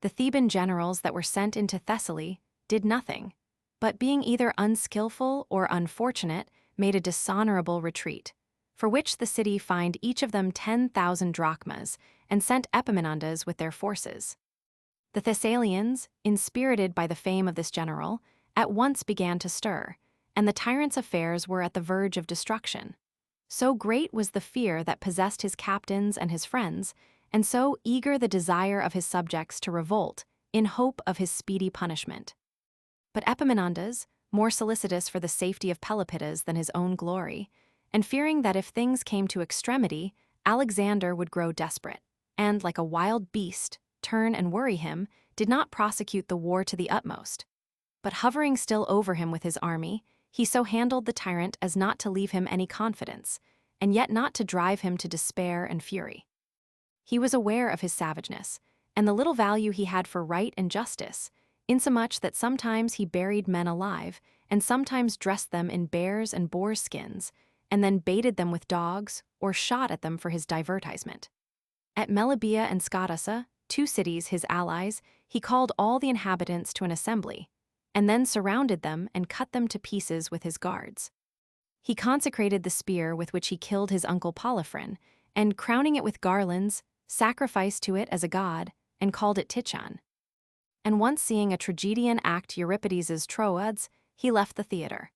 Speaker 1: The Theban generals that were sent into Thessaly, did nothing, but being either unskillful or unfortunate, made a dishonorable retreat, for which the city fined each of them 10,000 drachmas, and sent Epaminondas with their forces. The Thessalians, inspirited by the fame of this general, at once began to stir, and the tyrant's affairs were at the verge of destruction. So great was the fear that possessed his captains and his friends, and so eager the desire of his subjects to revolt, in hope of his speedy punishment. But Epaminondas, more solicitous for the safety of Pelopidas than his own glory, and fearing that if things came to extremity, Alexander would grow desperate, and, like a wild beast, turn and worry him, did not prosecute the war to the utmost. But hovering still over him with his army, he so handled the tyrant as not to leave him any confidence, and yet not to drive him to despair and fury. He was aware of his savageness, and the little value he had for right and justice, insomuch that sometimes he buried men alive, and sometimes dressed them in bears' and boars' skins, and then baited them with dogs, or shot at them for his divertisement. At Melibea and Scotassa, 2 cities his allies, he called all the inhabitants to an assembly, and then surrounded them and cut them to pieces with his guards. He consecrated the spear with which he killed his uncle Polyphron, and, crowning it with garlands, sacrificed to it as a god, and called it Tichon. And once seeing a tragedian act Euripides's Troads, he left the theater.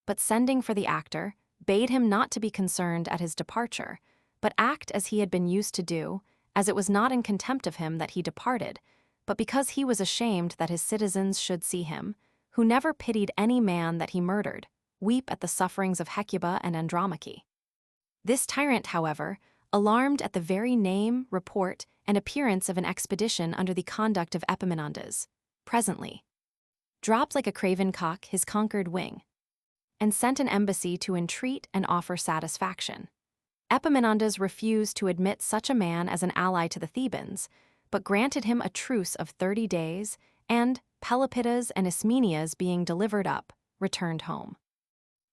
Speaker 1: But sending for the actor, bade him not to be concerned at his departure, but act as he had been used to do, as it was not in contempt of him that he departed, but because he was ashamed that his citizens should see him, who never pitied any man that he murdered, weep at the sufferings of Hecuba and Andromache. This tyrant, however, alarmed at the very name, report, and appearance of an expedition under the conduct of Epaminondas, presently dropped like a craven cock his conquered wing, and sent an embassy to entreat and offer satisfaction. Epaminondas refused to admit such a man as an ally to the Thebans, but granted him a truce of 30 days, and, Pelopidas and Ismenias being delivered up, returned home.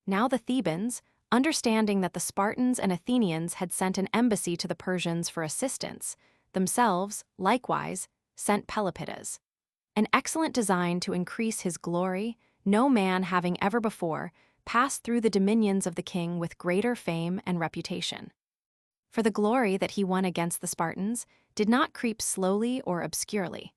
Speaker 1: Now the Thebans, understanding that the Spartans and Athenians had sent an embassy to the Persians for assistance, themselves, likewise, sent Pelopidas. An excellent design to increase his glory, no man having ever before passed through the dominions of the king with greater fame and reputation. For the glory that he won against the Spartans did not creep slowly or obscurely.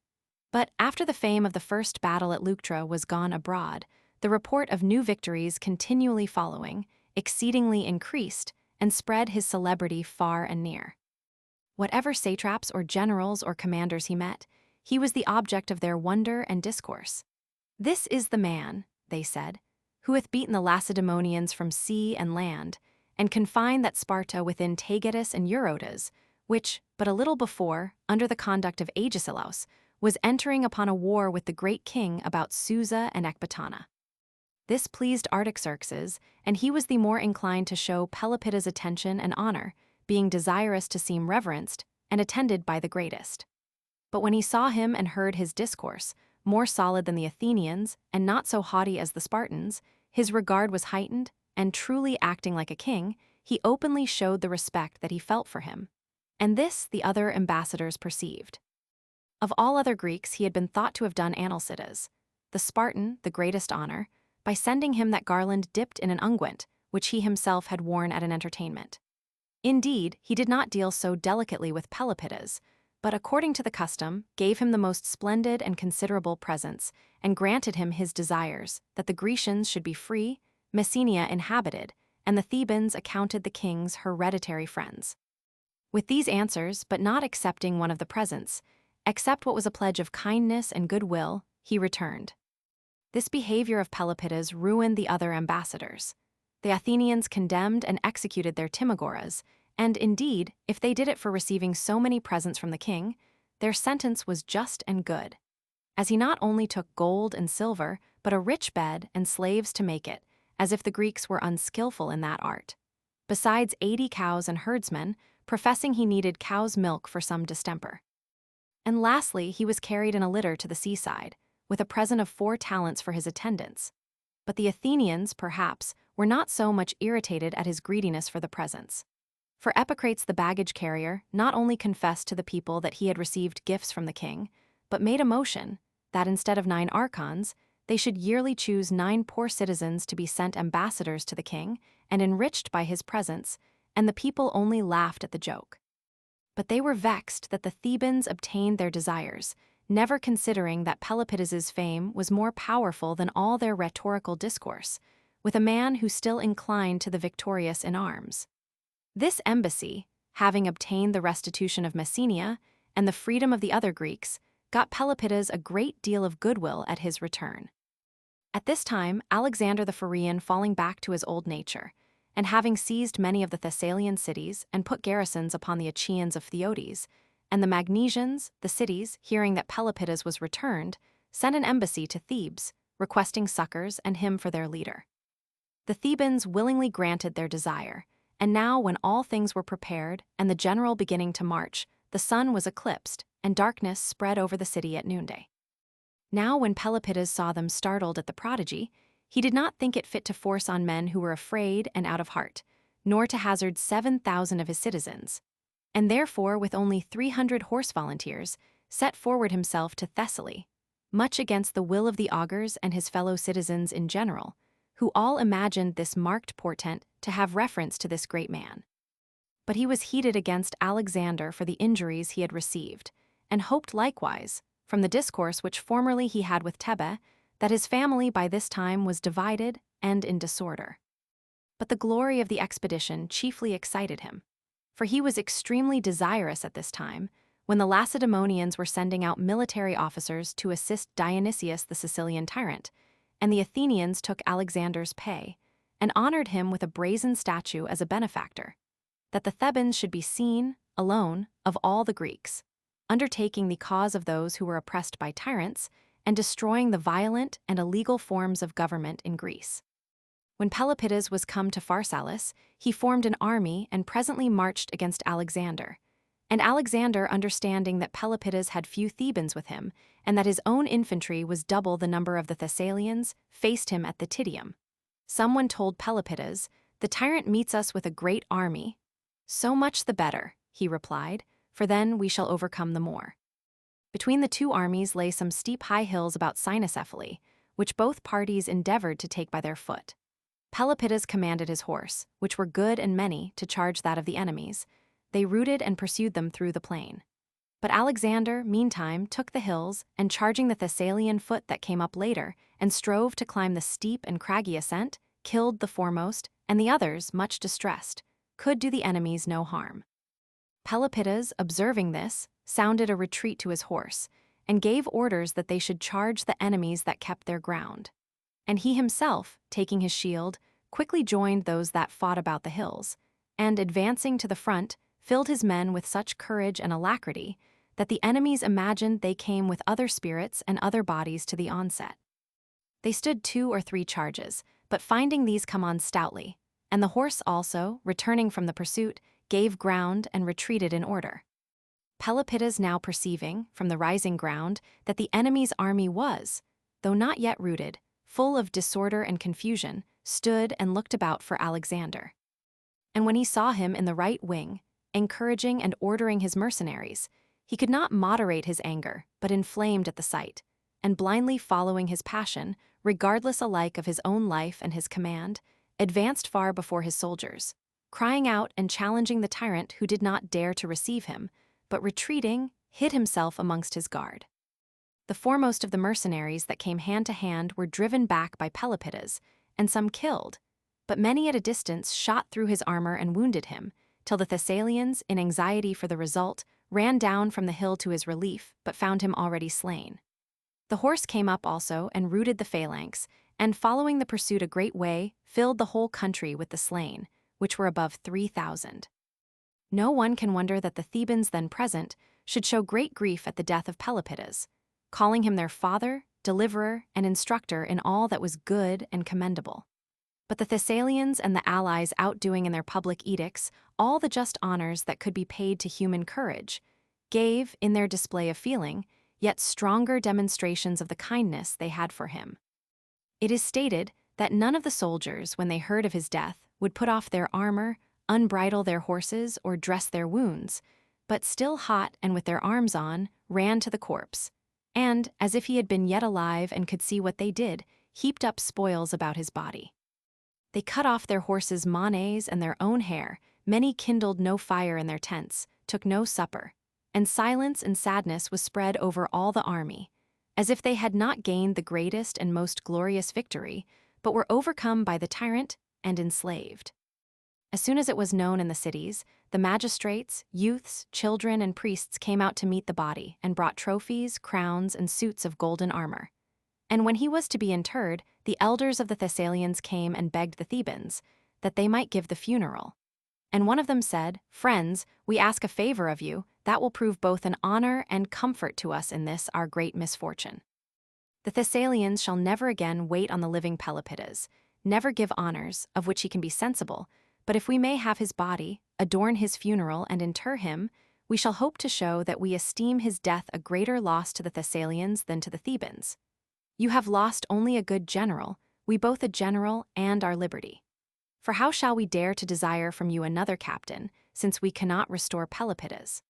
Speaker 1: But after the fame of the first battle at Leuctra was gone abroad, the report of new victories continually following, exceedingly increased, and spread his celebrity far and near. Whatever satraps or generals or commanders he met, he was the object of their wonder and discourse. "This is the man," they said, "who hath beaten the Lacedaemonians from sea and land, and confined that Sparta within Taygetus and Eurotas, which, but a little before, under the conduct of Agesilaus, was entering upon a war with the great king about Susa and Ecbatana." This pleased Artaxerxes, and he was the more inclined to show Pelopidas attention and honor, being desirous to seem reverenced, and attended by the greatest. But when he saw him and heard his discourse, more solid than the Athenians, and not so haughty as the Spartans, his regard was heightened, and truly acting like a king, he openly showed the respect that he felt for him. And this the other ambassadors perceived. Of all other Greeks he had been thought to have done Analcidas, the Spartan, the greatest honor, by sending him that garland dipped in an unguent, which he himself had worn at an entertainment. Indeed, he did not deal so delicately with Pelopidas, but according to the custom, gave him the most splendid and considerable presents, and granted him his desires, that the Grecians should be free, Messenia inhabited, and the Thebans accounted the king's hereditary friends. With these answers, but not accepting one of the presents, except what was a pledge of kindness and goodwill, he returned. This behavior of Pelopidas ruined the other ambassadors. The Athenians condemned and executed their Timagoras, and indeed, if they did it for receiving so many presents from the king, their sentence was just and good, as he not only took gold and silver, but a rich bed and slaves to make it, as if the Greeks were unskillful in that art, besides 80 cows and herdsmen, professing he needed cow's milk for some distemper. And lastly, he was carried in a litter to the seaside, with a present of 4 talents for his attendants. But the Athenians, perhaps, were not so much irritated at his greediness for the presents. For Epicrates the baggage carrier not only confessed to the people that he had received gifts from the king, but made a motion that instead of 9 archons, they should yearly choose 9 poor citizens to be sent ambassadors to the king and enriched by his presence, and the people only laughed at the joke. But they were vexed that the Thebans obtained their desires, never considering that Pelopidas's fame was more powerful than all their rhetorical discourse, with a man who still inclined to the victorious in arms. This embassy, having obtained the restitution of Messenia and the freedom of the other Greeks, got Pelopidas a great deal of goodwill at his return. At this time, Alexander the Phrygian, falling back to his old nature, and having seized many of the Thessalian cities and put garrisons upon the Achaeans of Theodes, and the Magnesians, the cities, hearing that Pelopidas was returned, sent an embassy to Thebes, requesting succors and him for their leader. The Thebans willingly granted their desire, and now when all things were prepared and the general beginning to march, the sun was eclipsed, and darkness spread over the city at noonday. Now when Pelopidas saw them startled at the prodigy, he did not think it fit to force on men who were afraid and out of heart, nor to hazard 7,000 of his citizens, and therefore with only 300 horse volunteers, set forward himself to Thessaly, much against the will of the augurs and his fellow citizens in general, who all imagined this marked portent to have reference to this great man. But he was heated against Alexander for the injuries he had received, and hoped likewise, from the discourse which formerly he had with Thebe, that his family by this time was divided and in disorder. But the glory of the expedition chiefly excited him, for he was extremely desirous at this time, when the Lacedaemonians were sending out military officers to assist Dionysius the Sicilian tyrant, and the Athenians took Alexander's pay, and honored him with a brazen statue as a benefactor, that the Thebans should be seen, alone, of all the Greeks, undertaking the cause of those who were oppressed by tyrants, and destroying the violent and illegal forms of government in Greece. When Pelopidas was come to Pharsalus, he formed an army and presently marched against Alexander. And Alexander, understanding that Pelopidas had few Thebans with him, and that his own infantry was double the number of the Thessalians, faced him at the Tidium. Someone told Pelopidas, "The tyrant meets us with a great army." "So much the better," he replied, "for then we shall overcome the more." Between the two armies lay some steep high hills about Cynoscephaly, which both parties endeavored to take by their foot. Pelopidas commanded his horse, which were good and many, to charge that of the enemies. They routed and pursued them through the plain. But Alexander, meantime, took the hills, and charging the Thessalian foot that came up later, and strove to climb the steep and craggy ascent, killed the foremost, and the others, much distressed, could do the enemies no harm. Pelopidas, observing this, sounded a retreat to his horse, and gave orders that they should charge the enemies that kept their ground. And he himself, taking his shield, quickly joined those that fought about the hills, and, advancing to the front, filled his men with such courage and alacrity that the enemies imagined they came with other spirits and other bodies to the onset. They stood 2 or 3 charges, but finding these come on stoutly, and the horse also, returning from the pursuit, gave ground and retreated in order. Pelopidas, now perceiving, from the rising ground, that the enemy's army was, though not yet routed, full of disorder and confusion, stood and looked about for Alexander. And when he saw him in the right wing, encouraging and ordering his mercenaries, he could not moderate his anger, but inflamed at the sight, and blindly following his passion, regardless alike of his own life and his command, advanced far before his soldiers, crying out and challenging the tyrant who did not dare to receive him, but retreating, hid himself amongst his guard. The foremost of the mercenaries that came hand to hand were driven back by Pelopidas, and some killed, but many at a distance shot through his armor and wounded him, till the Thessalians, in anxiety for the result, ran down from the hill to his relief, but found him already slain. The horse came up also and routed the phalanx, and following the pursuit a great way, filled the whole country with the slain, which were above 3,000. No one can wonder that the Thebans then present should show great grief at the death of Pelopidas, calling him their father, deliverer, and instructor in all that was good and commendable. But the Thessalians and the allies, outdoing in their public edicts all the just honors that could be paid to human courage, gave, in their display of feeling, yet stronger demonstrations of the kindness they had for him. It is stated that none of the soldiers, when they heard of his death, would put off their armor, unbridle their horses, or dress their wounds, but still hot and with their arms on, ran to the corpse, and, as if he had been yet alive and could see what they did, heaped up spoils about his body. They cut off their horses' manes and their own hair, many kindled no fire in their tents, took no supper, and silence and sadness was spread over all the army, as if they had not gained the greatest and most glorious victory, but were overcome by the tyrant and enslaved. As soon as it was known in the cities, the magistrates, youths, children, and priests came out to meet the body and brought trophies, crowns, and suits of golden armor. And when he was to be interred, the elders of the Thessalians came and begged the Thebans that they might give the funeral. And one of them said, "Friends, we ask a favor of you that will prove both an honor and comfort to us in this our great misfortune. The Thessalians shall never again wait on the living Pelopidas, never give honors, of which he can be sensible, but if we may have his body, adorn his funeral, and inter him, we shall hope to show that we esteem his death a greater loss to the Thessalians than to the Thebans. You have lost only a good general, we both a general and our liberty. For how shall we dare to desire from you another captain, since we cannot restore Pelopidas?"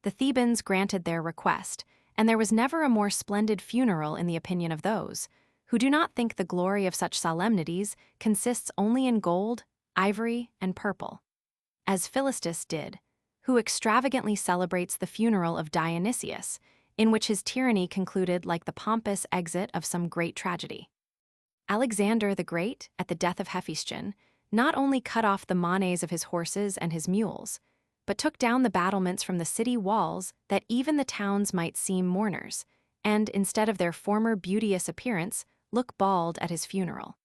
Speaker 1: The Thebans granted their request, and there was never a more splendid funeral in the opinion of those who do not think the glory of such solemnities consists only in gold, ivory, and purple, as Philistus did, who extravagantly celebrates the funeral of Dionysius, in which his tyranny concluded like the pompous exit of some great tragedy. Alexander the Great, at the death of Hephaestion, not only cut off the manes of his horses and his mules, but took down the battlements from the city walls that even the towns might seem mourners, and, instead of their former beauteous appearance, look bald at his funeral.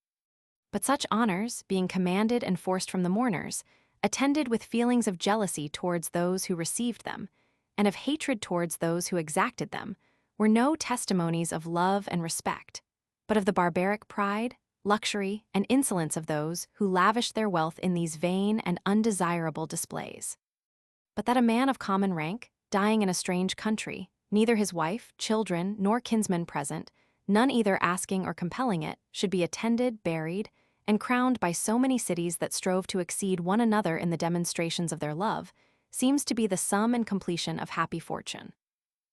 Speaker 1: But such honors, being commanded and forced from the mourners, attended with feelings of jealousy towards those who received them, and of hatred towards those who exacted them, were no testimonies of love and respect, but of the barbaric pride, luxury, and insolence of those who lavished their wealth in these vain and undesirable displays. But that a man of common rank, dying in a strange country, neither his wife, children, nor kinsmen present, none either asking or compelling it, should be attended, buried, and crowned by so many cities that strove to exceed one another in the demonstrations of their love, seems to be the sum and completion of happy fortune.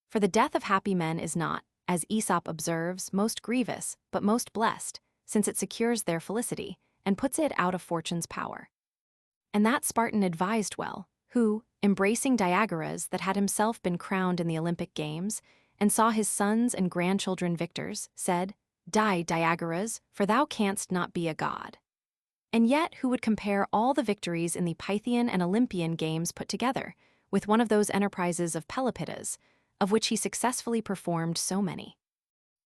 Speaker 1: For the death of happy men is not, as Aesop observes, most grievous, but most blessed, since it secures their felicity, and puts it out of fortune's power. And that Spartan advised well, who, embracing Diagoras that had himself been crowned in the Olympic Games, and saw his sons and grandchildren victors, said, "Die, Diagoras, for thou canst not be a god." And yet who would compare all the victories in the Pythian and Olympian games put together, with one of those enterprises of Pelopidas, of which he successfully performed so many?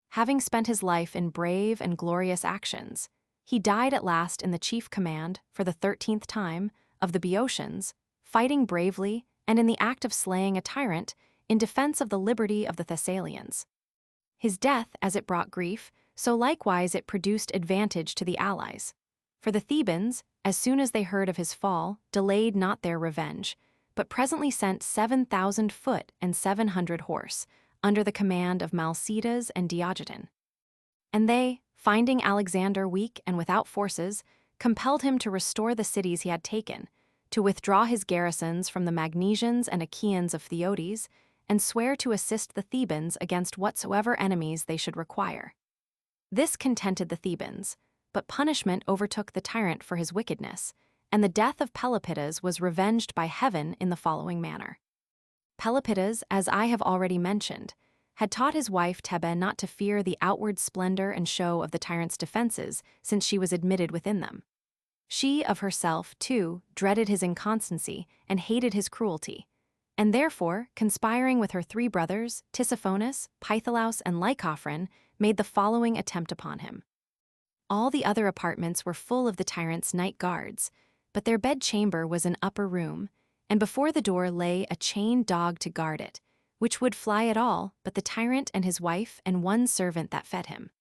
Speaker 1: Having spent his life in brave and glorious actions, he died at last in the chief command, for the 13th time, of the Boeotians, fighting bravely and in the act of slaying a tyrant in defense of the liberty of the Thessalians. His death, as it brought grief, so likewise it produced advantage to the allies. For the Thebans, as soon as they heard of his fall, delayed not their revenge, but presently sent 7,000 foot and 700 horse, under the command of Malcidas and Diogeton. And they, finding Alexander weak and without forces, compelled him to restore the cities he had taken, to withdraw his garrisons from the Magnesians and Achaeans of Theodes, and swear to assist the Thebans against whatsoever enemies they should require. This contented the Thebans, but punishment overtook the tyrant for his wickedness, and the death of Pelopidas was revenged by heaven in the following manner. Pelopidas, as I have already mentioned, had taught his wife Thebe not to fear the outward splendor and show of the tyrant's defenses, since she was admitted within them. She, of herself, too, dreaded his inconstancy and hated his cruelty, and therefore, conspiring with her 3 brothers, Tissaphonas, Pytholaus, and Lycophron, made the following attempt upon him. All the other apartments were full of the tyrant's night guards, but their bedchamber was an upper room, and before the door lay a chained dog to guard it, which would fly at all but the tyrant and his wife and one servant that fed him.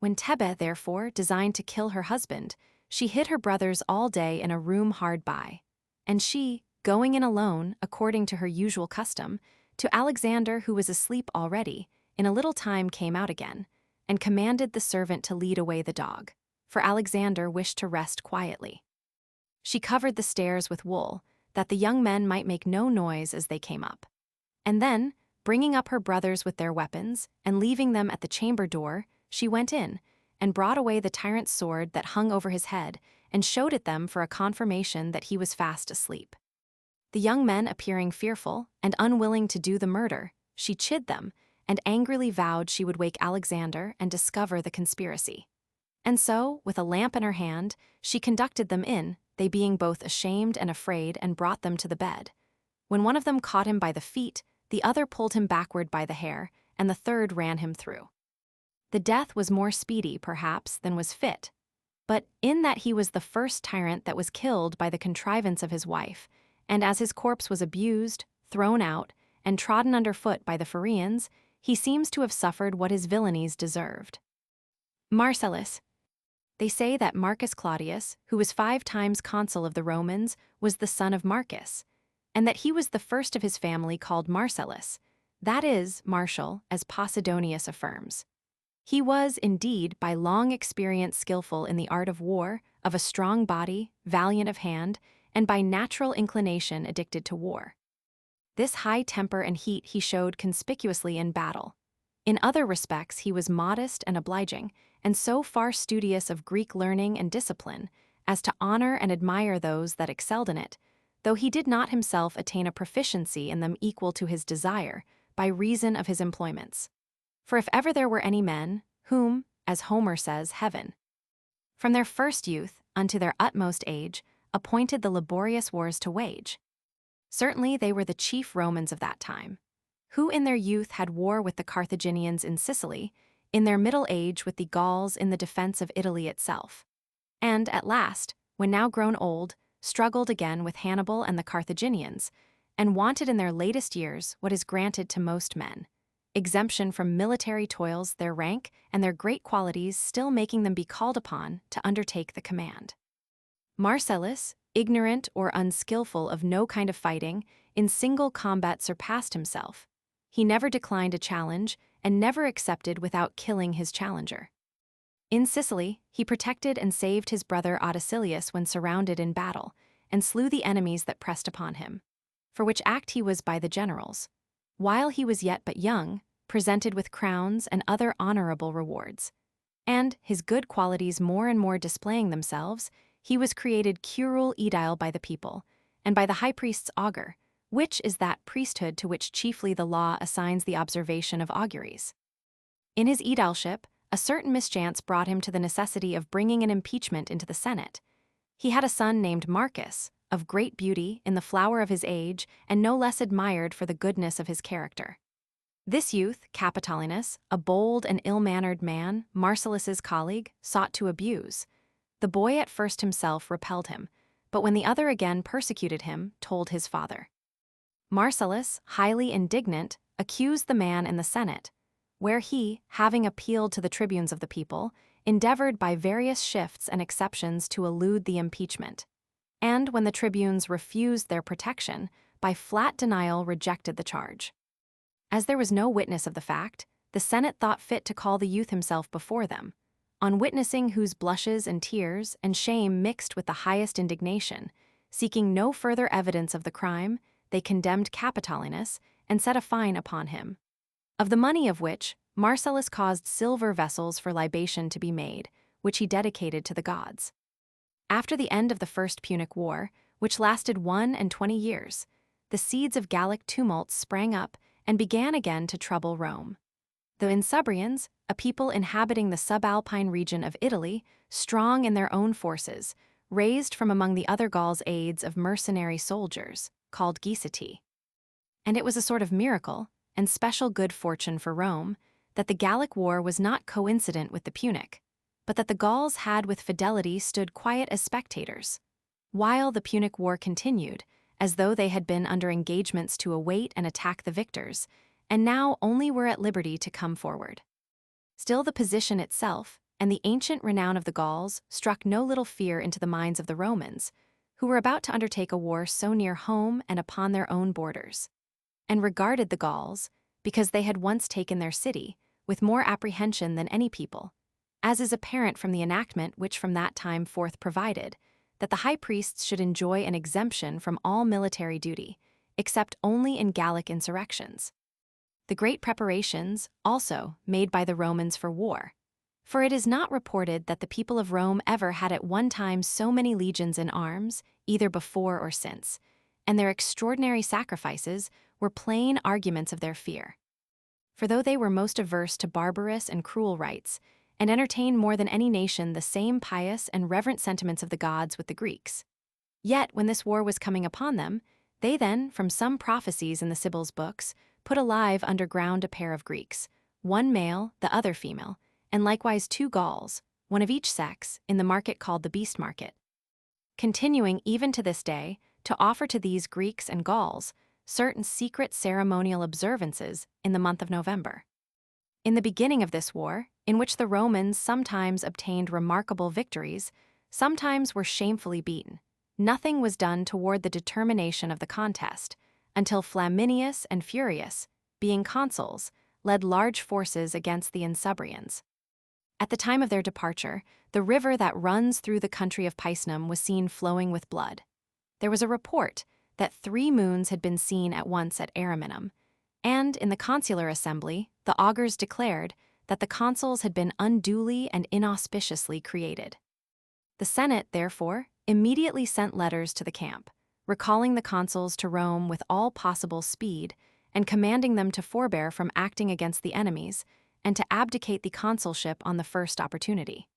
Speaker 1: When Thebe, therefore, designed to kill her husband, she hid her brothers all day in a room hard by, and she, going in alone, according to her usual custom, to Alexander, who was asleep already, in a little time came out again, and commanded the servant to lead away the dog, for Alexander wished to rest quietly. She covered the stairs with wool, that the young men might make no noise as they came up. And then, Bringing up her brothers with their weapons, and leaving them at the chamber door, she went in, and brought away the tyrant's sword that hung over his head, and showed it them for a confirmation that he was fast asleep. The young men appearing fearful, and unwilling to do the murder, she chid them, and angrily vowed she would wake Alexander and discover the conspiracy. And so, with a lamp in her hand, she conducted them in, they being both ashamed and afraid, and brought them to the bed. When one of them caught him by the feet, the other pulled him backward by the hair, and the third ran him through. The death was more speedy, perhaps, than was fit, but in that he was the first tyrant that was killed by the contrivance of his wife, and as his corpse was abused, thrown out, and trodden under foot by the Phrygians, he seems to have suffered what his villainies deserved. Marcellus. They say that Marcus Claudius, who was 5 times consul of the Romans, was the son of Marcus, and that he was the first of his family called Marcellus, that is, Martial, as Posidonius affirms. He was, indeed, by long experience skillful in the art of war, of a strong body, valiant of hand, and by natural inclination addicted to war. This high temper and heat he showed conspicuously in battle. In other respects he was modest and obliging, and so far studious of Greek learning and discipline, as to honor and admire those that excelled in it, though he did not himself attain a proficiency in them equal to his desire, by reason of his employments. For if ever there were any men, whom, as Homer says, heaven, from their first youth unto their utmost age, appointed the laborious wars to wage, certainly they were the chief Romans of that time, who in their youth had war with the Carthaginians in Sicily, in their middle age with the Gauls in the defense of Italy itself, and at last, when now grown old, struggled again with Hannibal and the Carthaginians, and wanted in their latest years what is granted to most men, exemption from military toils, their rank and their great qualities still making them be called upon to undertake the command. Marcellus, ignorant or unskillful of no kind of fighting, in single combat surpassed himself. He never declined a challenge, and never accepted without killing his challenger. In Sicily, he protected and saved his brother Audicilius when surrounded in battle, and slew the enemies that pressed upon him, for which act he was by the generals, while he was yet but young, presented with crowns and other honorable rewards. And, his good qualities more and more displaying themselves, he was created curule aedile by the people, and by the high priest's augur, which is that priesthood to which chiefly the law assigns the observation of auguries. In his aedileship, a certain mischance brought him to the necessity of bringing an impeachment into the Senate. He had a son named Marcus, of great beauty, in the flower of his age, and no less admired for the goodness of his character. This youth, Capitolinus, a bold and ill-mannered man, Marcellus's colleague, sought to abuse. The boy at first himself repelled him, but when the other again persecuted him, told his father. Marcellus, highly indignant, accused the man in the Senate, where he, having appealed to the tribunes of the people, endeavored by various shifts and exceptions to elude the impeachment, and when the tribunes refused their protection, by flat denial rejected the charge. As there was no witness of the fact, the Senate thought fit to call the youth himself before them, on witnessing whose blushes and tears and shame mixed with the highest indignation, seeking no further evidence of the crime, they condemned Capitolinus and set a fine upon him, of the money of which Marcellus caused silver vessels for libation to be made, which he dedicated to the gods. After the end of the First Punic War, which lasted 21 years, the seeds of Gallic tumults sprang up and began again to trouble Rome. The Insubrians, a people inhabiting the subalpine region of Italy, strong in their own forces, raised from among the other Gauls aids of mercenary soldiers, called Giceti. And it was a sort of miracle, and special good fortune for Rome, that the Gallic War was not coincident with the Punic, but that the Gauls had with fidelity stood quiet as spectators, while the Punic War continued, as though they had been under engagements to await and attack the victors, and now only were at liberty to come forward. Still the position itself, and the ancient renown of the Gauls, struck no little fear into the minds of the Romans, who were about to undertake a war so near home and upon their own borders, and regarded the Gauls, because they had once taken their city, with more apprehension than any people, as is apparent from the enactment which from that time forth provided, that the high priests should enjoy an exemption from all military duty, except only in Gallic insurrections. the great preparations, also, made by the Romans for war. For it is not reported that the people of Rome ever had at one time so many legions in arms, either before or since, and their extraordinary sacrifices were plain arguments of their fear. For though they were most averse to barbarous and cruel rites, and entertained more than any nation the same pious and reverent sentiments of the gods with the Greeks, yet when this war was coming upon them, they then, from some prophecies in the Sibyl's books, put alive underground a pair of Greeks, one male, the other female, and likewise 2 Gauls, one of each sex, in the market called the Beast Market. Continuing even to this day, to offer to these Greeks and Gauls certain secret ceremonial observances in the month of November. In the beginning of this war, in which the Romans sometimes obtained remarkable victories, sometimes were shamefully beaten, nothing was done toward the determination of the contest, until Flaminius and Furius, being consuls, led large forces against the Insubrians. At the time of their departure, the river that runs through the country of Picenum was seen flowing with blood. There was a report that 3 moons had been seen at once at Ariminum, and in the consular assembly, the augurs declared that the consuls had been unduly and inauspiciously created. The Senate, therefore, immediately sent letters to the camp, recalling the consuls to Rome with all possible speed and commanding them to forbear from acting against the enemies and to abdicate the consulship on the first opportunity.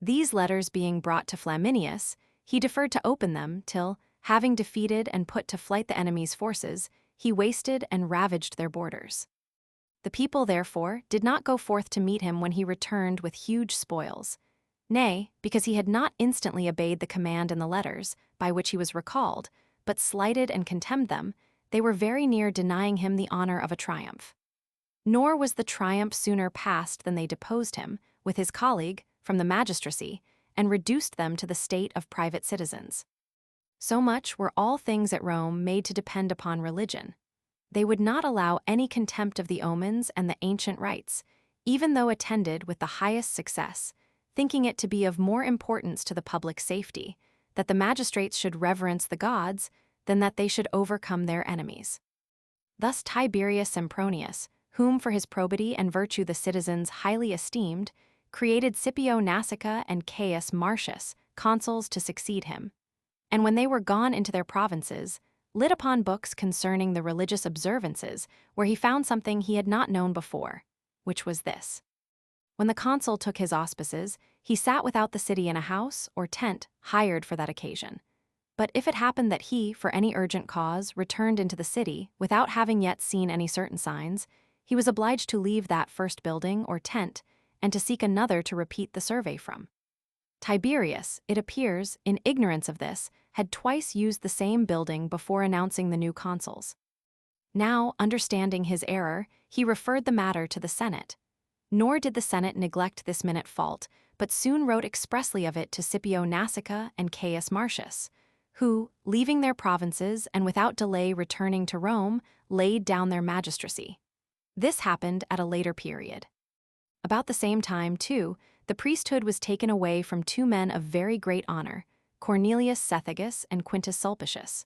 Speaker 1: These letters being brought to Flaminius, he deferred to open them till, having defeated and put to flight the enemy's forces, he wasted and ravaged their borders. The people, therefore, did not go forth to meet him when he returned with huge spoils. Nay, because he had not instantly obeyed the command in the letters, by which he was recalled, but slighted and contemned them, they were very near denying him the honor of a triumph. Nor was the triumph sooner past than they deposed him, with his colleague, from the magistracy, and reduced them to the state of private citizens. So much were all things at Rome made to depend upon religion. They would not allow any contempt of the omens and the ancient rites, even though attended with the highest success, thinking it to be of more importance to the public safety that the magistrates should reverence the gods than that they should overcome their enemies. Thus Tiberius Sempronius, whom for his probity and virtue the citizens highly esteemed, created Scipio Nasica and Caius Marcius consuls to succeed him, and when they were gone into their provinces, lit upon books concerning the religious observances, where he found something he had not known before, which was this. When the consul took his auspices, he sat without the city in a house or tent hired for that occasion. But if it happened that he, for any urgent cause, returned into the city without having yet seen any certain signs, he was obliged to leave that first building or tent and to seek another to repeat the survey from. Tiberius, it appears, in ignorance of this, had twice used the same building before announcing the new consuls. Now, understanding his error, he referred the matter to the Senate. Nor did the Senate neglect this minute fault, but soon wrote expressly of it to Scipio Nasica and Caius Marcius, who, leaving their provinces and without delay returning to Rome, laid down their magistracy. This happened at a later period. About the same time, too, the priesthood was taken away from 2 men of very great honor, Cornelius Cethegus and Quintus Sulpicius.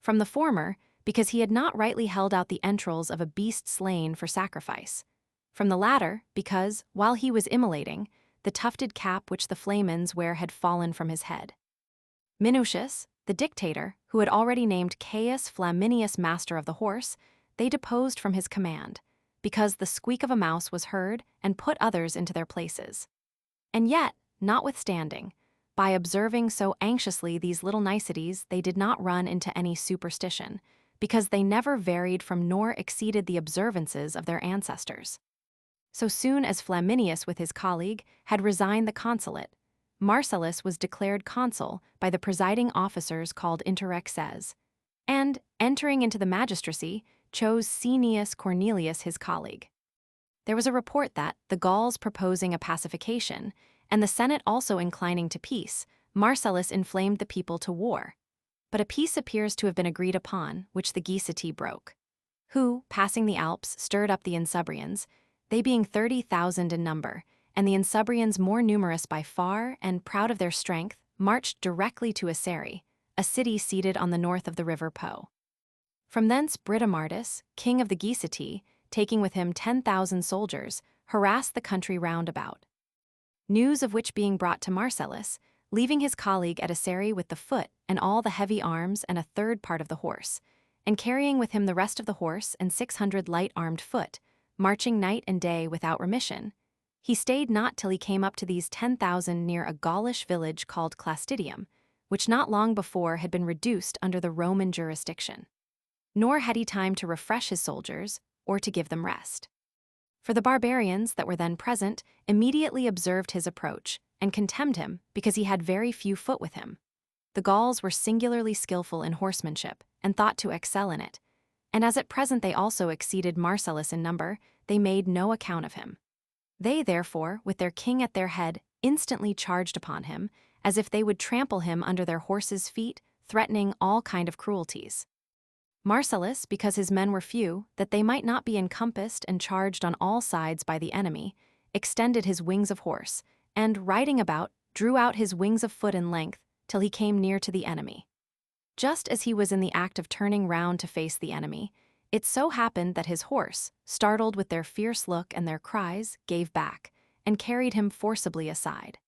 Speaker 1: From the former, because he had not rightly held out the entrails of a beast slain for sacrifice. From the latter, because, while he was immolating, the tufted cap which the Flamens wear had fallen from his head. Minucius, the dictator, who had already named Caius Flaminius master of the horse, they deposed from his command, because the squeak of a mouse was heard and put others into their places. And yet, notwithstanding, by observing so anxiously these little niceties, they did not run into any superstition, because they never varied from nor exceeded the observances of their ancestors. So soon as Flaminius with his colleague had resigned the consulate, Marcellus was declared consul by the presiding officers called interrexes, and, entering into the magistracy, chose Cneus Cornelius his colleague. There was a report that, the Gauls proposing a pacification, and the Senate also inclining to peace, Marcellus inflamed the people to war. But a peace appears to have been agreed upon, which the Giceti broke, who, passing the Alps, stirred up the Insubrians, they being 30,000 in number, and the Insubrians more numerous by far and proud of their strength, marched directly to Aseri, a city seated on the north of the river Po. From thence Britomardus, king of the Giceti, taking with him 10,000 soldiers, harassed the country round about. News of which being brought to Marcellus, leaving his colleague at Aseri with the foot and all the heavy arms and a third part of the horse, and carrying with him the rest of the horse and 600 light-armed foot, marching night and day without remission, he stayed not till he came up to these 10,000 near a Gaulish village called Clastidium, which not long before had been reduced under the Roman jurisdiction. Nor had he time to refresh his soldiers or to give them rest. For the barbarians that were then present immediately observed his approach and contemned him because he had very few foot with him. The Gauls were singularly skillful in horsemanship and thought to excel in it, and as at present they also exceeded Marcellus in number, they made no account of him. They, therefore, with their king at their head, instantly charged upon him, as if they would trample him under their horses' feet, threatening all kind of cruelties. Marcellus, because his men were few, that they might not be encompassed and charged on all sides by the enemy, extended his wings of horse, and, riding about, drew out his wings of foot in length, till he came near to the enemy. Just as he was in the act of turning round to face the enemy, it so happened that his horse, startled with their fierce look and their cries, gave back, and carried him forcibly aside.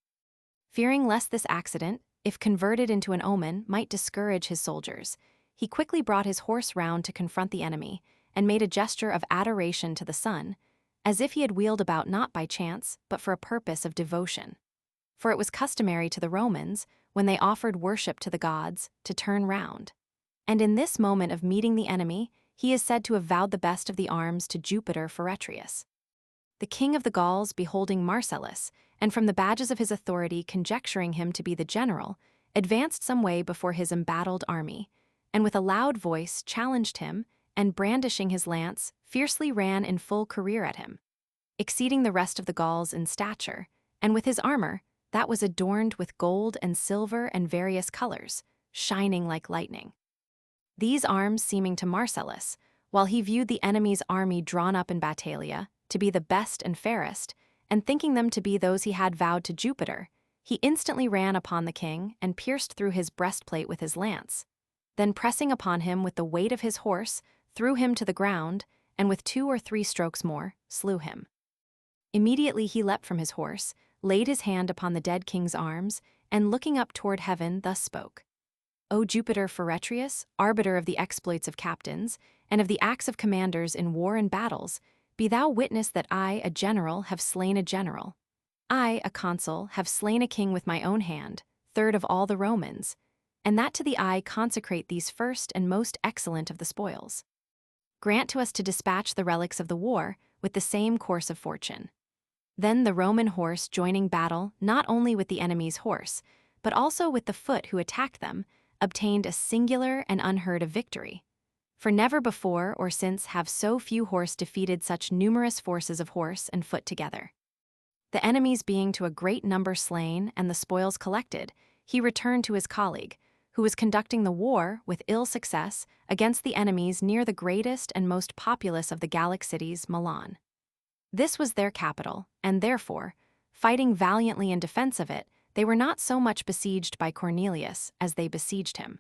Speaker 1: Fearing lest this accident, if converted into an omen, might discourage his soldiers, he quickly brought his horse round to confront the enemy, and made a gesture of adoration to the sun, as if he had wheeled about not by chance, but for a purpose of devotion. For it was customary to the Romans, when they offered worship to the gods, to turn round. And in this moment of meeting the enemy, he is said to have vowed the best of the arms to Jupiter Feretrius. The king of the Gauls, beholding Marcellus, and from the badges of his authority conjecturing him to be the general, advanced some way before his embattled army, and with a loud voice challenged him, and brandishing his lance, fiercely ran in full career at him, exceeding the rest of the Gauls in stature, and with his armor, that was adorned with gold and silver and various colors, shining like lightning. These arms seeming to Marcellus, while he viewed the enemy's army drawn up in battalia, to be the best and fairest, and thinking them to be those he had vowed to Jupiter, he instantly ran upon the king and pierced through his breastplate with his lance. Then pressing upon him with the weight of his horse, threw him to the ground, and with 2 or 3 strokes more, slew him. Immediately he leapt from his horse, laid his hand upon the dead king's arms, and looking up toward heaven thus spoke: O Jupiter Feretrius, arbiter of the exploits of captains, and of the acts of commanders in war and battles, be thou witness that I, a general, have slain a general. I, a consul, have slain a king with my own hand, third of all the Romans, and that to the eye consecrate these first and most excellent of the spoils. Grant to us to dispatch the relics of the war with the same course of fortune. Then the Roman horse joining battle not only with the enemy's horse, but also with the foot who attacked them, obtained a singular and unheard of victory. For never before or since have so few horse defeated such numerous forces of horse and foot together. The enemies being to a great number slain and the spoils collected, he returned to his colleague, who was conducting the war with ill success against the enemies near the greatest and most populous of the Gallic cities, Milan. This was their capital, and therefore, fighting valiantly in defense of it, they were not so much besieged by Cornelius as they besieged him.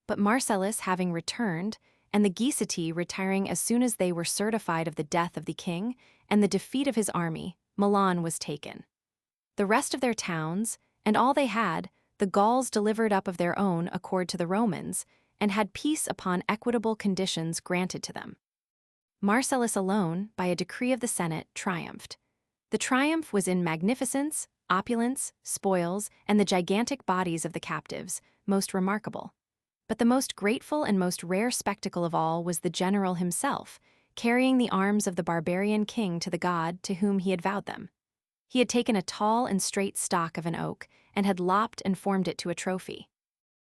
Speaker 1: But Marcellus having returned, and the Geecati retiring as soon as they were certified of the death of the king and the defeat of his army, Milan was taken. The rest of their towns, and all they had, the Gauls delivered up of their own accord to the Romans, and had peace upon equitable conditions granted to them. Marcellus alone, by a decree of the Senate, triumphed. The triumph was in magnificence, opulence, spoils, and the gigantic bodies of the captives, most remarkable. But the most grateful and most rare spectacle of all was the general himself, carrying the arms of the barbarian king to the god to whom he had vowed them. He had taken a tall and straight stock of an oak, and had lopped and formed it to a trophy.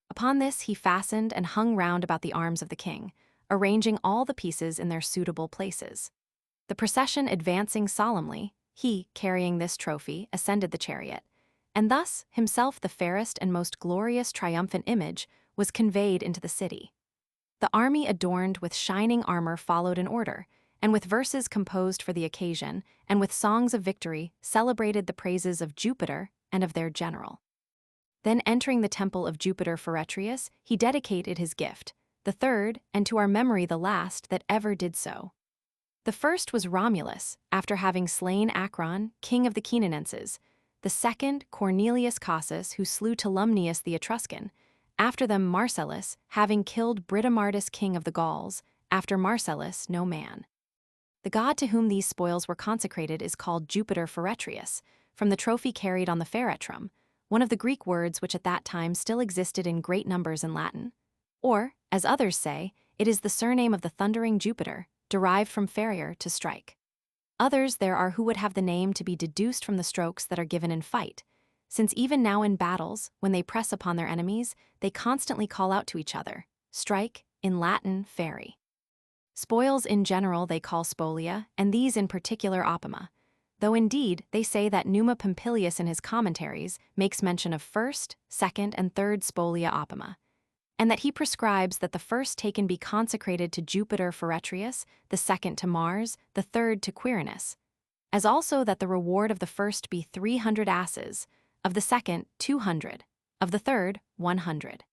Speaker 1: Upon this he fastened and hung round about the arms of the king, arranging all the pieces in their suitable places. The procession advancing solemnly, he, carrying this trophy, ascended the chariot, and thus, himself the fairest and most glorious triumphant image, was conveyed into the city. The army adorned with shining armor followed in order, and with verses composed for the occasion, and with songs of victory, celebrated the praises of Jupiter and of their general. Then entering the temple of Jupiter Feretrius, he dedicated his gift, the third, and to our memory the last that ever did so. The first was Romulus, after having slain Acron, king of the Canaanenses; the second, Cornelius Cassus, who slew Tolumnius the Etruscan; after them Marcellus, having killed Britomardus king of the Gauls; after Marcellus no man. The god to whom these spoils were consecrated is called Jupiter Feretrius, from the trophy carried on the feretrum, one of the Greek words which at that time still existed in great numbers in Latin. Or, as others say, it is the surname of the thundering Jupiter, derived from ferere, to strike. Others there are who would have the name to be deduced from the strokes that are given in fight, since even now in battles, when they press upon their enemies, they constantly call out to each other, strike, in Latin, fere. Spoils in general they call spolia, and these in particular opima, though indeed they say that Numa Pompilius in his commentaries makes mention of first, second, and third spolia opima, and that he prescribes that the first taken be consecrated to Jupiter Feretrius, the second to Mars, the third to Quirinus, as also that the reward of the first be 300 asses, of the second 200, of the third 100.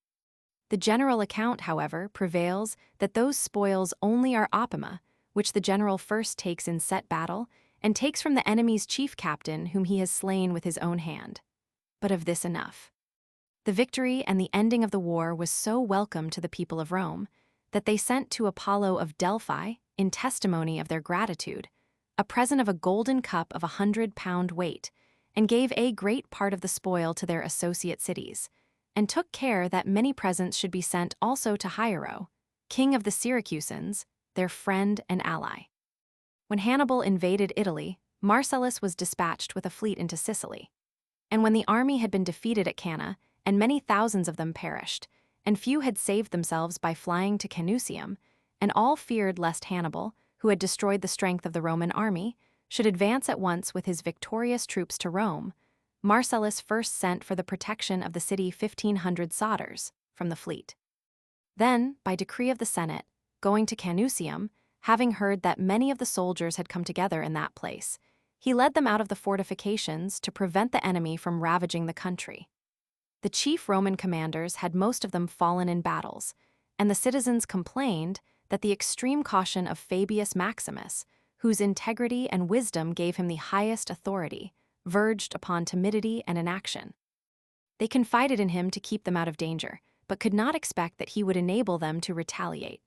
Speaker 1: The general account, however, prevails that those spoils only are opima, which the general first takes in set battle, and takes from the enemy's chief captain whom he has slain with his own hand. But of this enough. The victory and the ending of the war was so welcome to the people of Rome that they sent to Apollo of Delphi, in testimony of their gratitude, a present of a golden cup of 100-pound weight, and gave a great part of the spoil to their associate cities, and took care that many presents should be sent also to Hiero, king of the Syracusans, their friend and ally. When Hannibal invaded Italy, Marcellus was dispatched with a fleet into Sicily. And when the army had been defeated at Cannae, and many thousands of them perished, and few had saved themselves by flying to Canusium, and all feared lest Hannibal, who had destroyed the strength of the Roman army, should advance at once with his victorious troops to Rome, Marcellus first sent for the protection of the city 1,500 sodders from the fleet. Then, by decree of the Senate, going to Canusium, having heard that many of the soldiers had come together in that place, he led them out of the fortifications to prevent the enemy from ravaging the country. The chief Roman commanders had most of them fallen in battles, and the citizens complained that the extreme caution of Fabius Maximus, whose integrity and wisdom gave him the highest authority, verged upon timidity and inaction. They confided in him to keep them out of danger, but could not expect that he would enable them to retaliate.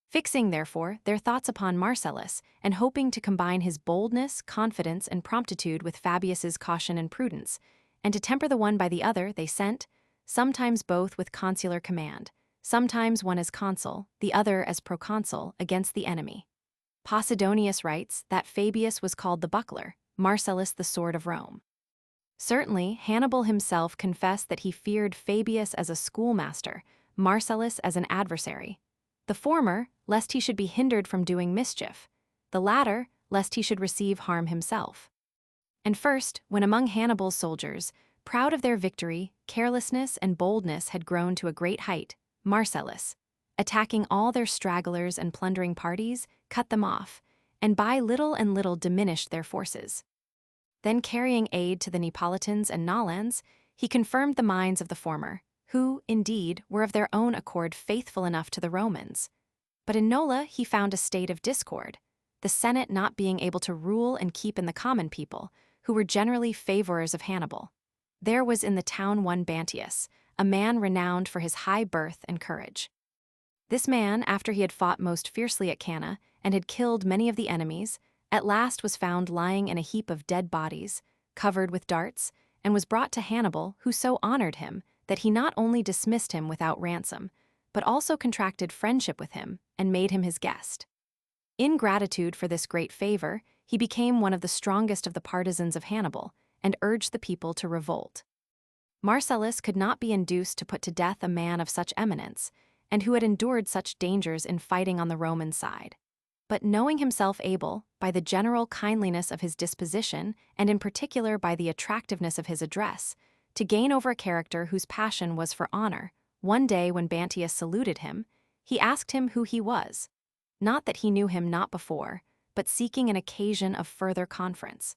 Speaker 1: Fixing, therefore, their thoughts upon Marcellus, and hoping to combine his boldness, confidence, and promptitude with Fabius's caution and prudence, and to temper the one by the other, they sent, sometimes both with consular command, sometimes one as consul, the other as proconsul, against the enemy. Posidonius writes that Fabius was called the buckler, Marcellus the sword of Rome. Certainly, Hannibal himself confessed that he feared Fabius as a schoolmaster, Marcellus as an adversary. The former, lest he should be hindered from doing mischief; the latter, lest he should receive harm himself. And first, when among Hannibal's soldiers, proud of their victory, carelessness and boldness had grown to a great height, Marcellus, attacking all their stragglers and plundering parties, cut them off, and by little and little diminished their forces. Then carrying aid to the Neapolitans and Nolans, he confirmed the minds of the former, who, indeed, were of their own accord faithful enough to the Romans. But in Nola he found a state of discord, the Senate not being able to rule and keep in the common people, who were generally favorers of Hannibal. There was in the town one Bantius, a man renowned for his high birth and courage. This man, after he had fought most fiercely at Cannae, and had killed many of the enemies, at last was found lying in a heap of dead bodies, covered with darts, and was brought to Hannibal, who so honored him that he not only dismissed him without ransom, but also contracted friendship with him and made him his guest. In gratitude for this great favor, he became one of the strongest of the partisans of Hannibal and urged the people to revolt. Marcellus could not be induced to put to death a man of such eminence, and who had endured such dangers in fighting on the Roman side. But knowing himself able, by the general kindliness of his disposition, and in particular by the attractiveness of his address, to gain over a character whose passion was for honor, one day when Bantius saluted him, he asked him who he was. Not that he knew him not before, but seeking an occasion of further conference.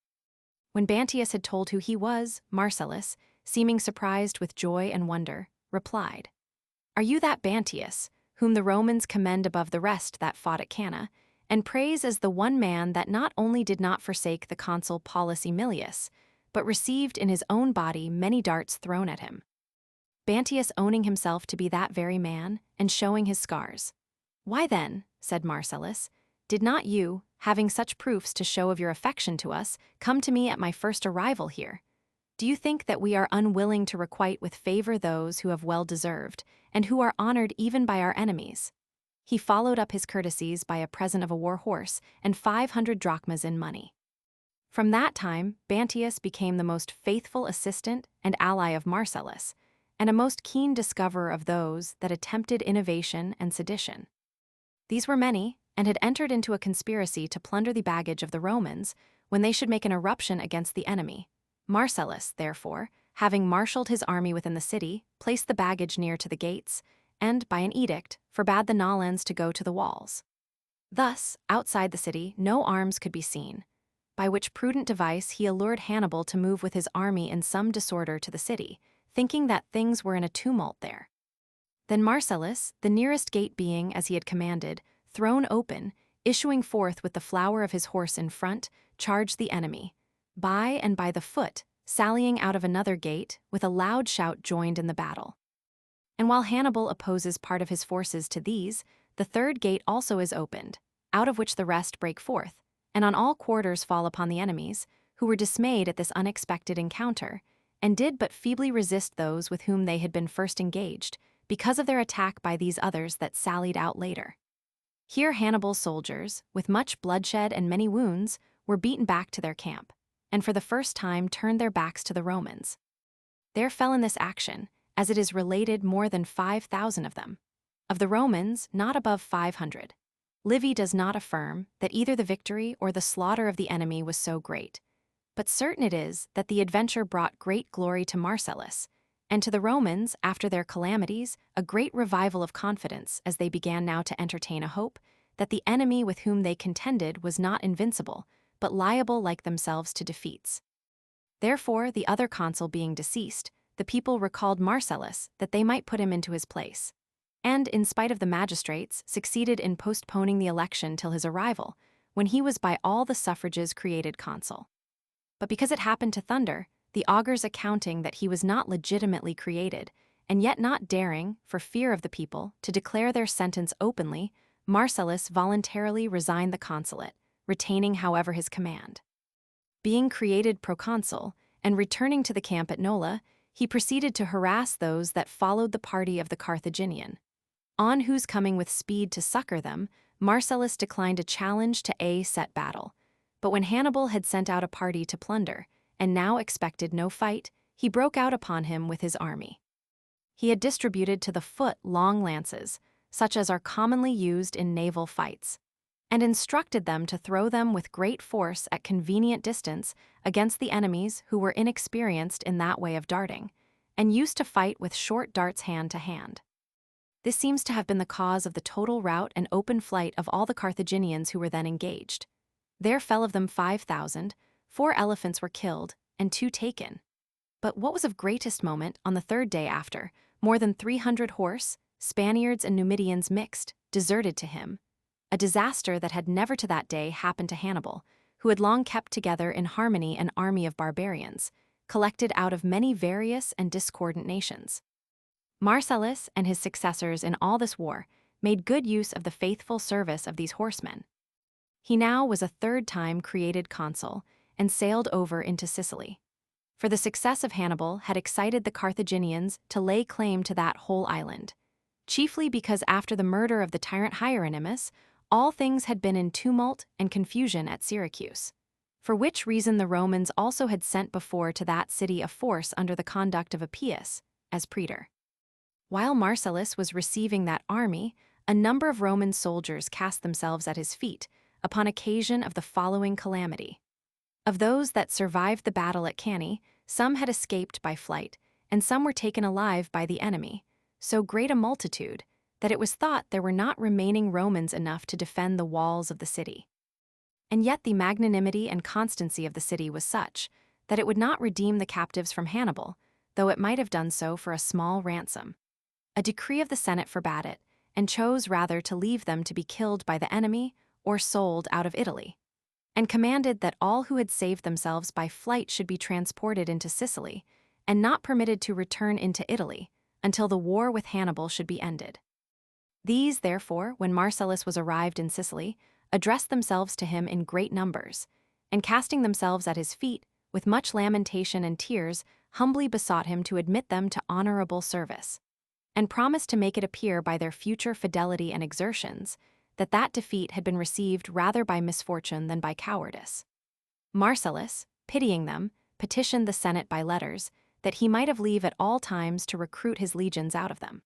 Speaker 1: When Bantius had told who he was, Marcellus, seeming surprised with joy and wonder, replied, "Are you that Bantius, whom the Romans commend above the rest that fought at Cannae, and praise as the one man that not only did not forsake the consul Paulus Emilius, but received in his own body many darts thrown at him. Bantius owning himself to be that very man, and showing his scars. "Why then," said Marcellus, "did not you, having such proofs to show of your affection to us, come to me at my first arrival here? Do you think that we are unwilling to requite with favor those who have well deserved, and who are honored even by our enemies?" He followed up his courtesies by a present of a war horse and 500 drachmas in money. From that time, Bantius became the most faithful assistant and ally of Marcellus, and a most keen discoverer of those that attempted innovation and sedition. These were many, and had entered into a conspiracy to plunder the baggage of the Romans when they should make an eruption against the enemy. Marcellus, therefore, having marshaled his army within the city, placed the baggage near to the gates, and, by an edict, forbade the Nolens to go to the walls. Thus, outside the city, no arms could be seen, by which prudent device he allured Hannibal to move with his army in some disorder to the city, thinking that things were in a tumult there. Then Marcellus, the nearest gate being, as he had commanded, thrown open, issuing forth with the flower of his horse in front, charged the enemy, by and by the foot, sallying out of another gate, with a loud shout joined in the battle. And while Hannibal opposes part of his forces to these, the third gate also is opened, out of which the rest break forth, and on all quarters fall upon the enemies, who were dismayed at this unexpected encounter, and did but feebly resist those with whom they had been first engaged, because of their attack by these others that sallied out later. Here Hannibal's soldiers, with much bloodshed and many wounds, were beaten back to their camp, and for the first time turned their backs to the Romans. There fell in this action, as it is related, more than 5,000 of them. Of the Romans, not above 500. Livy does not affirm that either the victory or the slaughter of the enemy was so great, but certain it is that the adventure brought great glory to Marcellus, and to the Romans, after their calamities, a great revival of confidence, as they began now to entertain a hope that the enemy with whom they contended was not invincible, but liable like themselves to defeats. Therefore, the other consul being deceased, the people recalled Marcellus that they might put him into his place, and, in spite of the magistrates, succeeded in postponing the election till his arrival, when he was by all the suffrages created consul. But because it happened to thunder, the augurs accounting that he was not legitimately created, and yet not daring, for fear of the people, to declare their sentence openly, Marcellus voluntarily resigned the consulate, retaining however his command. Being created proconsul, and returning to the camp at Nola, he proceeded to harass those that followed the party of the Carthaginian, on whose coming with speed to succor them, Marcellus declined a challenge to a set battle. But when Hannibal had sent out a party to plunder, and now expected no fight, he broke out upon him with his army. He had distributed to the foot long lances, such as are commonly used in naval fights, and instructed them to throw them with great force at convenient distance against the enemies who were inexperienced in that way of darting, and used to fight with short darts hand to hand. This seems to have been the cause of the total rout and open flight of all the Carthaginians who were then engaged. There fell of them 5,000, 4 elephants were killed, and 2 taken. But what was of greatest moment, on the third day after, more than 300 horse, Spaniards and Numidians mixed, deserted to him, a disaster that had never to that day happened to Hannibal, who had long kept together in harmony an army of barbarians, collected out of many various and discordant nations. Marcellus and his successors in all this war made good use of the faithful service of these horsemen. He now was a third time created consul, and sailed over into Sicily. For the success of Hannibal had excited the Carthaginians to lay claim to that whole island, chiefly because after the murder of the tyrant Hieronymus, all things had been in tumult and confusion at Syracuse, for which reason the Romans also had sent before to that city a force under the conduct of Appius, as praetor. While Marcellus was receiving that army, a number of Roman soldiers cast themselves at his feet, upon occasion of the following calamity. Of those that survived the battle at Cannae, some had escaped by flight, and some were taken alive by the enemy, so great a multitude, that it was thought there were not remaining Romans enough to defend the walls of the city. And yet the magnanimity and constancy of the city was such, that it would not redeem the captives from Hannibal, though it might have done so for a small ransom. A decree of the Senate forbade it, and chose rather to leave them to be killed by the enemy, or sold out of Italy, and commanded that all who had saved themselves by flight should be transported into Sicily, and not permitted to return into Italy until the war with Hannibal should be ended. These, therefore, when Marcellus was arrived in Sicily, addressed themselves to him in great numbers, and casting themselves at his feet, with much lamentation and tears, humbly besought him to admit them to honorable service, and promised to make it appear by their future fidelity and exertions that that defeat had been received rather by misfortune than by cowardice. Marcellus, pitying them, petitioned the Senate by letters that he might have leave at all times to recruit his legions out of them.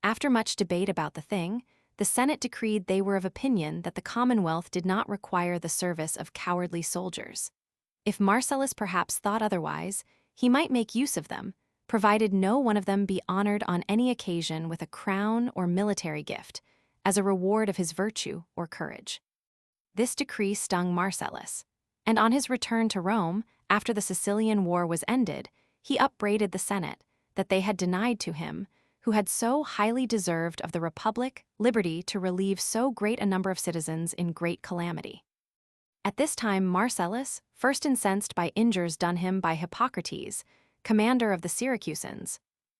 Speaker 1: After much debate about the thing, the Senate decreed they were of opinion that the Commonwealth did not require the service of cowardly soldiers. If Marcellus perhaps thought otherwise, he might make use of them, provided no one of them be honored on any occasion with a crown or military gift, as a reward of his virtue or courage. This decree stung Marcellus, and on his return to Rome, after the Sicilian War was ended, he upbraided the Senate that they had denied to him, who had so highly deserved of the Republic, liberty to relieve so great a number of citizens in great calamity. At this time Marcellus, first incensed by injures done him by Hippocrates, commander of the Syracusans,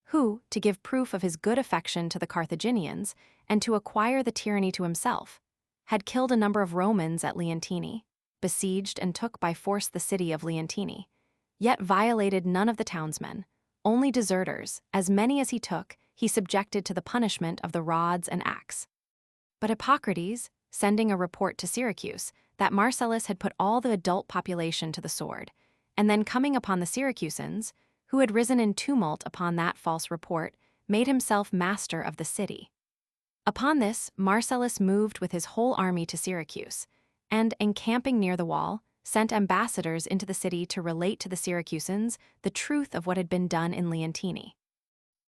Speaker 1: who, to give proof of his good affection to the Carthaginians, and to acquire the tyranny to himself, had killed a number of Romans at Leontini, besieged and took by force the city of Leontini, yet violated none of the townsmen, only deserters, as many as he took, he subjected to the punishment of the rods and axe. But Hippocrates, sending a report to Syracuse that Marcellus had put all the adult population to the sword, and then coming upon the Syracusans, who had risen in tumult upon that false report, made himself master of the city. Upon this, Marcellus moved with his whole army to Syracuse, and, encamping near the wall, sent ambassadors into the city to relate to the Syracusans the truth of what had been done in Leontini.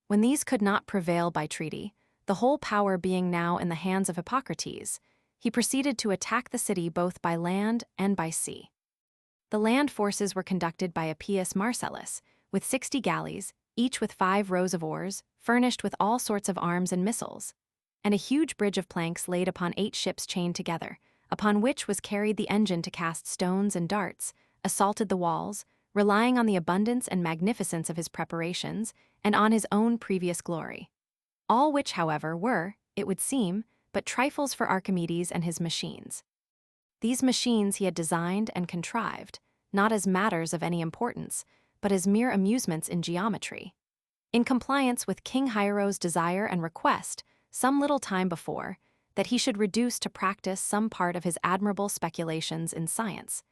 Speaker 1: When these could not prevail by treaty, the whole power being now in the hands of Hippocrates, he proceeded to attack the city both by land and by sea. The land forces were conducted by Appius Marcellus, with 60 galleys, each with 5 rows of oars, furnished with all sorts of arms and missiles, and a huge bridge of planks laid upon 8 ships chained together, upon which was carried the engine to cast stones and darts, assaulted the walls, relying on the abundance and magnificence of his preparations, and on his own previous glory. All which, however, were, it would seem, but trifles for Archimedes and his machines. These machines he had designed and contrived, not as matters of any importance, but as mere amusements in geometry. In compliance with King Hiero's desire and request, some little time before, that he should reduce to practice some part of his admirable speculations in science,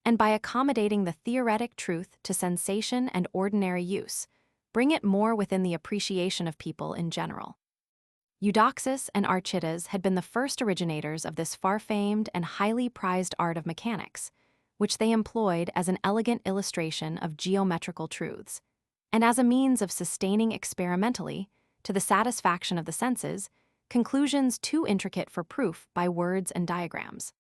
Speaker 1: and by accommodating the theoretic truth to sensation and ordinary use, bring it more within the appreciation of people in general. Eudoxus and Archytas had been the first originators of this far-famed and highly prized art of mechanics, which they employed as an elegant illustration of geometrical truths, and as a means of sustaining experimentally, to the satisfaction of the senses, conclusions too intricate for proof by words and diagrams.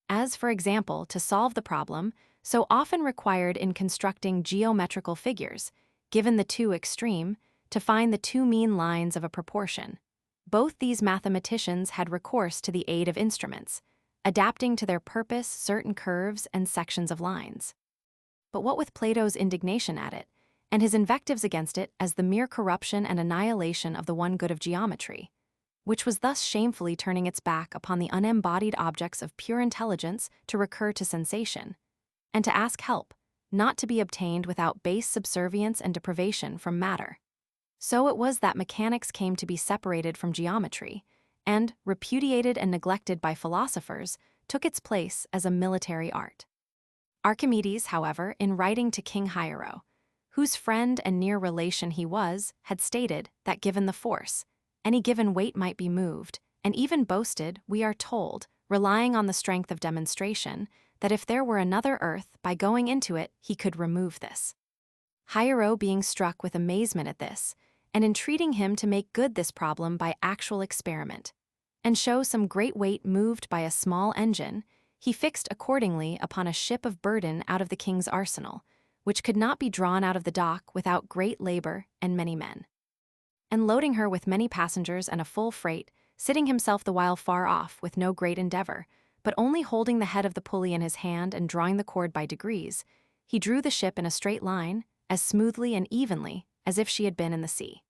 Speaker 1: As, for example, to solve the problem so often required in constructing geometrical figures, given the two extreme, to find the two mean lines of a proportion. Both these mathematicians had recourse to the aid of instruments, adapting to their purpose certain curves and sections of lines. But what with Plato's indignation at it, and his invectives against it as the mere corruption and annihilation of the one good of geometry, which was thus shamefully turning its back upon the unembodied objects of pure intelligence to recur to sensation, and to ask help, not to be obtained without base subservience and deprivation from matter. So it was that mechanics came to be separated from geometry, and, repudiated and neglected by philosophers, took its place as a military art. Archimedes, however, in writing to King Hiero, whose friend and near relation he was, had stated that given the force, any given weight might be moved, and even boasted, we are told, relying on the strength of demonstration, that if there were another earth, by going into it, he could remove this. Hiero being struck with amazement at this, and entreating him to make good this problem by actual experiment, and show some great weight moved by a small engine, he fixed accordingly upon a ship of burden out of the king's arsenal, which could not be drawn out of the dock without great labor and many men. And loading her with many passengers and a full freight, sitting himself the while far off with no great endeavor, but only holding the head of the pulley in his hand and drawing the cord by degrees, he drew the ship in a straight line, as smoothly and evenly as if she had been in the sea.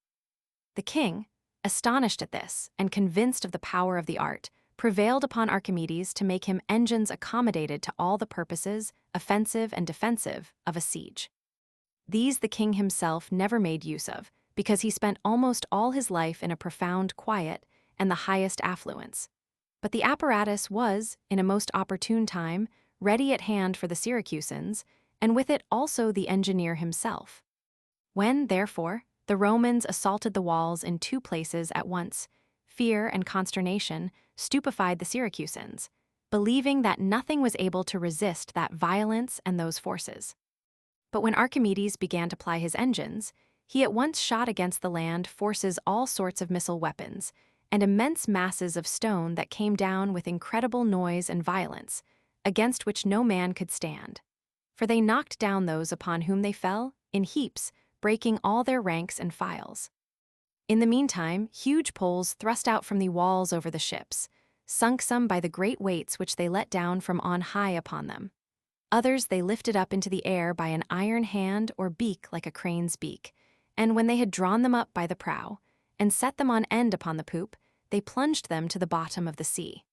Speaker 1: The king, astonished at this and convinced of the power of the art, prevailed upon Archimedes to make him engines accommodated to all the purposes, offensive and defensive, of a siege. These the king himself never made use of, because he spent almost all his life in a profound quiet and the highest affluence. But the apparatus was, in a most opportune time, ready at hand for the Syracusans, and with it also the engineer himself. When, therefore, the Romans assaulted the walls in 2 places at once, fear and consternation stupefied the Syracusans, believing that nothing was able to resist that violence and those forces. But when Archimedes began to ply his engines, he at once shot against the land forces all sorts of missile weapons, and immense masses of stone that came down with incredible noise and violence, against which no man could stand. For they knocked down those upon whom they fell, in heaps, breaking all their ranks and files. In the meantime, huge poles thrust out from the walls over the ships, sunk some by the great weights which they let down from on high upon them. Others they lifted up into the air by an iron hand or beak like a crane's beak, and when they had drawn them up by the prow, and set them on end upon the poop, they plunged them to the bottom of the sea.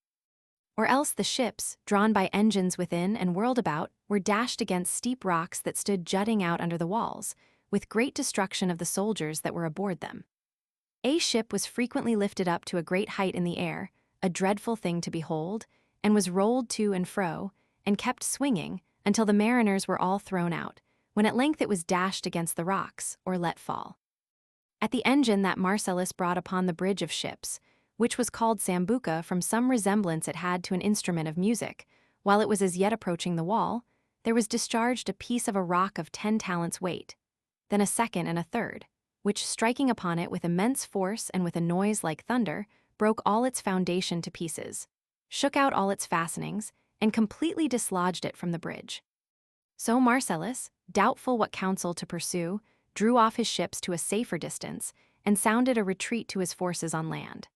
Speaker 1: Or else the ships, drawn by engines within and whirled about, were dashed against steep rocks that stood jutting out under the walls, with great destruction of the soldiers that were aboard them. A ship was frequently lifted up to a great height in the air, a dreadful thing to behold, and was rolled to and fro, and kept swinging, until the mariners were all thrown out, when at length it was dashed against the rocks, or let fall. At the engine that Marcellus brought upon the bridge of ships, which was called Sambuca from some resemblance it had to an instrument of music, while it was as yet approaching the wall, there was discharged a piece of a rock of 10 talents weight, then a second and a third, which, striking upon it with immense force and with a noise like thunder, broke all its foundation to pieces, shook out all its fastenings, and completely dislodged it from the bridge. So Marcellus, doubtful what counsel to pursue, drew off his ships to a safer distance, and sounded a retreat to his forces on land.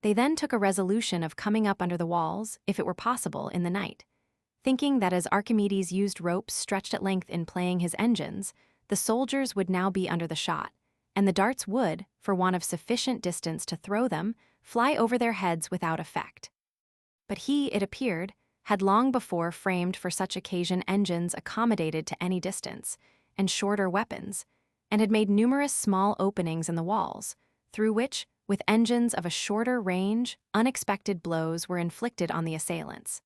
Speaker 1: They then took a resolution of coming up under the walls, if it were possible, in the night, thinking that as Archimedes used ropes stretched at length in playing his engines, the soldiers would now be under the shot, and the darts would, for want of sufficient distance to throw them, fly over their heads without effect. But he, it appeared, had long before framed for such occasion engines accommodated to any distance, and shorter weapons, and had made numerous small openings in the walls, through which, with engines of a shorter range, unexpected blows were inflicted on the assailants.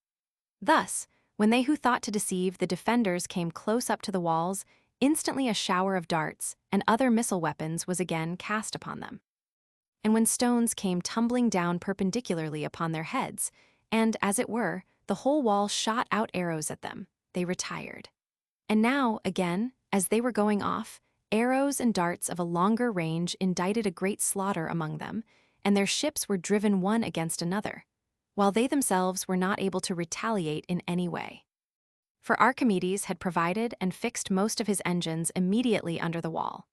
Speaker 1: Thus, when they who thought to deceive the defenders came close up to the walls, instantly a shower of darts and other missile weapons was again cast upon them. And when stones came tumbling down perpendicularly upon their heads, and, as it were, the whole wall shot out arrows at them, they retired. And now, again, as they were going off, arrows and darts of a longer range indited a great slaughter among them, and their ships were driven one against another, while they themselves were not able to retaliate in any way. For Archimedes had provided and fixed most of his engines immediately under the wall,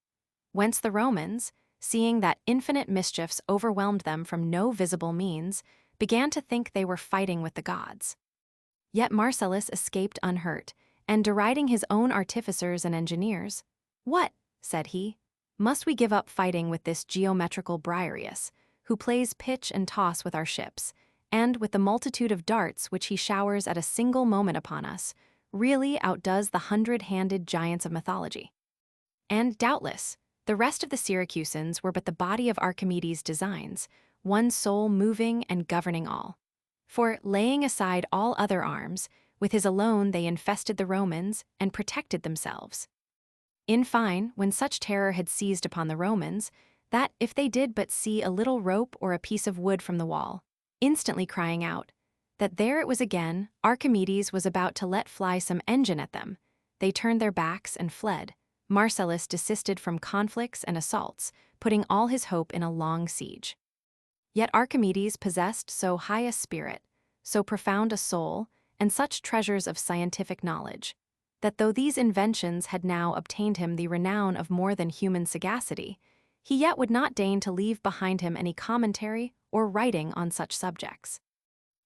Speaker 1: whence the Romans, seeing that infinite mischiefs overwhelmed them from no visible means, began to think they were fighting with the gods. Yet Marcellus escaped unhurt, and deriding his own artificers and engineers, "What," said he, "must we give up fighting with this geometrical Briareus, who plays pitch and toss with our ships, and with the multitude of darts which he showers at a single moment upon us, really outdoes the 100-handed giants of mythology?" And, doubtless, the rest of the Syracusans were but the body of Archimedes' designs, one soul moving and governing all. For, laying aside all other arms, with his alone they infested the Romans and protected themselves. In fine, when such terror had seized upon the Romans, that if they did but see a little rope or a piece of wood from the wall, instantly crying out, that there it was again, Archimedes was about to let fly some engine at them, they turned their backs and fled. Marcellus desisted from conflicts and assaults, putting all his hope in a long siege. Yet Archimedes possessed so high a spirit, so profound a soul, and such treasures of scientific knowledge, that though these inventions had now obtained him the renown of more than human sagacity, he yet would not deign to leave behind him any commentary or writing on such subjects.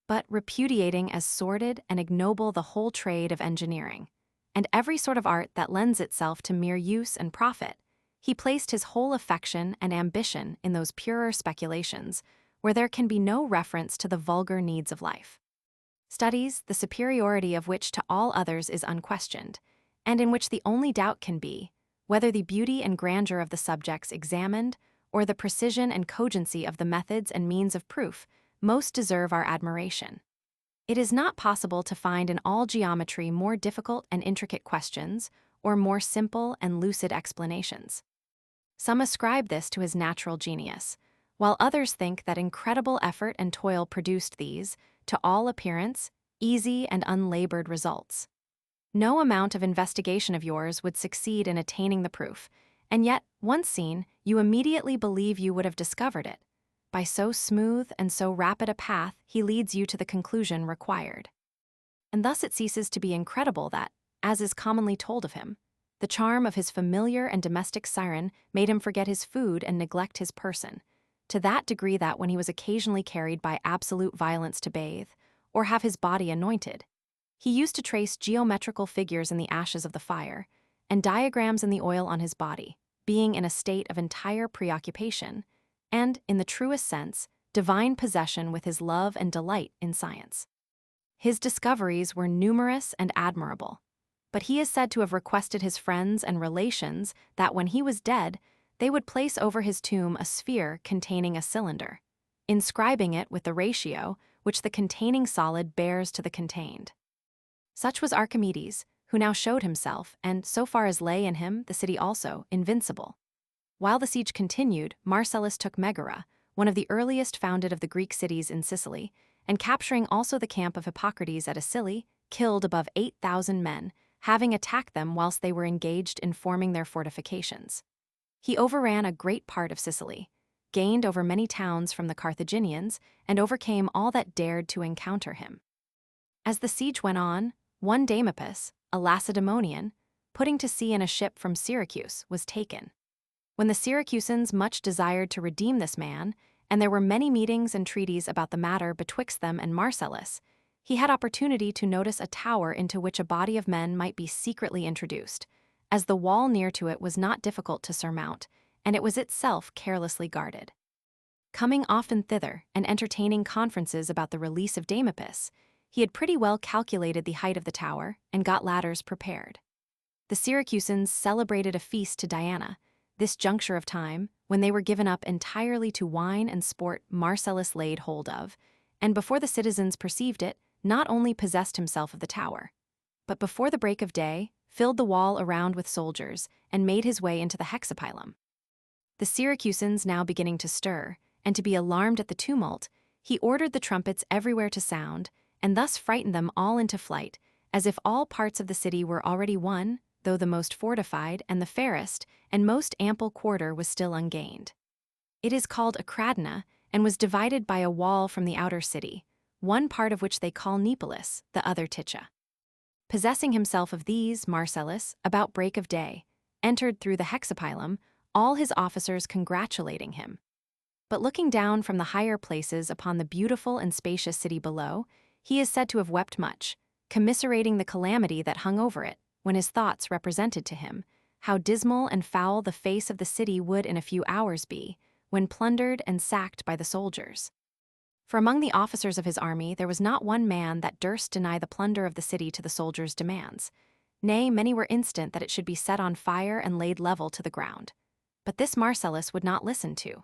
Speaker 1: but repudiating as sordid and ignoble the whole trade of engineering, and every sort of art that lends itself to mere use and profit. He placed his whole affection and ambition in those purer speculations, where there can be no reference to the vulgar needs of life. Studies, the superiority of which to all others is unquestioned, and in which the only doubt can be whether the beauty and grandeur of the subjects examined, or the precision and cogency of the methods and means of proof, most deserve our admiration. It is not possible to find in all geometry more difficult and intricate questions, or more simple and lucid explanations. Some ascribe this to his natural genius, while others think that incredible effort and toil produced these, to all appearance, easy and unlabored results. No amount of investigation of yours would succeed in attaining the proof, and yet, once seen, you immediately believe you would have discovered it. By so smooth and so rapid a path, he leads you to the conclusion required. And thus it ceases to be incredible that, as is commonly told of him, the charm of his familiar and domestic siren made him forget his food and neglect his person, to that degree that when he was occasionally carried by absolute violence to bathe, or have his body anointed, he used to trace geometrical figures in the ashes of the fire, and diagrams in the oil on his body, being in a state of entire preoccupation, and, in the truest sense, divine possession with his love and delight in science. His discoveries were numerous and admirable, but he is said to have requested his friends and relations that when he was dead, they would place over his tomb a sphere containing a cylinder, inscribing it with the ratio which the containing solid bears to the contained. Such was Archimedes, who now showed himself, and so far as lay in him, the city also, invincible. While the siege continued, Marcellus took Megara, one of the earliest founded of the Greek cities in Sicily, and capturing also the camp of Hippocrates at Acili, killed above 8,000 men, having attacked them whilst they were engaged in forming their fortifications. He overran a great part of Sicily, gained over many towns from the Carthaginians, and overcame all that dared to encounter him. As the siege went on, one Demopus, a Lacedaemonian, putting to sea in a ship from Syracuse, was taken. When the Syracusans much desired to redeem this man, and there were many meetings and treaties about the matter betwixt them and Marcellus, he had opportunity to notice a tower into which a body of men might be secretly introduced, as the wall near to it was not difficult to surmount, and it was itself carelessly guarded. Coming often thither and entertaining conferences about the release of Demopus, he had pretty well calculated the height of the tower and got ladders prepared. The Syracusans celebrated a feast to Diana. This juncture of time, when they were given up entirely to wine and sport, Marcellus laid hold of, and before the citizens perceived it, not only possessed himself of the tower, but before the break of day, filled the wall around with soldiers, and made his way into the hexapylum. The Syracusans now beginning to stir, and to be alarmed at the tumult, he ordered the trumpets everywhere to sound, and thus frightened them all into flight, as if all parts of the city were already won, though the most fortified and the fairest and most ample quarter was still ungained. It is called a cradina, and was divided by a wall from the outer city, one part of which they call Neapolis, the other Tycha. Possessing himself of these, Marcellus, about break of day, entered through the hexapylum, all his officers congratulating him. But looking down from the higher places upon the beautiful and spacious city below, he is said to have wept much, commiserating the calamity that hung over it, when his thoughts represented to him how dismal and foul the face of the city would in a few hours be, when plundered and sacked by the soldiers. For among the officers of his army there was not one man that durst deny the plunder of the city to the soldiers' demands. Nay, many were instant that it should be set on fire and laid level to the ground. But this Marcellus would not listen to.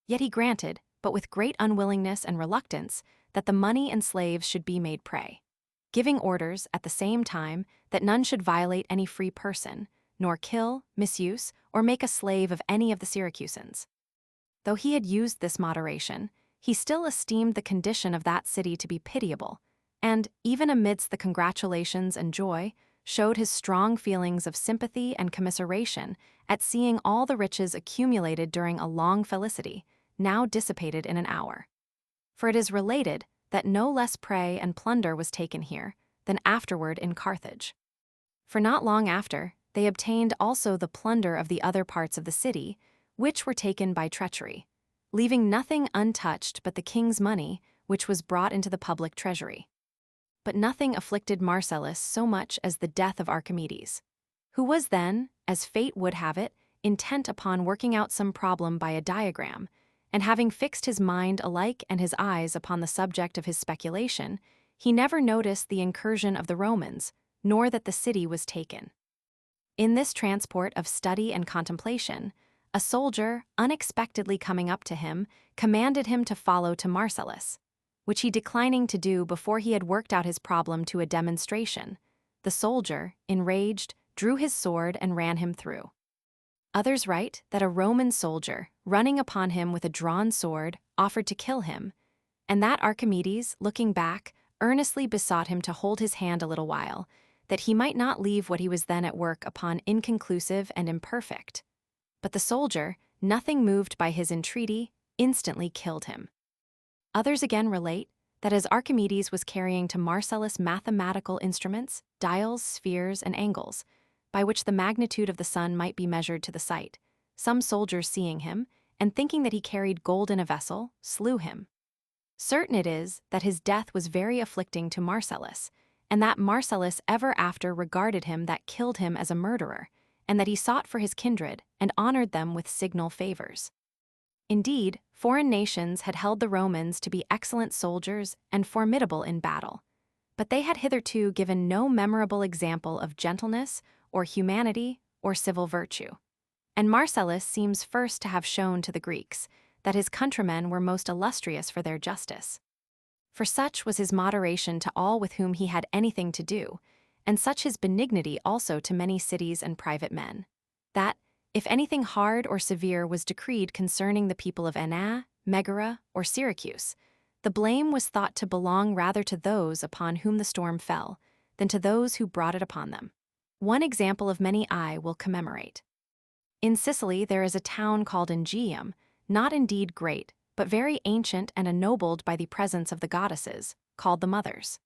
Speaker 1: Yet he granted, but with great unwillingness and reluctance, that the money and slaves should be made prey, giving orders, at the same time, that none should violate any free person, nor kill, misuse, or make a slave of any of the Syracusans. Though he had used this moderation, he still esteemed the condition of that city to be pitiable, and, even amidst the congratulations and joy, showed his strong feelings of sympathy and commiseration at seeing all the riches accumulated during a long felicity, now dissipated in an hour. For it is related that no less prey and plunder was taken here than afterward in Carthage. For not long after, they obtained also the plunder of the other parts of the city, which were taken by treachery, leaving nothing untouched but the king's money, which was brought into the public treasury. But nothing afflicted Marcellus so much as the death of Archimedes, who was then, as fate would have it, intent upon working out some problem by a diagram, and having fixed his mind alike and his eyes upon the subject of his speculation, he never noticed the incursion of the Romans, nor that the city was taken. In this transport of study and contemplation, a soldier, unexpectedly coming up to him, commanded him to follow to Marcellus, which he declining to do before he had worked out his problem to a demonstration. The soldier, enraged, drew his sword and ran him through. Others write that a Roman soldier, running upon him with a drawn sword, offered to kill him, and that Archimedes, looking back, earnestly besought him to hold his hand a little while, that he might not leave what he was then at work upon inconclusive and imperfect. But the soldier, nothing moved by his entreaty, instantly killed him. Others again relate that as Archimedes was carrying to Marcellus mathematical instruments, dials, spheres, and angles, by which the magnitude of the sun might be measured to the sight, some soldiers seeing him, and thinking that he carried gold in a vessel, slew him. Certain it is that his death was very afflicting to Marcellus, and that Marcellus ever after regarded him that killed him as a murderer, and that he sought for his kindred, and honored them with signal favors. Indeed, foreign nations had held the Romans to be excellent soldiers and formidable in battle, but they had hitherto given no memorable example of gentleness or humanity or civil virtue. And Marcellus seems first to have shown to the Greeks that his countrymen were most illustrious for their justice. For such was his moderation to all with whom he had anything to do, and such his benignity also to many cities and private men, that, if anything hard or severe was decreed concerning the people of Enna, Megara, or Syracuse, the blame was thought to belong rather to those upon whom the storm fell than to those who brought it upon them. One example of many I will commemorate. In Sicily there is a town called Aegium, not indeed great, but very ancient and ennobled by the presence of the goddesses, called the Mothers.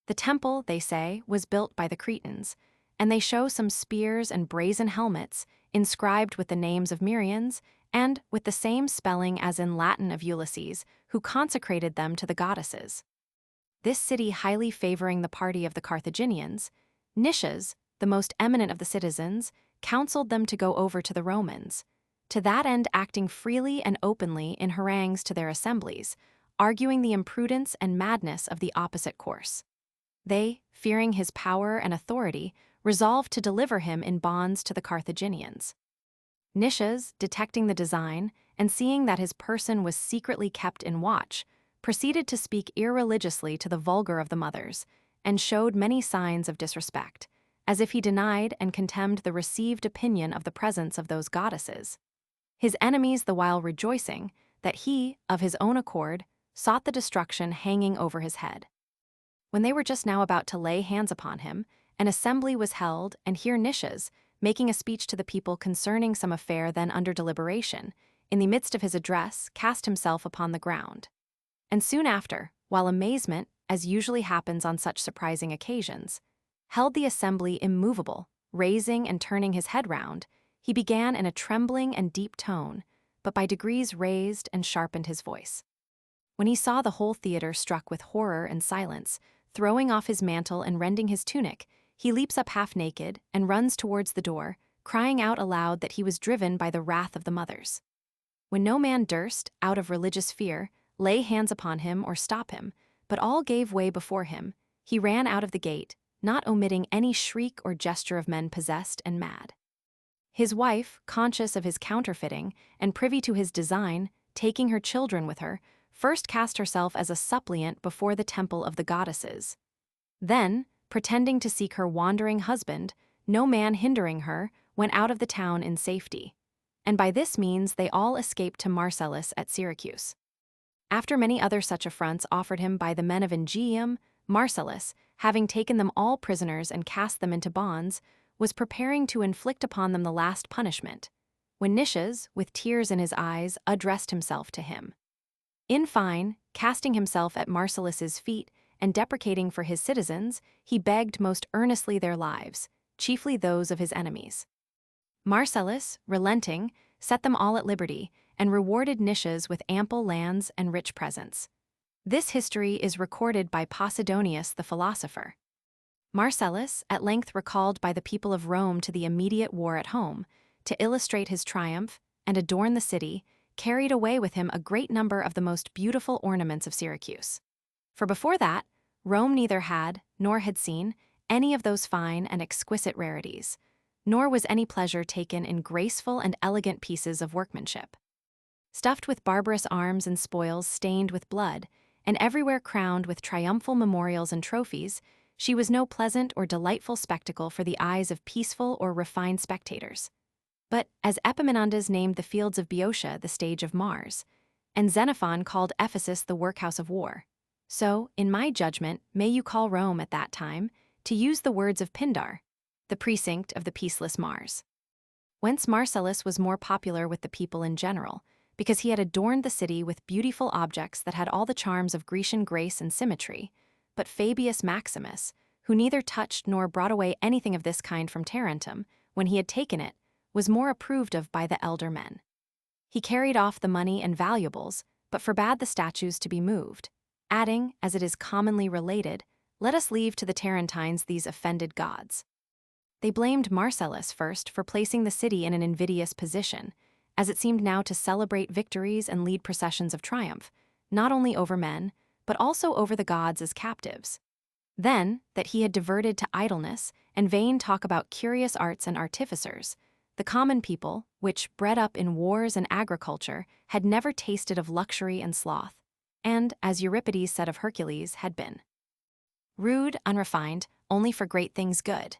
Speaker 1: The temple, they say, was built by the Cretans, and they show some spears and brazen helmets inscribed with the names of Myrmians and with the same spelling as in Latin of Ulysses, who consecrated them to the goddesses. This city highly favoring the party of the Carthaginians, Nicias, the most eminent of the citizens, counseled them to go over to the Romans, to that end acting freely and openly in harangues to their assemblies, arguing the imprudence and madness of the opposite course. They, fearing his power and authority, resolved to deliver him in bonds to the Carthaginians. Nicias, detecting the design, and seeing that his person was secretly kept in watch, proceeded to speak irreligiously to the vulgar of the Mothers, and showed many signs of disrespect, as if he denied and contemned the received opinion of the presence of those goddesses. His enemies the while rejoicing that he, of his own accord, sought the destruction hanging over his head. When they were just now about to lay hands upon him, an assembly was held, and here Nicias, making a speech to the people concerning some affair then under deliberation, in the midst of his address cast himself upon the ground. And soon after, while amazement, as usually happens on such surprising occasions, held the assembly immovable, raising and turning his head round, he began in a trembling and deep tone, but by degrees raised and sharpened his voice. When he saw the whole theatre struck with horror and silence, throwing off his mantle and rending his tunic, he leaps up half naked and runs towards the door, crying out aloud that he was driven by the wrath of the Mothers. When no man durst, out of religious fear, lay hands upon him or stop him, but all gave way before him, he ran out of the gate, not omitting any shriek or gesture of men possessed and mad. His wife, conscious of his counterfeiting, and privy to his design, taking her children with her, first cast herself as a suppliant before the temple of the goddesses. Then, pretending to seek her wandering husband, no man hindering her, went out of the town in safety. And by this means they all escaped to Marcellus at Syracuse. After many other such affronts offered him by the men of Aegium, Marcellus, having taken them all prisoners and cast them into bonds, was preparing to inflict upon them the last punishment, when Nicias, with tears in his eyes, addressed himself to him. In fine, casting himself at Marcellus's feet, and deprecating for his citizens, he begged most earnestly their lives, chiefly those of his enemies. Marcellus, relenting, set them all at liberty, and rewarded Nicias with ample lands and rich presents. This history is recorded by Posidonius the philosopher. Marcellus, at length recalled by the people of Rome to the immediate war at home, to illustrate his triumph and adorn the city, carried away with him a great number of the most beautiful ornaments of Syracuse. For before that, Rome neither had, nor had seen, any of those fine and exquisite rarities, nor was any pleasure taken in graceful and elegant pieces of workmanship. Stuffed with barbarous arms and spoils stained with blood, and everywhere crowned with triumphal memorials and trophies, she was no pleasant or delightful spectacle for the eyes of peaceful or refined spectators. But as Epaminondas named the fields of Boeotia the stage of Mars, and Xenophon called Ephesus the workhouse of war, so, in my judgment, may you call Rome at that time, to use the words of Pindar, the precinct of the peaceless Mars. Whence Marcellus was more popular with the people in general, because he had adorned the city with beautiful objects that had all the charms of Grecian grace and symmetry, but Fabius Maximus, who neither touched nor brought away anything of this kind from Tarentum, when he had taken it, was more approved of by the elder men. He carried off the money and valuables, but forbade the statues to be moved, adding, as it is commonly related, "Let us leave to the Tarentines these offended gods." They blamed Marcellus first for placing the city in an invidious position, as it seemed now to celebrate victories and lead processions of triumph, not only over men, but also over the gods as captives. Then, that he had diverted to idleness and vain talk about curious arts and artificers, the common people, which, bred up in wars and agriculture, had never tasted of luxury and sloth, and, as Euripides said of Hercules, had been rude, unrefined, only for great things good.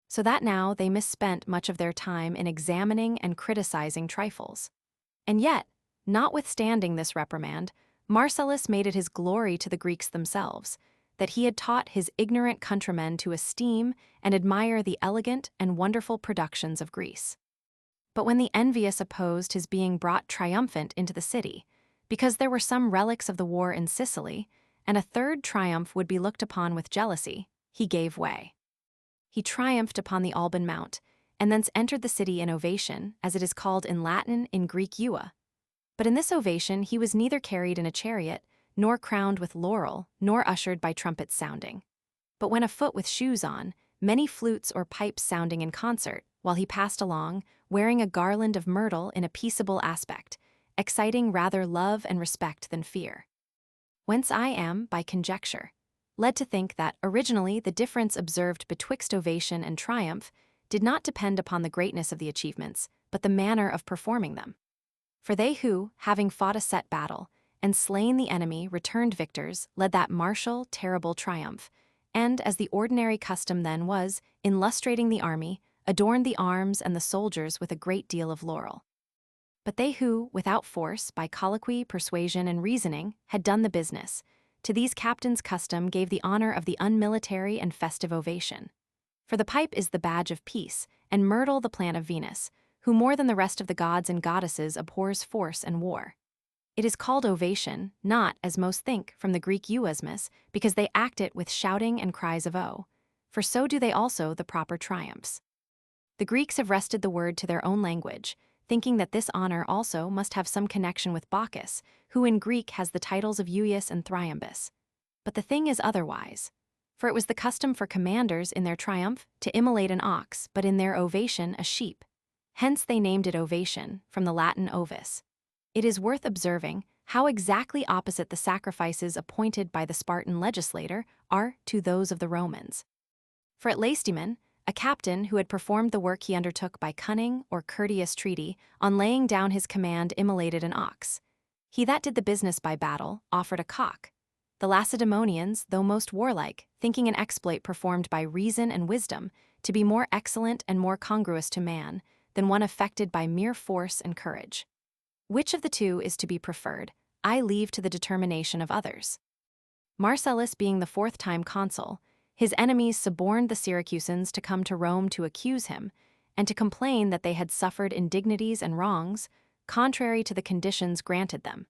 Speaker 1: So that now they misspent much of their time in examining and criticizing trifles. And yet, notwithstanding this reprimand, Marcellus made it his glory to the Greeks themselves, that he had taught his ignorant countrymen to esteem and admire the elegant and wonderful productions of Greece. But when the envious opposed his being brought triumphant into the city, because there were some relics of the war in Sicily, and a third triumph would be looked upon with jealousy, he gave way. He triumphed upon the Alban Mount, and thence entered the city in ovation, as it is called in Latin, in Greek eua. But in this ovation he was neither carried in a chariot, nor crowned with laurel, nor ushered by trumpets sounding, but went afoot with shoes on, many flutes or pipes sounding in concert, while he passed along, wearing a garland of myrtle in a peaceable aspect, exciting rather love and respect than fear. Whence I am, by conjecture, led to think that originally the difference observed betwixt ovation and triumph did not depend upon the greatness of the achievements, but the manner of performing them. For they who, having fought a set battle, and slain the enemy, returned victors, led that martial, terrible triumph, and, as the ordinary custom then was, in lustrating the army, adorned the arms and the soldiers with a great deal of laurel. But they who, without force, by colloquy, persuasion, and reasoning, had done the business, to these captains' custom gave the honor of the unmilitary and festive ovation. For the pipe is the badge of peace, and myrtle the plant of Venus, who more than the rest of the gods and goddesses abhors force and war. It is called ovation, not, as most think, from the Greek euasmus, because they act it with shouting and cries of "O," for so do they also the proper triumphs. The Greeks have wrested the word to their own language, thinking that this honor also must have some connection with Bacchus, who in Greek has the titles of Euius and Thryambus. But the thing is otherwise. For it was the custom for commanders in their triumph to immolate an ox, but in their ovation a sheep. Hence they named it ovation, from the Latin ovis. It is worth observing how exactly opposite the sacrifices appointed by the Spartan legislator are to those of the Romans. For at Lacedaemon, a captain who had performed the work he undertook by cunning or courteous treaty, on laying down his command immolated an ox. He that did the business by battle offered a cock. The Lacedaemonians, though most warlike, thinking an exploit performed by reason and wisdom to be more excellent and more congruous to man than one effected by mere force and courage. Which of the two is to be preferred, I leave to the determination of others. Marcellus being the fourth time consul, his enemies suborned the Syracusans to come to Rome to accuse him, and to complain that they had suffered indignities and wrongs, contrary to the conditions granted them.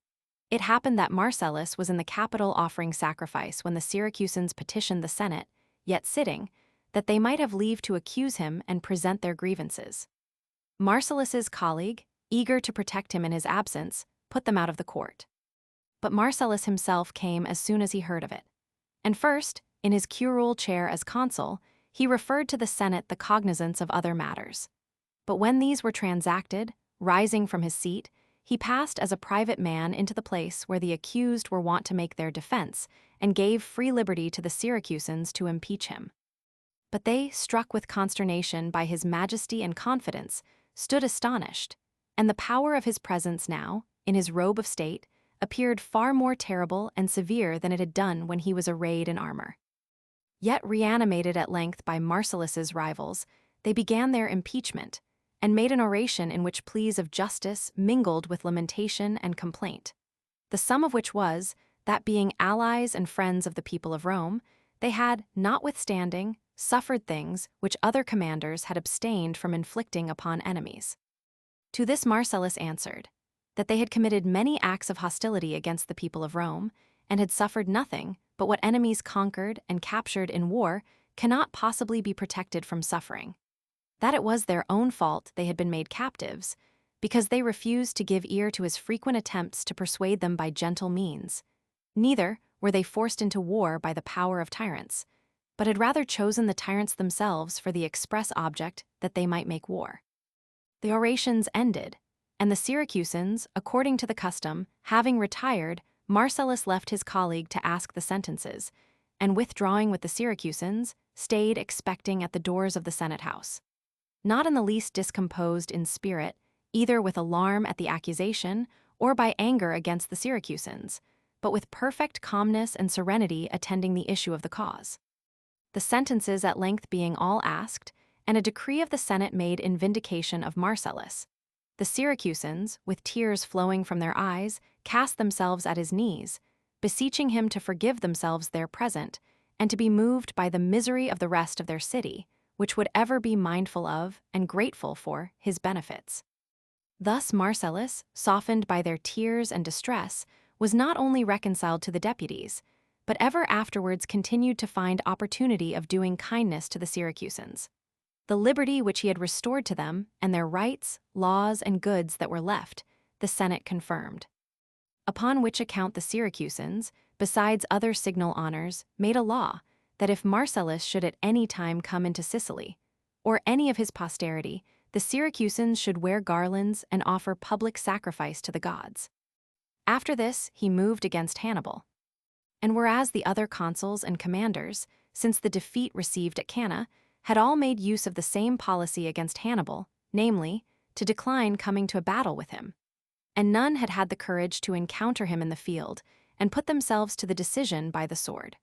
Speaker 1: It happened that Marcellus was in the Capitol offering sacrifice when the Syracusans petitioned the Senate, yet sitting, that they might have leave to accuse him and present their grievances. Marcellus's colleague, eager to protect him in his absence, put them out of the court. but Marcellus himself came as soon as he heard of it. And first, in his curule chair as consul, he referred to the Senate the cognizance of other matters. But when these were transacted, rising from his seat, he passed as a private man into the place where the accused were wont to make their defense, and gave free liberty to the Syracusans to impeach him. But they, struck with consternation by his majesty and confidence, stood astonished, and the power of his presence now, in his robe of state, appeared far more terrible and severe than it had done when he was arrayed in armor. Yet reanimated at length by Marcellus's rivals, they began their impeachment, and made an oration in which pleas of justice mingled with lamentation and complaint, the sum of which was, that being allies and friends of the people of Rome, they had, notwithstanding, suffered things which other commanders had abstained from inflicting upon enemies. To this Marcellus answered, that they had committed many acts of hostility against the people of Rome, and had suffered nothing but what enemies conquered and captured in war cannot possibly be protected from suffering. That it was their own fault they had been made captives, because they refused to give ear to his frequent attempts to persuade them by gentle means. Neither were they forced into war by the power of tyrants, but had rather chosen the tyrants themselves for the express object that they might make war. The orations ended, and the Syracusans, according to the custom, having retired, Marcellus left his colleague to ask the sentences, and withdrawing with the Syracusans, stayed expecting at the doors of the Senate house. Not in the least discomposed in spirit, either with alarm at the accusation or by anger against the Syracusans, but with perfect calmness and serenity attending the issue of the cause. The sentences at length being all asked, and a decree of the Senate made in vindication of Marcellus, the Syracusans, with tears flowing from their eyes, cast themselves at his knees, beseeching him to forgive themselves their present, and to be moved by the misery of the rest of their city, which would ever be mindful of and grateful for his benefits. Thus Marcellus, softened by their tears and distress, was not only reconciled to the deputies, but ever afterwards continued to find opportunity of doing kindness to the Syracusans. The liberty which he had restored to them, and their rights, laws, and goods that were left, the Senate confirmed. Upon which account the Syracusans, besides other signal honors, made a law, that if Marcellus should at any time come into Sicily, or any of his posterity, the Syracusans should wear garlands and offer public sacrifice to the gods. After this he moved against Hannibal. And whereas the other consuls and commanders, since the defeat received at Cannae, had all made use of the same policy against Hannibal, namely, to decline coming to a battle with him, and none had had the courage to encounter him in the field and put themselves to the decision by the sword,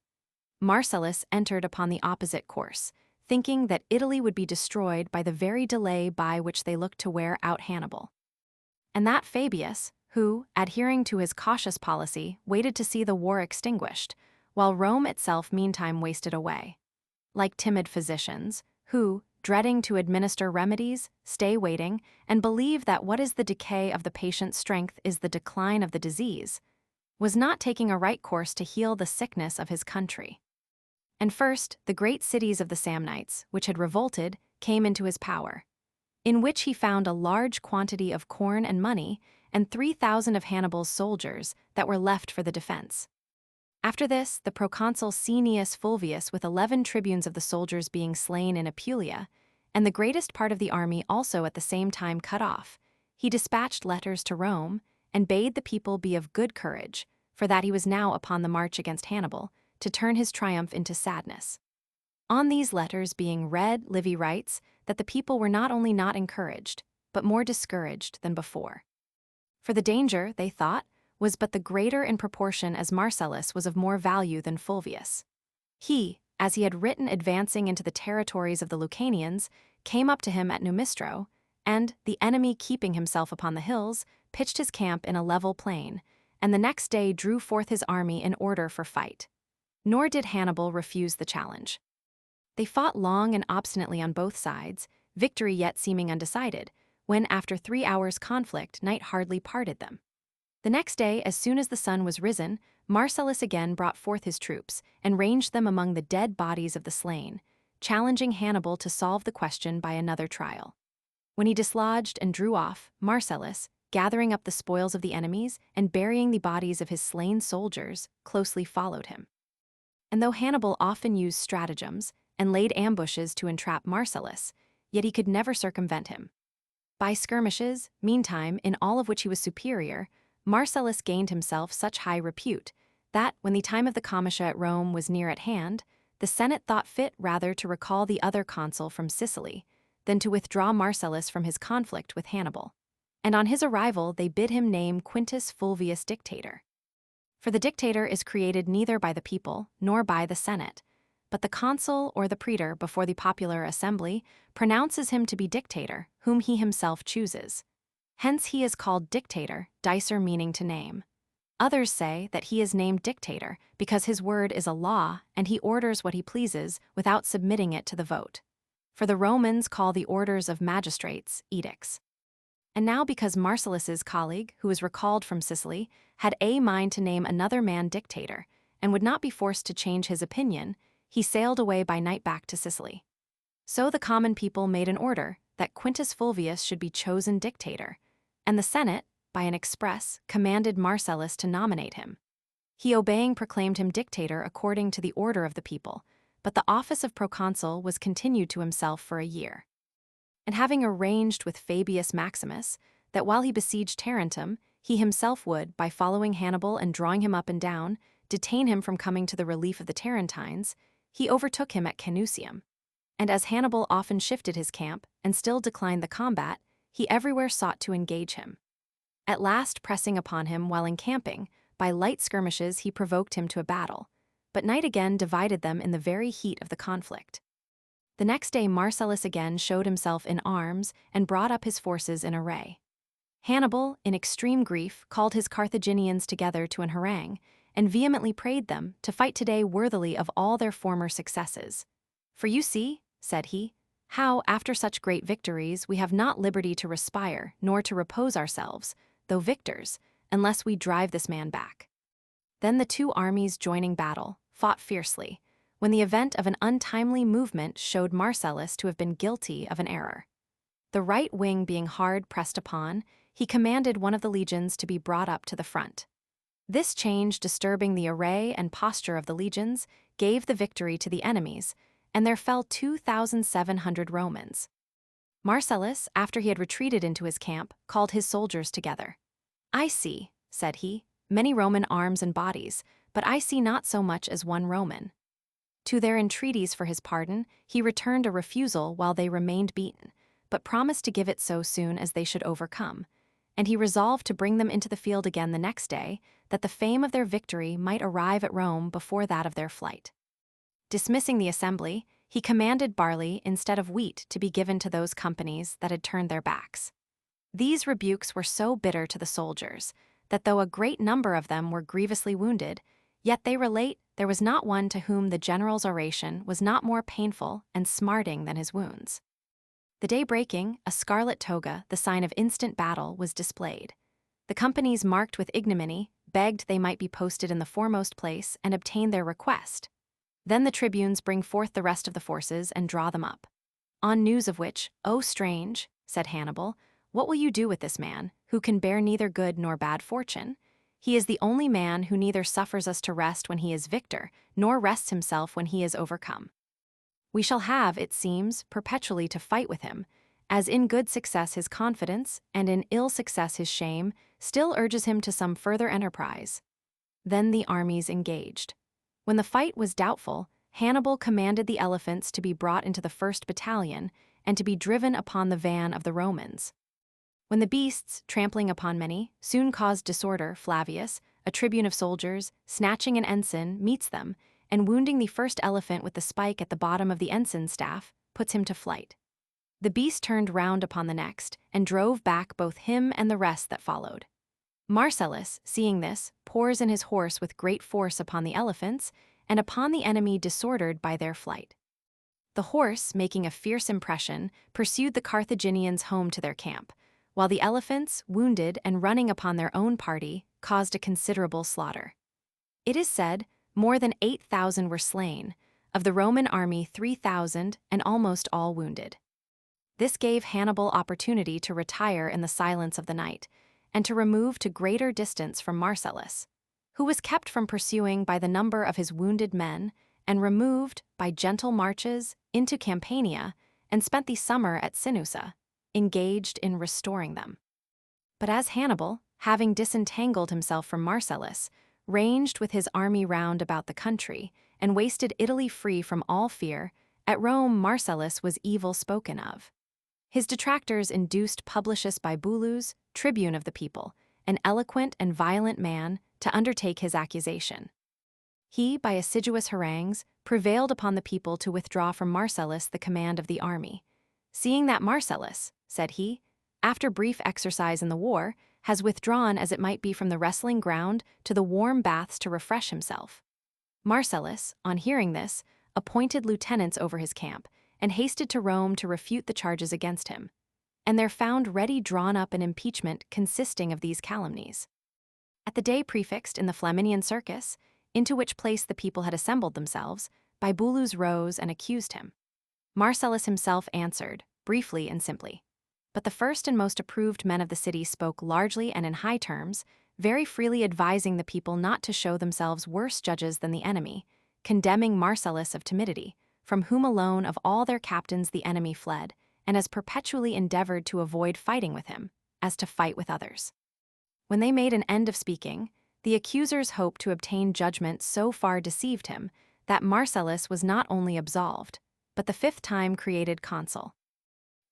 Speaker 1: Marcellus entered upon the opposite course, thinking that Italy would be destroyed by the very delay by which they looked to wear out Hannibal. And that Fabius, who, adhering to his cautious policy, waited to see the war extinguished, while Rome itself meantime wasted away. Like timid physicians, who, dreading to administer remedies, stay waiting, and believe that what is the decay of the patient's strength is the decline of the disease, was not taking a right course to heal the sickness of his country. And first, the great cities of the Samnites, which had revolted, came into his power, in which he found a large quantity of corn and money, and 3,000 of Hannibal's soldiers that were left for the defense. After this, the proconsul Cneus Fulvius, with 11 tribunes of the soldiers being slain in Apulia, and the greatest part of the army also at the same time cut off, he dispatched letters to Rome, and bade the people be of good courage, for that he was now upon the march against Hannibal, to turn his triumph into sadness. On these letters being read, Livy writes that the people were not only not encouraged, but more discouraged than before. For the danger, they thought, was but the greater in proportion as Marcellus was of more value than Fulvius. He, as he had written advancing into the territories of the Lucanians, came up to him at Numistro, and, the enemy keeping himself upon the hills, pitched his camp in a level plain, and the next day drew forth his army in order for fight. Nor did Hannibal refuse the challenge. They fought long and obstinately on both sides, victory yet seeming undecided, when after 3 hours' conflict night hardly parted them. The next day, as soon as the sun was risen, Marcellus again brought forth his troops, and ranged them among the dead bodies of the slain, challenging Hannibal to solve the question by another trial. When he dislodged and drew off, Marcellus, gathering up the spoils of the enemies and burying the bodies of his slain soldiers, closely followed him. And though Hannibal often used stratagems and laid ambushes to entrap Marcellus, yet he could never circumvent him. By skirmishes, meantime, in all of which he was superior, Marcellus gained himself such high repute that, when the time of the comitia at Rome was near at hand, the Senate thought fit rather to recall the other consul from Sicily than to withdraw Marcellus from his conflict with Hannibal. And on his arrival they bid him name Quintus Fulvius dictator. For the dictator is created neither by the people nor by the Senate, but the consul or the praetor before the popular assembly pronounces him to be dictator, whom he himself chooses. Hence he is called dictator, dicer meaning to name. Others say that he is named dictator because his word is a law and he orders what he pleases without submitting it to the vote. For the Romans call the orders of magistrates edicts. And now because Marcellus's colleague, who was recalled from Sicily, had a mind to name another man dictator and would not be forced to change his opinion, he sailed away by night back to Sicily. So the common people made an order that Quintus Fulvius should be chosen dictator, and the Senate, by an express, commanded Marcellus to nominate him. He obeying proclaimed him dictator according to the order of the people, but the office of proconsul was continued to himself for a year. And having arranged with Fabius Maximus that while he besieged Tarentum, he himself would, by following Hannibal and drawing him up and down, detain him from coming to the relief of the Tarentines, he overtook him at Canusium. And as Hannibal often shifted his camp and still declined the combat, he everywhere sought to engage him. At last, pressing upon him while encamping, by light skirmishes he provoked him to a battle, but night again divided them in the very heat of the conflict. The next day Marcellus again showed himself in arms and brought up his forces in array. Hannibal, in extreme grief, called his Carthaginians together to an harangue, and vehemently prayed them to fight today worthily of all their former successes. For you see, said he, how, after such great victories, we have not liberty to respire, nor to repose ourselves, though victors, unless we drive this man back. Then the two armies joining battle, fought fiercely, when the event of an untimely movement showed Marcellus to have been guilty of an error. The right wing being hard pressed upon, he commanded one of the legions to be brought up to the front. This change, disturbing the array and posture of the legions, gave the victory to the enemies, and there fell 2,700 Romans. Marcellus, after he had retreated into his camp, called his soldiers together. I see, said he, many Roman arms and bodies, but I see not so much as one Roman. To their entreaties for his pardon, he returned a refusal while they remained beaten, but promised to give it so soon as they should overcome, and he resolved to bring them into the field again the next day, that the fame of their victory might arrive at Rome before that of their flight. Dismissing the assembly, he commanded barley instead of wheat to be given to those companies that had turned their backs. These rebukes were so bitter to the soldiers, that though a great number of them were grievously wounded, yet they relate there was not one to whom the general's oration was not more painful and smarting than his wounds. The day breaking, a scarlet toga, the sign of instant battle, was displayed. The companies marked with ignominy begged they might be posted in the foremost place and obtain their request. Then the tribunes bring forth the rest of the forces and draw them up. On news of which, "Oh, strange," said Hannibal, "what will you do with this man, who can bear neither good nor bad fortune? He is the only man who neither suffers us to rest when he is victor, nor rests himself when he is overcome. We shall have, it seems, perpetually to fight with him, as in good success his confidence, and in ill success his shame, still urges him to some further enterprise." Then the armies engaged. When the fight was doubtful, Hannibal commanded the elephants to be brought into the first battalion, and to be driven upon the van of the Romans. When the beasts, trampling upon many, soon caused disorder, Flavius, a tribune of soldiers, snatching an ensign, meets them, and wounding the first elephant with the spike at the bottom of the ensign's staff, puts him to flight. The beast turned round upon the next, and drove back both him and the rest that followed. Marcellus, seeing this, pours in his horse with great force upon the elephants, and upon the enemy disordered by their flight. The horse, making a fierce impression, pursued the Carthaginians home to their camp, while the elephants, wounded and running upon their own party, caused a considerable slaughter. It is said, more than 8,000 were slain, of the Roman army 3,000, and almost all wounded. This gave Hannibal opportunity to retire in the silence of the night, and to remove to greater distance from Marcellus, who was kept from pursuing by the number of his wounded men, and removed, by gentle marches, into Campania, and spent the summer at Sinussa, engaged in restoring them. But as Hannibal, having disentangled himself from Marcellus, ranged with his army round about the country, and wasted Italy free from all fear, at Rome Marcellus was evil spoken of. His detractors induced Publius Bibulus, tribune of the people, an eloquent and violent man, to undertake his accusation. He, by assiduous harangues, prevailed upon the people to withdraw from Marcellus the command of the army. Seeing that Marcellus, said he, after brief exercise in the war, has withdrawn as it might be from the wrestling ground to the warm baths to refresh himself. Marcellus, on hearing this, appointed lieutenants over his camp, and hasted to Rome to refute the charges against him. And there found ready drawn up an impeachment consisting of these calumnies. At the day prefixed in the Flaminian Circus, into which place the people had assembled themselves, Bibulus rose and accused him. Marcellus himself answered, briefly and simply. But the first and most approved men of the city spoke largely and in high terms, very freely advising the people not to show themselves worse judges than the enemy, condemning Marcellus of timidity, from whom alone of all their captains the enemy fled, and as perpetually endeavored to avoid fighting with him, as to fight with others. When they made an end of speaking, the accusers hoped to obtain judgment so far deceived him that Marcellus was not only absolved, but the 5th time created consul.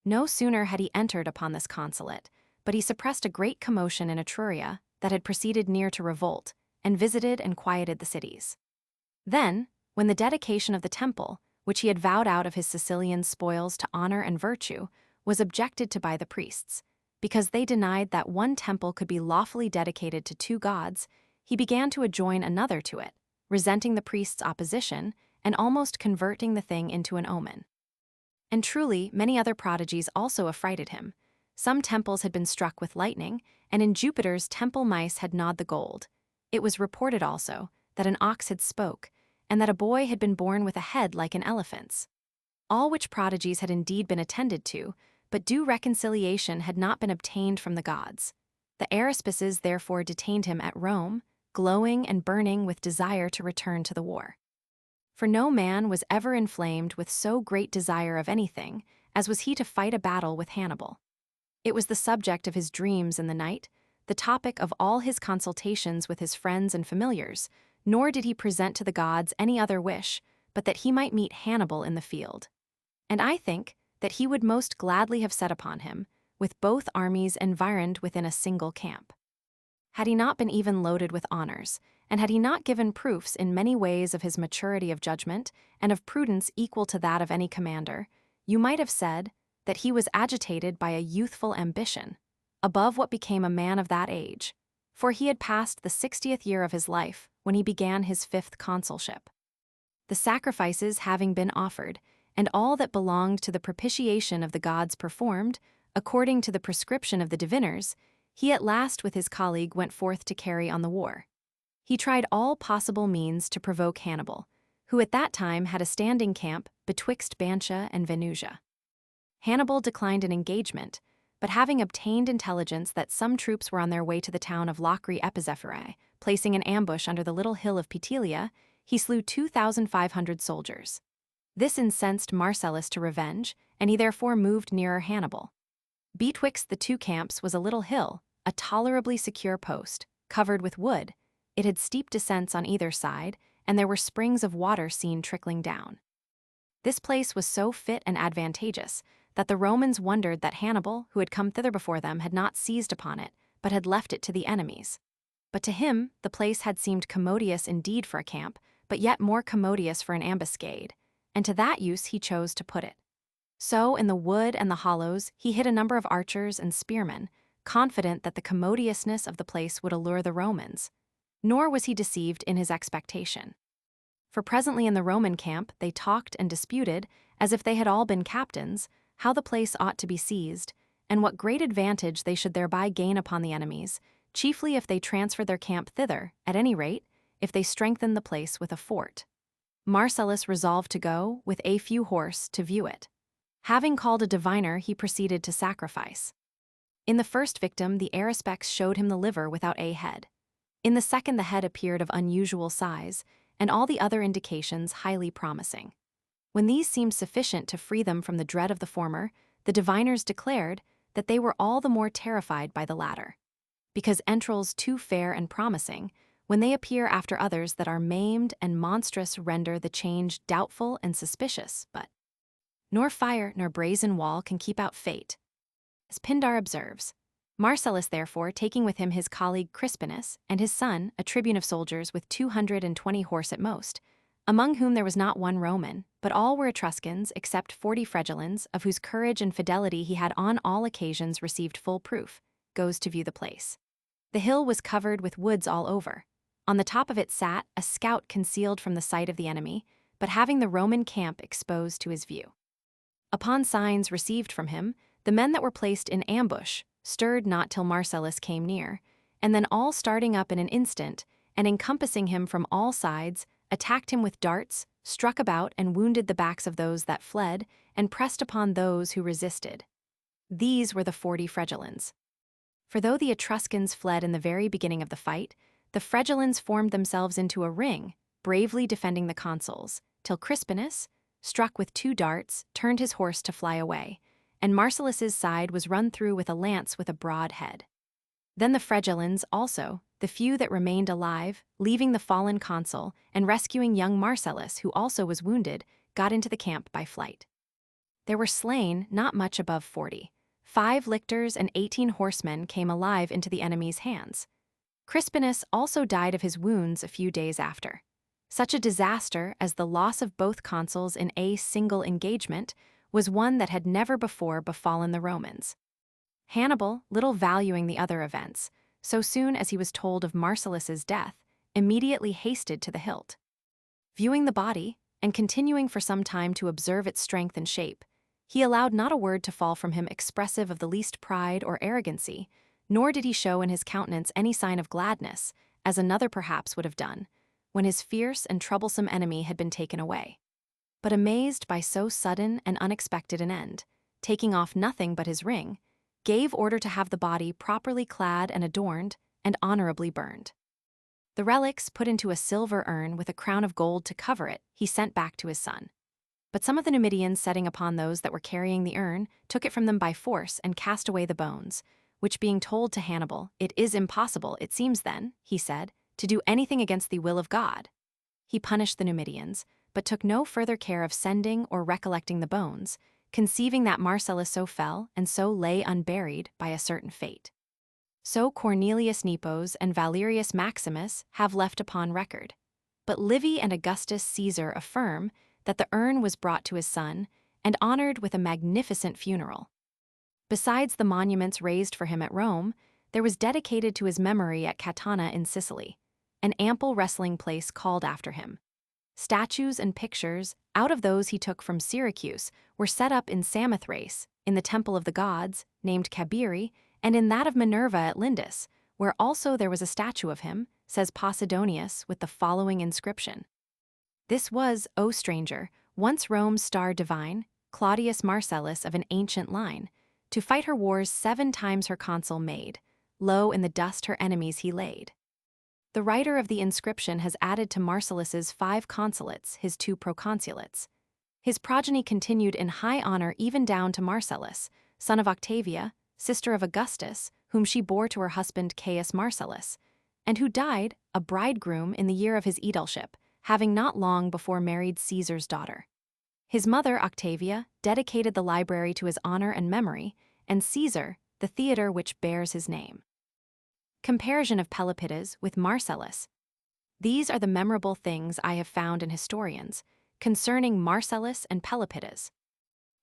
Speaker 1: No sooner had he entered upon this consulate, but he suppressed a great commotion in Etruria that had proceeded near to revolt, and visited and quieted the cities. Then, when the dedication of the temple, which he had vowed out of his Sicilian spoils to honor and virtue, was objected to by the priests, because they denied that one temple could be lawfully dedicated to 2 gods, he began to adjoin another to it, resenting the priests' opposition and almost converting the thing into an omen. And truly, many other prodigies also affrighted him. Some temples had been struck with lightning, and in Jupiter's temple mice had gnawed the gold. It was reported also that an ox had spoke, and that a boy had been born with a head like an elephant's. All which prodigies had indeed been attended to, but due reconciliation had not been obtained from the gods. The aruspices therefore detained him at Rome, glowing and burning with desire to return to the war. For no man was ever inflamed with so great desire of anything as was he to fight a battle with Hannibal. It was the subject of his dreams in the night, the topic of all his consultations with his friends and familiars, nor did he present to the gods any other wish but that he might meet Hannibal in the field. And I think that he would most gladly have set upon him, with both armies environed within a single camp. Had he not been even loaded with honors, and had he not given proofs in many ways of his maturity of judgment and of prudence equal to that of any commander, you might have said that he was agitated by a youthful ambition, above what became a man of that age, for he had passed the 60th year of his life when he began his 5th consulship. The sacrifices having been offered, and all that belonged to the propitiation of the gods performed, according to the prescription of the diviners, he at last with his colleague went forth to carry on the war. He tried all possible means to provoke Hannibal, who at that time had a standing camp betwixt Bantia and Venusia. Hannibal declined an engagement, but having obtained intelligence that some troops were on their way to the town of Locri Epizepherae, placing an ambush under the little hill of Petelia, he slew 2,500 soldiers. This incensed Marcellus to revenge, and he therefore moved nearer Hannibal. Betwixt the 2 camps was a little hill, a tolerably secure post, covered with wood. It had steep descents on either side, and there were springs of water seen trickling down. This place was so fit and advantageous that the Romans wondered that Hannibal, who had come thither before them, had not seized upon it, but had left it to the enemies. But to him the place had seemed commodious indeed for a camp, but yet more commodious for an ambuscade, and to that use he chose to put it. So in the wood and the hollows he hid a number of archers and spearmen, confident that the commodiousness of the place would allure the Romans. Nor was he deceived in his expectation. For presently in the Roman camp they talked and disputed, as if they had all been captains, how the place ought to be seized, and what great advantage they should thereby gain upon the enemies, chiefly if they transferred their camp thither, at any rate, if they strengthened the place with a fort. Marcellus resolved to go, with a few horse, to view it. Having called a diviner, he proceeded to sacrifice. In the first victim, the arispex showed him the liver without a head. In the second, the head appeared of unusual size, and all the other indications highly promising. When these seemed sufficient to free them from the dread of the former, the diviners declared that they were all the more terrified by the latter. Because entrails too fair and promising, when they appear after others that are maimed and monstrous, render the change doubtful and suspicious, but nor fire nor brazen wall can keep out fate. As Pindar observes, Marcellus, therefore, taking with him his colleague Crispinus, and his son, a tribune of soldiers with 220 horse at most, among whom there was not one Roman, but all were Etruscans except 40 Fregellans, of whose courage and fidelity he had on all occasions received full proof, goes to view the place. The hill was covered with woods all over. On the top of it sat a scout concealed from the sight of the enemy, but having the Roman camp exposed to his view. Upon signs received from him, the men that were placed in ambush stirred not till Marcellus came near, and then all starting up in an instant, and encompassing him from all sides, attacked him with darts, struck about and wounded the backs of those that fled, and pressed upon those who resisted. These were the 40 Fregellans. For though the Etruscans fled in the very beginning of the fight, the Fregellans formed themselves into a ring, bravely defending the consuls, till Crispinus, struck with 2 darts, turned his horse to fly away, and Marcellus's side was run through with a lance with a broad head. Then the Fregellans also, the few that remained alive, leaving the fallen consul and rescuing young Marcellus, who also was wounded, got into the camp by flight. There were slain not much above 40. 5 lictors and 18 horsemen came alive into the enemy's hands. Crispinus also died of his wounds a few days after. Such a disaster as the loss of both consuls in a single engagement was one that had never before befallen the Romans. Hannibal, little valuing the other events, so soon as he was told of Marcellus's death, immediately hasted to the hilt. Viewing the body, and continuing for some time to observe its strength and shape, he allowed not a word to fall from him expressive of the least pride or arrogancy, nor did he show in his countenance any sign of gladness, as another perhaps would have done, when his fierce and troublesome enemy had been taken away. But amazed by so sudden and unexpected an end, taking off nothing but his ring, gave order to have the body properly clad and adorned, and honorably burned. The relics, put into a silver urn with a crown of gold to cover it, he sent back to his son. But some of the Numidians, setting upon those that were carrying the urn, took it from them by force and cast away the bones, which being told to Hannibal, "It is impossible, it seems then," he said, "to do anything against the will of God." He punished the Numidians, but took no further care of sending or recollecting the bones, conceiving that Marcellus so fell and so lay unburied by a certain fate. So Cornelius Nepos and Valerius Maximus have left upon record. But Livy and Augustus Caesar affirm that the urn was brought to his son and honored with a magnificent funeral. Besides the monuments raised for him at Rome, there was dedicated to his memory at Catana in Sicily, an ample wrestling place called after him. Statues and pictures, out of those he took from Syracuse, were set up in Samothrace, in the temple of the gods, named Cabiri, and in that of Minerva at Lindus, where also there was a statue of him, says Posidonius, with the following inscription. This was, O stranger, once Rome's star divine, Claudius Marcellus of an ancient line, to fight her wars 7 times her consul made, low in the dust her enemies he laid. The writer of the inscription has added to Marcellus's 5 consulates his 2 proconsulates. His progeny continued in high honor even down to Marcellus, son of Octavia, sister of Augustus, whom she bore to her husband Caius Marcellus, and who died, a bridegroom in the year of his aedileship, having not long before married Caesar's daughter. His mother, Octavia, dedicated the library to his honor and memory, and Caesar, the theater which bears his name. Comparison of Pelopidas with Marcellus. These are the memorable things I have found in historians, concerning Marcellus and Pelopidas.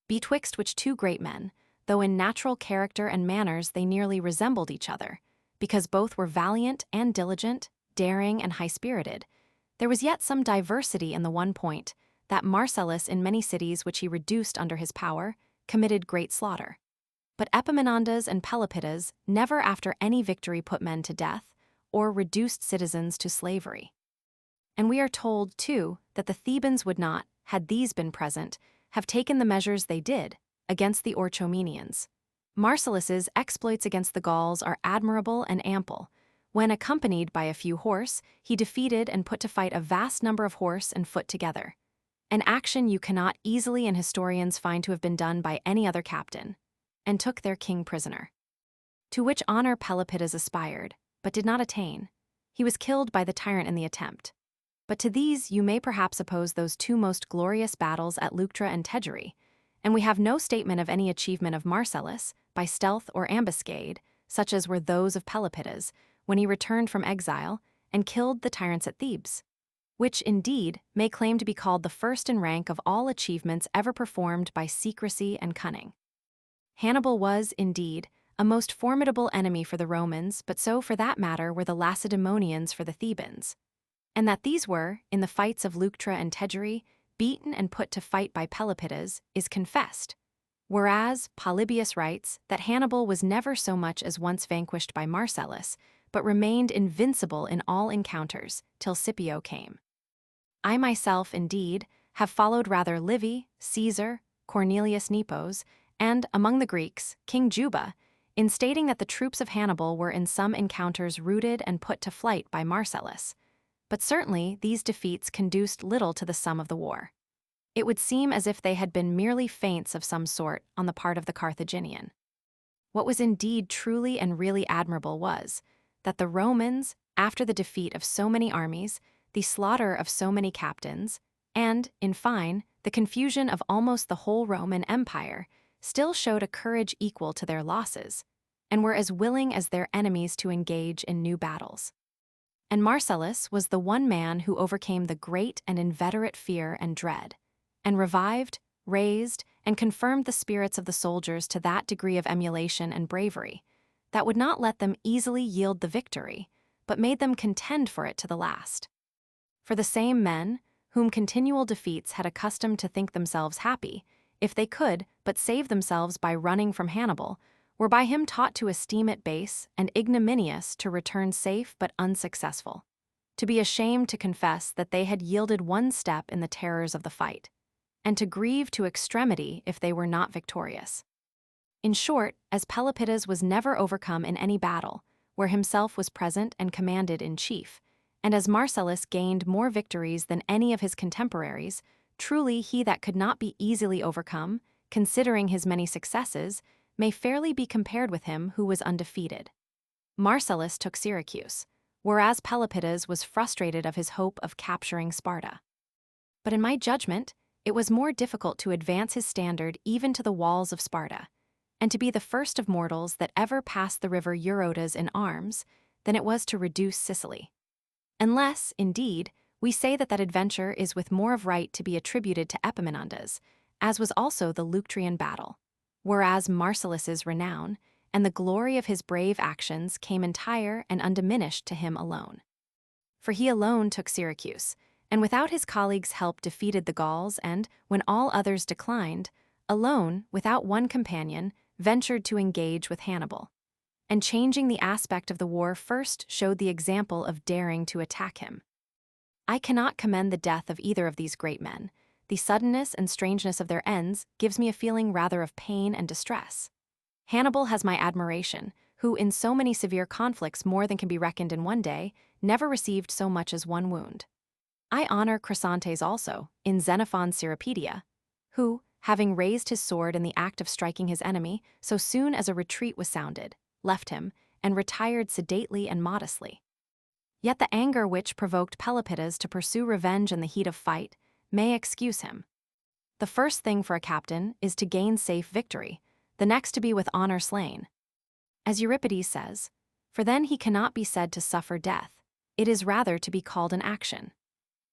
Speaker 1: Betwixt which 2 great men, though in natural character and manners they nearly resembled each other, because both were valiant and diligent, daring and high-spirited, there was yet some diversity in the one point, that Marcellus in many cities which he reduced under his power, committed great slaughter. But Epaminondas and Pelopidas never after any victory put men to death, or reduced citizens to slavery. And we are told, too, that the Thebans would not, had these been present, have taken the measures they did against the Orchomenians. Marcellus's exploits against the Gauls are admirable and ample. When accompanied by a few horse, he defeated and put to flight a vast number of horse and foot together. An action you cannot easily and historians find to have been done by any other captain, and took their king prisoner. To which honor Pelopidas aspired, but did not attain. He was killed by the tyrant in the attempt. But to these you may perhaps oppose those two most glorious battles at Leuctra and Tegeri, and we have no statement of any achievement of Marcellus, by stealth or ambuscade, such as were those of Pelopidas, when he returned from exile and killed the tyrants at Thebes, which, indeed, may claim to be called the first in rank of all achievements ever performed by secrecy and cunning. Hannibal was, indeed, a most formidable enemy for the Romans, but so, for that matter, were the Lacedaemonians for the Thebans. And that these were, in the fights of Leuctra and Tegeri, beaten and put to fight by Pelopidas, is confessed, whereas Polybius writes that Hannibal was never so much as once vanquished by Marcellus, but remained invincible in all encounters, till Scipio came. I myself, indeed, have followed rather Livy, Caesar, Cornelius Nepos, and, among the Greeks, King Juba, in stating that the troops of Hannibal were in some encounters routed and put to flight by Marcellus. But certainly these defeats conduced little to the sum of the war. It would seem as if they had been merely feints of some sort on the part of the Carthaginian. What was indeed truly and really admirable was that the Romans, after the defeat of so many armies, the slaughter of so many captains, and, in fine, the confusion of almost the whole Roman Empire, still showed a courage equal to their losses, and were as willing as their enemies to engage in new battles. And Marcellus was the one man who overcame the great and inveterate fear and dread, and revived, raised, and confirmed the spirits of the soldiers to that degree of emulation and bravery that would not let them easily yield the victory, but made them contend for it to the last. For the same men, whom continual defeats had accustomed to think themselves happy, if they could but save themselves by running from Hannibal, were by him taught to esteem it base and ignominious to return safe but unsuccessful, to be ashamed to confess that they had yielded one step in the terrors of the fight, and to grieve to extremity if they were not victorious. In short, as Pelopidas was never overcome in any battle, where himself was present and commanded in chief, and as Marcellus gained more victories than any of his contemporaries, truly he that could not be easily overcome, considering his many successes, may fairly be compared with him who was undefeated. Marcellus took Syracuse, whereas Pelopidas was frustrated of his hope of capturing Sparta. But in my judgment, it was more difficult to advance his standard even to the walls of Sparta, and to be the first of mortals that ever passed the river Eurotas in arms, than it was to reduce Sicily. Unless, indeed, we say that that adventure is with more of right to be attributed to Epaminondas, as was also the Leuctrian battle, whereas Marcellus's renown and the glory of his brave actions came entire and undiminished to him alone. For he alone took Syracuse, and without his colleagues' help defeated the Gauls and, when all others declined, alone, without one companion, ventured to engage with Hannibal, and changing the aspect of the war first showed the example of daring to attack him. I cannot commend the death of either of these great men. The suddenness and strangeness of their ends gives me a feeling rather of pain and distress. Hannibal has my admiration, who in so many severe conflicts more than can be reckoned in one day, never received so much as one wound. I honor Chrysantes also, in Xenophon's Cyropaedia, who, having raised his sword in the act of striking his enemy, so soon as a retreat was sounded, left him, and retired sedately and modestly. Yet the anger which provoked Pelopidas to pursue revenge in the heat of fight may excuse him. The first thing for a captain is to gain safe victory, the next to be with honor slain. As Euripides says, for then he cannot be said to suffer death, it is rather to be called an action.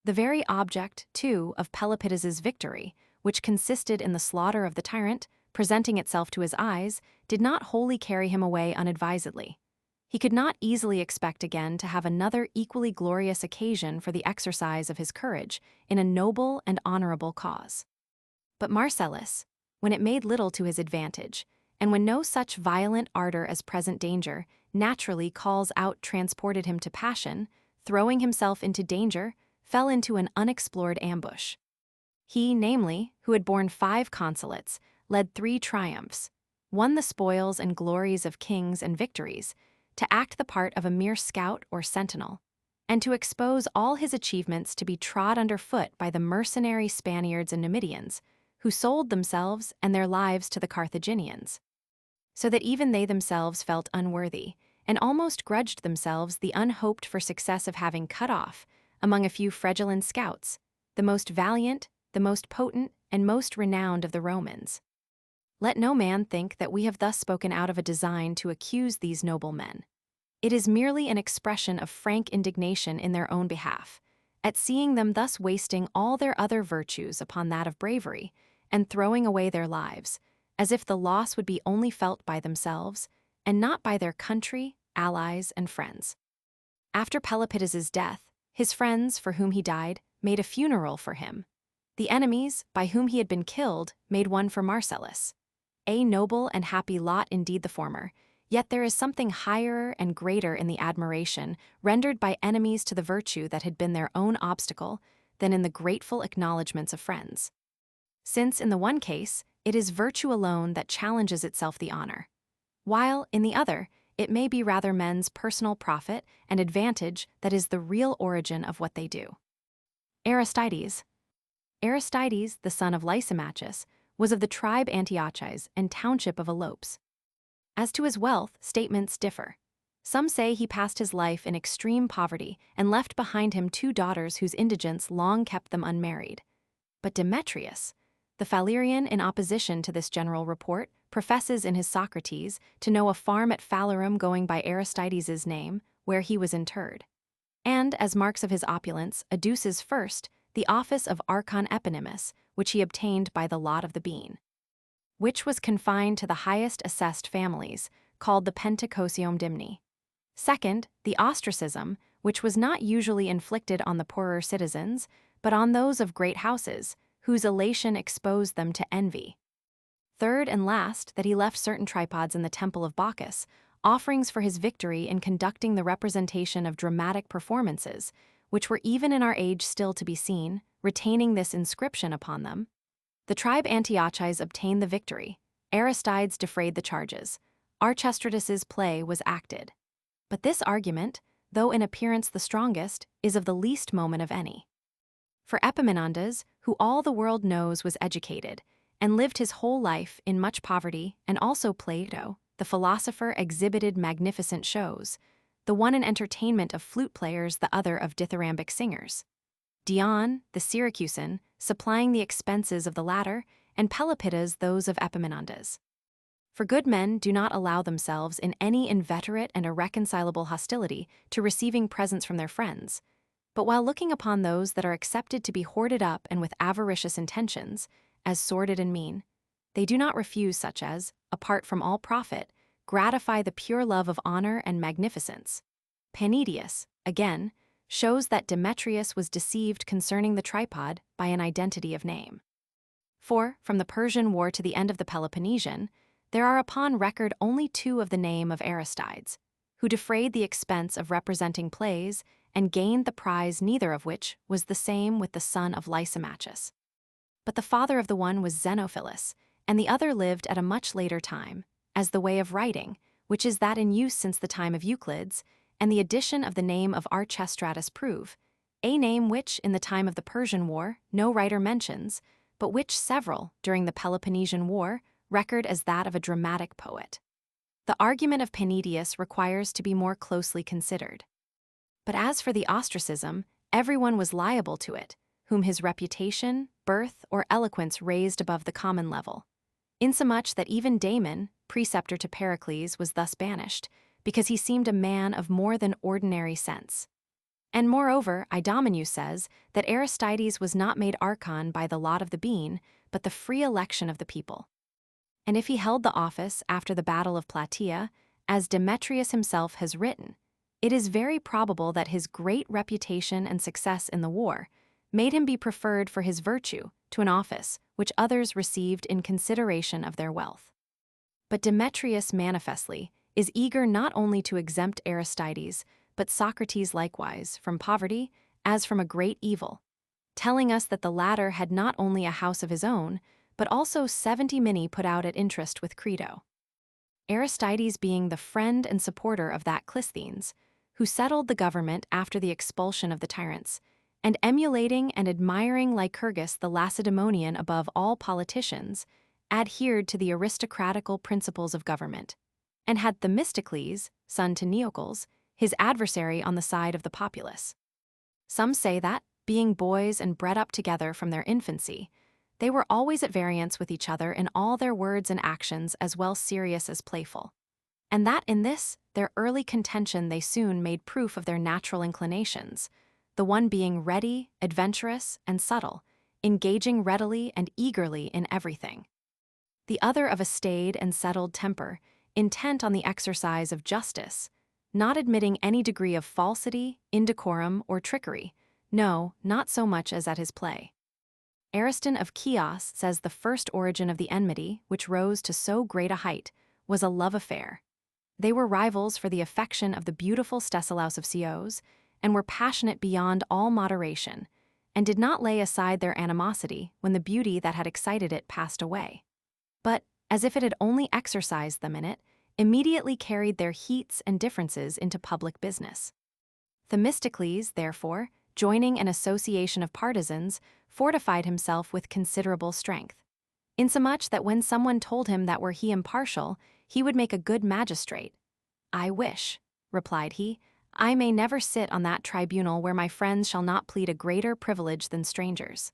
Speaker 1: The very object, too, of Pelopidas's victory, which consisted in the slaughter of the tyrant, presenting itself to his eyes, did not wholly carry him away unadvisedly. He could not easily expect again to have another equally glorious occasion for the exercise of his courage in a noble and honorable cause. But Marcellus, when it made little to his advantage, and when no such violent ardor as present danger naturally calls out transported him to passion, throwing himself into danger, fell into an unexplored ambush. He, namely, who had borne 5 consulates, led 3 triumphs, won the spoils and glories of kings and victories, to act the part of a mere scout or sentinel, and to expose all his achievements to be trod underfoot by the mercenary Spaniards and Numidians, who sold themselves and their lives to the Carthaginians, so that even they themselves felt unworthy, and almost grudged themselves the unhoped-for success of having cut off, among a few Fregellan scouts, the most valiant, the most potent, and most renowned of the Romans. Let no man think that we have thus spoken out of a design to accuse these noble men. It is merely an expression of frank indignation in their own behalf, at seeing them thus wasting all their other virtues upon that of bravery, and throwing away their lives, as if the loss would be only felt by themselves, and not by their country, allies, and friends. After Pelopidas's death, his friends, for whom he died, made a funeral for him. The enemies, by whom he had been killed, made one for Marcellus. A noble and happy lot indeed the former, yet there is something higher and greater in the admiration rendered by enemies to the virtue that had been their own obstacle than in the grateful acknowledgments of friends. Since, in the one case, it is virtue alone that challenges itself the honor, while, in the other, it may be rather men's personal profit and advantage that is the real origin of what they do. Aristides. Aristides, the son of Lysimachus, was of the tribe Antiochus and township of Elopes. As to his wealth, statements differ. Some say he passed his life in extreme poverty and left behind him 2 daughters whose indigence long kept them unmarried. But Demetrius, the Phalerean, in opposition to this general report, professes in his Socrates to know a farm at Phalerum going by Aristides' name, where he was interred, and, as marks of his opulence, adduces first the office of Archon Eponymus, which he obtained by the lot of the bean, which was confined to the highest assessed families, called the Pentacosium Dimni. Second, the ostracism, which was not usually inflicted on the poorer citizens, but on those of great houses, whose elation exposed them to envy. Third and last, that he left certain tripods in the temple of Bacchus, offerings for his victory in conducting the representation of dramatic performances, which were even in our age still to be seen, retaining this inscription upon them: the tribe Antiochus obtained the victory, Aristides defrayed the charges, Archestratus's play was acted. But this argument, though in appearance the strongest, is of the least moment of any. For Epaminondas, who all the world knows was educated, and lived his whole life in much poverty, and also Plato, the philosopher, exhibited magnificent shows, the one an entertainment of flute players, the other of dithyrambic singers. Dion, the Syracusan, supplying the expenses of the latter, and Pelopidas those of Epaminondas. For good men do not allow themselves in any inveterate and irreconcilable hostility to receiving presents from their friends, but while looking upon those that are accepted to be hoarded up and with avaricious intentions, as sordid and mean, they do not refuse such as, apart from all profit, gratify the pure love of honor and magnificence. Panidius, again, shows that Demetrius was deceived concerning the tripod by an identity of name. For, from the Persian War to the end of the Peloponnesian, there are upon record only 2 of the name of Aristides, who defrayed the expense of representing plays and gained the prize, neither of which was the same with the son of Lysimachus. But the father of the one was Xenophilus, and the other lived at a much later time, as the way of writing, which is that in use since the time of Euclid's, and the addition of the name of Archestratus prove, a name which, in the time of the Persian War, no writer mentions, but which several, during the Peloponnesian War, record as that of a dramatic poet. The argument of Panidius requires to be more closely considered. But as for the ostracism, everyone was liable to it, whom his reputation, birth, or eloquence raised above the common level, insomuch that even Damon, preceptor to Pericles, was thus banished, because he seemed a man of more than ordinary sense. And moreover, Idomeneo says that Aristides was not made archon by the lot of the bean, but the free election of the people. And if he held the office after the battle of Plataea, as Demetrius himself has written, it is very probable that his great reputation and success in the war made him be preferred for his virtue to an office which others received in consideration of their wealth. But Demetrius manifestly is eager not only to exempt Aristides, but Socrates likewise, from poverty as from a great evil, telling us that the latter had not only a house of his own, but also 70 minae put out at interest with Credo. Aristides being the friend and supporter of that Clisthenes, who settled the government after the expulsion of the tyrants, and emulating and admiring Lycurgus the Lacedaemonian above all politicians, adhered to the aristocratical principles of government, and had Themistocles, son to Neocles, his adversary on the side of the populace. Some say that, being boys and bred up together from their infancy, they were always at variance with each other in all their words and actions, as well serious as playful, and that in this, their early contention, they soon made proof of their natural inclinations, the one being ready, adventurous, and subtle, engaging readily and eagerly in everything. The other of a staid and settled temper, intent on the exercise of justice, not admitting any degree of falsity, indecorum, or trickery, no, not so much as at his play. Ariston of Chios says the first origin of the enmity, which rose to so great a height, was a love affair. They were rivals for the affection of the beautiful Stesilaus of Chios, and were passionate beyond all moderation, and did not lay aside their animosity when the beauty that had excited it passed away, but, as if it had only exercised them in it, immediately carried their heats and differences into public business. Themistocles, therefore, joining an association of partisans, fortified himself with considerable strength, insomuch that when someone told him that were he impartial, he would make a good magistrate. "I wish," replied he, "I may never sit on that tribunal where my friends shall not plead a greater privilege than strangers."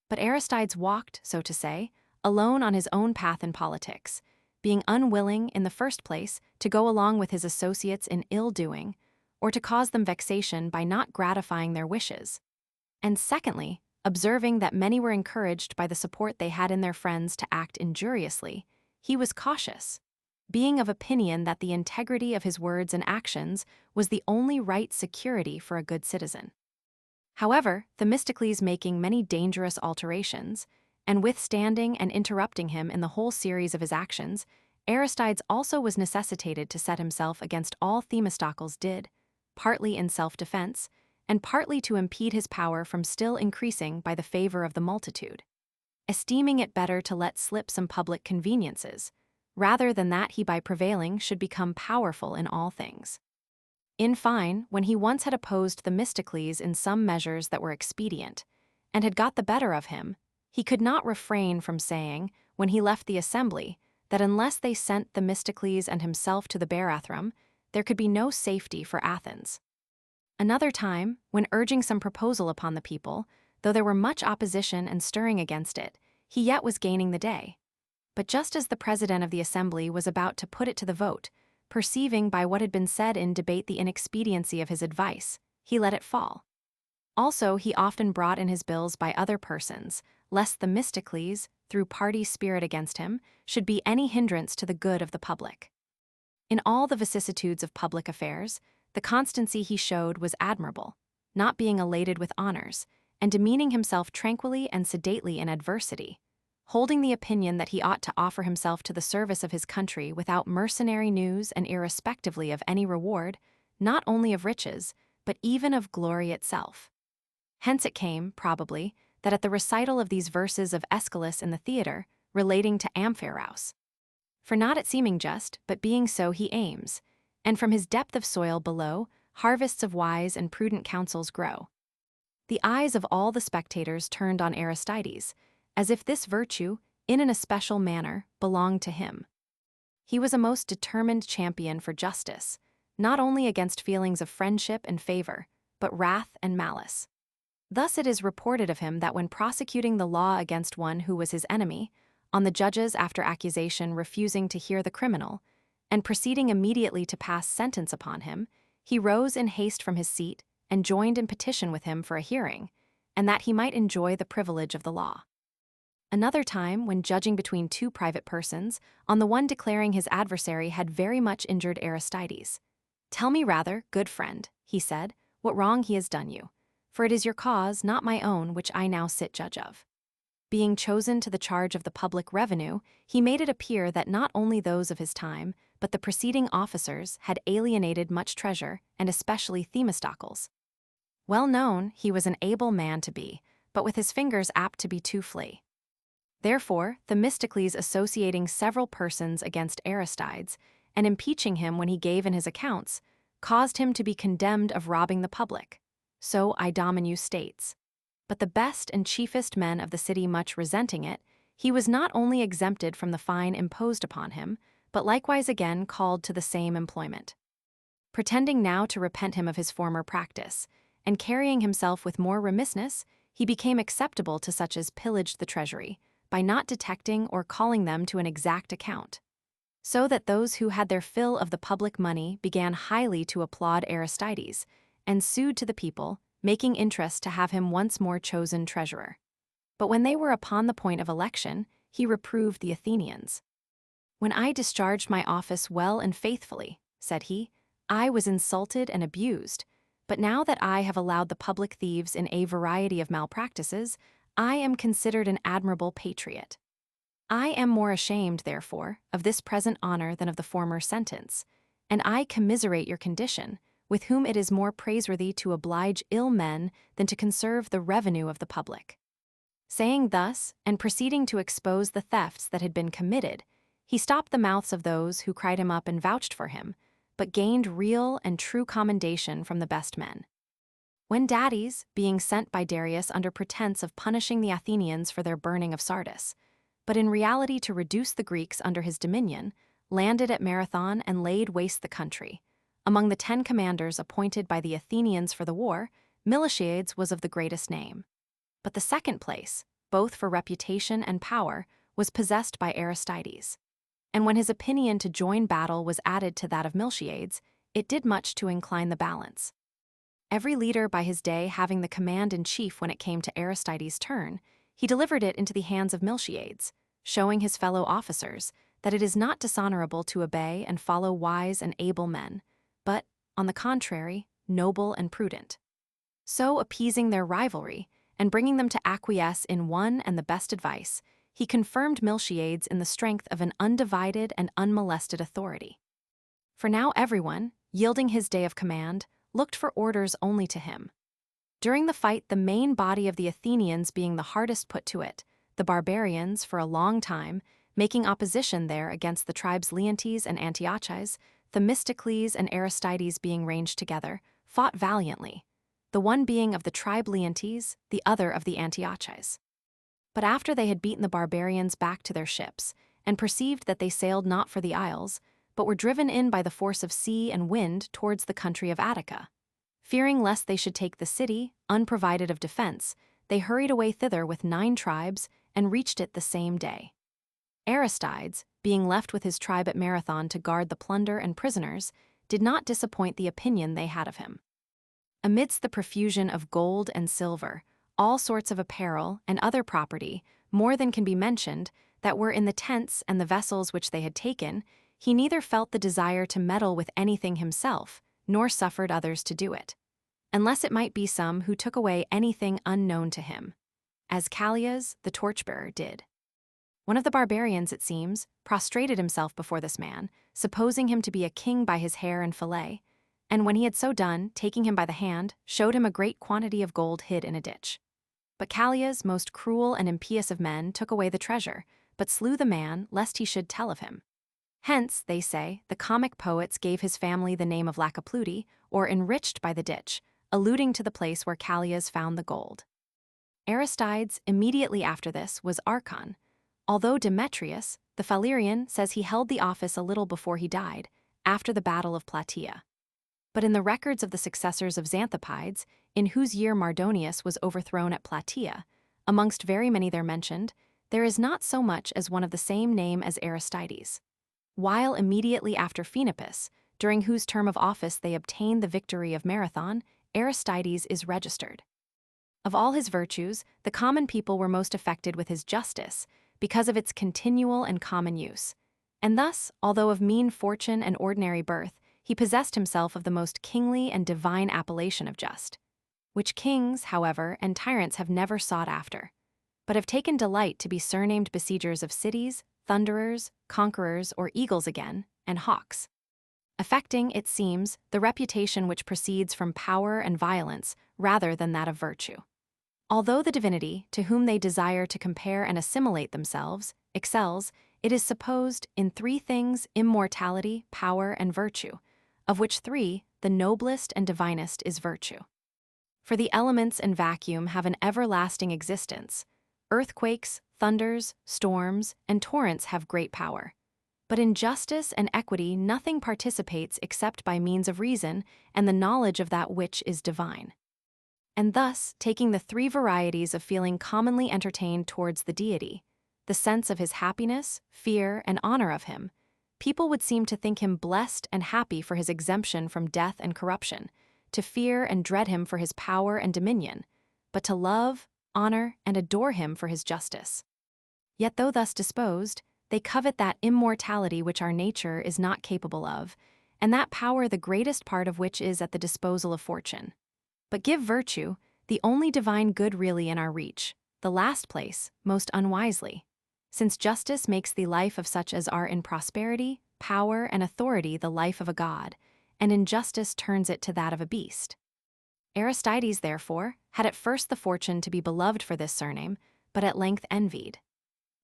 Speaker 1: But Aristides walked, so to say, alone on his own path in politics, being unwilling, in the first place, to go along with his associates in ill-doing, or to cause them vexation by not gratifying their wishes, and secondly, observing that many were encouraged by the support they had in their friends to act injuriously, he was cautious, being of opinion that the integrity of his words and actions was the only right security for a good citizen. However, Themistocles making many dangerous alterations, and withstanding and interrupting him in the whole series of his actions, Aristides also was necessitated to set himself against all Themistocles did, partly in self-defense, and partly to impede his power from still increasing by the favor of the multitude, esteeming it better to let slip some public conveniences, rather than that he by prevailing should become powerful in all things. In fine, when he once had opposed Themistocles in some measures that were expedient, and had got the better of him, he could not refrain from saying, when he left the assembly, that unless they sent Themistocles and himself to the Barathrum, there could be no safety for Athens. Another time, when urging some proposal upon the people, though there were much opposition and stirring against it, he yet was gaining the day. But just as the president of the assembly was about to put it to the vote, perceiving by what had been said in debate the inexpediency of his advice, he let it fall. Also he often brought in his bills by other persons, lest Themistocles, through party spirit against him, should be any hindrance to the good of the public. In all the vicissitudes of public affairs, the constancy he showed was admirable, not being elated with honors, and demeaning himself tranquilly and sedately in adversity, holding the opinion that he ought to offer himself to the service of his country without mercenary news and irrespectively of any reward, not only of riches, but even of glory itself. Hence it came, probably, that at the recital of these verses of Aeschylus in the theatre, relating to Amphiaraus, for not it seeming just, but being so he aims, and from his depth of soil below, harvests of wise and prudent counsels grow. The eyes of all the spectators turned on Aristides, as if this virtue, in an especial manner, belonged to him. He was a most determined champion for justice, not only against feelings of friendship and favor, but wrath and malice. Thus it is reported of him that when prosecuting the law against one who was his enemy, on the judges after accusation refusing to hear the criminal, and proceeding immediately to pass sentence upon him, he rose in haste from his seat and joined in petition with him for a hearing, and that he might enjoy the privilege of the law. Another time, when judging between two private persons, on the one declaring his adversary had very much injured Aristides, "Tell me rather, good friend," he said, "what wrong he has done you, for it is your cause, not my own, which I now sit judge of." Being chosen to the charge of the public revenue, he made it appear that not only those of his time, but the preceding officers had alienated much treasure, and especially Themistocles. Well known, he was an able man to be, but with his fingers apt to be too flee. Therefore, Themistocles associating several persons against Aristides, and impeaching him when he gave in his accounts, caused him to be condemned of robbing the public. So Idomeneus states. But the best and chiefest men of the city much resenting it, he was not only exempted from the fine imposed upon him, but likewise again called to the same employment. Pretending now to repent him of his former practice, and carrying himself with more remissness, he became acceptable to such as pillaged the treasury, by not detecting or calling them to an exact account. So that those who had their fill of the public money began highly to applaud Aristides, and sued to the people, making interest to have him once more chosen treasurer. But when they were upon the point of election, he reproved the Athenians. "When I discharged my office well and faithfully," said he, "I was insulted and abused, but now that I have allowed the public thieves in a variety of malpractices, I am considered an admirable patriot. I am more ashamed, therefore, of this present honor than of the former sentence, and I commiserate your condition, with whom it is more praiseworthy to oblige ill men than to conserve the revenue of the public." Saying thus, and proceeding to expose the thefts that had been committed, he stopped the mouths of those who cried him up and vouched for him, but gained real and true commendation from the best men. When Dates, being sent by Darius under pretense of punishing the Athenians for their burning of Sardis, but in reality to reduce the Greeks under his dominion, landed at Marathon and laid waste the country, among the 10 commanders appointed by the Athenians for the war, Miltiades was of the greatest name. But the second place, both for reputation and power, was possessed by Aristides. And when his opinion to join battle was added to that of Miltiades, it did much to incline the balance. Every leader by his day having the command in chief when it came to Aristides' turn, he delivered it into the hands of Miltiades, showing his fellow officers that it is not dishonorable to obey and follow wise and able men, but, on the contrary, noble and prudent. So appeasing their rivalry, and bringing them to acquiesce in one and the best advice, he confirmed Miltiades in the strength of an undivided and unmolested authority. For now everyone, yielding his day of command, looked for orders only to him. During the fight, the main body of the Athenians being the hardest put to it, the barbarians, for a long time, making opposition there against the tribes Leontes and Antiochus, Themistocles and Aristides being ranged together, fought valiantly, the one being of the tribe Leontes, the other of the Antiochus. But after they had beaten the barbarians back to their ships, and perceived that they sailed not for the isles, but were driven in by the force of sea and wind towards the country of Attica, fearing lest they should take the city, unprovided of defense, they hurried away thither with 9 tribes, and reached it the same day. Aristides, being left with his tribe at Marathon to guard the plunder and prisoners, did not disappoint the opinion they had of him. Amidst the profusion of gold and silver, all sorts of apparel and other property, more than can be mentioned, that were in the tents and the vessels which they had taken, he neither felt the desire to meddle with anything himself, nor suffered others to do it, unless it might be some who took away anything unknown to him, as Callias, the torchbearer, did. One of the barbarians, it seems, prostrated himself before this man, supposing him to be a king by his hair and fillet, and when he had so done, taking him by the hand, showed him a great quantity of gold hid in a ditch. But Callias, most cruel and impious of men, took away the treasure, but slew the man, lest he should tell of him. Hence, they say, the comic poets gave his family the name of Lacopludi, or enriched by the ditch, alluding to the place where Callias found the gold. Aristides, immediately after this, was archon, although Demetrius, the Phalerean, says he held the office a little before he died, after the battle of Plataea. But in the records of the successors of Xanthippes, in whose year Mardonius was overthrown at Plataea, amongst very many there mentioned, there is not so much as one of the same name as Aristides. While immediately after Phoenippus, during whose term of office they obtained the victory of Marathon, Aristides is registered. Of all his virtues, the common people were most affected with his justice, because of its continual and common use. And thus, although of mean fortune and ordinary birth, he possessed himself of the most kingly and divine appellation of just, which kings, however, and tyrants have never sought after, but have taken delight to be surnamed besiegers of cities, thunderers, conquerors, or eagles again, and hawks, affecting, it seems, the reputation which proceeds from power and violence rather than that of virtue. Although the divinity, to whom they desire to compare and assimilate themselves, excels, it is supposed, in three things: immortality, power, and virtue, of which three, the noblest and divinest is virtue. For the elements and vacuum have an everlasting existence. Earthquakes, thunders, storms, and torrents have great power. But in justice and equity nothing participates except by means of reason and the knowledge of that which is divine. And thus, taking the three varieties of feeling commonly entertained towards the deity, the sense of his happiness, fear, and honor of him, people would seem to think him blessed and happy for his exemption from death and corruption, to fear and dread him for his power and dominion, but to love, honor, and adore him for his justice. Yet though thus disposed, they covet that immortality which our nature is not capable of, and that power the greatest part of which is at the disposal of fortune. But give virtue, the only divine good really in our reach, the last place, most unwisely, since justice makes the life of such as are in prosperity, power, and authority the life of a god, and injustice turns it to that of a beast. Aristides, therefore, had at first the fortune to be beloved for this surname, but at length envied.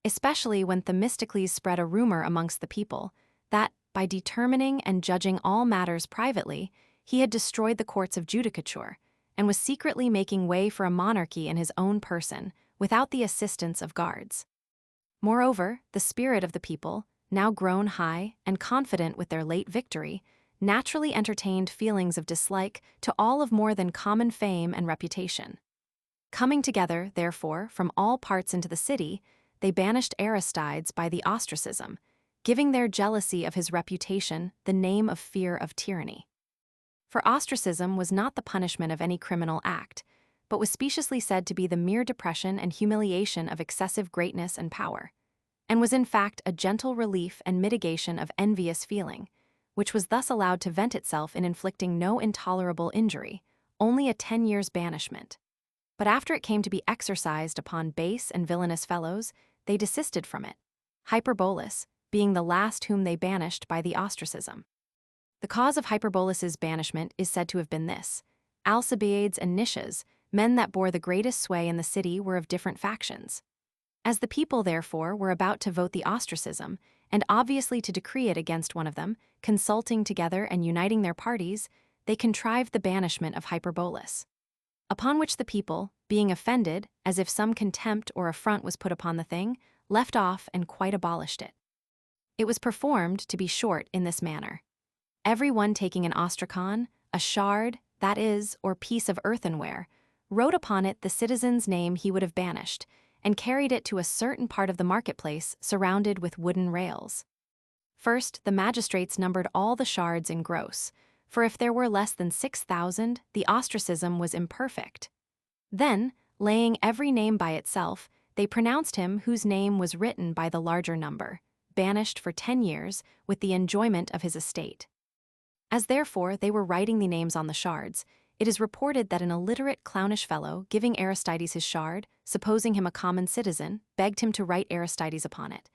Speaker 1: Especially when Themistocles spread a rumor amongst the people that, by determining and judging all matters privately, he had destroyed the courts of judicature, and was secretly making way for a monarchy in his own person, without the assistance of guards. Moreover, the spirit of the people, now grown high and confident with their late victory, naturally entertained feelings of dislike to all of more than common fame and reputation. Coming together, therefore, from all parts into the city, they banished Aristides by the ostracism, giving their jealousy of his reputation the name of fear of tyranny. For ostracism was not the punishment of any criminal act, but was speciously said to be the mere depression and humiliation of excessive greatness and power, and was in fact a gentle relief and mitigation of envious feeling, which was thus allowed to vent itself in inflicting no intolerable injury, only a 10 years' banishment. But after it came to be exercised upon base and villainous fellows, they desisted from it, Hyperbolus being the last whom they banished by the ostracism. The cause of Hyperbolus's banishment is said to have been this: Alcibiades and Nicias, men that bore the greatest sway in the city, were of different factions. As the people, therefore, were about to vote the ostracism, and obviously to decree it against one of them, consulting together and uniting their parties, they contrived the banishment of Hyperbolus. Upon which the people, being offended, as if some contempt or affront was put upon the thing, left off and quite abolished it. It was performed, to be short, in this manner: every one taking an ostracon, a shard, that is, or piece of earthenware, wrote upon it the citizen's name he would have banished, and carried it to a certain part of the marketplace surrounded with wooden rails. First, the magistrates numbered all the shards in gross, for if there were less than 6,000, the ostracism was imperfect. Then, laying every name by itself, they pronounced him whose name was written by the larger number, banished for 10 years, with the enjoyment of his estate. As therefore they were writing the names on the shards, it is reported that an illiterate clownish fellow, giving Aristides his shard, supposing him a common citizen, begged him to write Aristides upon it,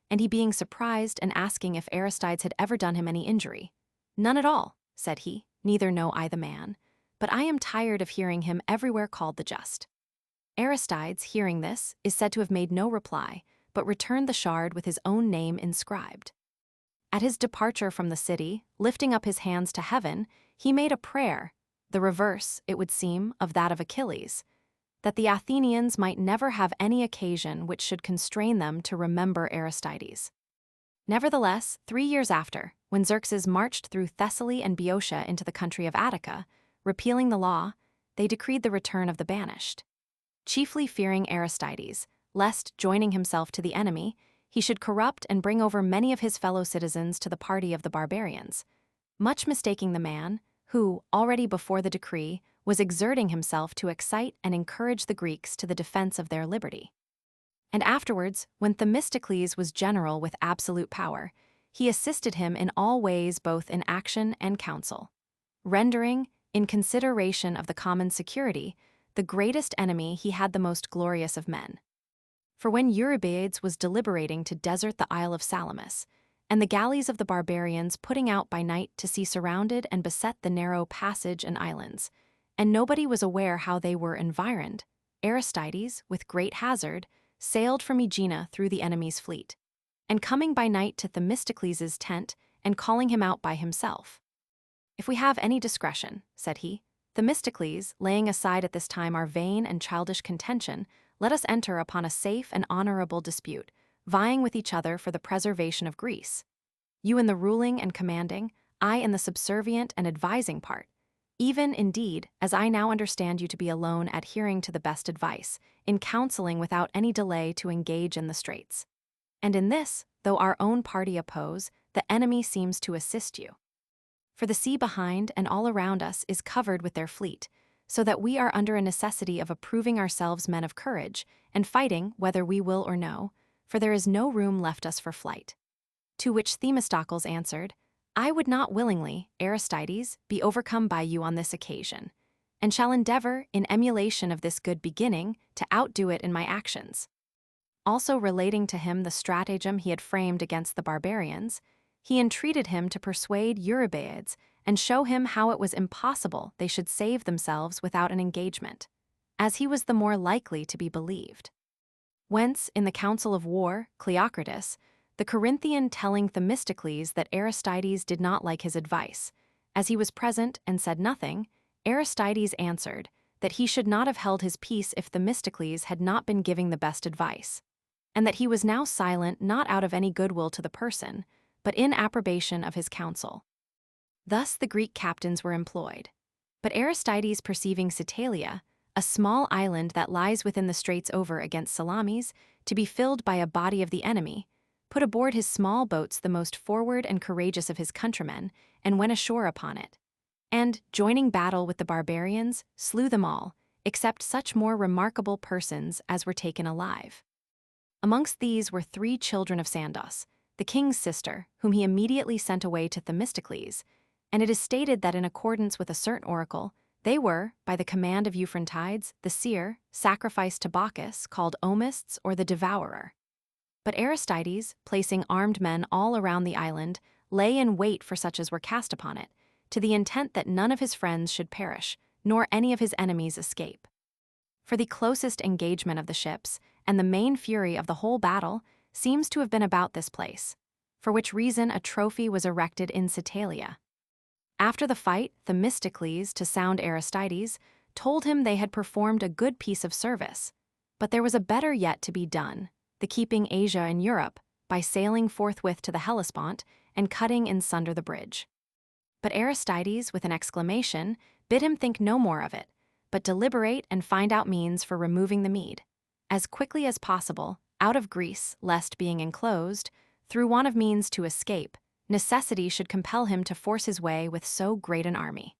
Speaker 1: and he being surprised and asking if Aristides had ever done him any injury, "None at all," said he, "neither know I the man, but I am tired of hearing him everywhere called the just." Aristides, hearing this, is said to have made no reply, but returned the shard with his own name inscribed. At his departure from the city, lifting up his hands to heaven, he made a prayer, the reverse, it would seem, of that of Achilles, that the Athenians might never have any occasion which should constrain them to remember Aristides. Nevertheless, 3 years after, when Xerxes marched through Thessaly and Boeotia into the country of Attica, repealing the law, they decreed the return of the banished. Chiefly fearing Aristides, lest, joining himself to the enemy, he should corrupt and bring over many of his fellow citizens to the party of the barbarians, much mistaking the man who, already before the decree, was exerting himself to excite and encourage the Greeks to the defense of their liberty. And afterwards, when Themistocles was general with absolute power, he assisted him in all ways both in action and counsel, rendering, in consideration of the common security, the greatest enemy he had the most glorious of men. For when Eurybiades was deliberating to desert the Isle of Salamis, and the galleys of the barbarians putting out by night to see surrounded and beset the narrow passage and islands, and nobody was aware how they were environed, Aristides, with great hazard, sailed from Aegina through the enemy's fleet, and coming by night to Themistocles' tent and calling him out by himself. "If we have any discretion," said he, "Themistocles, laying aside at this time our vain and childish contention, let us enter upon a safe and honorable dispute, vying with each other for the preservation of Greece. You in the ruling and commanding, I in the subservient and advising part, even, indeed, as I now understand you to be alone adhering to the best advice, in counseling without any delay to engage in the straits. And in this, though our own party oppose, the enemy seems to assist you. For the sea behind and all around us is covered with their fleet, so that we are under a necessity of approving ourselves men of courage, and fighting whether we will or no, for there is no room left us for flight." To which Themistocles answered, "I would not willingly, Aristides, be overcome by you on this occasion, and shall endeavor, in emulation of this good beginning, to outdo it in my actions." Also relating to him the stratagem he had framed against the barbarians, he entreated him to persuade Eurybates and show him how it was impossible they should save themselves without an engagement, as he was the more likely to be believed. Whence, in the council of war, Cleocritus, the Corinthian telling Themistocles that Aristides did not like his advice, as he was present and said nothing, Aristides answered that he should not have held his peace if Themistocles had not been giving the best advice, and that he was now silent not out of any goodwill to the person, but in approbation of his counsel. Thus the Greek captains were employed. But Aristides, perceiving Citalia, a small island that lies within the straits over against Salamis, to be filled by a body of the enemy, put aboard his small boats the most forward and courageous of his countrymen, and went ashore upon it, and, joining battle with the barbarians, slew them all, except such more remarkable persons as were taken alive. Amongst these were 3 children of Sandos, the king's sister, whom he immediately sent away to Themistocles, and it is stated that in accordance with a certain oracle, they were, by the command of Euphrantides, the seer, sacrificed to Bacchus, called Omists or the Devourer. But Aristides, placing armed men all around the island, lay in wait for such as were cast upon it, to the intent that none of his friends should perish, nor any of his enemies escape. For the closest engagement of the ships, and the main fury of the whole battle, seems to have been about this place, for which reason a trophy was erected in Citalia. After the fight, Themistocles, to sound Aristides, told him they had performed a good piece of service, but there was a better yet to be done, the keeping Asia and Europe, by sailing forthwith to the Hellespont and cutting in sunder the bridge. But Aristides, with an exclamation, bid him think no more of it, but deliberate and find out means for removing the Mede, as quickly as possible, out of Greece, lest being enclosed, through want of means to escape, necessity should compel him to force his way with so great an army.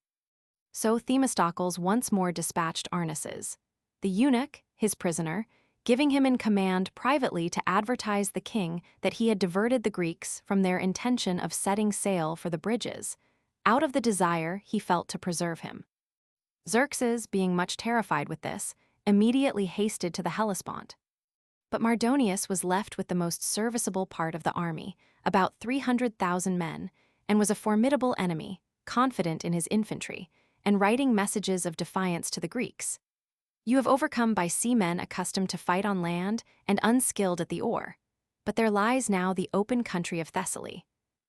Speaker 1: So Themistocles once more dispatched Arneses, the eunuch, his prisoner, giving him in command privately to advertise the king that he had diverted the Greeks from their intention of setting sail for the bridges, out of the desire he felt to preserve him. Xerxes, being much terrified with this, immediately hasted to the Hellespont. But Mardonius was left with the most serviceable part of the army, about 300,000 men, and was a formidable enemy, confident in his infantry, and writing messages of defiance to the Greeks. "You have overcome by seamen accustomed to fight on land and unskilled at the oar, but there lies now the open country of Thessaly,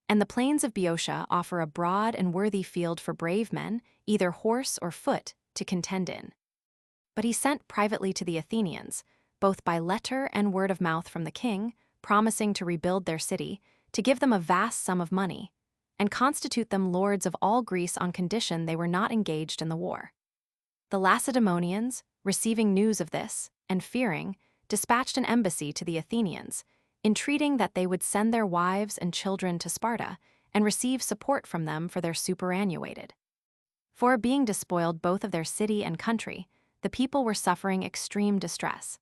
Speaker 1: and the plains of Boeotia offer a broad and worthy field for brave men, either horse or foot, to contend in." But he sent privately to the Athenians, both by letter and word of mouth from the king, promising to rebuild their city, to give them a vast sum of money, and constitute them lords of all Greece on condition they were not engaged in the war. The Lacedaemonians, receiving news of this, and fearing, dispatched an embassy to the Athenians, entreating that they would send their wives and children to Sparta and receive support from them for their superannuated. For, being despoiled both of their city and country, the people were suffering extreme distress.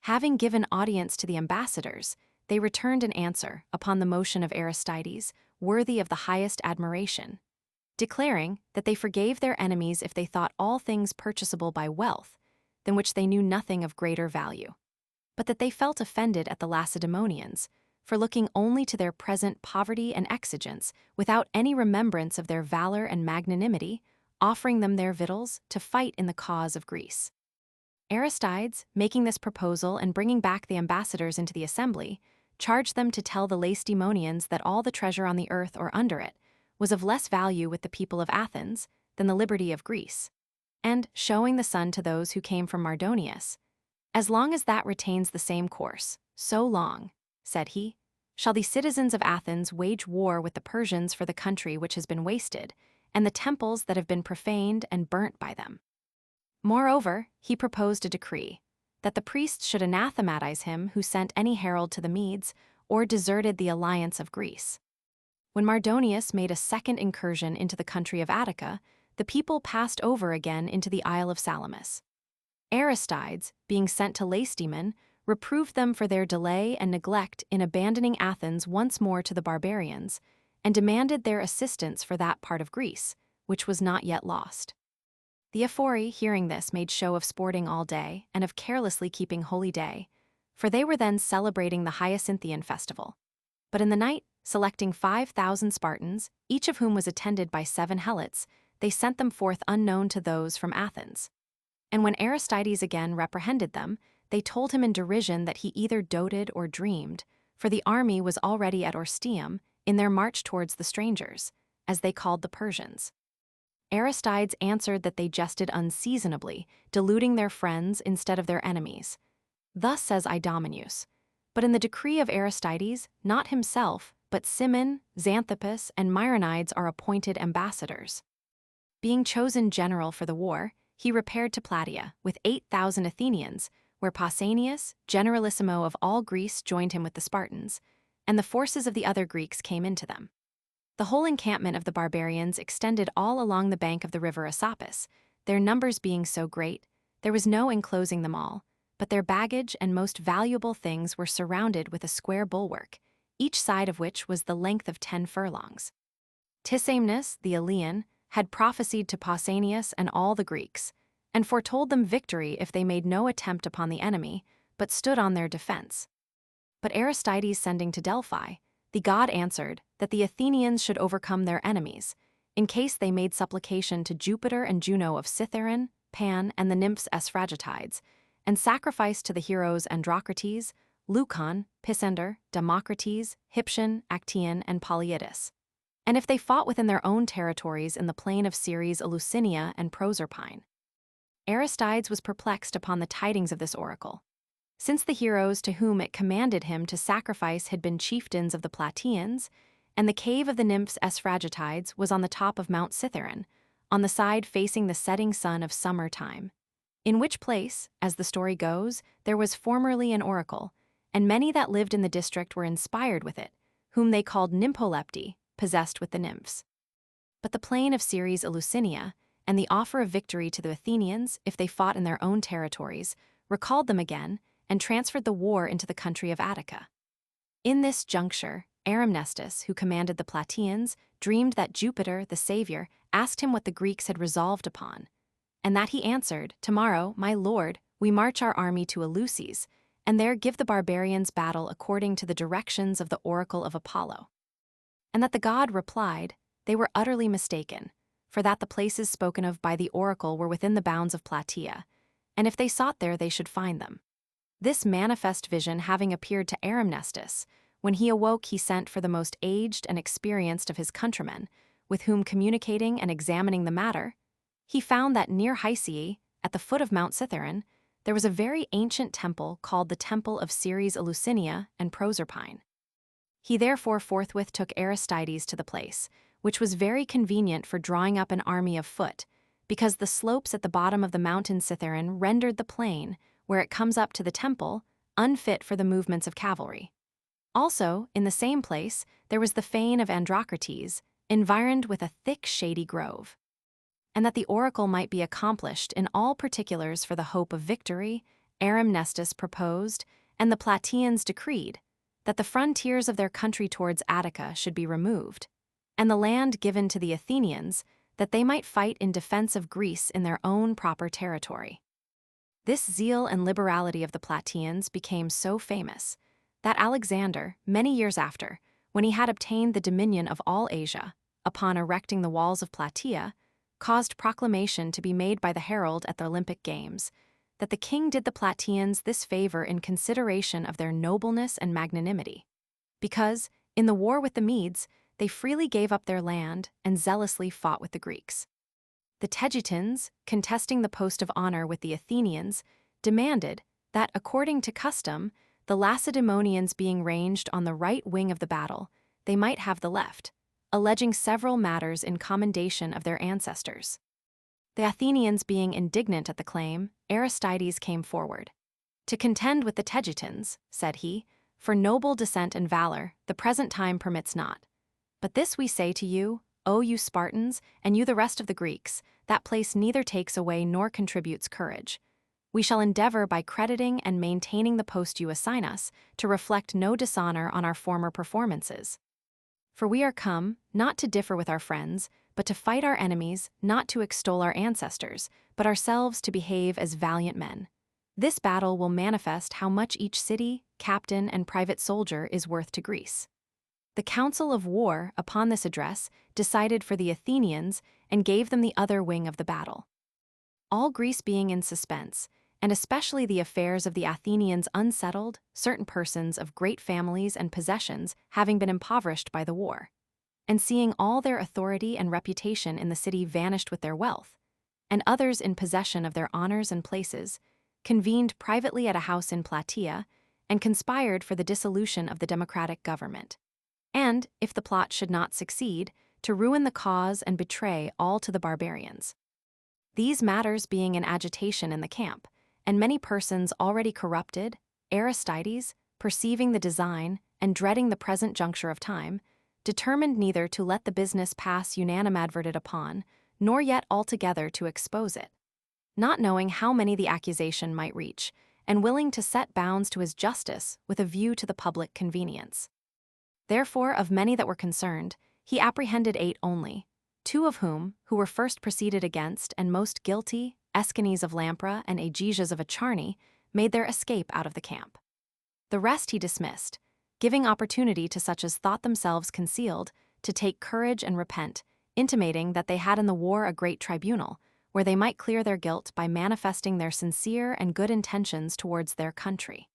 Speaker 1: Having given audience to the ambassadors, they returned an answer upon the motion of Aristides, worthy of the highest admiration, declaring that they forgave their enemies if they thought all things purchasable by wealth, than which they knew nothing of greater value, but that they felt offended at the Lacedaemonians for looking only to their present poverty and exigence, without any remembrance of their valor and magnanimity, offering them their victuals to fight in the cause of Greece. Aristides, making this proposal and bringing back the ambassadors into the assembly, charged them to tell the Lacedaemonians that all the treasure on the earth or under it was of less value with the people of Athens than the liberty of Greece. And, showing the sun to those who came from Mardonius, "As long as that retains the same course, so long," said he, "shall the citizens of Athens wage war with the Persians for the country which has been wasted, and the temples that have been profaned and burnt by them." Moreover, he proposed a decree that the priests should anathematize him who sent any herald to the Medes or deserted the alliance of Greece. When Mardonius made a second incursion into the country of Attica, the people passed over again into the Isle of Salamis. Aristides, being sent to Lacedaemon, reproved them for their delay and neglect in abandoning Athens once more to the barbarians, and demanded their assistance for that part of Greece, which was not yet lost. The Ephori, hearing this, made show of sporting all day and of carelessly keeping holy day, for they were then celebrating the Hyacinthian festival. But in the night, selecting 5,000 Spartans, each of whom was attended by 7 helots, they sent them forth unknown to those from Athens. And when Aristides again reprehended them, they told him in derision that he either doted or dreamed, for the army was already at Orestium in their march towards the strangers, as they called the Persians. Aristides answered that they jested unseasonably, deluding their friends instead of their enemies. Thus says Idomeneus, "But in the decree of Aristides, not himself, but Cimon, Xanthippus, and Myronides are appointed ambassadors." Being chosen general for the war, he repaired to Plataea with 8,000 Athenians, where Pausanias, generalissimo of all Greece, joined him with the Spartans, and the forces of the other Greeks came into them. The whole encampment of the barbarians extended all along the bank of the river Asopus, their numbers being so great, there was no enclosing them all, but their baggage and most valuable things were surrounded with a square bulwark, each side of which was the length of 10 furlongs. Tisaemenes, the Elean, had prophesied to Pausanias and all the Greeks, and foretold them victory if they made no attempt upon the enemy, but stood on their defense. But Aristides sending to Delphi, the god answered that the Athenians should overcome their enemies, in case they made supplication to Jupiter and Juno of Cithaeron, Pan, and the nymphs Asphragitides, and sacrificed to the heroes Androcrates, Leucon, Pisander, Democritus, Hyption, Actaeon, and Polyidus. And if they fought within their own territories in the plain of Ceres, Eleusinia, and Proserpine. Aristides was perplexed upon the tidings of this oracle. Since the heroes to whom it commanded him to sacrifice had been chieftains of the Plataeans, and the cave of the nymphs Asphragitides was on the top of Mount Cithaeron, on the side facing the setting sun of summer time, in which place, as the story goes, there was formerly an oracle, and many that lived in the district were inspired with it, whom they called nympholepti, possessed with the nymphs. But the plain of Ceres Eleusinia, and the offer of victory to the Athenians if they fought in their own territories, recalled them again, and transferred the war into the country of Attica. In this juncture, Aramnestus, who commanded the Plataeans, dreamed that Jupiter, the savior, asked him what the Greeks had resolved upon, and that he answered, "Tomorrow, my lord, we march our army to Eleusis, and there give the barbarians battle according to the directions of the oracle of Apollo." And that the god replied, they were utterly mistaken, for that the places spoken of by the oracle were within the bounds of Plataea, and if they sought there they should find them. This manifest vision having appeared to Aramnestus, when he awoke he sent for the most aged and experienced of his countrymen, with whom communicating and examining the matter, he found that near Hyceae, at the foot of Mount Cithaeron, there was a very ancient temple called the Temple of Ceres Eleusinia and Proserpine. He therefore forthwith took Aristides to the place, which was very convenient for drawing up an army of foot, because the slopes at the bottom of the mountain Cithaeron rendered the plain, where it comes up to the temple, unfit for the movements of cavalry. Also, in the same place, there was the fane of Androcrates, environed with a thick shady grove. And that the oracle might be accomplished in all particulars for the hope of victory, Aramnestus proposed, and the Plataeans decreed, that the frontiers of their country towards Attica should be removed, and the land given to the Athenians, that they might fight in defense of Greece in their own proper territory. This zeal and liberality of the Plataeans became so famous that Alexander, many years after, when he had obtained the dominion of all Asia, upon erecting the walls of Plataea, caused proclamation to be made by the herald at the Olympic Games, that the king did the Plataeans this favor in consideration of their nobleness and magnanimity, because, in the war with the Medes, they freely gave up their land and zealously fought with the Greeks. The Tegeans, contesting the post of honor with the Athenians, demanded that, according to custom, the Lacedaemonians being ranged on the right wing of the battle, they might have the left, alleging several matters in commendation of their ancestors. The Athenians being indignant at the claim, Aristides came forward. "To contend with the Tegeans," said he, "for noble descent and valor, the present time permits not. But this we say to you, O you Spartans, and you the rest of the Greeks, that place neither takes away nor contributes courage. We shall endeavor by crediting and maintaining the post you assign us to reflect no dishonor on our former performances. For we are come, not to differ with our friends, but to fight our enemies, not to extol our ancestors, but ourselves to behave as valiant men. This battle will manifest how much each city, captain, and private soldier is worth to Greece." The council of war, upon this address, decided for the Athenians and gave them the other wing of the battle. All Greece being in suspense, and especially the affairs of the Athenians unsettled, certain persons of great families and possessions having been impoverished by the war, and seeing all their authority and reputation in the city vanished with their wealth, and others in possession of their honors and places, convened privately at a house in Plataea, and conspired for the dissolution of the democratic government, and, if the plot should not succeed, to ruin the cause and betray all to the barbarians. These matters being in agitation in the camp, and many persons already corrupted, Aristides, perceiving the design and dreading the present juncture of time, determined neither to let the business pass unanimadverted upon, nor yet altogether to expose it, not knowing how many the accusation might reach, and willing to set bounds to his justice with a view to the public convenience. Therefore, of many that were concerned, he apprehended 8 only, 2 of whom, who were first proceeded against and most guilty, Aeschines of Lampra and Agesias of Acharni, made their escape out of the camp. The rest he dismissed, giving opportunity to such as thought themselves concealed to take courage and repent, intimating that they had in the war a great tribunal, where they might clear their guilt by manifesting their sincere and good intentions towards their country.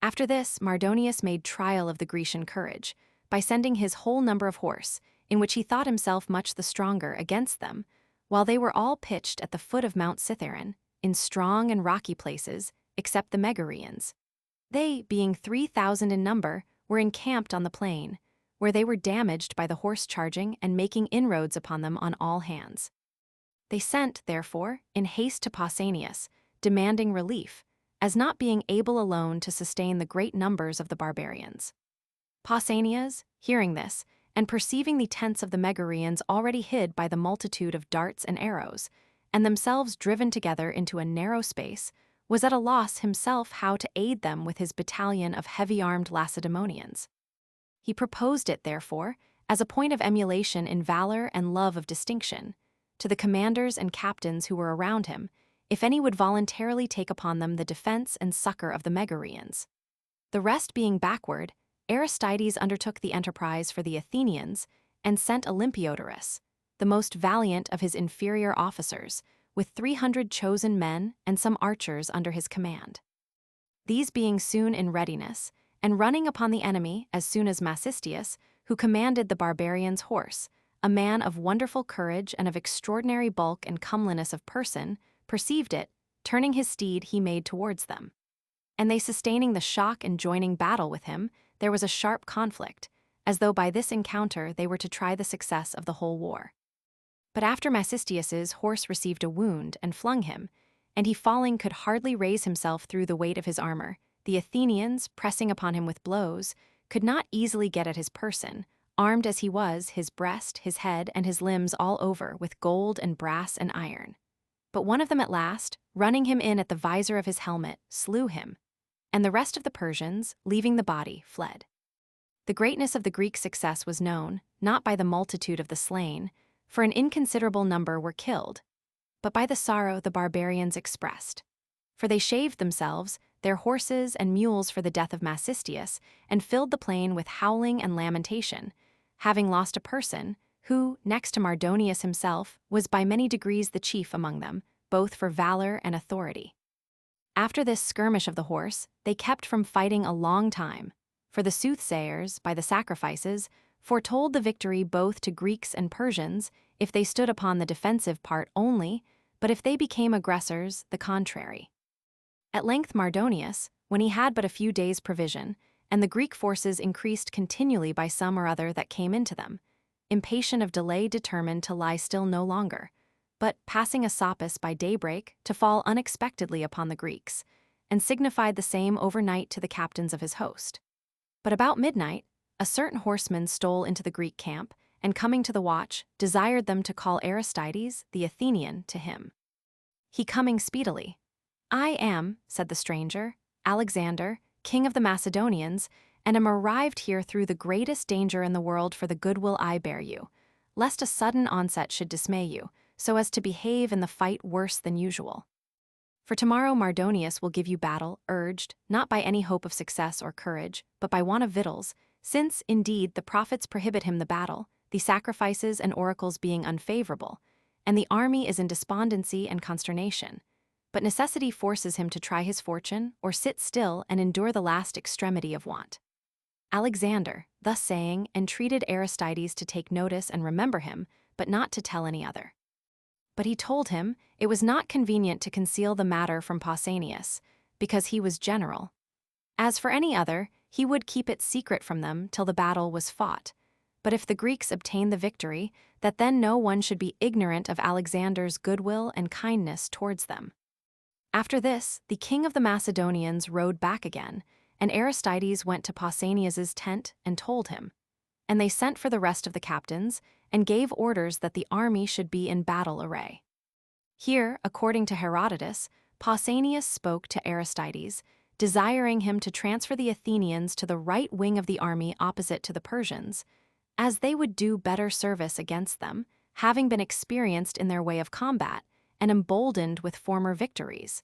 Speaker 1: After this, Mardonius made trial of the Grecian courage, by sending his whole number of horse, in which he thought himself much the stronger, against them, while they were all pitched at the foot of Mount Cithaeron, in strong and rocky places, except the Megarians. They, being 3,000 in number, were encamped on the plain, where they were damaged by the horse charging and making inroads upon them on all hands. They sent, therefore, in haste to Pausanias, demanding relief, as not being able alone to sustain the great numbers of the barbarians. Pausanias, hearing this, and perceiving the tents of the Megarians already hid by the multitude of darts and arrows, and themselves driven together into a narrow space, was at a loss himself how to aid them with his battalion of heavy-armed Lacedaemonians. He proposed it, therefore, as a point of emulation in valor and love of distinction, to the commanders and captains who were around him, if any would voluntarily take upon them the defense and succor of the Megarians. The rest being backward, Aristides undertook the enterprise for the Athenians and sent Olympiodorus, the most valiant of his inferior officers, with 300 chosen men and some archers under his command. These being soon in readiness, and running upon the enemy as soon as Macistius, who commanded the barbarians' horse, a man of wonderful courage and of extraordinary bulk and comeliness of person, perceived it, turning his steed he made towards them. And they sustaining the shock and joining battle with him, there was a sharp conflict, as though by this encounter they were to try the success of the whole war. But after Macistius's horse received a wound and flung him, and he falling could hardly raise himself through the weight of his armor, the Athenians, pressing upon him with blows, could not easily get at his person, armed as he was, his breast, his head, and his limbs all over with gold and brass and iron. But one of them at last, running him in at the visor of his helmet, slew him, and the rest of the Persians, leaving the body, fled. The greatness of the Greek success was known, not by the multitude of the slain, for an inconsiderable number were killed, but by the sorrow the barbarians expressed. For they shaved themselves, their horses and mules for the death of Macistius, and filled the plain with howling and lamentation, having lost a person, who, next to Mardonius himself, was by many degrees the chief among them, both for valor and authority. After this skirmish of the horse, they kept from fighting a long time, for the soothsayers, by the sacrifices, foretold the victory both to Greeks and Persians if they stood upon the defensive part only, but if they became aggressors, the contrary. At length Mardonius, when he had but a few days' provision, and the Greek forces increased continually by some or other that came into them, impatient of delay determined to lie still no longer, but passing a soppus by daybreak to fall unexpectedly upon the Greeks, and signified the same overnight to the captains of his host. But about midnight, a certain horseman stole into the Greek camp, and coming to the watch, desired them to call Aristides, the Athenian, to him. He coming speedily, "I am," said the stranger, "Alexander, king of the Macedonians, and am arrived here through the greatest danger in the world for the goodwill I bear you, lest a sudden onset should dismay you, so as to behave in the fight worse than usual. For tomorrow Mardonius will give you battle, urged, not by any hope of success or courage, but by want of victuals, since, indeed, the prophets prohibit him the battle, the sacrifices and oracles being unfavorable, and the army is in despondency and consternation. But necessity forces him to try his fortune, or sit still and endure the last extremity of want." Alexander, thus saying, entreated Aristides to take notice and remember him, but not to tell any other. But he told him it was not convenient to conceal the matter from Pausanias, because he was general. As for any other, he would keep it secret from them till the battle was fought. But if the Greeks obtained the victory, that then no one should be ignorant of Alexander's goodwill and kindness towards them. After this, the king of the Macedonians rode back again, and Aristides went to Pausanias's tent and told him. And they sent for the rest of the captains, and gave orders that the army should be in battle array. Here, according to Herodotus, Pausanias spoke to Aristides, desiring him to transfer the Athenians to the right wing of the army opposite to the Persians, as they would do better service against them, having been experienced in their way of combat, and emboldened with former victories,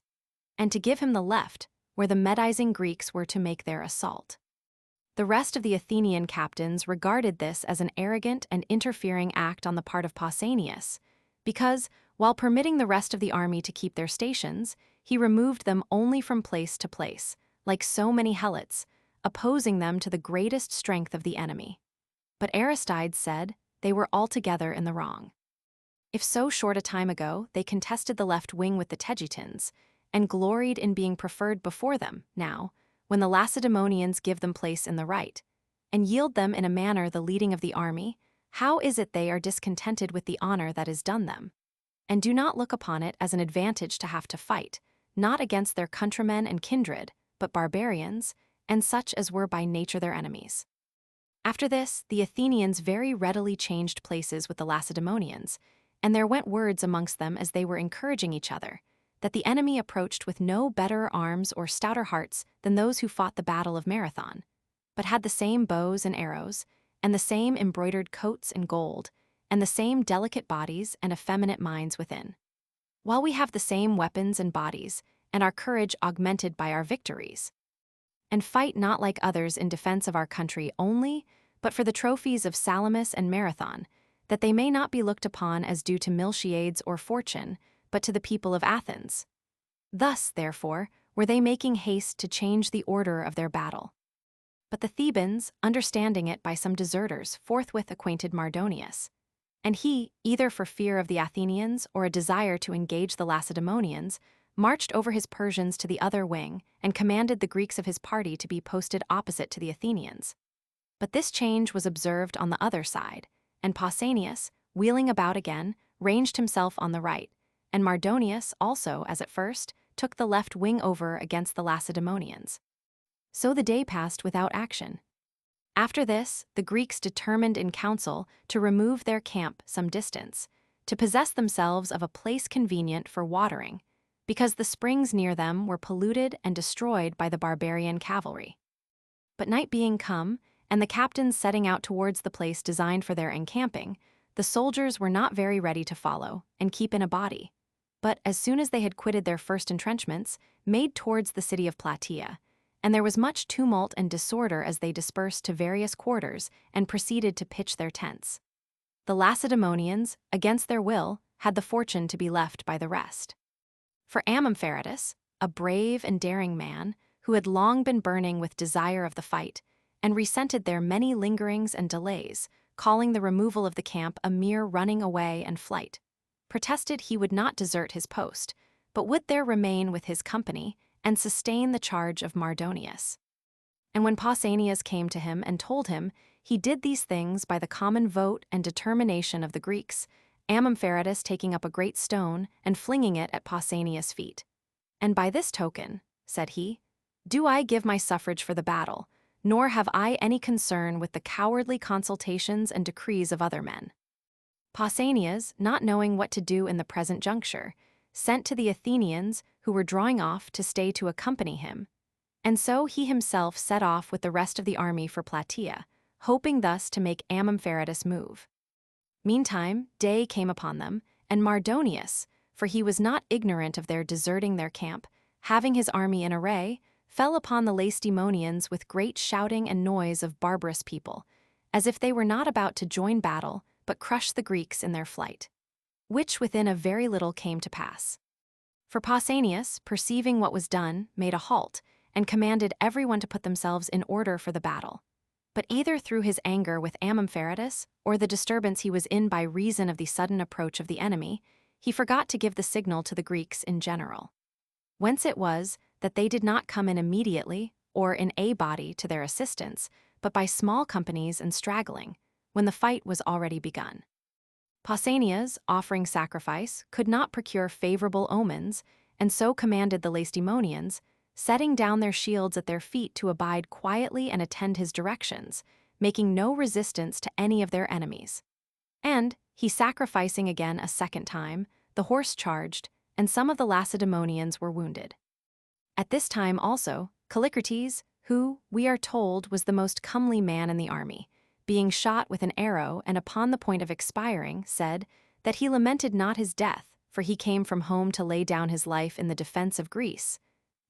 Speaker 1: and to give him the left, where the medizing Greeks were to make their assault. The rest of the Athenian captains regarded this as an arrogant and interfering act on the part of Pausanias, because, while permitting the rest of the army to keep their stations, he removed them only from place to place, like so many helots, opposing them to the greatest strength of the enemy. But Aristides said they were altogether in the wrong. If so short a time ago they contested the left wing with the Tegitans, and gloried in being preferred before them, now, when the Lacedaemonians give them place in the right, and yield them in a manner the leading of the army, how is it they are discontented with the honor that is done them, and do not look upon it as an advantage to have to fight, not against their countrymen and kindred, but barbarians, and such as were by nature their enemies? After this, the Athenians very readily changed places with the Lacedaemonians, and there went words amongst them as they were encouraging each other, that the enemy approached with no better arms or stouter hearts than those who fought the battle of Marathon, but had the same bows and arrows, and the same embroidered coats and gold, and the same delicate bodies and effeminate minds within. While we have the same weapons and bodies, and our courage augmented by our victories, and fight not like others in defense of our country only, but for the trophies of Salamis and Marathon, that they may not be looked upon as due to Miltiades or fortune, but to the people of Athens. Thus, therefore, were they making haste to change the order of their battle. But the Thebans, understanding it by some deserters, forthwith acquainted Mardonius. And he, either for fear of the Athenians or a desire to engage the Lacedaemonians, marched over his Persians to the other wing and commanded the Greeks of his party to be posted opposite to the Athenians. But this change was observed on the other side, and Pausanias, wheeling about again, ranged himself on the right, and Mardonius also, as at first, took the left wing over against the Lacedaemonians. So the day passed without action. After this, the Greeks determined in council to remove their camp some distance, to possess themselves of a place convenient for watering, because the springs near them were polluted and destroyed by the barbarian cavalry. But night being come, and the captains setting out towards the place designed for their encamping, the soldiers were not very ready to follow and keep in a body, but as soon as they had quitted their first entrenchments, made towards the city of Plataea, and there was much tumult and disorder as they dispersed to various quarters and proceeded to pitch their tents. The Lacedaemonians, against their will, had the fortune to be left by the rest. For Amampharatus, a brave and daring man who had long been burning with desire of the fight, and resented their many lingerings and delays, calling the removal of the camp a mere running away and flight, protested he would not desert his post, but would there remain with his company and sustain the charge of Mardonius. And when Pausanias came to him and told him he did these things by the common vote and determination of the Greeks, Amampharatus taking up a great stone and flinging it at Pausanias' feet. "And by this token," said he, "do I give my suffrage for the battle, nor have I any concern with the cowardly consultations and decrees of other men." Pausanias, not knowing what to do in the present juncture, sent to the Athenians who were drawing off to stay to accompany him, and so he himself set off with the rest of the army for Plataea, hoping thus to make Amampharatus move. Meantime, day came upon them, and Mardonius, for he was not ignorant of their deserting their camp, having his army in array, fell upon the Lacedaemonians with great shouting and noise of barbarous people, as if they were not about to join battle, but crush the Greeks in their flight. Which within a very little came to pass. For Pausanias, perceiving what was done, made a halt, and commanded everyone to put themselves in order for the battle. But either through his anger with Amampharatus, or the disturbance he was in by reason of the sudden approach of the enemy, he forgot to give the signal to the Greeks in general. Whence it was that they did not come in immediately, or in a body to their assistance, but by small companies and straggling, when the fight was already begun. Pausanias, offering sacrifice, could not procure favorable omens, and so commanded the Lacedaemonians, setting down their shields at their feet to abide quietly and attend his directions, making no resistance to any of their enemies. And, he sacrificing again a second time, the horse charged, and some of the Lacedaemonians were wounded. At this time also, Callicrates, who, we are told, was the most comely man in the army, being shot with an arrow and upon the point of expiring, said that he lamented not his death, for he came from home to lay down his life in the defense of Greece,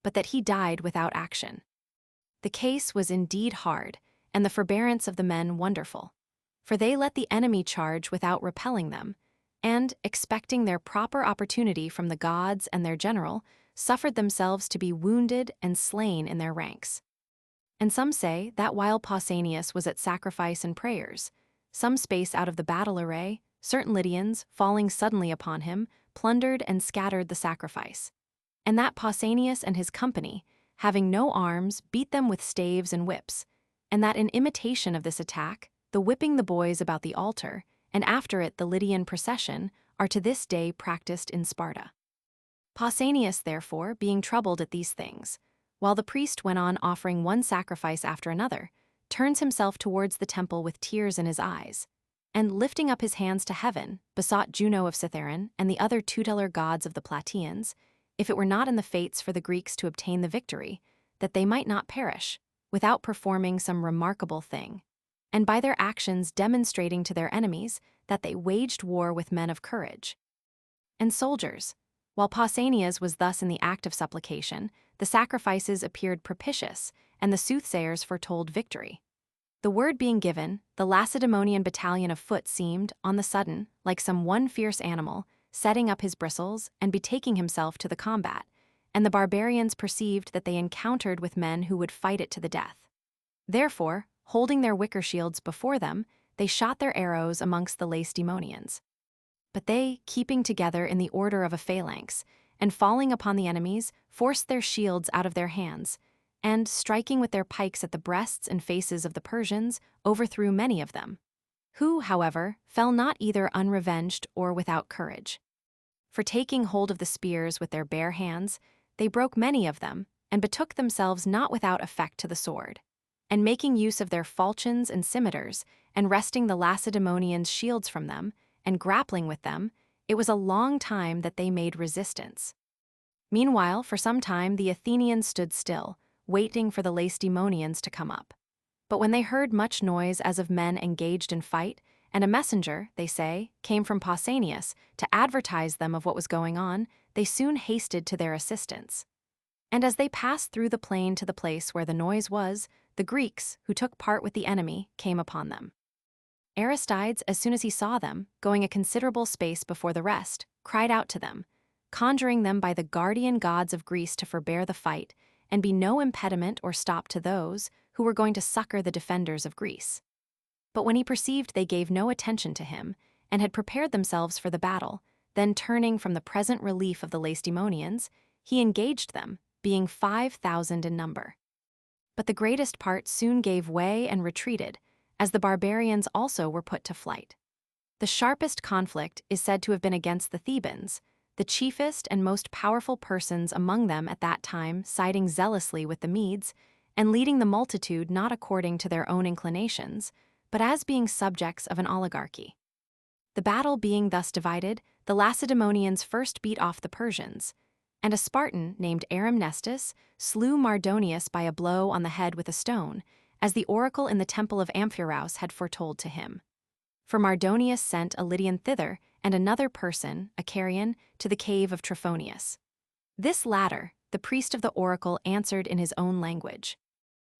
Speaker 1: but that he died without action. The case was indeed hard, and the forbearance of the men wonderful, for they let the enemy charge without repelling them, and, expecting their proper opportunity from the gods and their general, suffered themselves to be wounded and slain in their ranks. And some say that while Pausanias was at sacrifice and prayers, some space out of the battle array, certain Lydians, falling suddenly upon him, plundered and scattered the sacrifice, and that Pausanias and his company, having no arms, beat them with staves and whips, and that in imitation of this attack, the whipping the boys about the altar, and after it the Lydian procession, are to this day practiced in Sparta. Pausanias, therefore, being troubled at these things, while the priest went on offering one sacrifice after another, turns himself towards the temple with tears in his eyes, and lifting up his hands to heaven, besought Juno of Cithaeron and the other tutelar gods of the Plataeans, if it were not in the fates for the Greeks to obtain the victory, that they might not perish, without performing some remarkable thing, and by their actions demonstrating to their enemies that they waged war with men of courage. And soldiers, while Pausanias was thus in the act of supplication, the sacrifices appeared propitious, and the soothsayers foretold victory. The word being given, the Lacedaemonian battalion of foot seemed, on the sudden, like some one fierce animal, setting up his bristles and betaking himself to the combat, and the barbarians perceived that they encountered with men who would fight it to the death. Therefore, holding their wicker shields before them, they shot their arrows amongst the Lacedaemonians. But they, keeping together in the order of a phalanx, and falling upon the enemies, forced their shields out of their hands, and, striking with their pikes at the breasts and faces of the Persians, overthrew many of them, who, however, fell not either unrevenged or without courage. For taking hold of the spears with their bare hands, they broke many of them, and betook themselves not without effect to the sword, and making use of their falchions and scimitars, and wresting the Lacedaemonians' shields from them, and grappling with them, it was a long time that they made resistance. Meanwhile, for some time the Athenians stood still, waiting for the Lacedaemonians to come up. But when they heard much noise as of men engaged in fight, and a messenger, they say, came from Pausanias to advertise them of what was going on, they soon hasted to their assistance. And as they passed through the plain to the place where the noise was, the Greeks, who took part with the enemy, came upon them. Aristides, as soon as he saw them, going a considerable space before the rest, cried out to them, conjuring them by the guardian gods of Greece to forbear the fight and be no impediment or stop to those who were going to succor the defenders of Greece. But when he perceived they gave no attention to him and had prepared themselves for the battle, then turning from the present relief of the Lacedaemonians, he engaged them, being 5,000 in number. But the greatest part soon gave way and retreated, as the barbarians also were put to flight. The sharpest conflict is said to have been against the Thebans, the chiefest and most powerful persons among them at that time siding zealously with the Medes, and leading the multitude not according to their own inclinations, but as being subjects of an oligarchy. The battle being thus divided, the Lacedaemonians first beat off the Persians, and a Spartan named Aramnestus slew Mardonius by a blow on the head with a stone, as the oracle in the temple of Amphiaraus had foretold to him. For Mardonius sent a Lydian thither, and another person, a Carian, to the cave of Trophonius. This latter, the priest of the oracle, answered in his own language.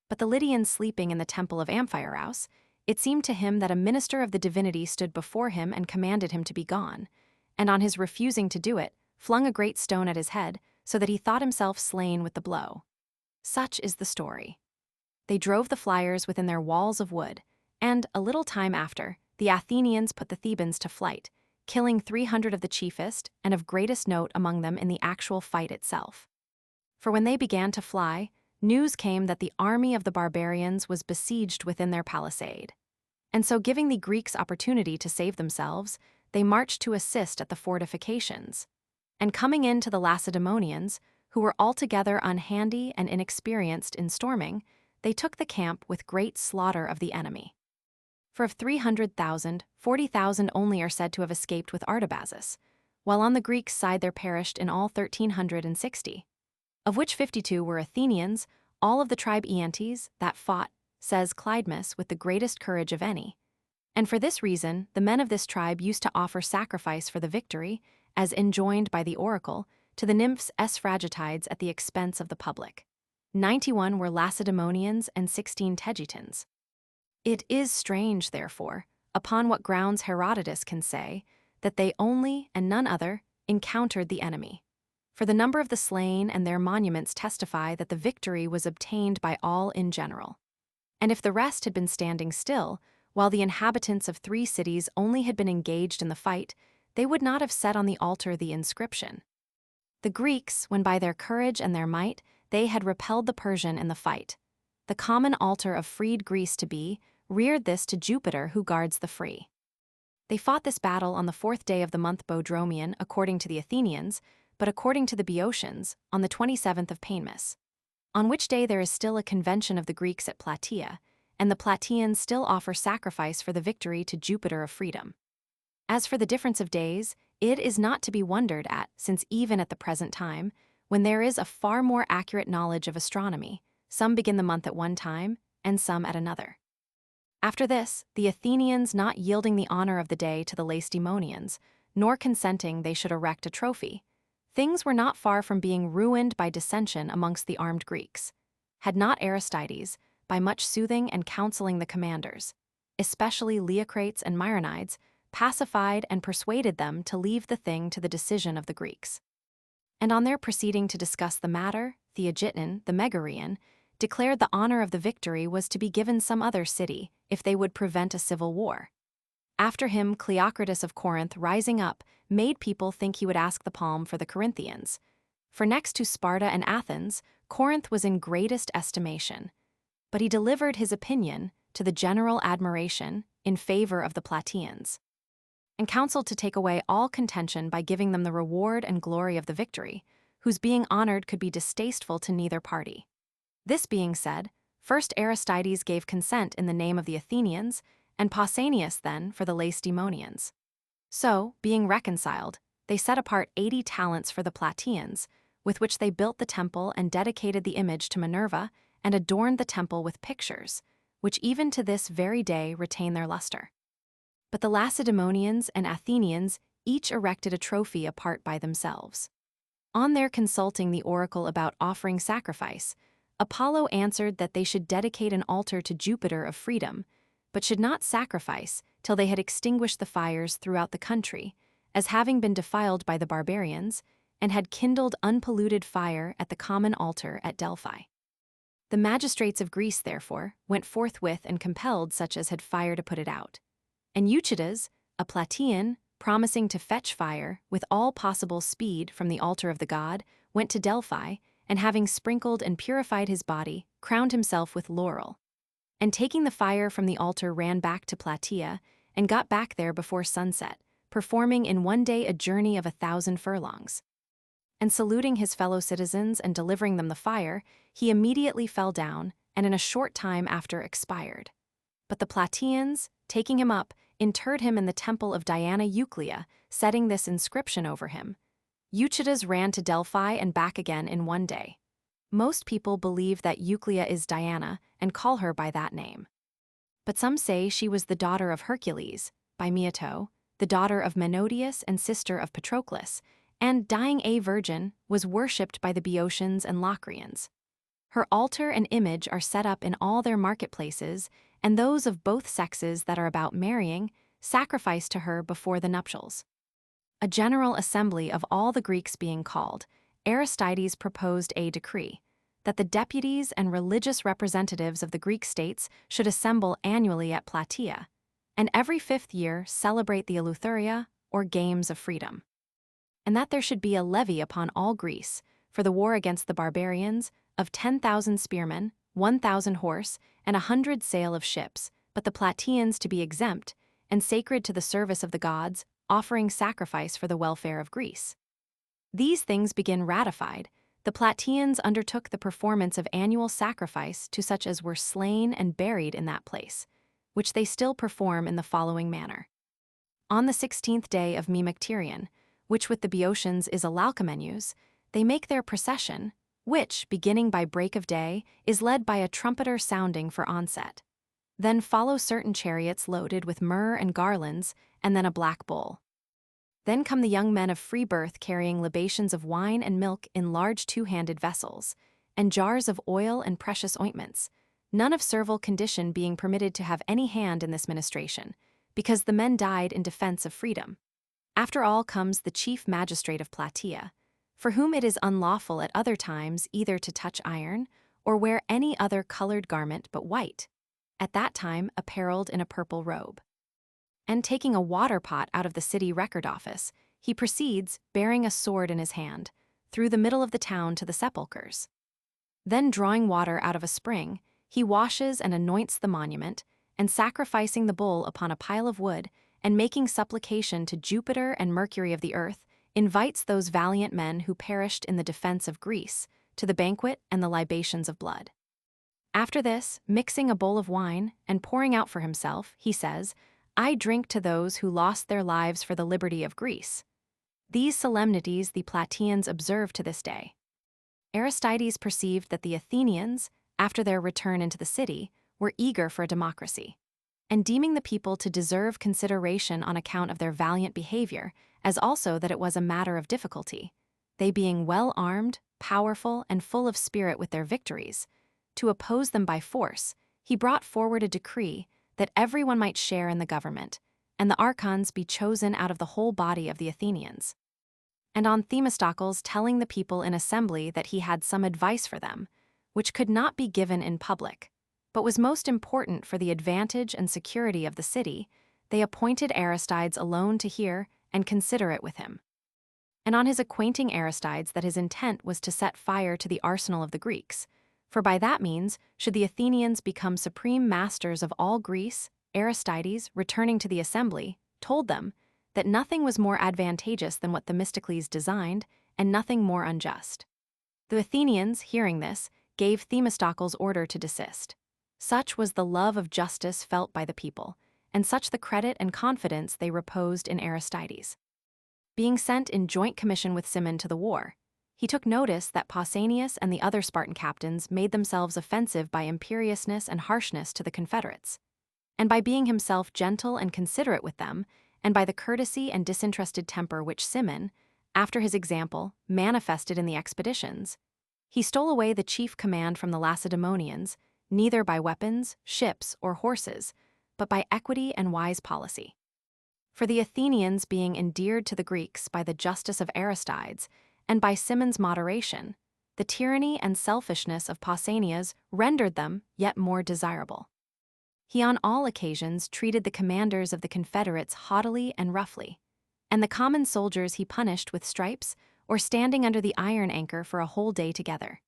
Speaker 1: But the Lydian sleeping in the temple of Amphiaraus, it seemed to him that a minister of the divinity stood before him and commanded him to be gone, and on his refusing to do it, flung a great stone at his head, so that he thought himself slain with the blow. Such is the story. They drove the flyers within their walls of wood, and, a little time after, the Athenians put the Thebans to flight, killing 300 of the chiefest and of greatest note among them in the actual fight itself. For when they began to fly, news came that the army of the barbarians was besieged within their palisade. And so, giving the Greeks opportunity to save themselves, they marched to assist at the fortifications. And coming in to the Lacedaemonians, who were altogether unhandy and inexperienced in storming, they took the camp with great slaughter of the enemy. For of 300,000, 40,000 only are said to have escaped with Artabazus, while on the Greeks' side there perished in all 1,360, of which 52 were Athenians, all of the tribe Aeantes, that fought, says Clydemus, with the greatest courage of any. And for this reason, the men of this tribe used to offer sacrifice for the victory, as enjoined by the oracle, to the nymphs Esphragistides at the expense of the public. 91 were Lacedaemonians and 16 Tegetans. It is strange, therefore, upon what grounds Herodotus can say, that they only, and none other, encountered the enemy. For the number of the slain and their monuments testify that the victory was obtained by all in general. And if the rest had been standing still, while the inhabitants of 3 cities only had been engaged in the fight, they would not have set on the altar the inscription. The Greeks, when by their courage and their might they had repelled the Persian in the fight, the common altar of freed Greece to be, reared this to Jupiter who guards the free. They fought this battle on the 4th day of the month Boedromion according to the Athenians, but according to the Boeotians, on the 27th of Painmus, on which day there is still a convention of the Greeks at Plataea, and the Plataeans still offer sacrifice for the victory to Jupiter of freedom. As for the difference of days, it is not to be wondered at, since even at the present time, when there is a far more accurate knowledge of astronomy, some begin the month at one time, and some at another. After this, the Athenians not yielding the honor of the day to the Lacedaemonians, nor consenting they should erect a trophy, things were not far from being ruined by dissension amongst the armed Greeks, had not Aristides, by much soothing and counseling the commanders, especially Leocrates and Myronides, pacified and persuaded them to leave the thing to the decision of the Greeks. And on their proceeding to discuss the matter, Theaegiton, the Megarian, declared the honor of the victory was to be given some other city, if they would prevent a civil war. After him, Cleocritus of Corinth, rising up, made people think he would ask the palm for the Corinthians. For next to Sparta and Athens, Corinth was in greatest estimation. But he delivered his opinion, to the general admiration, in favor of the Plataeans, and counseled to take away all contention by giving them the reward and glory of the victory, whose being honored could be distasteful to neither party. This being said, first Aristides gave consent in the name of the Athenians, and Pausanias then for the Lacedaemonians. So, being reconciled, they set apart 80 talents for the Plataeans, with which they built the temple and dedicated the image to Minerva, and adorned the temple with pictures, which even to this very day retain their luster. But the Lacedaemonians and Athenians each erected a trophy apart by themselves. On their consulting the oracle about offering sacrifice, Apollo answered that they should dedicate an altar to Jupiter of freedom, but should not sacrifice till they had extinguished the fires throughout the country, as having been defiled by the barbarians, and had kindled unpolluted fire at the common altar at Delphi. The magistrates of Greece, therefore, went forthwith and compelled such as had fire to put it out. And Eutyches, a Plataean, promising to fetch fire with all possible speed from the altar of the god, went to Delphi, and having sprinkled and purified his body, crowned himself with laurel. And taking the fire from the altar ran back to Plataea, and got back there before sunset, performing in one day a journey of 1,000 furlongs. And saluting his fellow citizens and delivering them the fire, he immediately fell down, and in a short time after expired. But the Plataeans, taking him up, interred him in the temple of Diana Euclea, setting this inscription over him: Eutyches ran to Delphi and back again in one day. Most people believe that Euclea is Diana and call her by that name. But some say she was the daughter of Hercules, by Myato, the daughter of Menodius and sister of Patroclus, and, dying a virgin, was worshipped by the Boeotians and Locrians. Her altar and image are set up in all their marketplaces, and those of both sexes that are about marrying sacrifice to her before the nuptials. A general assembly of all the Greeks being called, Aristides proposed a decree that the deputies and religious representatives of the Greek states should assemble annually at Plataea, and every 5th year celebrate the Eleutheria, or Games of Freedom. And that there should be a levy upon all Greece, for the war against the barbarians, of 10,000 spearmen, 1,000 horse, and 100 sail of ships, but the Plataeans to be exempt, and sacred to the service of the gods, offering sacrifice for the welfare of Greece. These things being ratified, the Plataeans undertook the performance of annual sacrifice to such as were slain and buried in that place, which they still perform in the following manner. On the 16th day of Mimicterion, which with the Boeotians is Alalcamenus, they make their procession, which, beginning by break of day, is led by a trumpeter sounding for onset. Then follow certain chariots loaded with myrrh and garlands, and then a black bull. Then come the young men of free birth carrying libations of wine and milk in large 2-handed vessels, and jars of oil and precious ointments, none of servile condition being permitted to have any hand in this ministration, because the men died in defense of freedom. After all comes the chief magistrate of Plataea, for whom it is unlawful at other times either to touch iron or wear any other colored garment but white, at that time apparelled in a purple robe. And taking a water pot out of the city record office, he proceeds, bearing a sword in his hand, through the middle of the town to the sepulchres. Then drawing water out of a spring, he washes and anoints the monument, and sacrificing the bull upon a pile of wood, and making supplication to Jupiter and Mercury of the earth, invites those valiant men who perished in the defense of Greece to the banquet and the libations of blood. After this, mixing a bowl of wine and pouring out for himself, he says, I drink to those who lost their lives for the liberty of Greece. These solemnities the Plataeans observe to this day. Aristides perceived that the Athenians, after their return into the city, were eager for a democracy, and deeming the people to deserve consideration on account of their valiant behavior, as also that it was a matter of difficulty, they being well armed, powerful, and full of spirit with their victories, to oppose them by force, he brought forward a decree that everyone might share in the government, and the archons be chosen out of the whole body of the Athenians. And on Themistocles telling the people in assembly that he had some advice for them, which could not be given in public, but was most important for the advantage and security of the city, they appointed Aristides alone to hear and consider it with him. And on his acquainting Aristides that his intent was to set fire to the arsenal of the Greeks, for by that means should the Athenians become supreme masters of all Greece, Aristides, returning to the assembly, told them that nothing was more advantageous than what Themistocles designed, and nothing more unjust. The Athenians, hearing this, gave Themistocles order to desist. Such was the love of justice felt by the people, and such the credit and confidence they reposed in Aristides. Being sent in joint commission with Cimon to the war, he took notice that Pausanias and the other Spartan captains made themselves offensive by imperiousness and harshness to the Confederates, and by being himself gentle and considerate with them, and by the courtesy and disinterested temper which Cimon, after his example, manifested in the expeditions, he stole away the chief command from the Lacedaemonians, neither by weapons, ships, or horses, but by equity and wise policy. For the Athenians being endeared to the Greeks by the justice of Aristides, and by Simon's moderation, the tyranny and selfishness of Pausanias rendered them yet more desirable. He on all occasions treated the commanders of the Confederates haughtily and roughly, and the common soldiers he punished with stripes or standing under the iron anchor for a whole day together.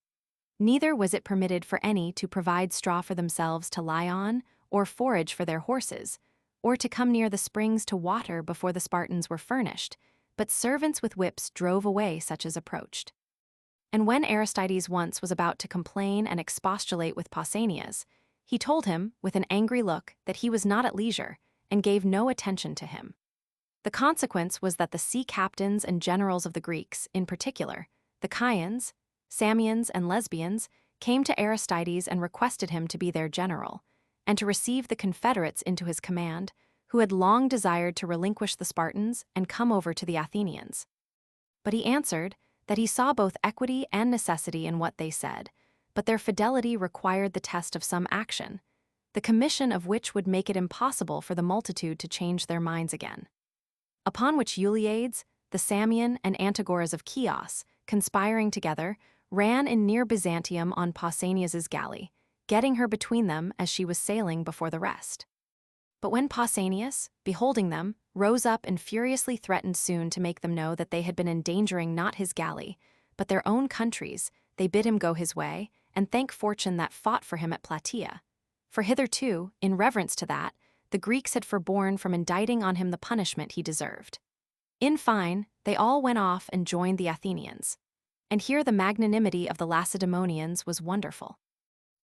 Speaker 1: Neither was it permitted for any to provide straw for themselves to lie on, or forage for their horses, or to come near the springs to water before the Spartans were furnished, but servants with whips drove away such as approached. And when Aristides once was about to complain and expostulate with Pausanias, he told him, with an angry look, that he was not at leisure, and gave no attention to him. The consequence was that the sea captains and generals of the Greeks, in particular, the Chians, Samians, and Lesbians, came to Aristides and requested him to be their general, and to receive the Confederates into his command, who had long desired to relinquish the Spartans and come over to the Athenians. But he answered that he saw both equity and necessity in what they said, but their fidelity required the test of some action, the commission of which would make it impossible for the multitude to change their minds again. Upon which Euliades, the Samian, and Antigoras of Chios, conspiring together, ran in near Byzantium on Pausanias's galley, getting her between them as she was sailing before the rest. But when Pausanias, beholding them, rose up and furiously threatened soon to make them know that they had been endangering not his galley, but their own countries, they bid him go his way, and thank fortune that fought for him at Plataea. For hitherto, in reverence to that, the Greeks had forborne from indicting on him the punishment he deserved. In fine, they all went off and joined the Athenians. And here the magnanimity of the Lacedaemonians was wonderful.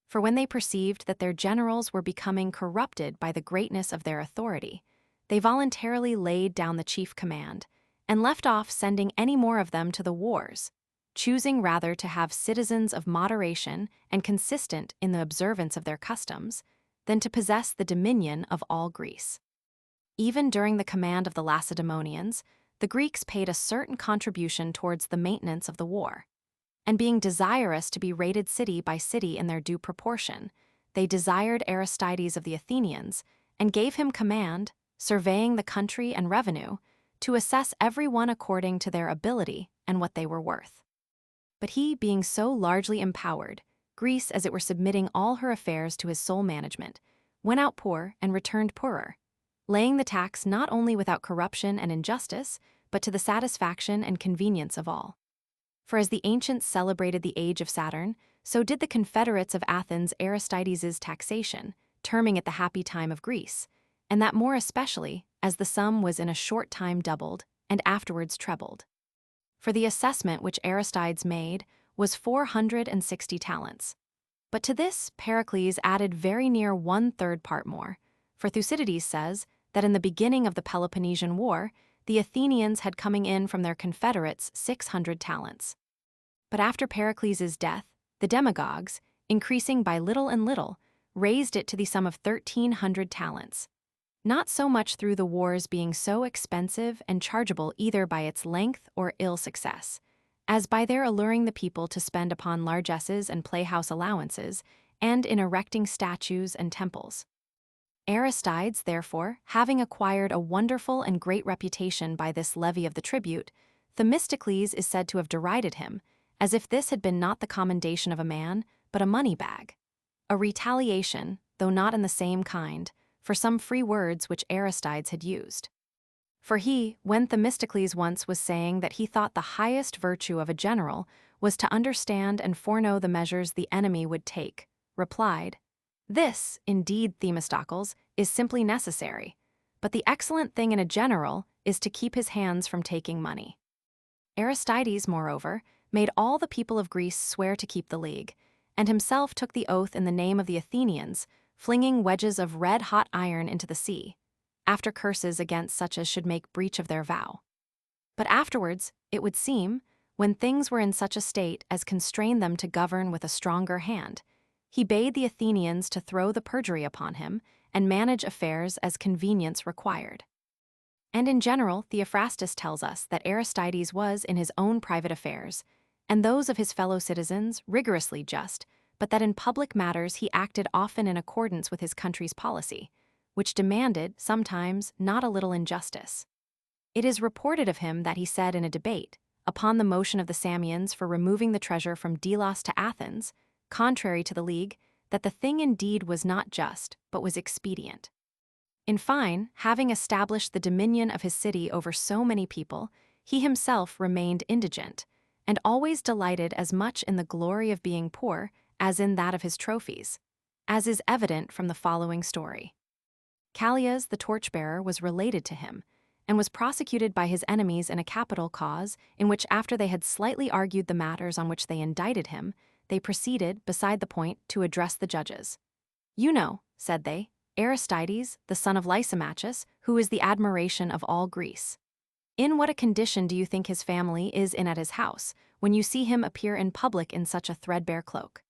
Speaker 1: For when they perceived that their generals were becoming corrupted by the greatness of their authority, they voluntarily laid down the chief command, and left off sending any more of them to the wars, choosing rather to have citizens of moderation and consistent in the observance of their customs, than to possess the dominion of all Greece. Even during the command of the Lacedaemonians, the Greeks paid a certain contribution towards the maintenance of the war, and being desirous to be rated city by city in their due proportion, they desired Aristides of the Athenians, and gave him command, surveying the country and revenue, to assess every one according to their ability and what they were worth. But he, being so largely empowered, Greece, as it were submitting all her affairs to his sole management, went out poor and returned poorer, laying the tax not only without corruption and injustice, but to the satisfaction and convenience of all. For as the ancients celebrated the age of Saturn, so did the confederates of Athens Aristides' taxation, terming it the happy time of Greece, and that more especially as the sum was in a short time doubled, and afterwards trebled. For the assessment which Aristides made was 460 talents. But to this Pericles added very near 1/3 part more, for Thucydides says that in the beginning of the Peloponnesian War, the Athenians had coming in from their confederates 600 talents. But after Pericles' death, the demagogues, increasing by little and little, raised it to the sum of 1,300 talents. Not so much through the wars being so expensive and chargeable either by its length or ill success, as by their alluring the people to spend upon largesses and playhouse allowances, and in erecting statues and temples. Aristides, therefore, having acquired a wonderful and great reputation by this levy of the tribute, Themistocles is said to have derided him, as if this had been not the commendation of a man, but a money bag, a retaliation, though not in the same kind, for some free words which Aristides had used. For he, when Themistocles once was saying that he thought the highest virtue of a general was to understand and foreknow the measures the enemy would take, replied, "This, indeed, Themistocles, is simply necessary, but the excellent thing in a general is to keep his hands from taking money." Aristides, moreover, made all the people of Greece swear to keep the league, and himself took the oath in the name of the Athenians, flinging wedges of red-hot iron into the sea, after curses against such as should make breach of their vow. But afterwards, it would seem, when things were in such a state as constrained them to govern with a stronger hand, he bade the Athenians to throw the perjury upon him and manage affairs as convenience required. And in general, Theophrastus tells us that Aristides was in his own private affairs, and those of his fellow citizens, rigorously just, but that in public matters he acted often in accordance with his country's policy, which demanded, sometimes, not a little injustice. It is reported of him that he said in a debate, upon the motion of the Samians for removing the treasure from Delos to Athens, contrary to the league, that the thing indeed was not just, but was expedient. In fine, having established the dominion of his city over so many people, he himself remained indigent, and always delighted as much in the glory of being poor as in that of his trophies, as is evident from the following story. Callias the torchbearer was related to him, and was prosecuted by his enemies in a capital cause in which, after they had slightly argued the matters on which they indicted him, they proceeded, beside the point, to address the judges. "You know," said they, "Aristides, the son of Lysimachus, who is the admiration of all Greece. In what a condition do you think his family is in at his house, when you see him appear in public in such a threadbare cloak?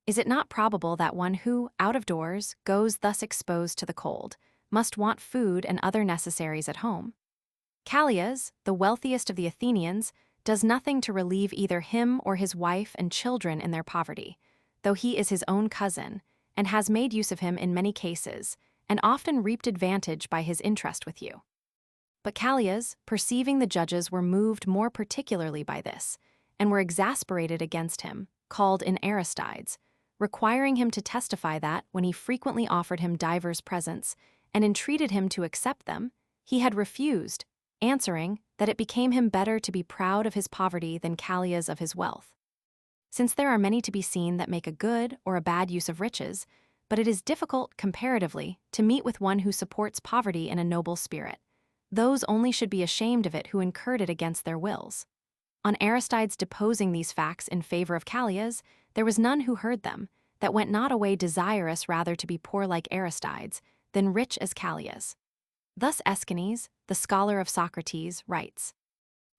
Speaker 1: Is it not probable that one who, out of doors, goes thus exposed to the cold, must want food and other necessaries at home? Callias, the wealthiest of the Athenians, does nothing to relieve either him or his wife and children in their poverty, though he is his own cousin, and has made use of him in many cases, and often reaped advantage by his interest with you." But Callias, perceiving the judges were moved more particularly by this, and were exasperated against him, called in Aristides, requiring him to testify that, when he frequently offered him divers presents, and entreated him to accept them, he had refused, answering that it became him better to be proud of his poverty than Callias of his wealth. Since there are many to be seen that make a good or a bad use of riches, but it is difficult, comparatively, to meet with one who supports poverty in a noble spirit. Those only should be ashamed of it who incurred it against their wills. On Aristides deposing these facts in favor of Callias, there was none who heard them, that went not away desirous rather to be poor like Aristides, than rich as Callias. Thus Aeschines, the scholar of Socrates, writes.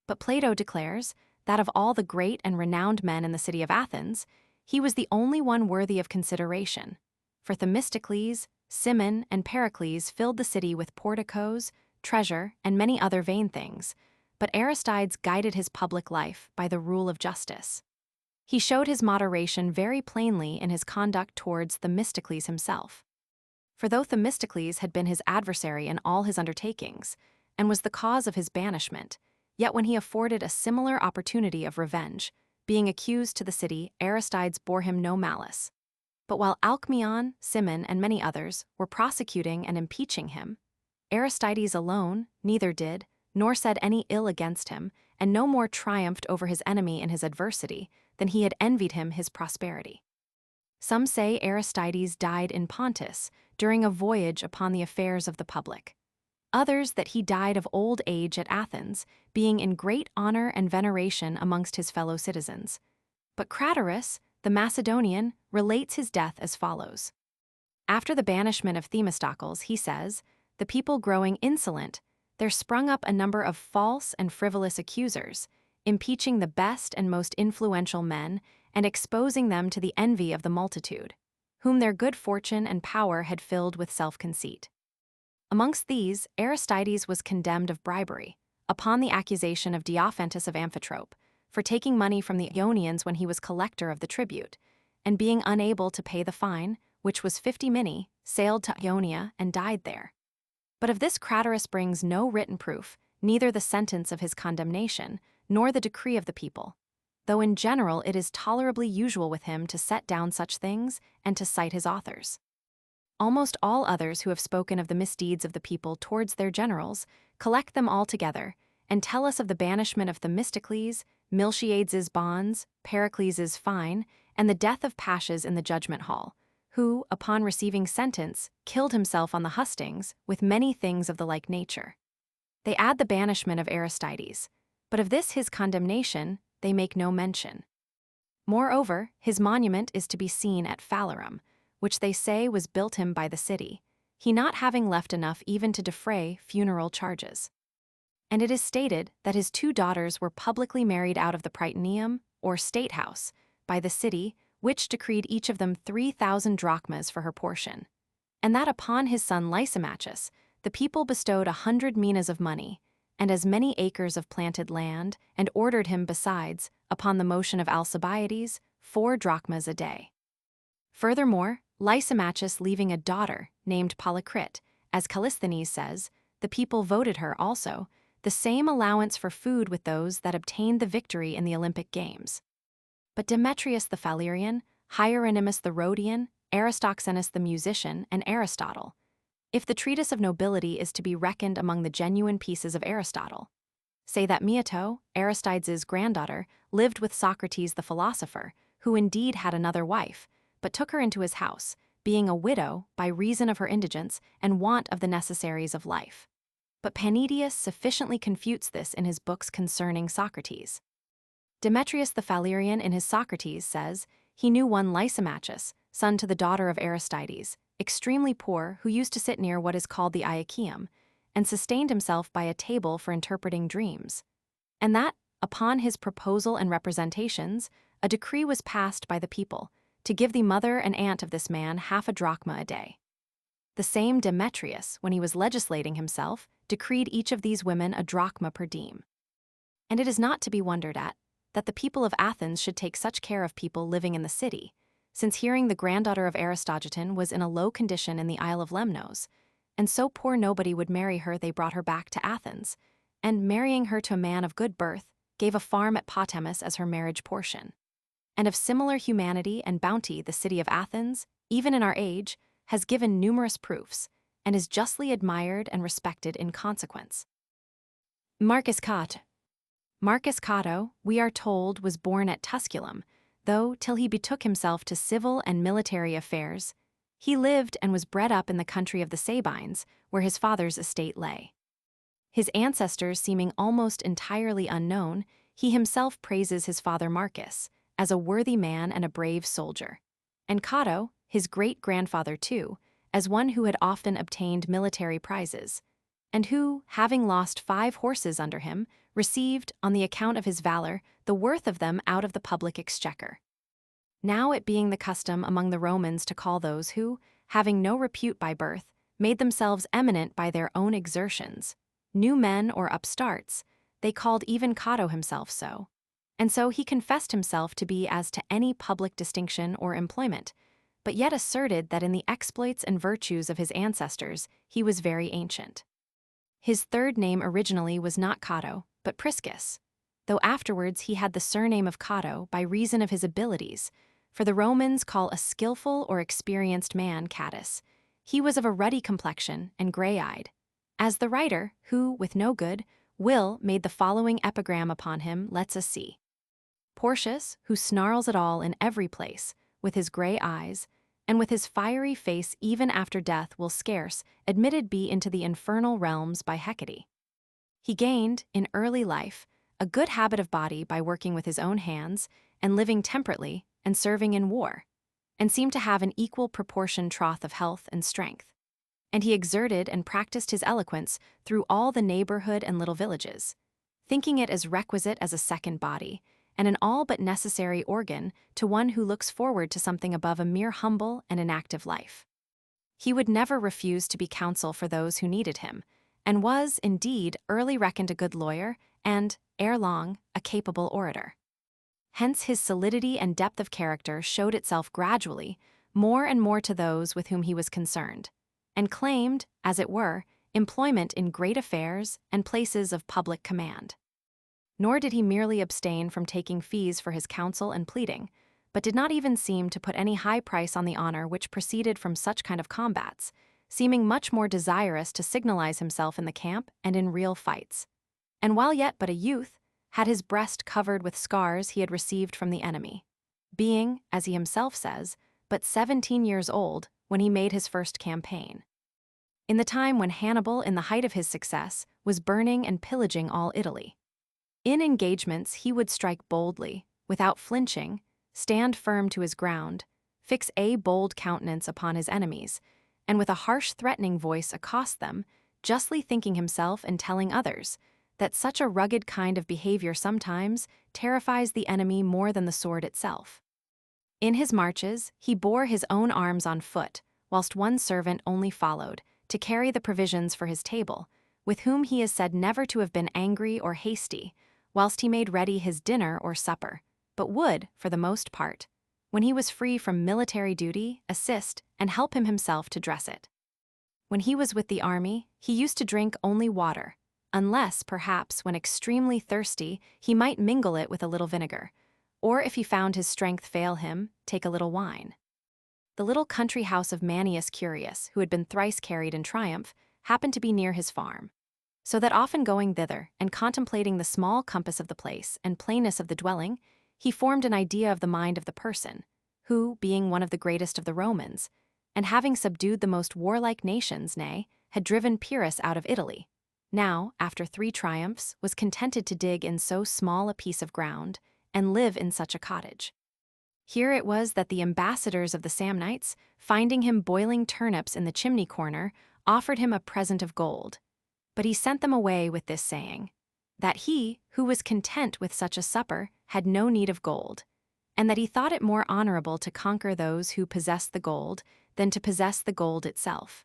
Speaker 1: But Plato declares that of all the great and renowned men in the city of Athens, he was the only one worthy of consideration. For Themistocles, Cimon, and Pericles filled the city with porticos, treasure, and many other vain things, but Aristides guided his public life by the rule of justice. He showed his moderation very plainly in his conduct towards Themistocles himself. For though Themistocles had been his adversary in all his undertakings, and was the cause of his banishment, yet when he afforded a similar opportunity of revenge, being accused to the city, Aristides bore him no malice. But while Alcmaeon, Cimon, and many others were prosecuting and impeaching him, Aristides alone neither did, nor said any ill against him, and no more triumphed over his enemy in his adversity than he had envied him his prosperity. Some say Aristides died in Pontus during a voyage upon the affairs of the public. Others that he died of old age at Athens, being in great honor and veneration amongst his fellow citizens. But Craterus, the Macedonian, relates his death as follows. After the banishment of Themistocles, he says, "The people growing insolent, there sprung up a number of false and frivolous accusers, impeaching the best and most influential men, and exposing them to the envy of the multitude, whom their good fortune and power had filled with self-conceit. Amongst these, Aristides was condemned of bribery, upon the accusation of Diophantus of Amphitrite, for taking money from the Ionians when he was collector of the tribute, and being unable to pay the fine, which was 50 minae, sailed to Ionia and died there. But of this Craterus brings no written proof, neither the sentence of his condemnation, nor the decree of the people, though in general it is tolerably usual with him to set down such things and to cite his authors. Almost all others who have spoken of the misdeeds of the people towards their generals collect them all together, and tell us of the banishment of Themistocles, Miltiades' bonds, Pericles' fine, and the death of Paches in the judgment hall, who, upon receiving sentence, killed himself on the hustings, with many things of the like nature. They add the banishment of Aristides, but of this his condemnation they make no mention. Moreover, his monument is to be seen at Phalerum, which they say was built him by the city, he not having left enough even to defray funeral charges. And it is stated that his 2 daughters were publicly married out of the Prytaneum, or state house, by the city, which decreed each of them 3,000 drachmas for her portion, and that upon his son Lysimachus the people bestowed 100 minas of money, and as many acres of planted land, and ordered him besides, upon the motion of Alcibiades, 4 drachmas a day. Furthermore, Lysimachus leaving a daughter named Polycrite, as Callisthenes says, the people voted her also, the same allowance for food with those that obtained the victory in the Olympic Games. But Demetrius the Phalerean, Hieronymus the Rhodian, Aristoxenus the musician, and Aristotle, if the treatise of nobility is to be reckoned among the genuine pieces of Aristotle, say that Myato, Aristides' granddaughter, lived with Socrates the philosopher, who indeed had another wife, but took her into his house, being a widow by reason of her indigence and want of the necessaries of life. But Panidius sufficiently confutes this in his books concerning Socrates. Demetrius the Phalerean in his Socrates says he knew one Lysimachus, son to the daughter of Aristides, extremely poor, who used to sit near what is called the Iaceum, and sustained himself by a table for interpreting dreams. And that, upon his proposal and representations, a decree was passed by the people, to give the mother and aunt of this man half a drachma a day. The same Demetrius, when he was legislating himself, decreed each of these women a drachma per diem. And it is not to be wondered at that the people of Athens should take such care of people living in the city, since hearing the granddaughter of Aristogiton was in a low condition in the Isle of Lemnos, and so poor nobody would marry her, they brought her back to Athens, and marrying her to a man of good birth, gave a farm at Potamos as her marriage portion. And of similar humanity and bounty the city of Athens, even in our age, has given numerous proofs, and is justly admired and respected in consequence. Marcus Cato, we are told, was born at Tusculum, though, till he betook himself to civil and military affairs, he lived and was bred up in the country of the Sabines, where his father's estate lay. His ancestors seeming almost entirely unknown, he himself praises his father Marcus as a worthy man and a brave soldier, and Cato, his great-grandfather too, as one who had often obtained military prizes, and who, having lost 5 horses under him, received, on the account of his valor, the worth of them out of the public exchequer. Now it being the custom among the Romans to call those who, having no repute by birth, made themselves eminent by their own exertions, new men or upstarts, they called even Cato himself so. And so he confessed himself to be as to any public distinction or employment, but yet asserted that in the exploits and virtues of his ancestors he was very ancient. His third name originally was not Cato, but Priscus, though afterwards he had the surname of Cato by reason of his abilities, for the Romans call a skillful or experienced man Catus. He was of a ruddy complexion and gray-eyed. As the writer, who, with no good will, made the following epigram upon him, lets us see. Portius, who snarls at all in every place, with his gray eyes, and with his fiery face even after death will scarce admitted be into the infernal realms by Hecate. He gained, in early life, a good habit of body by working with his own hands, and living temperately, and serving in war, and seemed to have an equal proportion troth of health and strength. And he exerted and practiced his eloquence through all the neighborhood and little villages, thinking it as requisite as a second body, and an all but necessary organ to one who looks forward to something above a mere humble and inactive life. He would never refuse to be counsel for those who needed him, and was, indeed, early reckoned a good lawyer, and, ere long, a capable orator. Hence his solidity and depth of character showed itself gradually, more and more to those with whom he was concerned, and claimed, as it were, employment in great affairs and places of public command. Nor did he merely abstain from taking fees for his counsel and pleading, but did not even seem to put any high price on the honor which proceeded from such kind of combats, seeming much more desirous to signalize himself in the camp and in real fights, and while yet but a youth, had his breast covered with scars he had received from the enemy, being, as he himself says, but 17 years old when he made his first campaign. In the time when Hannibal, in the height of his success, was burning and pillaging all Italy. In engagements he would strike boldly, without flinching, stand firm to his ground, fix a bold countenance upon his enemies, and with a harsh threatening voice accost them, justly thinking himself and telling others that such a rugged kind of behavior sometimes terrifies the enemy more than the sword itself. In his marches he bore his own arms on foot, whilst one servant only followed, to carry the provisions for his table, with whom he is said never to have been angry or hasty, whilst he made ready his dinner or supper, but would, for the most part, when he was free from military duty, assist and help him himself to dress it. When he was with the army, he used to drink only water, unless, perhaps, when extremely thirsty, he might mingle it with a little vinegar, or if he found his strength fail him, take a little wine. The little country house of Manius Curius, who had been thrice carried in triumph, happened to be near his farm, so that often going thither and contemplating the small compass of the place and plainness of the dwelling, he formed an idea of the mind of the person, who, being one of the greatest of the Romans, and having subdued the most warlike nations, nay, had driven Pyrrhus out of Italy, now, after 3 triumphs, was contented to dig in so small a piece of ground, and live in such a cottage. Here it was that the ambassadors of the Samnites, finding him boiling turnips in the chimney corner, offered him a present of gold. But he sent them away with this saying, that he, who was content with such a supper, had no need of gold, and that he thought it more honorable to conquer those who possessed the gold than to possess the gold itself.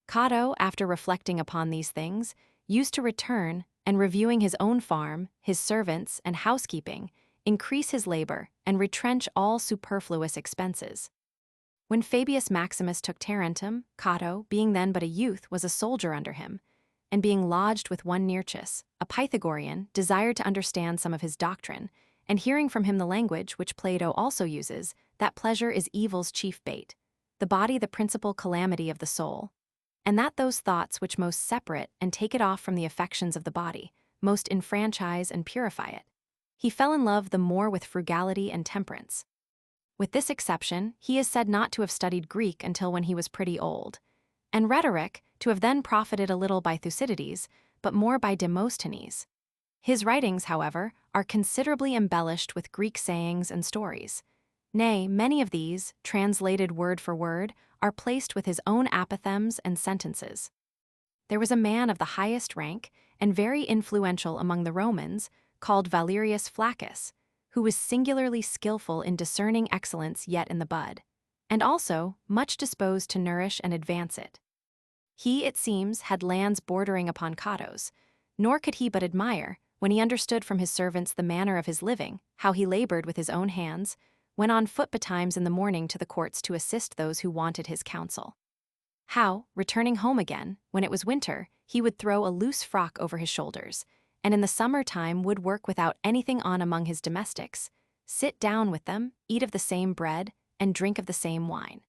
Speaker 1: Cato, after reflecting upon these things, used to return, and reviewing his own farm, his servants, and housekeeping, increase his labor, and retrench all superfluous expenses. When Fabius Maximus took Tarentum, Cato, being then but a youth, was a soldier under him, and being lodged with one Nearchus, a Pythagorean, desired to understand some of his doctrine, and hearing from him the language which Plato also uses, that pleasure is evil's chief bait, the body the principal calamity of the soul, and that those thoughts which most separate and take it off from the affections of the body, most enfranchise and purify it. He fell in love the more with frugality and temperance. With this exception, he is said not to have studied Greek until when he was pretty old, and rhetoric to have then profited a little by Thucydides, but more by Demosthenes. His writings, however, are considerably embellished with Greek sayings and stories. Nay, many of these, translated word for word, are placed with his own apothegms and sentences. There was a man of the highest rank, and very influential among the Romans, called Valerius Flaccus, who was singularly skillful in discerning excellence yet in the bud, and also much disposed to nourish and advance it. He, it seems, had lands bordering upon Cato's, nor could he but admire, when he understood from his servants the manner of his living, how he labored with his own hands, went on foot betimes in the morning to the courts to assist those who wanted his counsel. How, returning home again, when it was winter, he would throw a loose frock over his shoulders, and in the summer time would work without anything on among his domestics, sit down with them, eat of the same bread, and drink of the same wine.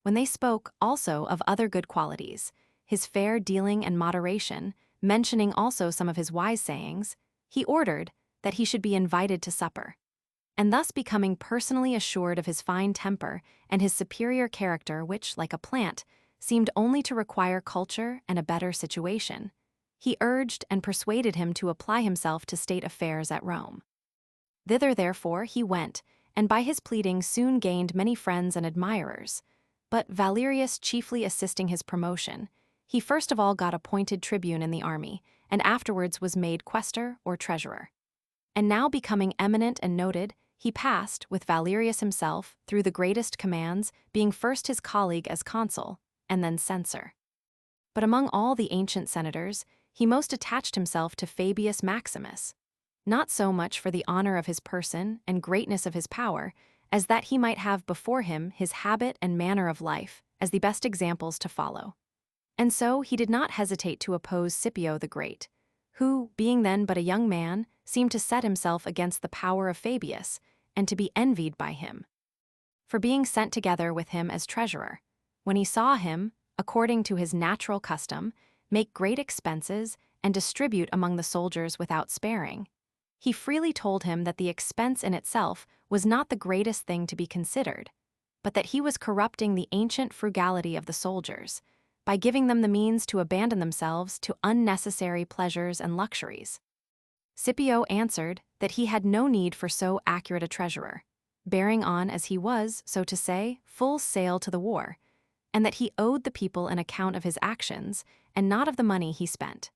Speaker 1: When they spoke also of other good qualities, his fair dealing and moderation, mentioning also some of his wise sayings, he ordered that he should be invited to supper. And thus becoming personally assured of his fine temper and his superior character, which, like a plant, seemed only to require culture and a better situation, he urged and persuaded him to apply himself to state affairs at Rome. Thither, therefore, he went, and by his pleading soon gained many friends and admirers. But Valerius chiefly assisting his promotion, he first of all got appointed tribune in the army, and afterwards was made quaestor or treasurer. And now becoming eminent and noted, he passed, with Valerius himself, through the greatest commands, being first his colleague as consul, and then censor. But among all the ancient senators, he most attached himself to Fabius Maximus, not so much for the honor of his person and greatness of his power, as that he might have before him his habit and manner of life as the best examples to follow. And so he did not hesitate to oppose Scipio the Great, who, being then but a young man, seemed to set himself against the power of Fabius, and to be envied by him. For being sent together with him as treasurer, when he saw him, according to his natural custom, make great expenses and distribute among the soldiers without sparing, he freely told him that the expense in itself was not the greatest thing to be considered, but that he was corrupting the ancient frugality of the soldiers, by giving them the means to abandon themselves to unnecessary pleasures and luxuries. Scipio answered that he had no need for so accurate a treasurer, bearing on as he was, so to say, full sail to the war, and that he owed the people an account of his actions, and not of the money he spent.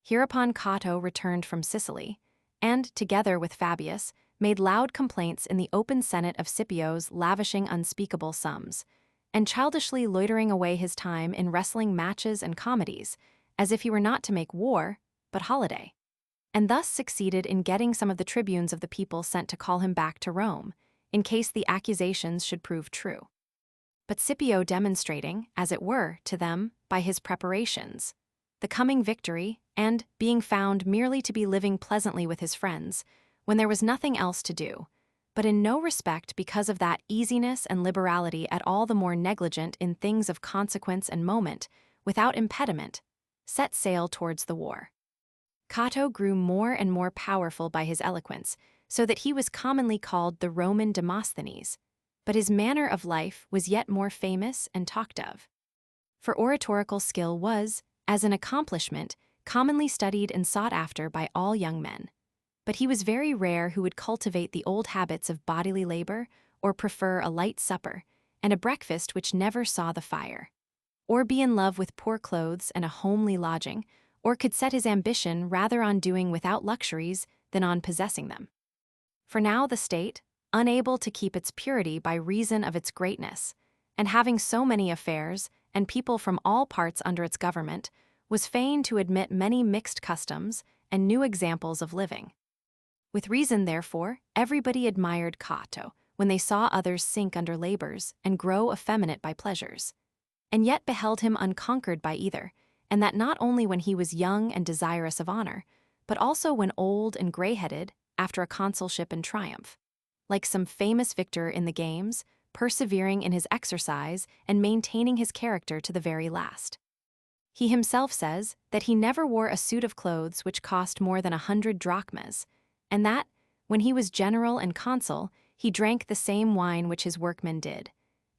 Speaker 1: Hereupon Cato returned from Sicily, and, together with Fabius, made loud complaints in the open senate of Scipio's lavishing unspeakable sums, and childishly loitering away his time in wrestling matches and comedies, as if he were not to make war, but holiday, and thus succeeded in getting some of the tribunes of the people sent to call him back to Rome, in case the accusations should prove true. But Scipio demonstrating, as it were, to them, by his preparations, the coming victory, and being found merely to be living pleasantly with his friends, when there was nothing else to do, but in no respect because of that easiness and liberality at all the more negligent in things of consequence and moment, without impediment, set sail towards the war. Cato grew more and more powerful by his eloquence, so that he was commonly called the Roman Demosthenes, but his manner of life was yet more famous and talked of. For oratorical skill was, as an accomplishment, commonly studied and sought after by all young men. But he was very rare who would cultivate the old habits of bodily labor, or prefer a light supper, and a breakfast which never saw the fire, or be in love with poor clothes and a homely lodging, or could set his ambition rather on doing without luxuries than on possessing them. For now the state, unable to keep its purity by reason of its greatness, and having so many affairs, and people from all parts under its government, was fain to admit many mixed customs and new examples of living. With reason, therefore, everybody admired Cato when they saw others sink under labors and grow effeminate by pleasures, and yet beheld him unconquered by either, and that not only when he was young and desirous of honor, but also when old and gray-headed, after a consulship and triumph, like some famous victor in the games, persevering in his exercise and maintaining his character to the very last. He himself says that he never wore a suit of clothes which cost more than 100 drachmas, and that, when he was general and consul, he drank the same wine which his workmen did,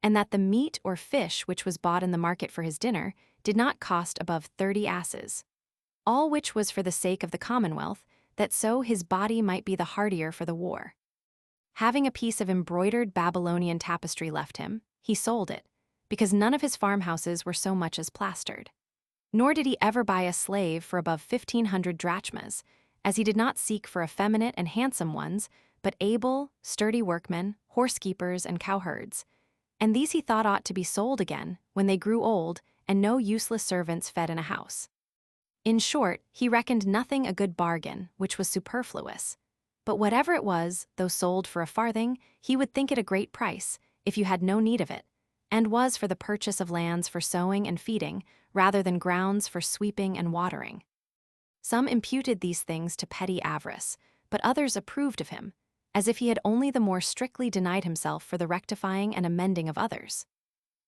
Speaker 1: and that the meat or fish which was bought in the market for his dinner did not cost above 30 asses. All which was for the sake of the commonwealth, that so his body might be the hardier for the war. Having a piece of embroidered Babylonian tapestry left him, he sold it, because none of his farmhouses were so much as plastered. Nor did he ever buy a slave for above 1,500 drachmas, as he did not seek for effeminate and handsome ones, but able, sturdy workmen, horsekeepers, and cowherds. And these he thought ought to be sold again when they grew old and no useless servants fed in a house. In short, he reckoned nothing a good bargain which was superfluous. But whatever it was, though sold for a farthing, he would think it a great price, if you had no need of it, and was for the purchase of lands for sowing and feeding, rather than grounds for sweeping and watering. Some imputed these things to petty avarice, but others approved of him, as if he had only the more strictly denied himself for the rectifying and amending of others.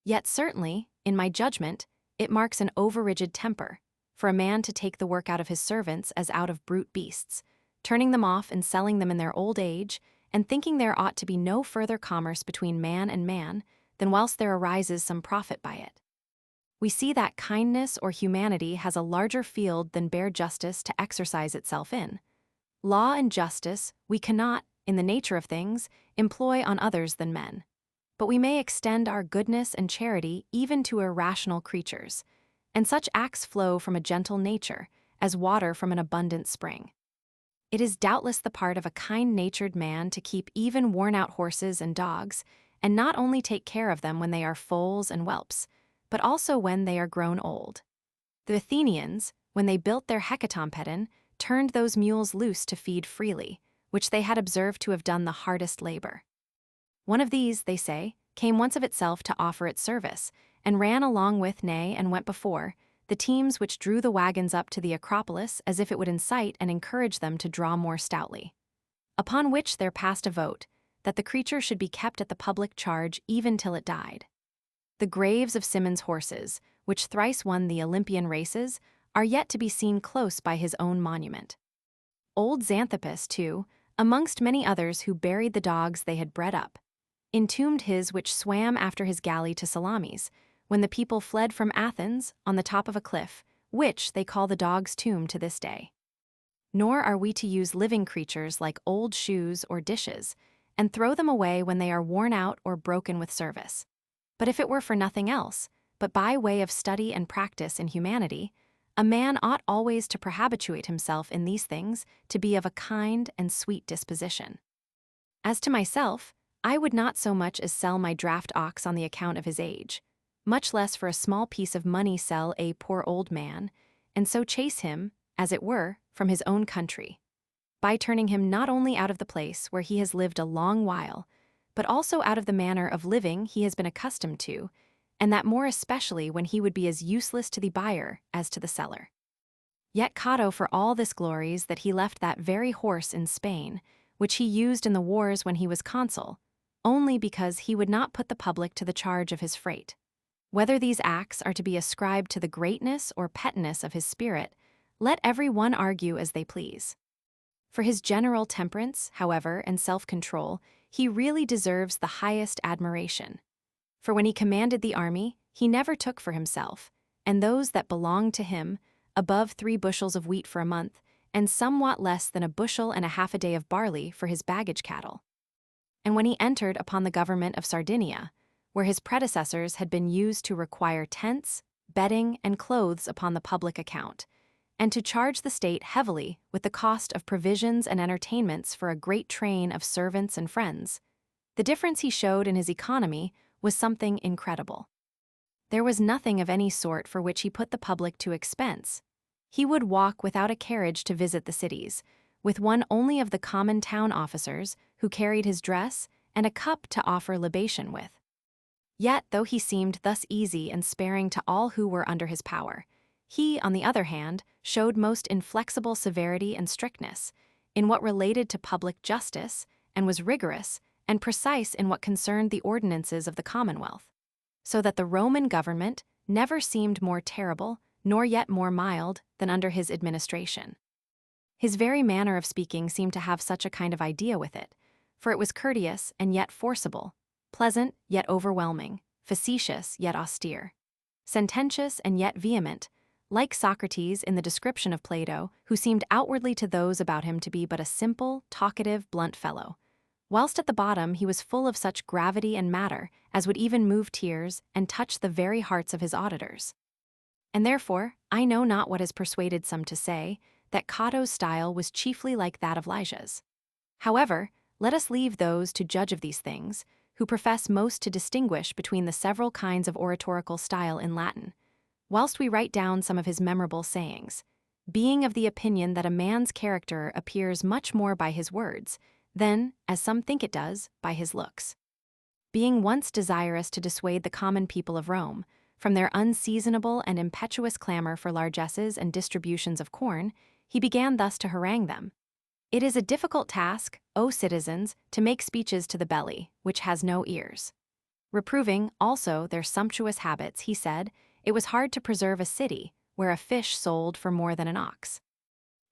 Speaker 1: Yet certainly, in my judgment, it marks an over-rigid temper, for a man to take the work out of his servants as out of brute beasts, turning them off and selling them in their old age, and thinking there ought to be no further commerce between man and man, than whilst there arises some profit by it. We see that kindness or humanity has a larger field than bare justice to exercise itself in. Law and justice we cannot, in the nature of things, employ on others than men. But we may extend our goodness and charity even to irrational creatures, and such acts flow from a gentle nature, as water from an abundant spring. It is doubtless the part of a kind-natured man to keep even worn-out horses and dogs, and not only take care of them when they are foals and whelps, but also when they are grown old. The Athenians, when they built their hecatompedon, turned those mules loose to feed freely, which they had observed to have done the hardest labor. One of these, they say, came once of itself to offer its service, and ran along with, nay, and went before, the teams which drew the wagons up to the Acropolis as if it would incite and encourage them to draw more stoutly. Upon which there passed a vote, that the creature should be kept at the public charge even till it died. The graves of Simon's horses, which thrice won the Olympian races, are yet to be seen close by his own monument. Old Xanthippus, too, amongst many others who buried the dogs they had bred up, entombed his which swam after his galley to Salamis, when the people fled from Athens on the top of a cliff, which they call the dog's tomb to this day. Nor are we to use living creatures like old shoes or dishes, and throw them away when they are worn out or broken with service. But if it were for nothing else, but by way of study and practice in humanity, a man ought always to prehabituate himself in these things to be of a kind and sweet disposition. As to myself, I would not so much as sell my draft ox on the account of his age, much less for a small piece of money sell a poor old man, and so chase him, as it were, from his own country, by turning him not only out of the place where he has lived a long while, but also out of the manner of living he has been accustomed to, and that more especially when he would be as useless to the buyer as to the seller. Yet Cato for all this glories that he left that very horse in Spain, which he used in the wars when he was consul, only because he would not put the public to the charge of his freight. Whether these acts are to be ascribed to the greatness or pettiness of his spirit, let every one argue as they please. For his general temperance, however, and self-control, he really deserves the highest admiration. For when he commanded the army, he never took for himself, and those that belonged to him, above 3 bushels of wheat for a month, and somewhat less than a bushel and a half a day of barley for his baggage cattle. And when he entered upon the government of Sardinia, where his predecessors had been used to require tents, bedding, and clothes upon the public account, and to charge the state heavily with the cost of provisions and entertainments for a great train of servants and friends, the difference he showed in his economy was something incredible. There was nothing of any sort for which he put the public to expense. He would walk without a carriage to visit the cities, with one only of the common town officers who carried his dress and a cup to offer libation with. Yet, though he seemed thus easy and sparing to all who were under his power, he, on the other hand, showed most inflexible severity and strictness in what related to public justice, and was rigorous and precise in what concerned the ordinances of the Commonwealth, so that the Roman government never seemed more terrible, nor yet more mild, than under his administration. His very manner of speaking seemed to have such a kind of idea with it, for it was courteous and yet forcible, pleasant yet overwhelming, facetious yet austere, sententious and yet vehement, like Socrates in the description of Plato, who seemed outwardly to those about him to be but a simple, talkative, blunt fellow, whilst at the bottom he was full of such gravity and matter as would even move tears and touch the very hearts of his auditors. And therefore, I know not what has persuaded some to say that Cato's style was chiefly like that of Lysias. However, let us leave those to judge of these things, who profess most to distinguish between the several kinds of oratorical style in Latin, whilst we write down some of his memorable sayings, being of the opinion that a man's character appears much more by his words than, as some think it does, by his looks. Being once desirous to dissuade the common people of Rome from their unseasonable and impetuous clamor for largesses and distributions of corn, he began thus to harangue them. It is a difficult task, O citizens, to make speeches to the belly, which has no ears. Reproving also their sumptuous habits, he said, it was hard to preserve a city where a fish sold for more than an ox.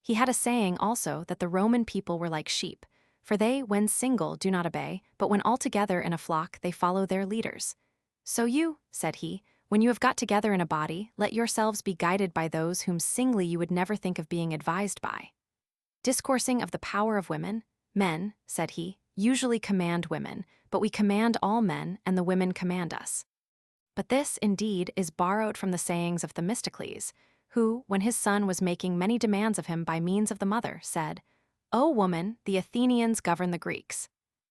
Speaker 1: He had a saying also that the Roman people were like sheep, for they, when single, do not obey, but when all together in a flock they follow their leaders. So you, said he, when you have got together in a body, let yourselves be guided by those whom singly you would never think of being advised by. Discoursing of the power of women, men, said he, usually command women, but we command all men, and the women command us. But this, indeed, is borrowed from the sayings of Themistocles, who, when his son was making many demands of him by means of the mother, said, O woman, the Athenians govern the Greeks.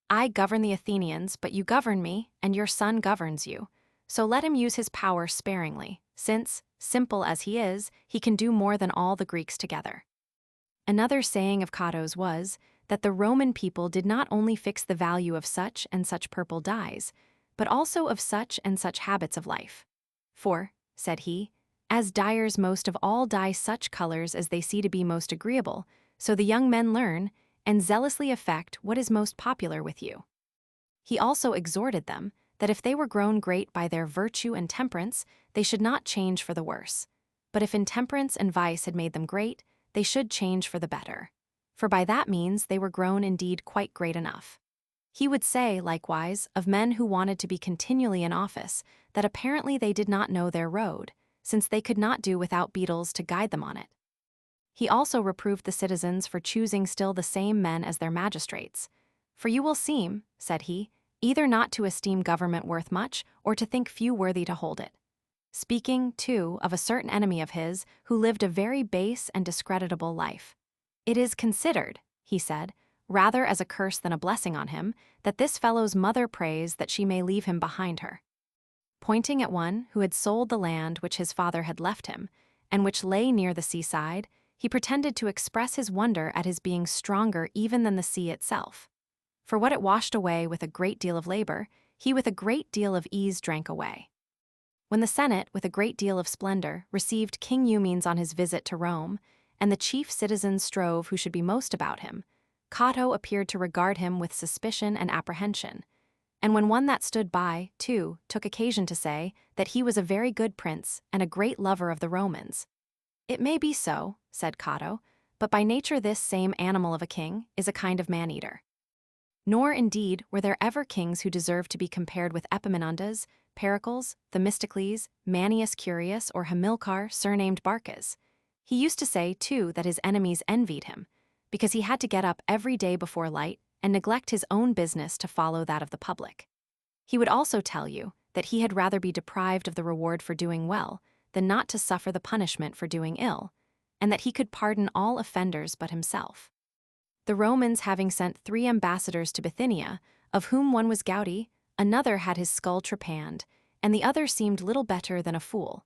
Speaker 1: I govern the Athenians, but you govern me, and your son governs you. So let him use his power sparingly, since, simple as he is, he can do more than all the Greeks together. Another saying of Cato's was that the Roman people did not only fix the value of such and such purple dyes, but also of such and such habits of life. For, said he, as dyers most of all dye such colors as they see to be most agreeable, so the young men learn and zealously affect what is most popular with you. He also exhorted them that if they were grown great by their virtue and temperance, they should not change for the worse, but if intemperance and vice had made them great, they should change for the better, for by that means they were grown indeed quite great enough. He would say, likewise, of men who wanted to be continually in office, that apparently they did not know their road, since they could not do without beetles to guide them on it. He also reproved the citizens for choosing still the same men as their magistrates. For you will seem, said he, either not to esteem government worth much, or to think few worthy to hold it. Speaking, too, of a certain enemy of his, who lived a very base and discreditable life. It is considered, he said, rather as a curse than a blessing on him, that this fellow's mother prays that she may leave him behind her. Pointing at one who had sold the land which his father had left him, and which lay near the seaside, he pretended to express his wonder at his being stronger even than the sea itself. For what it washed away with a great deal of labor, he with a great deal of ease drank away. When the Senate, with a great deal of splendor, received King Eumenes on his visit to Rome, and the chief citizens strove who should be most about him, Cato appeared to regard him with suspicion and apprehension. And when one that stood by, too, took occasion to say that he was a very good prince and a great lover of the Romans. It may be so, said Cato, but by nature this same animal of a king is a kind of man-eater. Nor, indeed, were there ever kings who deserved to be compared with Epaminondas, Pericles, Themistocles, Manius Curius, or Hamilcar, surnamed Barcas. He used to say, too, that his enemies envied him, because he had to get up every day before light and neglect his own business to follow that of the public. He would also tell you that he had rather be deprived of the reward for doing well than not to suffer the punishment for doing ill, and that he could pardon all offenders but himself. The Romans having sent 3 ambassadors to Bithynia, of whom one was gouty, another had his skull trepanned, and the other seemed little better than a fool.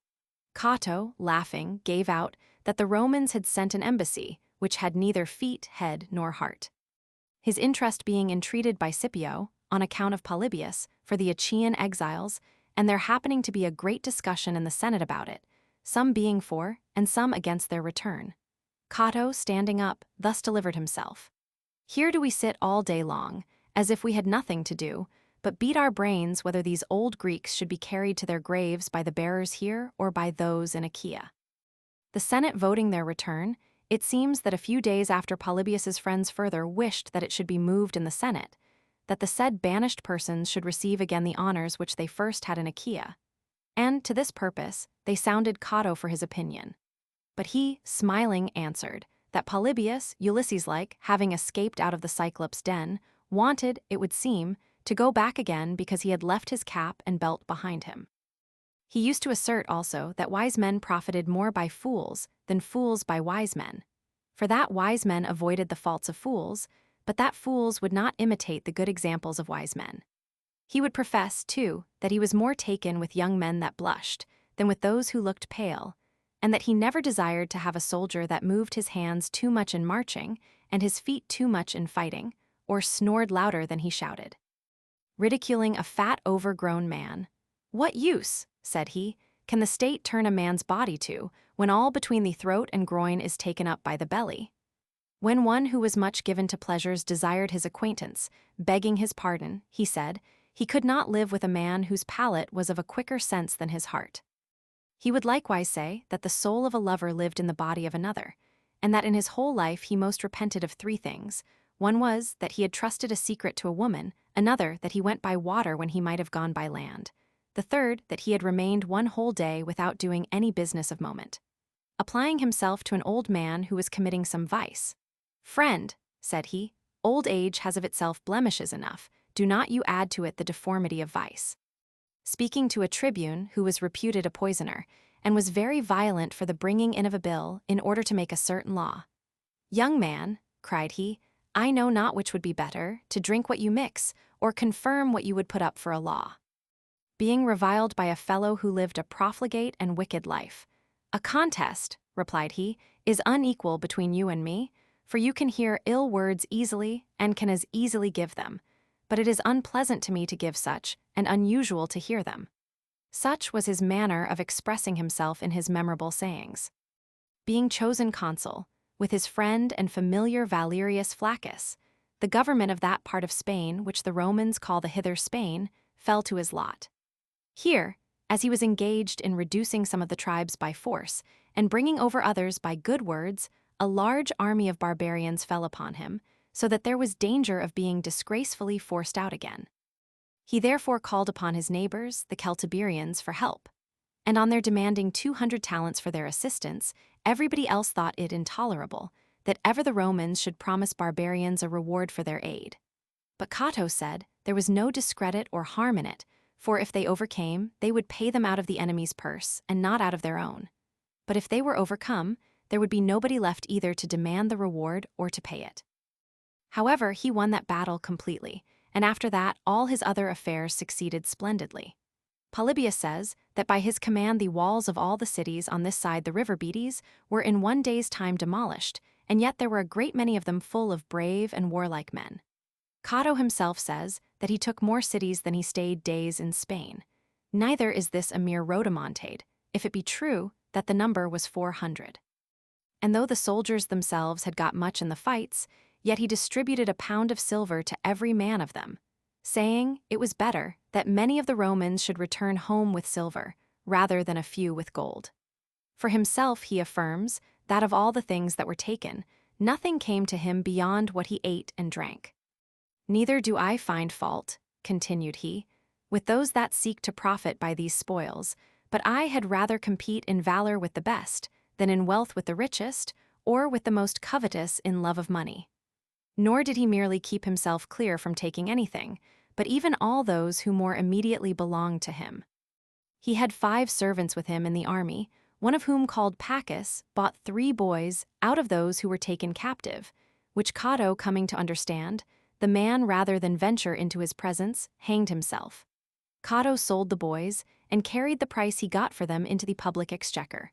Speaker 1: Cato, laughing, gave out that the Romans had sent an embassy which had neither feet, head, nor heart. His interest being entreated by Scipio, on account of Polybius, for the Achaean exiles, and there happening to be a great discussion in the Senate about it, some being for and some against their return. Cato, standing up, thus delivered himself. Here do we sit all day long, as if we had nothing to do, but beat our brains whether these old Greeks should be carried to their graves by the bearers here or by those in Achaea. The Senate voting their return, it seems that a few days after Polybius's friends further wished that it should be moved in the Senate, that the said banished persons should receive again the honors which they first had in Achaea. And, to this purpose, they sounded Cato for his opinion. But he, smiling, answered, that Polybius, Ulysses-like, having escaped out of the Cyclops' den, wanted, it would seem, to go back again because he had left his cap and belt behind him. He used to assert also that wise men profited more by fools than fools by wise men, for that wise men avoided the faults of fools, but that fools would not imitate the good examples of wise men. He would profess, too, that he was more taken with young men that blushed than with those who looked pale, and that he never desired to have a soldier that moved his hands too much in marching and his feet too much in fighting, or snored louder than he shouted. Ridiculing a fat, overgrown man, "What use," said he, "can the state turn a man's body to, when all between the throat and groin is taken up by the belly?" When one who was much given to pleasures desired his acquaintance, begging his pardon, he said, he could not live with a man whose palate was of a quicker sense than his heart. He would likewise say that the soul of a lover lived in the body of another, and that in his whole life he most repented of 3 things. One was that he had trusted a secret to a woman, another that he went by water when he might have gone by land, the third that he had remained 1 whole day without doing any business of moment. Applying himself to an old man who was committing some vice, "Friend," said he, "old age has of itself blemishes enough, do not you add to it the deformity of vice." Speaking to a tribune who was reputed a poisoner, and was very violent for the bringing in of a bill in order to make a certain law. "Young man," cried he, "I know not which would be better, to drink what you mix, or confirm what you would put up for a law." Being reviled by a fellow who lived a profligate and wicked life, "A contest," replied he, "is unequal between you and me, for you can hear ill words easily and can as easily give them, but it is unpleasant to me to give such, and unusual to hear them." Such was his manner of expressing himself in his memorable sayings. Being chosen consul, with his friend and familiar Valerius Flaccus, the government of that part of Spain which the Romans call the Hither Spain fell to his lot. Here, as he was engaged in reducing some of the tribes by force and bringing over others by good words, a large army of barbarians fell upon him, so that there was danger of being disgracefully forced out again. He therefore called upon his neighbors, the Celtiberians, for help, and on their demanding 200 talents for their assistance, everybody else thought it intolerable that ever the Romans should promise barbarians a reward for their aid. But Cato said there was no discredit or harm in it, for if they overcame, they would pay them out of the enemy's purse and not out of their own. But if they were overcome, there would be nobody left either to demand the reward or to pay it. However, he won that battle completely, and after that all his other affairs succeeded splendidly. Polybius says that by his command the walls of all the cities on this side the river Beates were in 1 day's time demolished, and yet there were a great many of them full of brave and warlike men. Cato himself says that he took more cities than he stayed days in Spain. Neither is this a mere rhodomontade, if it be true that the number was 400. and though the soldiers themselves had got much in the fights, yet he distributed a pound of silver to every man of them, saying it was better that many of the Romans should return home with silver, rather than a few with gold. For himself he affirms that of all the things that were taken, nothing came to him beyond what he ate and drank. Neither do I find fault, continued he, with those that seek to profit by these spoils, but I had rather compete in valor with the best, than in wealth with the richest, or with the most covetous in love of money. Nor did he merely keep himself clear from taking anything, but even all those who more immediately belonged to him. He had 5 servants with him in the army, one of whom, called Pacus, bought 3 boys out of those who were taken captive, which Cato coming to understand, the man rather than venture into his presence, hanged himself. Cato sold the boys, and carried the price he got for them into the public exchequer.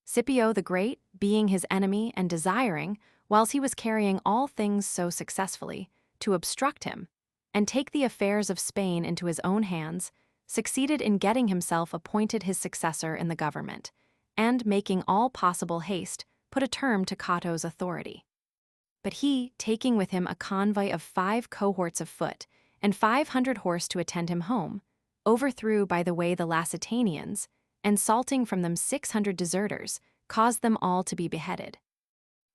Speaker 1: Scipio the Great, being his enemy and desiring, whilst he was carrying all things so successfully, to obstruct him, and take the affairs of Spain into his own hands, succeeded in getting himself appointed his successor in the government, and, making all possible haste, put a term to Cato's authority. But he, taking with him a convoy of 5 cohorts of foot, and 500 horse to attend him home, overthrew by the way the Lusitanians, and salting from them 600 deserters, caused them all to be beheaded.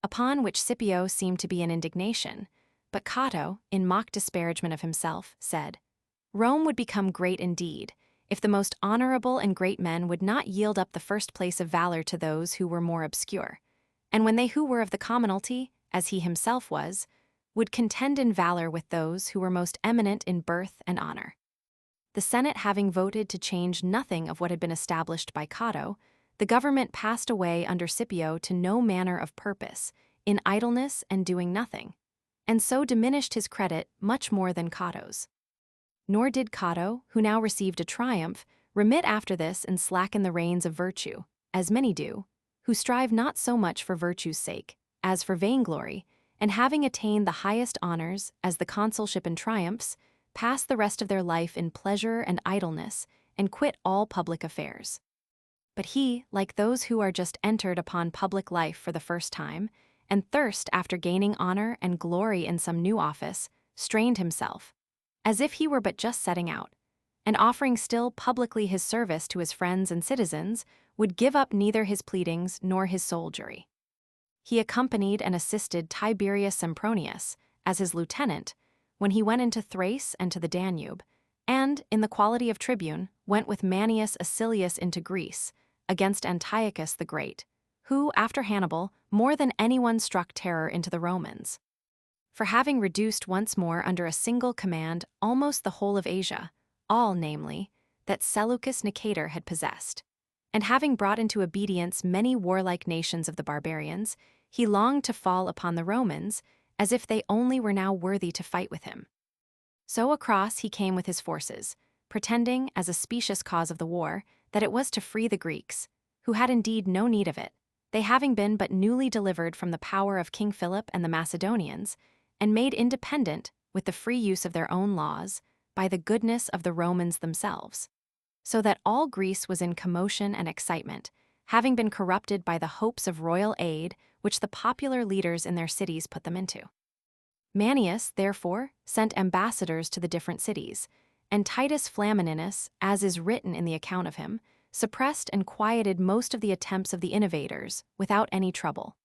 Speaker 1: Upon which Scipio seemed to be in indignation, but Cato, in mock disparagement of himself, said, Rome would become great indeed, if the most honorable and great men would not yield up the first place of valor to those who were more obscure, and when they who were of the commonalty, as he himself was, would contend in valor with those who were most eminent in birth and honor. The Senate having voted to change nothing of what had been established by Cato, the government passed away under Scipio to no manner of purpose, in idleness and doing nothing, and so diminished his credit much more than Cato's. Nor did Cato, who now received a triumph, remit after this and slacken the reins of virtue, as many do, who strive not so much for virtue's sake, as for vainglory, and having attained the highest honors, as the consulship and triumphs, pass the rest of their life in pleasure and idleness, and quit all public affairs. But he, like those who are just entered upon public life for the first time, and thirst after gaining honor and glory in some new office, strained himself, as if he were but just setting out, and offering still publicly his service to his friends and citizens, would give up neither his pleadings nor his soldiery. He accompanied and assisted Tiberius Sempronius, as his lieutenant, when he went into Thrace and to the Danube, and, in the quality of tribune, went with Manius Acilius into Greece, against Antiochus the Great, who, after Hannibal, more than anyone struck terror into the Romans. For having reduced once more under a single command almost the whole of Asia, all, namely, that Seleucus Nicator had possessed, and having brought into obedience many warlike nations of the barbarians, he longed to fall upon the Romans, as if they only were now worthy to fight with him. So across he came with his forces, pretending, as a specious cause of the war, that it was to free the Greeks, who had indeed no need of it, they having been but newly delivered from the power of King Philip and the Macedonians, and made independent, with the free use of their own laws, by the goodness of the Romans themselves. So that all Greece was in commotion and excitement, having been corrupted by the hopes of royal aid which the popular leaders in their cities put them into. Manius, therefore, sent ambassadors to the different cities, and Titus Flamininus, as is written in the account of him, suppressed and quieted most of the attempts of the innovators without any trouble.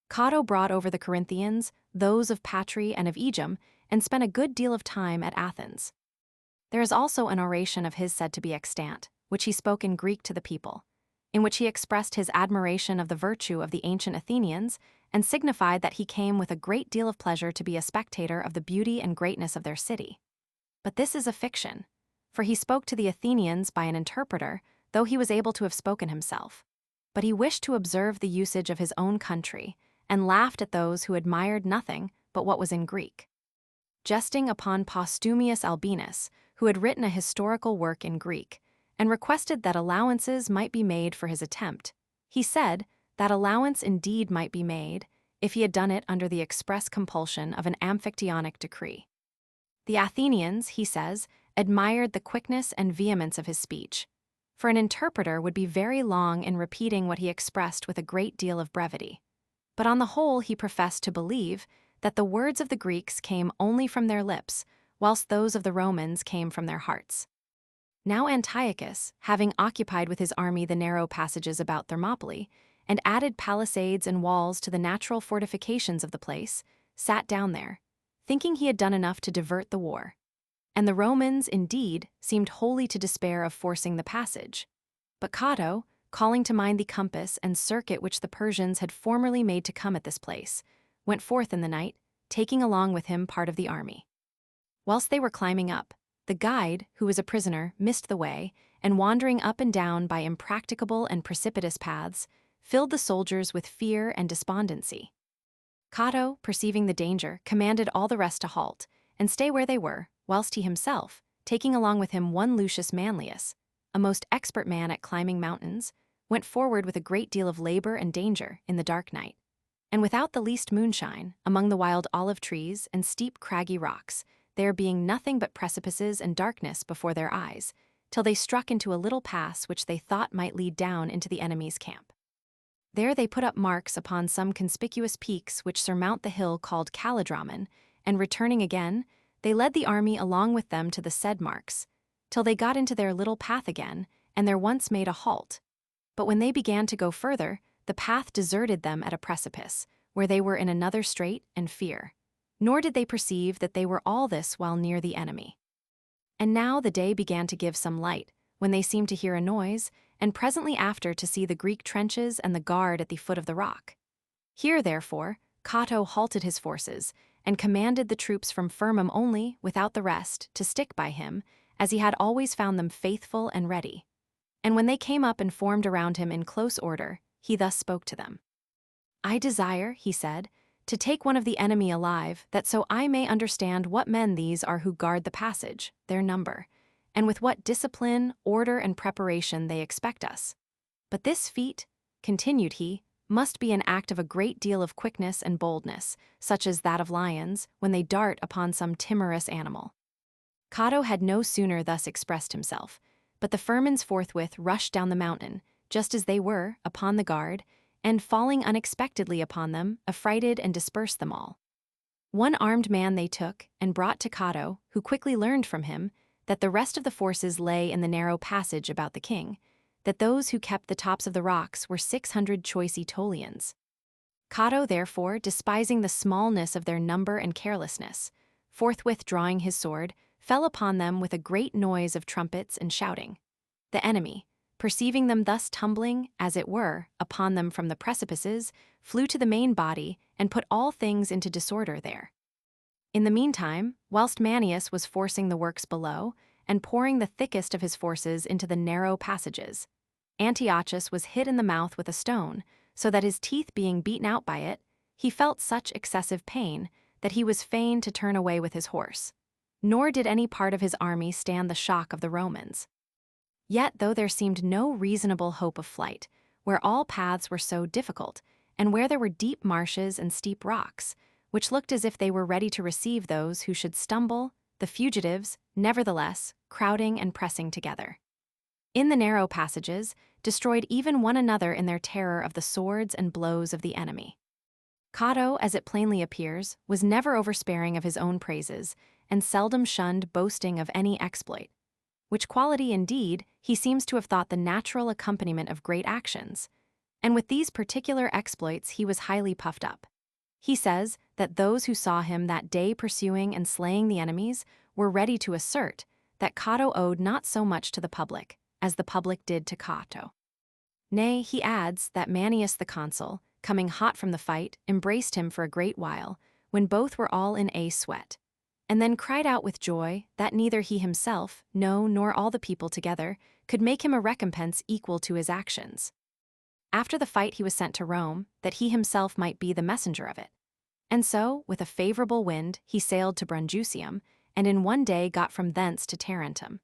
Speaker 1: Cato brought over the Corinthians, those of Patri and of Aegum, and spent a good deal of time at Athens. There is also an oration of his said to be extant, which he spoke in Greek to the people, in which he expressed his admiration of the virtue of the ancient Athenians, and signified that he came with a great deal of pleasure to be a spectator of the beauty and greatness of their city. But this is a fiction, for he spoke to the Athenians by an interpreter, though he was able to have spoken himself. But he wished to observe the usage of his own country, and laughed at those who admired nothing but what was in Greek. Jesting upon Postumius Albinus, who had written a historical work in Greek, and requested that allowances might be made for his attempt, he said that allowance indeed might be made if he had done it under the express compulsion of an Amphictyonic decree. The Athenians, he says, admired the quickness and vehemence of his speech, for an interpreter would be very long in repeating what he expressed with a great deal of brevity. But on the whole he professed to believe that the words of the Greeks came only from their lips, whilst those of the Romans came from their hearts. Now Antiochus, having occupied with his army the narrow passages about Thermopylae, and added palisades and walls to the natural fortifications of the place, sat down there, thinking he had done enough to divert the war. And the Romans, indeed, seemed wholly to despair of forcing the passage. But Cato, calling to mind the compass and circuit which the Persians had formerly made to come at this place, went forth in the night, taking along with him part of the army. Whilst they were climbing up, the guide, who was a prisoner, missed the way, and wandering up and down by impracticable and precipitous paths, filled the soldiers with fear and despondency. Cato, perceiving the danger, commanded all the rest to halt, and stay where they were, whilst he himself, taking along with him one Lucius Manlius, a most expert man at climbing mountains, went forward with a great deal of labor and danger in the dark night, and without the least moonshine, among the wild olive trees and steep craggy rocks, there being nothing but precipices and darkness before their eyes, till they struck into a little pass which they thought might lead down into the enemy's camp. There they put up marks upon some conspicuous peaks which surmount the hill called Calidramon, and returning again, they led the army along with them to the said marks, till they got into their little path again, and there once made a halt. But when they began to go further, the path deserted them at a precipice, where they were in another strait and fear. Nor did they perceive that they were all this while near the enemy. And now the day began to give some light, when they seemed to hear a noise, and presently after to see the Greek trenches and the guard at the foot of the rock. Here, therefore, Cato halted his forces, and commanded the troops from Firmum only, without the rest, to stick by him, as he had always found them faithful and ready. And when they came up and formed around him in close order, he thus spoke to them. "I desire," he said, "to take one of the enemy alive, that so I may understand what men these are who guard the passage, their number, and with what discipline, order, and preparation they expect us. But this feat," continued he, "must be an act of a great deal of quickness and boldness, such as that of lions, when they dart upon some timorous animal." Cato had no sooner thus expressed himself, but the Firmans forthwith rushed down the mountain, just as they were, upon the guard, and falling unexpectedly upon them, affrighted and dispersed them all. One armed man they took, and brought to Cato, who quickly learned from him that the rest of the forces lay in the narrow passage about the king, that those who kept the tops of the rocks were 600 choice Aetolians. Cato, therefore, despising the smallness of their number and carelessness, forthwith drawing his sword, fell upon them with a great noise of trumpets and shouting. The enemy, perceiving them thus tumbling, as it were, upon them from the precipices, flew to the main body, and put all things into disorder there. In the meantime, whilst Manius was forcing the works below, and pouring the thickest of his forces into the narrow passages, Antiochus was hit in the mouth with a stone, so that his teeth being beaten out by it, he felt such excessive pain that he was fain to turn away with his horse. Nor did any part of his army stand the shock of the Romans. Yet, though there seemed no reasonable hope of flight, where all paths were so difficult, and where there were deep marshes and steep rocks, which looked as if they were ready to receive those who should stumble, the fugitives, nevertheless, crowding and pressing together, in the narrow passages, destroyed even one another in their terror of the swords and blows of the enemy. Cato, as it plainly appears, was never oversparing of his own praises, and seldom shunned boasting of any exploit, which quality, indeed, he seems to have thought the natural accompaniment of great actions, and with these particular exploits he was highly puffed up. He says that those who saw him that day pursuing and slaying the enemies were ready to assert that Cato owed not so much to the public as the public did to Cato. Nay, he adds that Manius the consul, coming hot from the fight, embraced him for a great while, when both were all in a sweat, and then cried out with joy that neither he himself, no, nor all the people together, could make him a recompense equal to his actions. After the fight he was sent to Rome, that he himself might be the messenger of it. And so, with a favorable wind, he sailed to Brundusium, and in one day got from thence to Tarentum.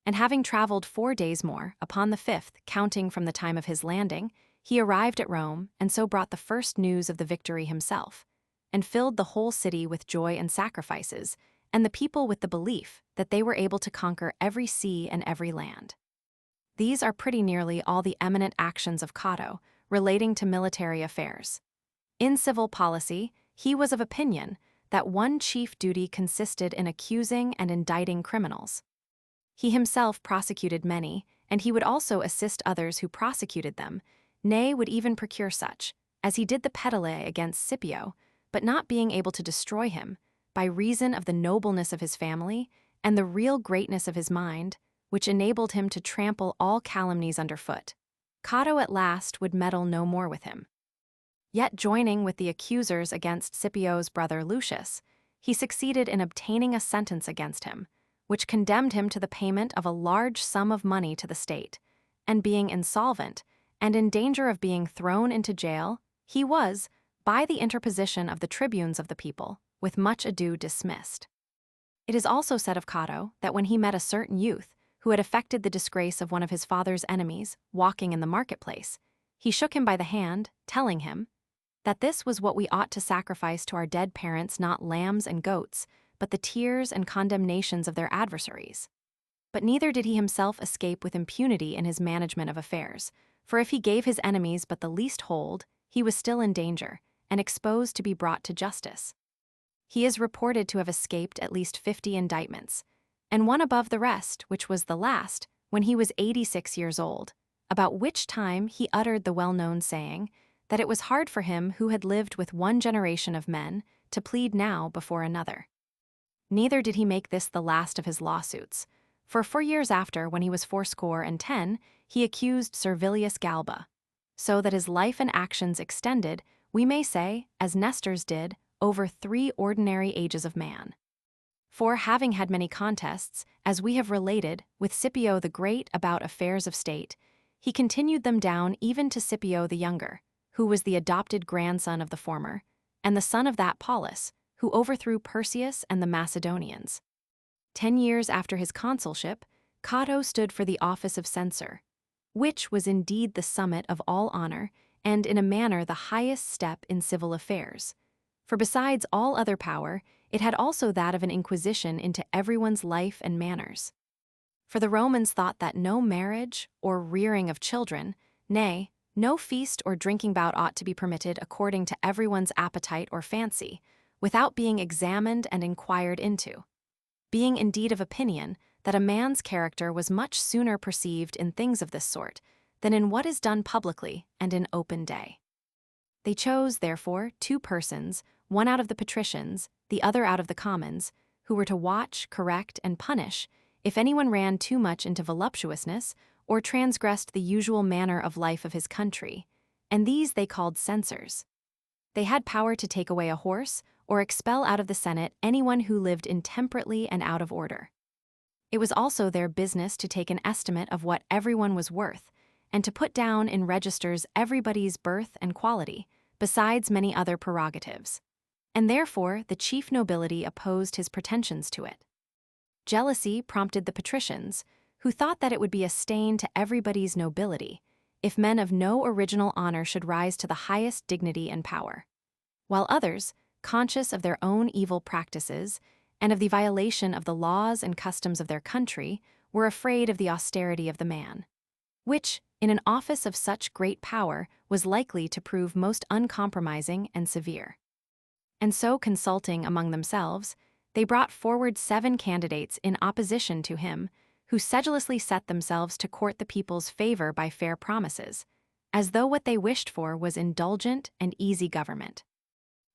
Speaker 1: And having traveled 4 days more, upon the 5th, counting from the time of his landing, he arrived at Rome, and so brought the first news of the victory himself, and filled the whole city with joy and sacrifices, and the people with the belief that they were able to conquer every sea and every land. These are pretty nearly all the eminent actions of Cato, relating to military affairs. In civil policy, he was of opinion that one chief duty consisted in accusing and indicting criminals. He himself prosecuted many, and he would also assist others who prosecuted them, nay, would even procure such, as he did the pedile against Scipio, but not being able to destroy him, by reason of the nobleness of his family and the real greatness of his mind, which enabled him to trample all calumnies underfoot. Cato at last would meddle no more with him. Yet joining with the accusers against Scipio's brother Lucius, he succeeded in obtaining a sentence against him, which condemned him to the payment of a large sum of money to the state, and being insolvent, and in danger of being thrown into jail, he was, by the interposition of the tribunes of the people, with much ado dismissed. It is also said of Cato that when he met a certain youth, who had effected the disgrace of one of his father's enemies, walking in the marketplace, he shook him by the hand, telling him that this was what we ought to sacrifice to our dead parents, not lambs and goats, but the tears and condemnations of their adversaries. But neither did he himself escape with impunity in his management of affairs, for if he gave his enemies but the least hold, he was still in danger, and exposed to be brought to justice. He is reported to have escaped at least 50 indictments, and one above the rest, which was the last, when he was 86 years old, about which time he uttered the well-known saying that it was hard for him who had lived with one generation of men to plead now before another. Neither did he make this the last of his lawsuits, for 4 years after, when he was 80, he accused Servilius Galba, so that his life and actions extended, we may say, as Nestor's did, over 3 ordinary ages of man. For having had many contests, as we have related, with Scipio the Great about affairs of state, he continued them down even to Scipio the Younger, who was the adopted grandson of the former, and the son of that Paulus, who overthrew Perseus and the Macedonians. 10 years after his consulship, Cato stood for the office of censor, which was indeed the summit of all honor, and in a manner the highest step in civil affairs. For besides all other power, it had also that of an inquisition into everyone's life and manners. For the Romans thought that no marriage or rearing of children, nay, no feast or drinking bout ought to be permitted according to everyone's appetite or fancy, without being examined and inquired into, being indeed of opinion that a man's character was much sooner perceived in things of this sort than in what is done publicly and in open day. They chose, therefore, 2 persons, one out of the patricians, the other out of the commons, who were to watch, correct, and punish if anyone ran too much into voluptuousness or transgressed the usual manner of life of his country, and these they called censors. They had power to take away a horse or expel out of the Senate anyone who lived intemperately and out of order. It was also their business to take an estimate of what everyone was worth, and to put down in registers everybody's birth and quality, besides many other prerogatives. And therefore the chief nobility opposed his pretensions to it. Jealousy prompted the patricians, who thought that it would be a stain to everybody's nobility if men of no original honor should rise to the highest dignity and power, while others, conscious of their own evil practices and of the violation of the laws and customs of their country, were afraid of the austerity of the man, which, in an office of such great power, was likely to prove most uncompromising and severe. And so, consulting among themselves, they brought forward 7 candidates in opposition to him, who sedulously set themselves to court the people's favor by fair promises, as though what they wished for was indulgent and easy government.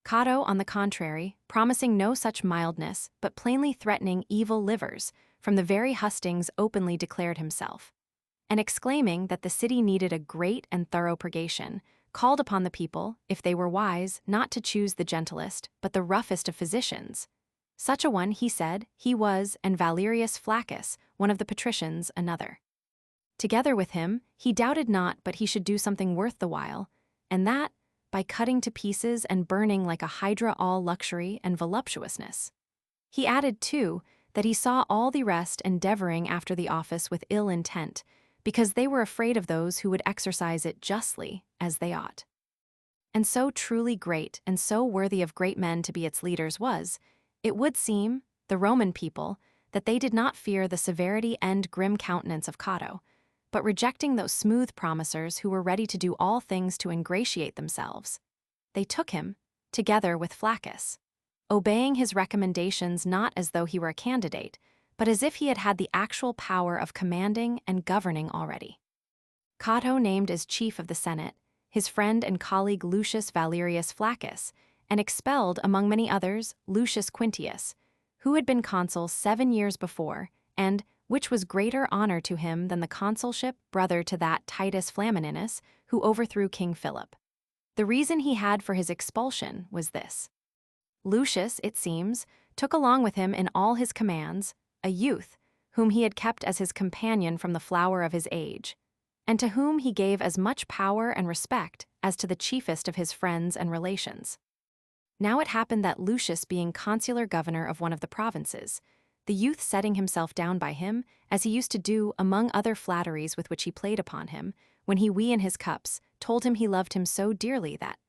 Speaker 1: Cato, on the contrary, promising no such mildness, but plainly threatening evil livers, from the very hustings openly declared himself, and exclaiming that the city needed a great and thorough purgation, called upon the people, if they were wise, not to choose the gentlest, but the roughest of physicians. Such a one, he said, he was, and Valerius Flaccus, one of the patricians, another. Together with him, he doubted not but he should do something worth the while, and that, by cutting to pieces and burning like a hydra all luxury and voluptuousness. He added, too, that he saw all the rest endeavoring after the office with ill intent, because they were afraid of those who would exercise it justly, as they ought. And so truly great and so worthy of great men to be its leaders was, it would seem, the Roman people, that they did not fear the severity and grim countenance of Cato, but rejecting those smooth promisers who were ready to do all things to ingratiate themselves, they took him, together with Flaccus, obeying his recommendations not as though he were a candidate, but as if he had had the actual power of commanding and governing already. Cato named as chief of the Senate his friend and colleague Lucius Valerius Flaccus, and expelled, among many others, Lucius Quintius, who had been consul 7 years before, and, which was greater honor to him than the consulship, brother to that Titus Flamininus, who overthrew King Philip. The reason he had for his expulsion was this. Lucius, it seems, took along with him in all his commands a youth, whom he had kept as his companion from the flower of his age, and to whom he gave as much power and respect as to the chiefest of his friends and relations. Now it happened that Lucius, being consular governor of one of the provinces, the youth setting himself down by him, as he used to do among other flatteries with which he played upon him, when he in his cups, told him he loved him so dearly that,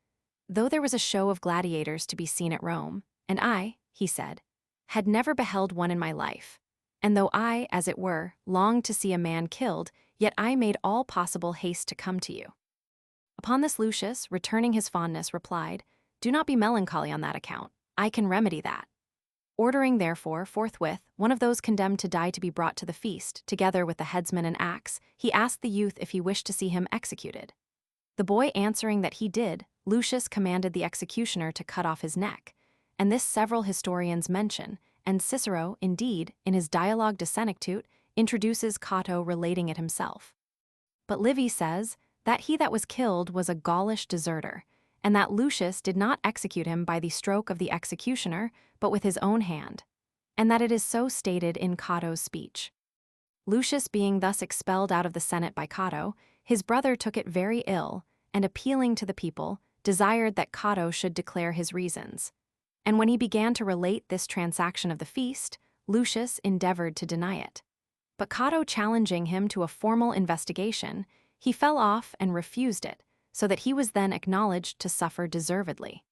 Speaker 1: though there was a show of gladiators to be seen at Rome, and I, he said, had never beheld one in my life, and though I, as it were, longed to see a man killed, yet I made all possible haste to come to you. Upon this Lucius, returning his fondness, replied, Do not be melancholy on that account. I can remedy that. Ordering, therefore, forthwith, one of those condemned to die to be brought to the feast, together with the headsman and axe, he asked the youth if he wished to see him executed. The boy answering that he did, Lucius commanded the executioner to cut off his neck, and this several historians mention, and Cicero, indeed, in his Dialogue de Senectute, introduces Cato relating it himself. But Livy says that he that was killed was a Gaulish deserter, and that Lucius did not execute him by the stroke of the executioner, but with his own hand, and that it is so stated in Cato's speech. Lucius being thus expelled out of the Senate by Cato, his brother took it very ill, and appealing to the people, desired that Cato should declare his reasons. And when he began to relate this transaction of the feast, Lucius endeavored to deny it. But Cato challenging him to a formal investigation, he fell off and refused it, so that he was then acknowledged to suffer deservedly.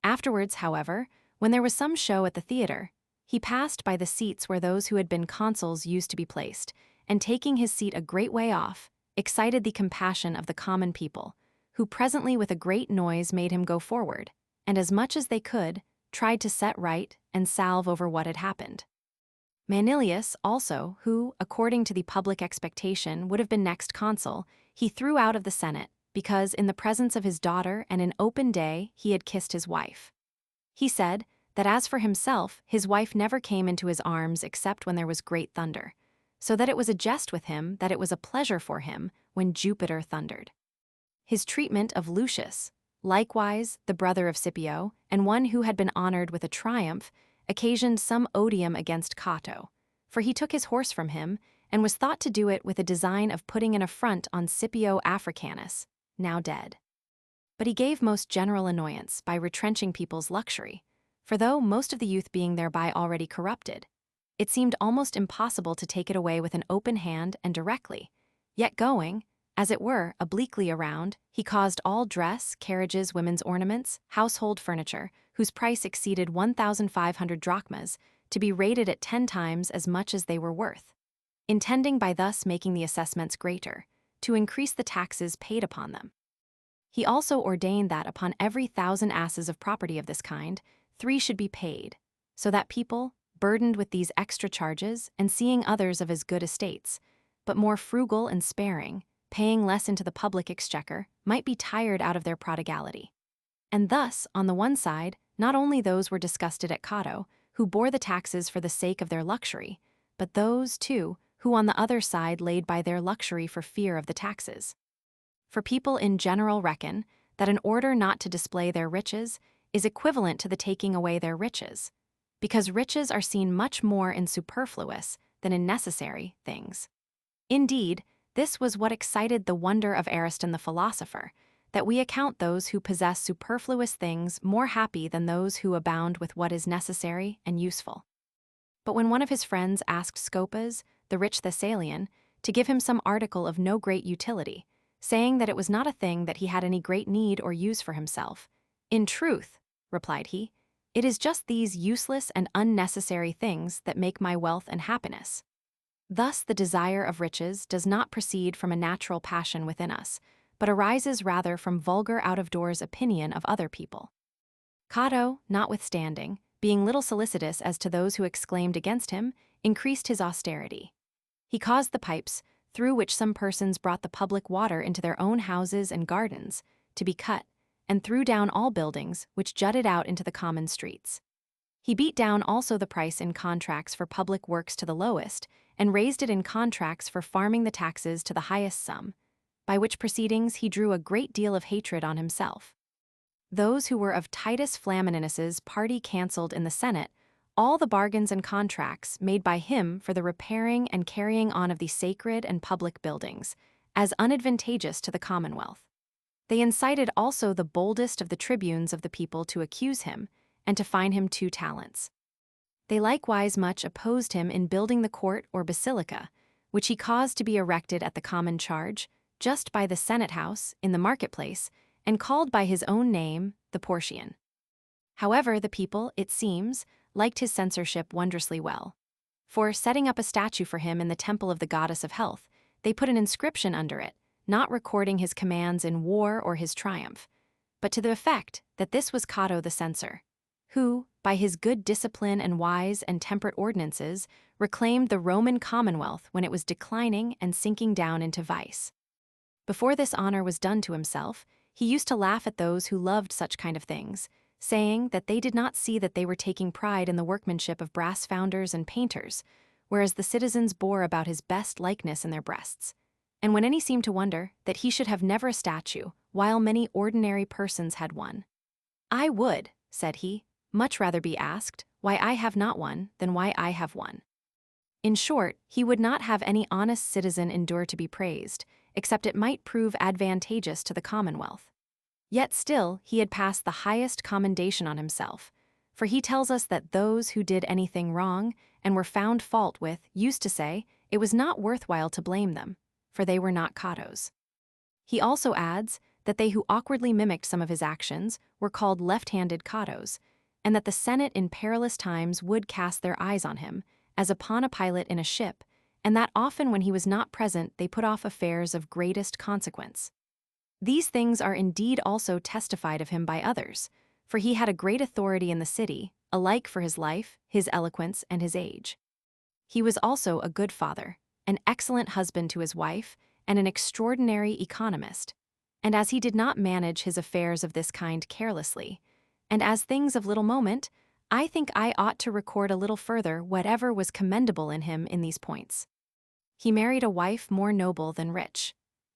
Speaker 1: Afterwards, however, when there was some show at the theater, he passed by the seats where those who had been consuls used to be placed, and taking his seat a great way off, excited the compassion of the common people, who presently with a great noise made him go forward, and as much as they could, tried to set right and salve over what had happened. Manilius also, who, according to the public expectation, would have been next consul, he threw out of the Senate, because in the presence of his daughter and in open day he had kissed his wife. He said that as for himself, his wife never came into his arms except when there was great thunder, so that it was a jest with him that it was a pleasure for him when Jupiter thundered. His treatment of Lucius, likewise the brother of Scipio, and one who had been honored with a triumph, occasioned some odium against Cato, for he took his horse from him, and was thought to do it with a design of putting an affront on Scipio Africanus, now dead. But he gave most general annoyance by retrenching people's luxury, for though most of the youth being thereby already corrupted, it seemed almost impossible to take it away with an open hand and directly, yet going, as it were, obliquely around, he caused all dress, carriages, women's ornaments, household furniture, whose price exceeded 1,500 drachmas, to be rated at 10 times as much as they were worth, intending by thus making the assessments greater, to increase the taxes paid upon them. He also ordained that upon every 1,000 asses of property of this kind, 3 should be paid, so that people, burdened with these extra charges and seeing others of as good estates, but more frugal and sparing, paying less into the public exchequer, might be tired out of their prodigality. And thus, on the one side, not only those were disgusted at Cato, who bore the taxes for the sake of their luxury, but those, too, who on the other side laid by their luxury for fear of the taxes. For people in general reckon that in order not to display their riches is equivalent to the taking away their riches, because riches are seen much more in superfluous than in necessary things. Indeed, this was what excited the wonder of Ariston the philosopher, that we account those who possess superfluous things more happy than those who abound with what is necessary and useful. But when one of his friends asked Scopas, the rich Thessalian, to give him some article of no great utility, saying that it was not a thing that he had any great need or use for himself, "In truth," replied he, "it is just these useless and unnecessary things that make my wealth and happiness." Thus the desire of riches does not proceed from a natural passion within us, but arises rather from vulgar out-of-doors opinion of other people. Cato, notwithstanding, being little solicitous as to those who exclaimed against him, increased his austerity. He caused the pipes, through which some persons brought the public water into their own houses and gardens, to be cut, and threw down all buildings which jutted out into the common streets. He beat down also the price in contracts for public works to the lowest, and raised it in contracts for farming the taxes to the highest sum, by which proceedings he drew a great deal of hatred on himself. Those who were of Titus Flamininus's party cancelled in the Senate all the bargains and contracts made by him for the repairing and carrying on of the sacred and public buildings, as unadvantageous to the commonwealth. They incited also the boldest of the tribunes of the people to accuse him, and to fine him 2 talents. They likewise much opposed him in building the court or basilica, which he caused to be erected at the common charge, just by the Senate house, in the marketplace, and called by his own name, the Portian. However, the people, it seems, liked his censorship wondrously well. For, setting up a statue for him in the temple of the goddess of health, they put an inscription under it, not recording his commands in war or his triumph, but to the effect that this was Cato the censor, who, by his good discipline and wise and temperate ordinances, reclaimed the Roman commonwealth when it was declining and sinking down into vice. Before this honor was done to himself, he used to laugh at those who loved such kind of things, saying that they did not see that they were taking pride in the workmanship of brass founders and painters, whereas the citizens bore about his best likeness in their breasts. And when any seemed to wonder that he should have never a statue, while many ordinary persons had one. "I would," said he, "much rather be asked why I have not one than why I have one." In short, he would not have any honest citizen endure to be praised, except it might prove advantageous to the commonwealth. Yet still he had passed the highest commendation on himself, for he tells us that those who did anything wrong and were found fault with used to say it was not worthwhile to blame them, for they were not Catos. He also adds that they who awkwardly mimicked some of his actions were called left-handed Catos, and that the Senate in perilous times would cast their eyes on him, as upon a pilot in a ship, and that often when he was not present they put off affairs of greatest consequence. These things are indeed also testified of him by others, for he had a great authority in the city, alike for his life, his eloquence, and his age. He was also a good father, an excellent husband to his wife, and an extraordinary economist. And as he did not manage his affairs of this kind carelessly, and as things of little moment, I think I ought to record a little further whatever was commendable in him in these points. He married a wife more noble than rich,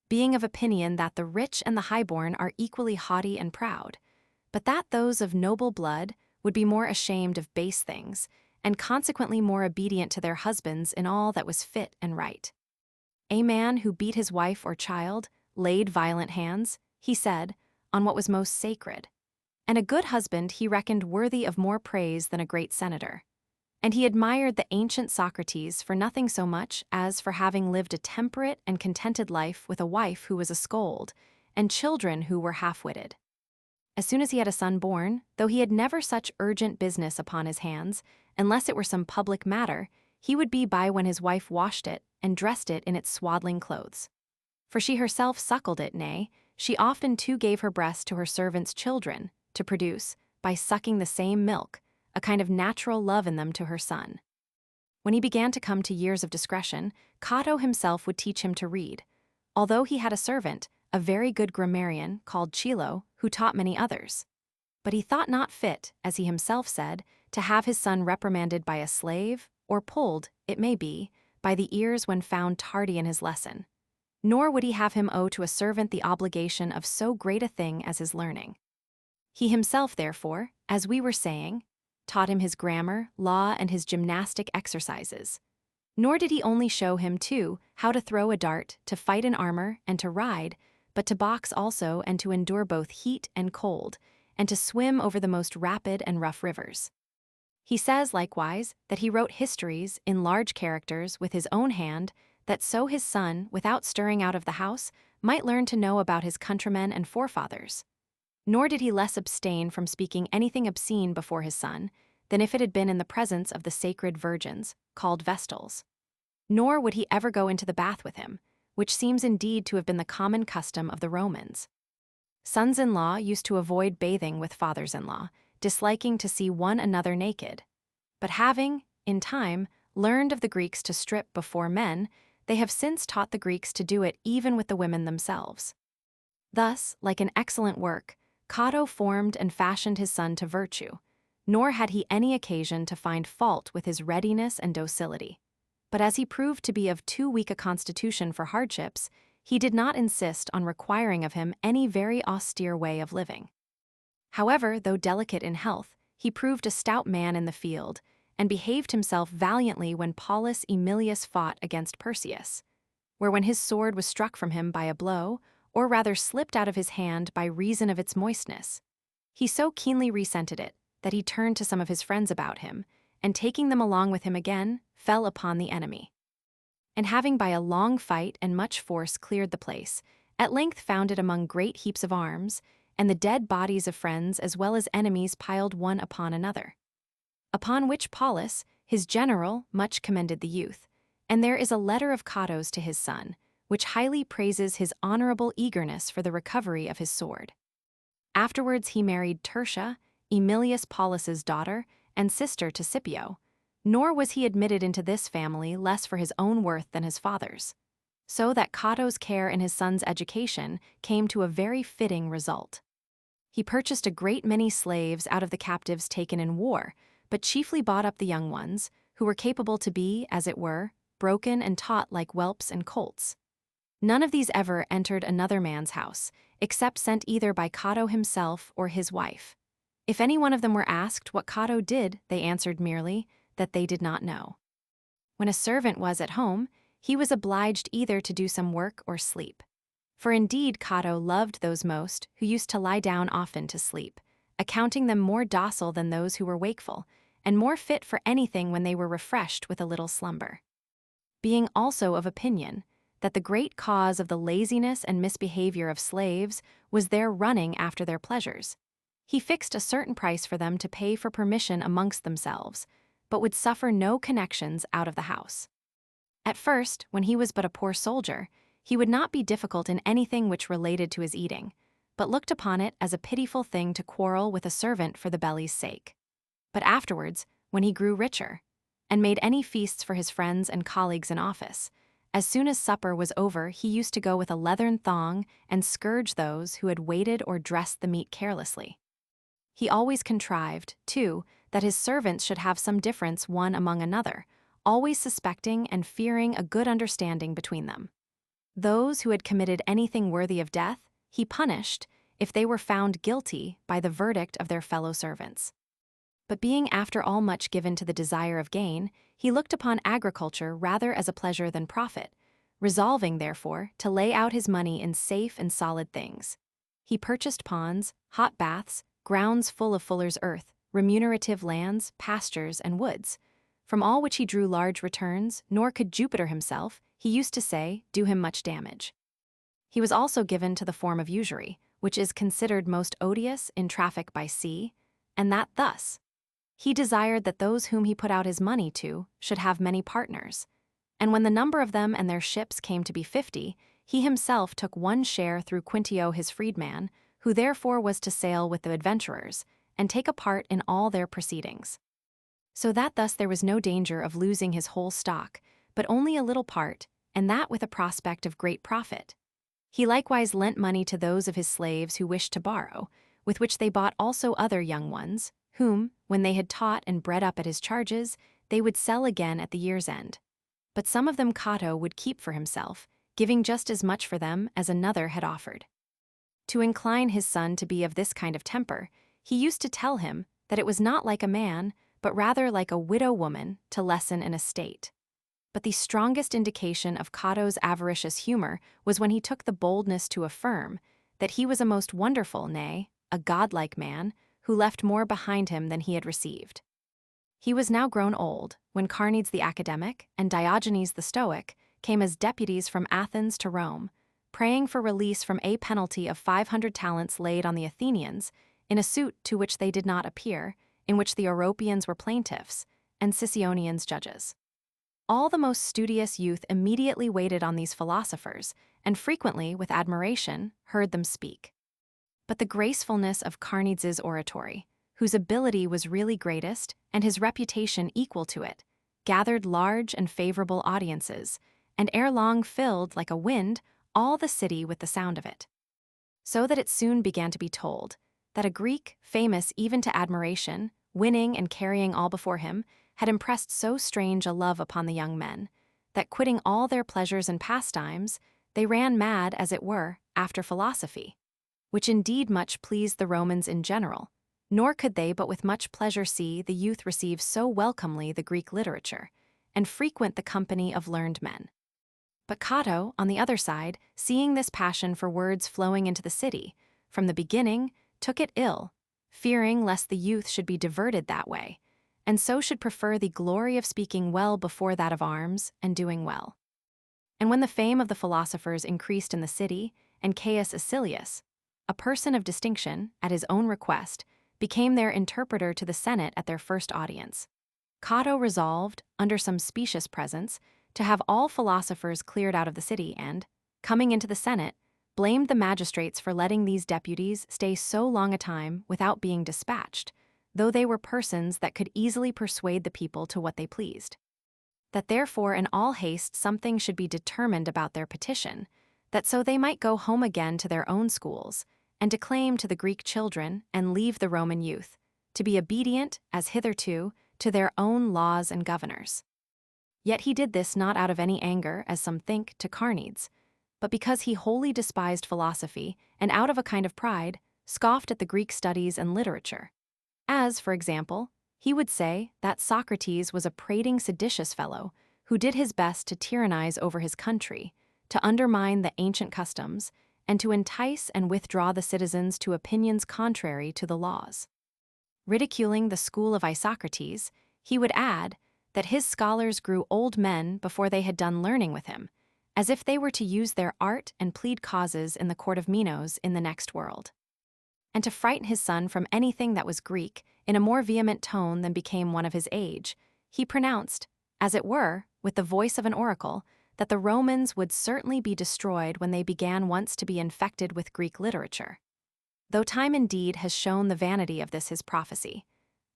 Speaker 1: being of opinion that the rich and the highborn are equally haughty and proud, but that those of noble blood would be more ashamed of base things, and consequently more obedient to their husbands in all that was fit and right. A man who beat his wife or child, laid violent hands, he said, on what was most sacred, and a good husband he reckoned worthy of more praise than a great senator. And he admired the ancient Socrates for nothing so much as for having lived a temperate and contented life with a wife who was a scold, and children who were half-witted. As soon as he had a son born, though he had never such urgent business upon his hands, unless it were some public matter, he would be by when his wife washed it and dressed it in its swaddling clothes. For she herself suckled it, nay, she often too gave her breast to her servants' children, to produce, by sucking the same milk, a kind of natural love in them to her son. When he began to come to years of discretion, Cato himself would teach him to read, although he had a servant, a very good grammarian, called Chilo, who taught many others. But he thought not fit, as he himself said, to have his son reprimanded by a slave, or pulled, it may be, by the ears when found tardy in his lesson. Nor would he have him owe to a servant the obligation of so great a thing as his learning. He himself, therefore, as we were saying, taught him his grammar, law, and his gymnastic exercises. Nor did he only show him, too, how to throw a dart, to fight in armor, and to ride, but to box also, and to endure both heat and cold, and to swim over the most rapid and rough rivers. He says, likewise, that he wrote histories in large characters with his own hand, that so his son, without stirring out of the house, might learn to know about his countrymen and forefathers. Nor did he less abstain from speaking anything obscene before his son than if it had been in the presence of the sacred virgins, called vestals. Nor would he ever go into the bath with him, which seems indeed to have been the common custom of the Romans. Sons-in-law used to avoid bathing with fathers-in-law, disliking to see one another naked. But having, in time, learned of the Greeks to strip before men, they have since taught the Greeks to do it even with the women themselves. Thus, like an excellent work, Cato formed and fashioned his son to virtue, nor had he any occasion to find fault with his readiness and docility. But as he proved to be of too weak a constitution for hardships, he did not insist on requiring of him any very austere way of living. However, though delicate in health, he proved a stout man in the field, and behaved himself valiantly when Paulus Aemilius fought against Perseus, where when his sword was struck from him by a blow, or rather slipped out of his hand by reason of its moistness, he so keenly resented it that he turned to some of his friends about him, and taking them along with him again, fell upon the enemy. And having by a long fight and much force cleared the place, at length found it among great heaps of arms, and the dead bodies of friends as well as enemies piled one upon another. Upon which Paulus, his general, much commended the youth, and there is a letter of Cato's to his son, which highly praises his honorable eagerness for the recovery of his sword. Afterwards he married Tertia, Aemilius Paulus's daughter, and sister to Scipio, nor was he admitted into this family less for his own worth than his father's, so that Cato's care in his son's education came to a very fitting result. He purchased a great many slaves out of the captives taken in war, but chiefly bought up the young ones, who were capable to be, as it were, broken and taught like whelps and colts. None of these ever entered another man's house, except sent either by Cato himself or his wife. If any one of them were asked what Cato did, they answered merely that they did not know. When a servant was at home, he was obliged either to do some work or sleep. For indeed Cato loved those most who used to lie down often to sleep, accounting them more docile than those who were wakeful, and more fit for anything when they were refreshed with a little slumber. Being also of opinion that the great cause of the laziness and misbehavior of slaves was their running after their pleasures, he fixed a certain price for them to pay for permission amongst themselves, but would suffer no connections out of the house. At first, when he was but a poor soldier, he would not be difficult in anything which related to his eating, but looked upon it as a pitiful thing to quarrel with a servant for the belly's sake. But afterwards, when he grew richer, and made any feasts for his friends and colleagues in office, as soon as supper was over he used to go with a leathern thong and scourge those who had waited or dressed the meat carelessly. He always contrived, too, that his servants should have some difference one among another, always suspecting and fearing a good understanding between them. Those who had committed anything worthy of death, he punished, if they were found guilty, by the verdict of their fellow servants. But being after all much given to the desire of gain, he looked upon agriculture rather as a pleasure than profit, resolving, therefore, to lay out his money in safe and solid things. He purchased ponds, hot baths, grounds full of fuller's earth, remunerative lands, pastures, and woods, from all which he drew large returns, nor could Jupiter himself, he used to say, do him much damage. He was also given to the form of usury, which is considered most odious in traffic by sea, and that thus: he desired that those whom he put out his money to should have many partners, and when the number of them and their ships came to be 50, he himself took one share through Quintio his freedman, who therefore was to sail with the adventurers, and take a part in all their proceedings. So that thus there was no danger of losing his whole stock, but only a little part, and that with a prospect of great profit. He likewise lent money to those of his slaves who wished to borrow, with which they bought also other young ones, whom, when they had taught and bred up at his charges, they would sell again at the year's end. But some of them Cato would keep for himself, giving just as much for them as another had offered. To incline his son to be of this kind of temper, he used to tell him that it was not like a man, but rather like a widow woman, to lessen an estate. But the strongest indication of Cato's avaricious humor was when he took the boldness to affirm that he was a most wonderful, nay, a godlike man, who left more behind him than he had received. He was now grown old, when Carneades the academic and Diogenes the Stoic came as deputies from Athens to Rome, praying for release from a penalty of 500 talents laid on the Athenians, in a suit to which they did not appear, in which the Oropians were plaintiffs, and Sicyonians judges. All the most studious youth immediately waited on these philosophers, and frequently, with admiration, heard them speak. But the gracefulness of Carneades' oratory, whose ability was really greatest and his reputation equal to it, gathered large and favorable audiences, and ere long filled, like a wind, all the city with the sound of it. So that it soon began to be told that a Greek, famous even to admiration, winning and carrying all before him, had impressed so strange a love upon the young men, that quitting all their pleasures and pastimes, they ran mad, as it were, after philosophy, which indeed much pleased the Romans in general, nor could they but with much pleasure see the youth receive so welcomely the Greek literature, and frequent the company of learned men. But Cato, on the other side, seeing this passion for words flowing into the city, from the beginning took it ill, fearing lest the youth should be diverted that way, and so should prefer the glory of speaking well before that of arms and doing well. And when the fame of the philosophers increased in the city, and Caius Acilius, a person of distinction, at his own request, became their interpreter to the Senate at their first audience, Cato resolved, under some specious presence, to have all philosophers cleared out of the city and, coming into the Senate, blamed the magistrates for letting these deputies stay so long a time without being dispatched, though they were persons that could easily persuade the people to what they pleased. That therefore in all haste something should be determined about their petition, that so they might go home again to their own schools, and declaim to the Greek children and leave the Roman youth, to be obedient, as hitherto, to their own laws and governors. Yet he did this not out of any anger, as some think, to Carneades, but because he wholly despised philosophy, and out of a kind of pride, scoffed at the Greek studies and literature. As, for example, he would say that Socrates was a prating seditious fellow who did his best to tyrannize over his country, to undermine the ancient customs, and to entice and withdraw the citizens to opinions contrary to the laws. Ridiculing the school of Isocrates, he would add that his scholars grew old men before they had done learning with him, as if they were to use their art and plead causes in the court of Minos in the next world. And to frighten his son from anything that was Greek, in a more vehement tone than became one of his age, he pronounced, as it were, with the voice of an oracle, that the Romans would certainly be destroyed when they began once to be infected with Greek literature. Though time indeed has shown the vanity of this his prophecy,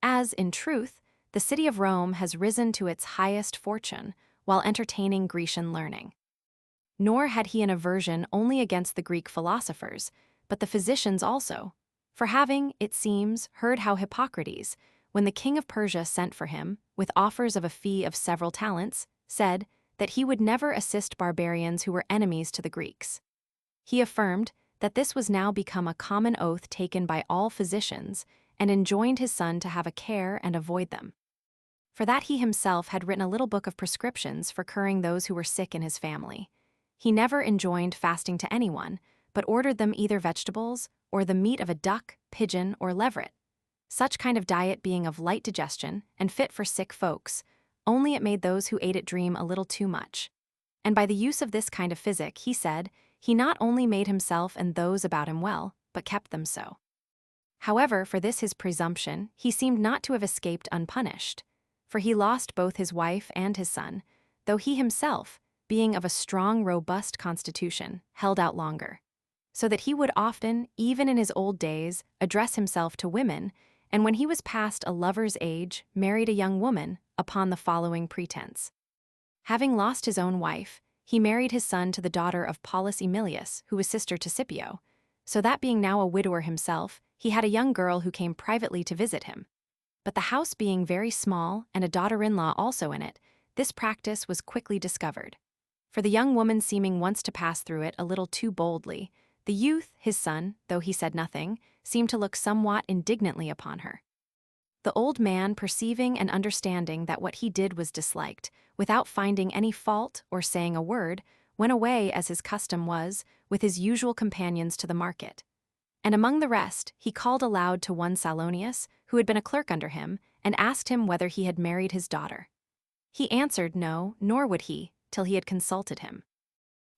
Speaker 1: as, in truth, the city of Rome has risen to its highest fortune while entertaining Grecian learning. Nor had he an aversion only against the Greek philosophers, but the physicians also, for having, it seems, heard how Hippocrates, when the king of Persia sent for him, with offers of a fee of several talents, said that he would never assist barbarians who were enemies to the Greeks. He affirmed that this was now become a common oath taken by all physicians, and enjoined his son to have a care and avoid them. For that he himself had written a little book of prescriptions for curing those who were sick in his family. He never enjoined fasting to anyone, but ordered them either vegetables or the meat of a duck, pigeon, or leveret, such kind of diet being of light digestion and fit for sick folks, only it made those who ate it dream a little too much. And by the use of this kind of physic, he said, he not only made himself and those about him well, but kept them so. However, for this his presumption, he seemed not to have escaped unpunished, for he lost both his wife and his son, though he himself, being of a strong, robust constitution, held out longer, so that he would often, even in his old days, address himself to women, and when he was past a lover's age, married a young woman, upon the following pretense. Having lost his own wife, he married his son to the daughter of Paulus Emilius, who was sister to Scipio, so that being now a widower himself, he had a young girl who came privately to visit him. But the house being very small, and a daughter-in-law also in it, this practice was quickly discovered. For the young woman seeming once to pass through it a little too boldly, the youth, his son, though he said nothing, seemed to look somewhat indignantly upon her. The old man, perceiving and understanding that what he did was disliked, without finding any fault or saying a word, went away, as his custom was, with his usual companions to the market. And among the rest, he called aloud to one Salonius, who had been a clerk under him, and asked him whether he had married his daughter. He answered no, nor would he, till he had consulted him.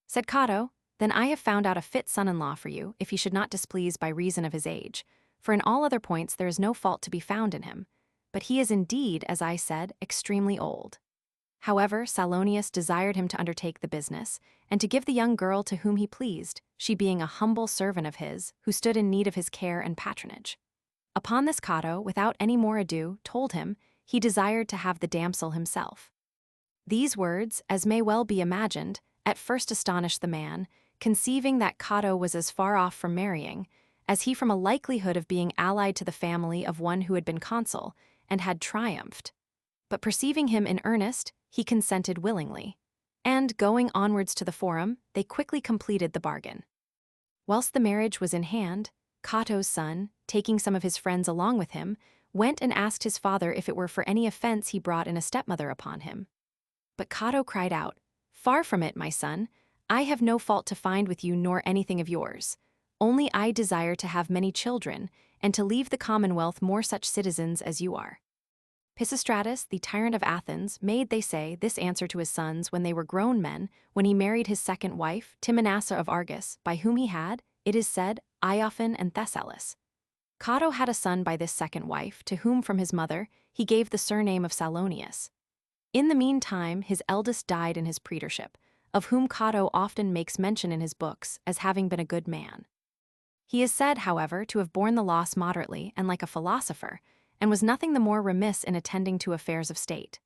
Speaker 1: Said Cato, then I have found out a fit son-in-law for you, if he should not displease by reason of his age, for in all other points there is no fault to be found in him, but he is indeed, as I said, extremely old. However, Salonius desired him to undertake the business, and to give the young girl to whom he pleased, she being a humble servant of his, who stood in need of his care and patronage. Upon this Cato, without any more ado, told him he desired to have the damsel himself. These words, as may well be imagined, at first astonished the man, conceiving that Cato was as far off from marrying, as he from a likelihood of being allied to the family of one who had been consul, and had triumphed. But perceiving him in earnest, he consented willingly. And, going onwards to the forum, they quickly completed the bargain. Whilst the marriage was in hand, Cato's son, taking some of his friends along with him, went and asked his father if it were for any offense he brought in a stepmother upon him. But Cato cried out, "Far from it, my son. I have no fault to find with you nor anything of yours. Only I desire to have many children, and to leave the commonwealth more such citizens as you are." Pisistratus, the tyrant of Athens, made, they say, this answer to his sons when they were grown men, when he married his second wife, Timonassa of Argos, by whom he had, it is said, Iophan and Thessalus. Cato had a son by this second wife, to whom from his mother he gave the surname of Salonius. In the meantime his eldest died in his praetorship, of whom Cato often makes mention in his books as having been a good man. He is said, however, to have borne the loss moderately and like a philosopher, and was nothing the more remiss in attending to affairs of state.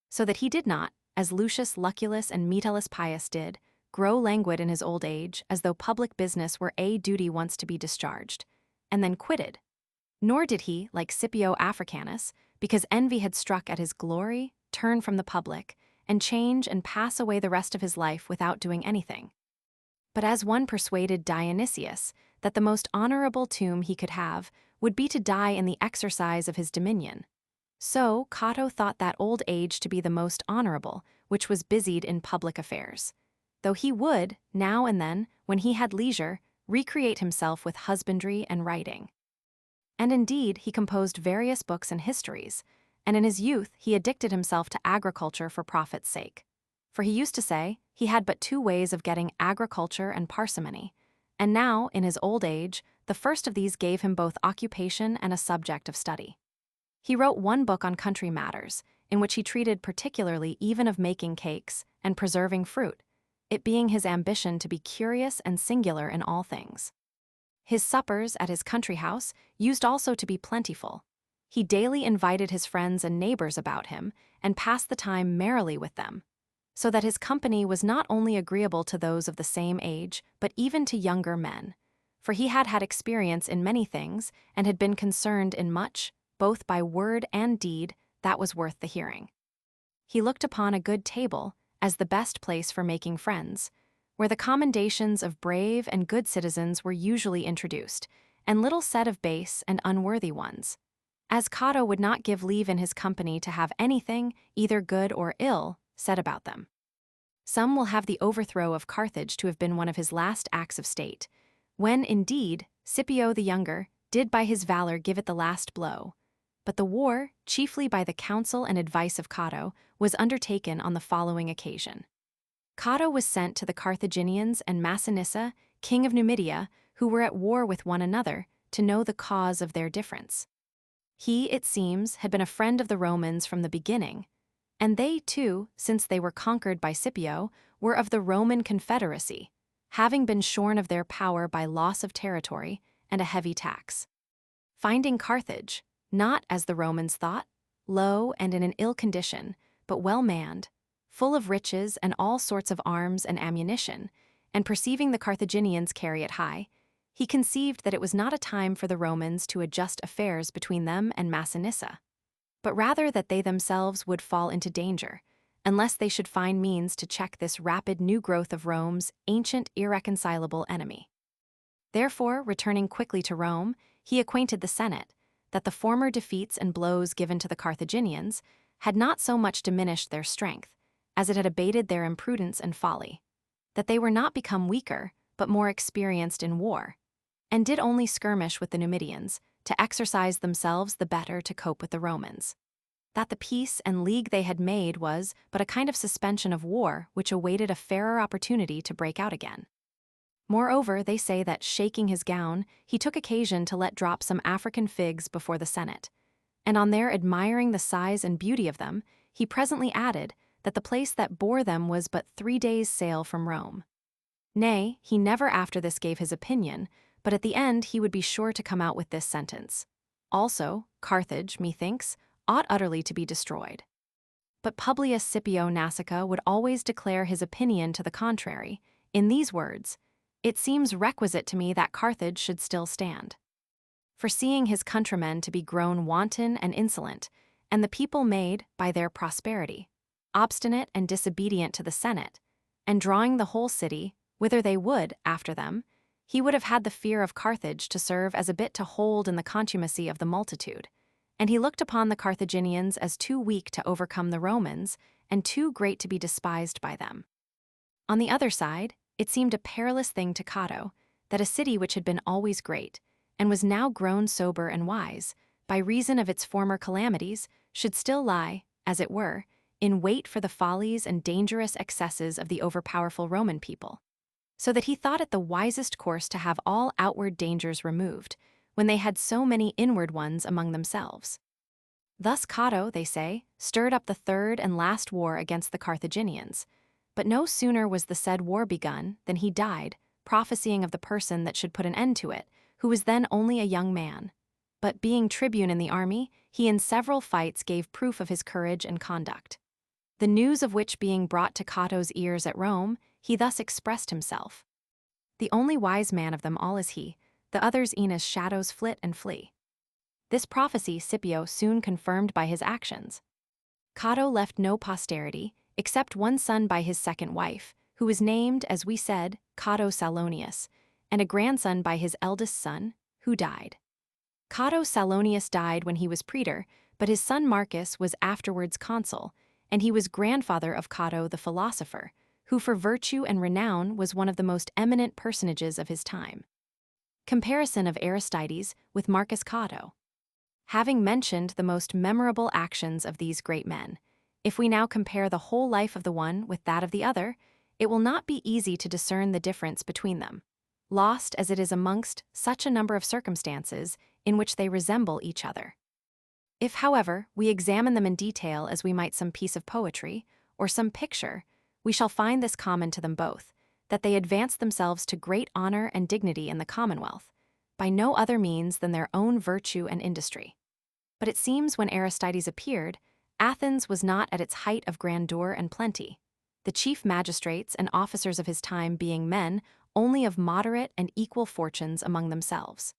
Speaker 1: So that he did not, as Lucius Lucullus and Metellus Pius did, grow languid in his old age, as though public business were a duty once to be discharged, and then quitted. Nor did he, like Scipio Africanus, because envy had struck at his glory, turn from the public, and change and pass away the rest of his life without doing anything. But as one persuaded Dionysius that the most honorable tomb he could have would be to die in the exercise of his dominion, so Cato thought that old age to be the most honorable, which was busied in public affairs, though he would, now and then, when he had leisure, recreate himself with husbandry and writing. And indeed he composed various books and histories, and in his youth he addicted himself to agriculture for profit's sake. For he used to say he had but two ways of getting agriculture and parsimony, and now, in his old age, the first of these gave him both occupation and a subject of study. He wrote one book on country matters, in which he treated particularly even of making cakes and preserving fruit, it being his ambition to be curious and singular in all things. His suppers at his country house used also to be plentiful. He daily invited his friends and neighbors about him, and passed the time merrily with them, so that his company was not only agreeable to those of the same age, but even to younger men, for he had had experience in many things, and had been concerned in much, both by word and deed, that was worth the hearing. He looked upon a good table as the best place for making friends, where the commendations of brave and good citizens were usually introduced, and little said of base and unworthy ones, as Cato would not give leave in his company to have anything, either good or ill, said about them. Some will have the overthrow of Carthage to have been one of his last acts of state, when, indeed, Scipio the younger did by his valor give it the last blow. But the war, chiefly by the counsel and advice of Cato, was undertaken on the following occasion. Cato was sent to the Carthaginians and Massinissa, king of Numidia, who were at war with one another, to know the cause of their difference. He, it seems, had been a friend of the Romans from the beginning, and they, too, since they were conquered by Scipio, were of the Roman confederacy, having been shorn of their power by loss of territory and a heavy tax. Finding Carthage, not, as the Romans thought, low and in an ill condition, but well manned, full of riches and all sorts of arms and ammunition, and perceiving the Carthaginians carry it high, he conceived that it was not a time for the Romans to adjust affairs between them and Massinissa, but rather that they themselves would fall into danger, unless they should find means to check this rapid new growth of Rome's ancient irreconcilable enemy. Therefore, returning quickly to Rome, he acquainted the Senate that the former defeats and blows given to the Carthaginians had not so much diminished their strength, as it had abated their imprudence and folly, that they were not become weaker, but more experienced in war, and did only skirmish with the Numidians, to exercise themselves the better to cope with the Romans. That the peace and league they had made was but a kind of suspension of war which awaited a fairer opportunity to break out again. Moreover, they say that, shaking his gown, he took occasion to let drop some African figs before the Senate, and on their admiring the size and beauty of them, he presently added that the place that bore them was but 3 days' sail from Rome. Nay, he never after this gave his opinion, but at the end he would be sure to come out with this sentence: also, Carthage, methinks, ought utterly to be destroyed. But Publius Scipio Nasica would always declare his opinion to the contrary, in these words: "It seems requisite to me that Carthage should still stand." Foreseeing his countrymen to be grown wanton and insolent, and the people made, by their prosperity, obstinate and disobedient to the Senate, and drawing the whole city, whither they would, after them, he would have had the fear of Carthage to serve as a bit to hold in the contumacy of the multitude, and he looked upon the Carthaginians as too weak to overcome the Romans, and too great to be despised by them. On the other side, it seemed a perilous thing to Cato, that a city which had been always great, and was now grown sober and wise, by reason of its former calamities, should still lie, as it were, in wait for the follies and dangerous excesses of the overpowerful Roman people, so that he thought it the wisest course to have all outward dangers removed, when they had so many inward ones among themselves. Thus Cato, they say, stirred up the third and last war against the Carthaginians, but no sooner was the said war begun than he died, prophesying of the person that should put an end to it, who was then only a young man. But being tribune in the army, he in several fights gave proof of his courage and conduct. The news of which being brought to Cato's ears at Rome, he thus expressed himself: "The only wise man of them all is he, the others e'en as shadows flit and flee." This prophecy Scipio soon confirmed by his actions. Cato left no posterity, except one son by his second wife, who was named, as we said, Cato Salonius, and a grandson by his eldest son, who died. Cato Salonius died when he was praetor, but his son Marcus was afterwards consul, and he was grandfather of Cato the philosopher, who for virtue and renown was one of the most eminent personages of his time. Comparison of Aristides with Marcus Cato. Having mentioned the most memorable actions of these great men, if we now compare the whole life of the one with that of the other, it will not be easy to discern the difference between them, lost as it is amongst such a number of circumstances in which they resemble each other. If, however, we examine them in detail as we might some piece of poetry, or some picture, we shall find this common to them both, that they advanced themselves to great honor and dignity in the commonwealth, by no other means than their own virtue and industry. But it seems when Aristides appeared, Athens was not at its height of grandeur and plenty, the chief magistrates and officers of his time being men only of moderate and equal fortunes among themselves.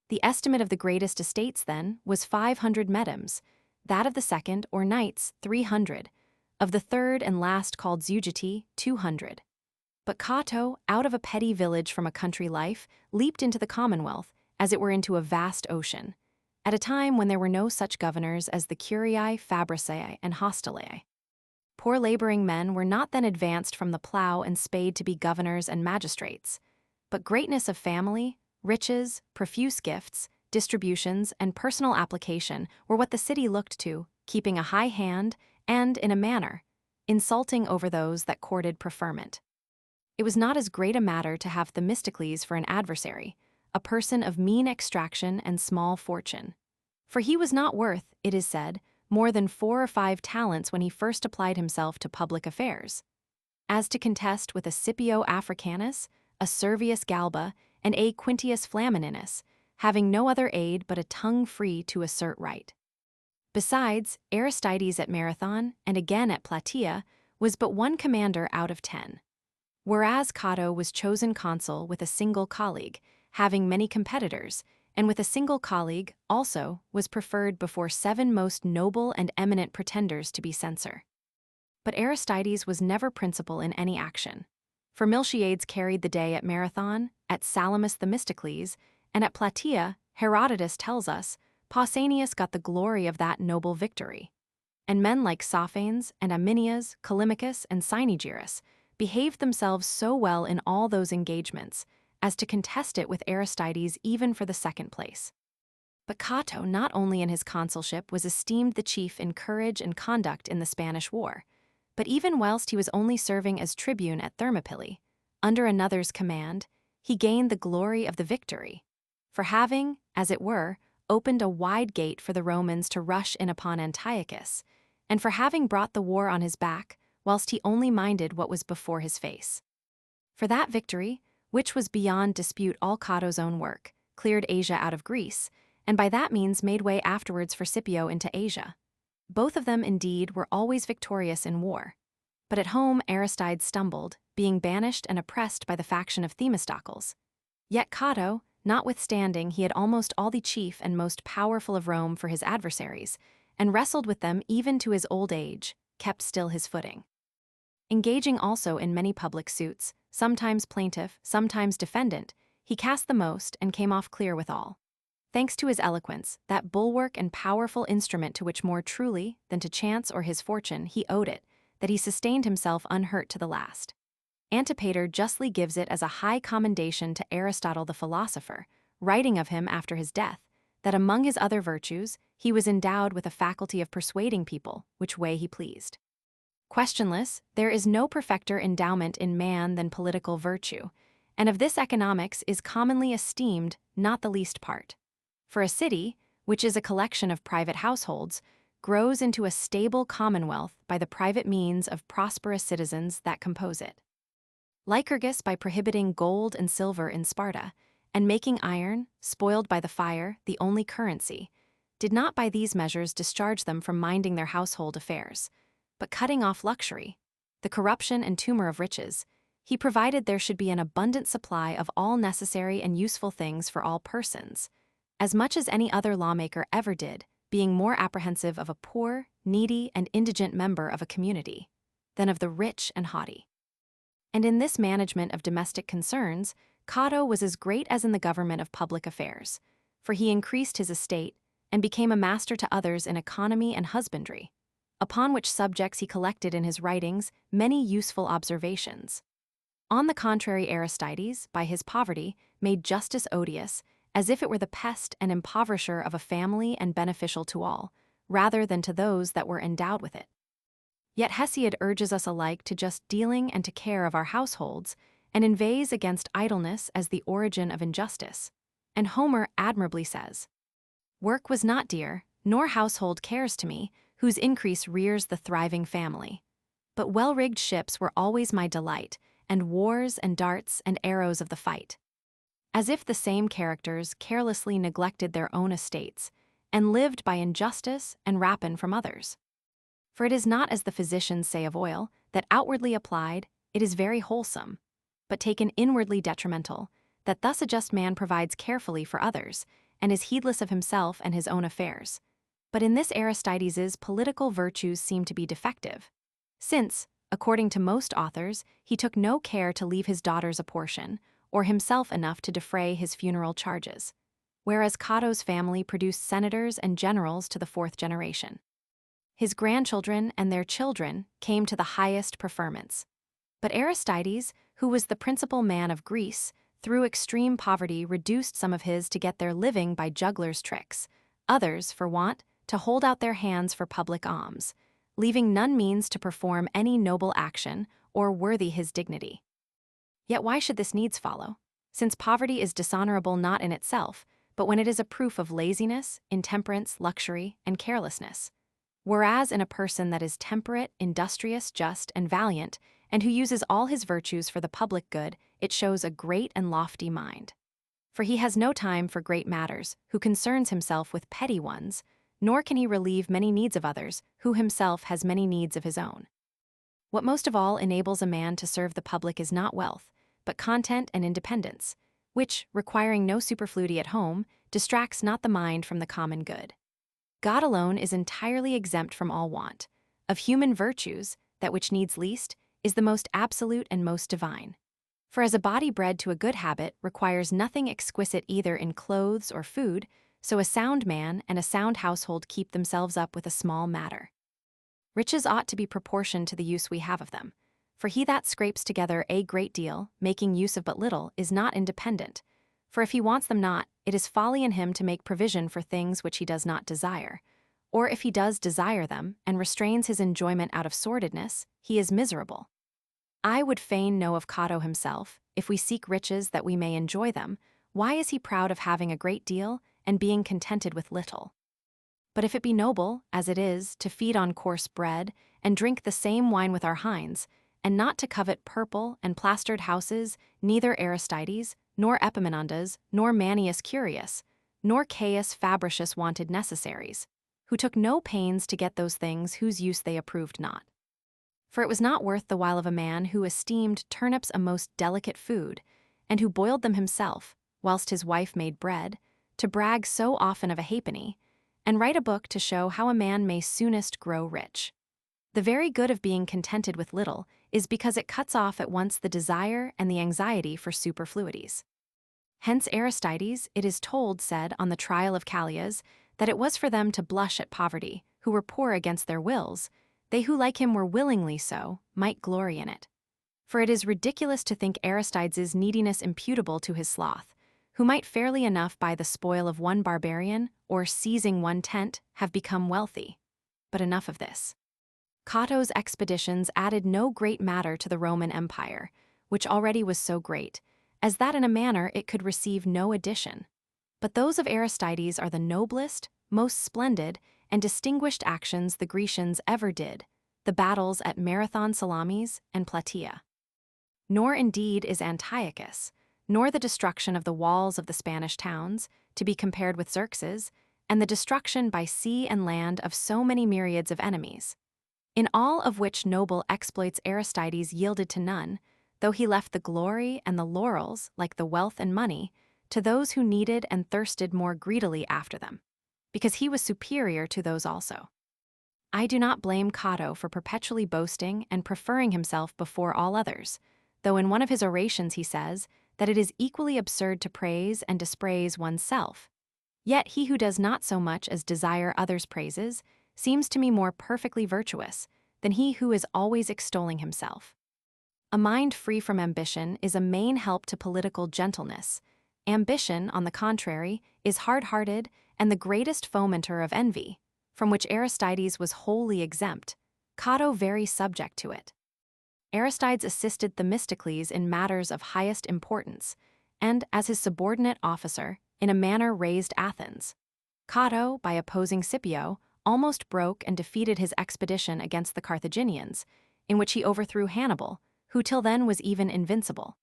Speaker 1: The estimate of the greatest estates, then, was 500 medems, that of the second, or knights, 300, of the third and last called Zeugeti, 200. But Cato, out of a petty village from a country life, leaped into the commonwealth, as it were into a vast ocean, at a time when there were no such governors as the curiae, fabricae, and hostilae. Poor laboring men were not then advanced from the plough and spade to be governors and magistrates, but greatness of family, riches, profuse gifts, distributions, and personal application were what the city looked to, keeping a high hand, and, in a manner, insulting over those that courted preferment. It was not as great a matter to have Themistocles for an adversary, a person of mean extraction and small fortune. For he was not worth, it is said, more than 4 or 5 talents when he first applied himself to public affairs. As to contest with a Scipio Africanus, a Servius Galba, and a Quintius Flamininus, having no other aid but a tongue free to assert right. Besides, Aristides at Marathon, and again at Plataea, was but one commander out of 10. Whereas Cato was chosen consul with a single colleague, having many competitors, and with a single colleague, also, was preferred before 7 most noble and eminent pretenders to be censor. But Aristides was never principal in any action. For Miltiades carried the day at Marathon, at Salamis Themistocles, and at Plataea, Herodotus tells us, Pausanias got the glory of that noble victory. And men like Sophanes and Aminias, Callimachus, and Cynegeirus behaved themselves so well in all those engagements as to contest it with Aristides even for the second place. But Cato, not only in his consulship, was esteemed the chief in courage and conduct in the Spanish War, but even whilst he was only serving as tribune at Thermopylae, under another's command, he gained the glory of the victory, for having, as it were, opened a wide gate for the Romans to rush in upon Antiochus, and for having brought the war on his back, whilst he only minded what was before his face. For that victory, which was beyond dispute all Cato's own work, cleared Asia out of Greece, and by that means made way afterwards for Scipio into Asia. Both of them, indeed, were always victorious in war. But at home Aristides stumbled, being banished and oppressed by the faction of Themistocles. Yet Cato, notwithstanding he had almost all the chief and most powerful of Rome for his adversaries, and wrestled with them even to his old age, kept still his footing. Engaging also in many public suits, sometimes plaintiff, sometimes defendant, he cast the most and came off clear withal. Thanks to his eloquence, that bulwark and powerful instrument to which more truly than to chance or his fortune he owed it, that he sustained himself unhurt to the last. Antipater justly gives it as a high commendation to Aristotle the philosopher, writing of him after his death, that among his other virtues, he was endowed with a faculty of persuading people which way he pleased. Questionless, there is no perfecter endowment in man than political virtue, and of this economics is commonly esteemed not the least part. For a city, which is a collection of private households, grows into a stable commonwealth by the private means of prosperous citizens that compose it. Lycurgus, by prohibiting gold and silver in Sparta, and making iron, spoiled by the fire, the only currency, did not by these measures discharge them from minding their household affairs, but cutting off luxury, the corruption and tumor of riches, he provided there should be an abundant supply of all necessary and useful things for all persons, as much as any other lawmaker ever did, being more apprehensive of a poor, needy, and indigent member of a community than of the rich and haughty. And in this management of domestic concerns, Cato was as great as in the government of public affairs, for he increased his estate and became a master to others in economy and husbandry, upon which subjects he collected in his writings many useful observations. On the contrary, Aristides, by his poverty, made justice odious, as if it were the pest and impoverisher of a family and beneficial to all, rather than to those that were endowed with it. Yet Hesiod urges us alike to just dealing and to care of our households, and inveighs against idleness as the origin of injustice. And Homer admirably says, "Work was not dear, nor household cares to me, whose increase rears the thriving family. But well-rigged ships were always my delight, and wars and darts and arrows of the fight." As if the same characters carelessly neglected their own estates, and lived by injustice and rapine from others. For it is not as the physicians say of oil, that outwardly applied, it is very wholesome, but taken inwardly detrimental, that thus a just man provides carefully for others, and is heedless of himself and his own affairs. But in this Aristides' political virtues seem to be defective, since, according to most authors, he took no care to leave his daughters a portion, or himself enough to defray his funeral charges, whereas Cato's family produced senators and generals to the 4th generation. His grandchildren and their children came to the highest preferments. But Aristides, who was the principal man of Greece, through extreme poverty reduced some of his to get their living by jugglers' tricks, others, for want, to hold out their hands for public alms, leaving none means to perform any noble action or worthy his dignity. Yet why should this needs follow? Since poverty is dishonorable not in itself, but when it is a proof of laziness, intemperance, luxury, and carelessness. Whereas in a person that is temperate, industrious, just, and valiant, and who uses all his virtues for the public good, it shows a great and lofty mind. For he has no time for great matters, who concerns himself with petty ones, nor can he relieve many needs of others, who himself has many needs of his own. What most of all enables a man to serve the public is not wealth, but content and independence, which, requiring no superfluity at home, distracts not the mind from the common good. God alone is entirely exempt from all want. Of human virtues, that which needs least is the most absolute and most divine. For as a body bred to a good habit requires nothing exquisite either in clothes or food, so a sound man and a sound household keep themselves up with a small matter. Riches ought to be proportioned to the use we have of them. For he that scrapes together a great deal, making use of but little, is not independent. For if he wants them not, it is folly in him to make provision for things which he does not desire. Or if he does desire them, and restrains his enjoyment out of sordidness, he is miserable. I would fain know of Cato himself, if we seek riches that we may enjoy them, why is he proud of having a great deal, and being contented with little? But if it be noble, as it is, to feed on coarse bread, and drink the same wine with our hinds, and not to covet purple and plastered houses, neither Aristides, nor Epaminondas, nor Manius Curius, nor Caius Fabricius wanted necessaries, who took no pains to get those things whose use they approved not. For it was not worth the while of a man who esteemed turnips a most delicate food, and who boiled them himself, whilst his wife made bread, to brag so often of a halfpenny, and write a book to show how a man may soonest grow rich. The very good of being contented with little is because it cuts off at once the desire and the anxiety for superfluities. Hence Aristides, it is told, said on the trial of Callias, that it was for them to blush at poverty, who were poor against their wills, they who like him were willingly so, might glory in it. For it is ridiculous to think Aristides' neediness imputable to his sloth, who might fairly enough buy the spoil of one barbarian, or seizing one tent, have become wealthy. But enough of this. Cato's expeditions added no great matter to the Roman Empire, which already was so great, as that in a manner it could receive no addition. But those of Aristides are the noblest, most splendid, and distinguished actions the Grecians ever did, the battles at Marathon Salamis and Plataea. Nor indeed is Antiochus, nor the destruction of the walls of the Spanish towns, to be compared with Xerxes, and the destruction by sea and land of so many myriads of enemies. In all of which noble exploits Aristides yielded to none, though he left the glory and the laurels, like the wealth and money, to those who needed and thirsted more greedily after them, because he was superior to those also. I do not blame Cato for perpetually boasting and preferring himself before all others, though in one of his orations he says that it is equally absurd to praise and dispraise oneself. Yet he who does not so much as desire others' praises seems to me more perfectly virtuous than he who is always extolling himself. A mind free from ambition is a main help to political gentleness. Ambition, on the contrary, is hard-hearted and the greatest fomenter of envy, from which Aristides was wholly exempt, Cato very subject to it. Aristides assisted Themistocles in matters of highest importance, and, as his subordinate officer, in a manner raised Athens. Cato, by opposing Scipio, almost broke and defeated his expedition against the Carthaginians, in which he overthrew Hannibal, who till then was even invincible.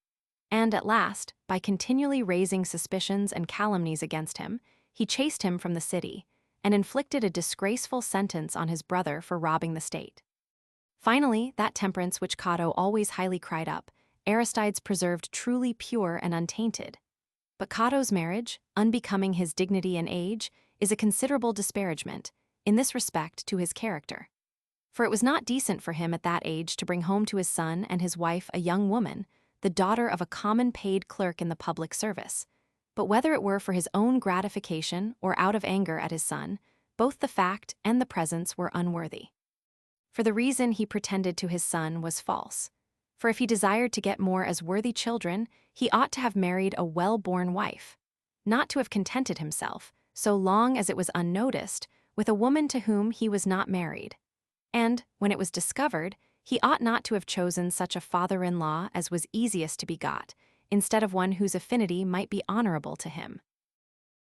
Speaker 1: And at last, by continually raising suspicions and calumnies against him, he chased him from the city, and inflicted a disgraceful sentence on his brother for robbing the state. Finally, that temperance which Cato always highly cried up, Aristides preserved truly pure and untainted. But Cato's marriage, unbecoming his dignity and age, is a considerable disparagement, in this respect, to his character. For it was not decent for him at that age to bring home to his son and his wife a young woman, the daughter of a common paid clerk in the public service. But whether it were for his own gratification or out of anger at his son, both the fact and the presence were unworthy. For the reason he pretended to his son was false. For if he desired to get more as worthy children, he ought to have married a well-born wife, not to have contented himself, so long as it was unnoticed, with a woman to whom he was not married. And, when it was discovered, he ought not to have chosen such a father-in-law as was easiest to be got, instead of one whose affinity might be honorable to him.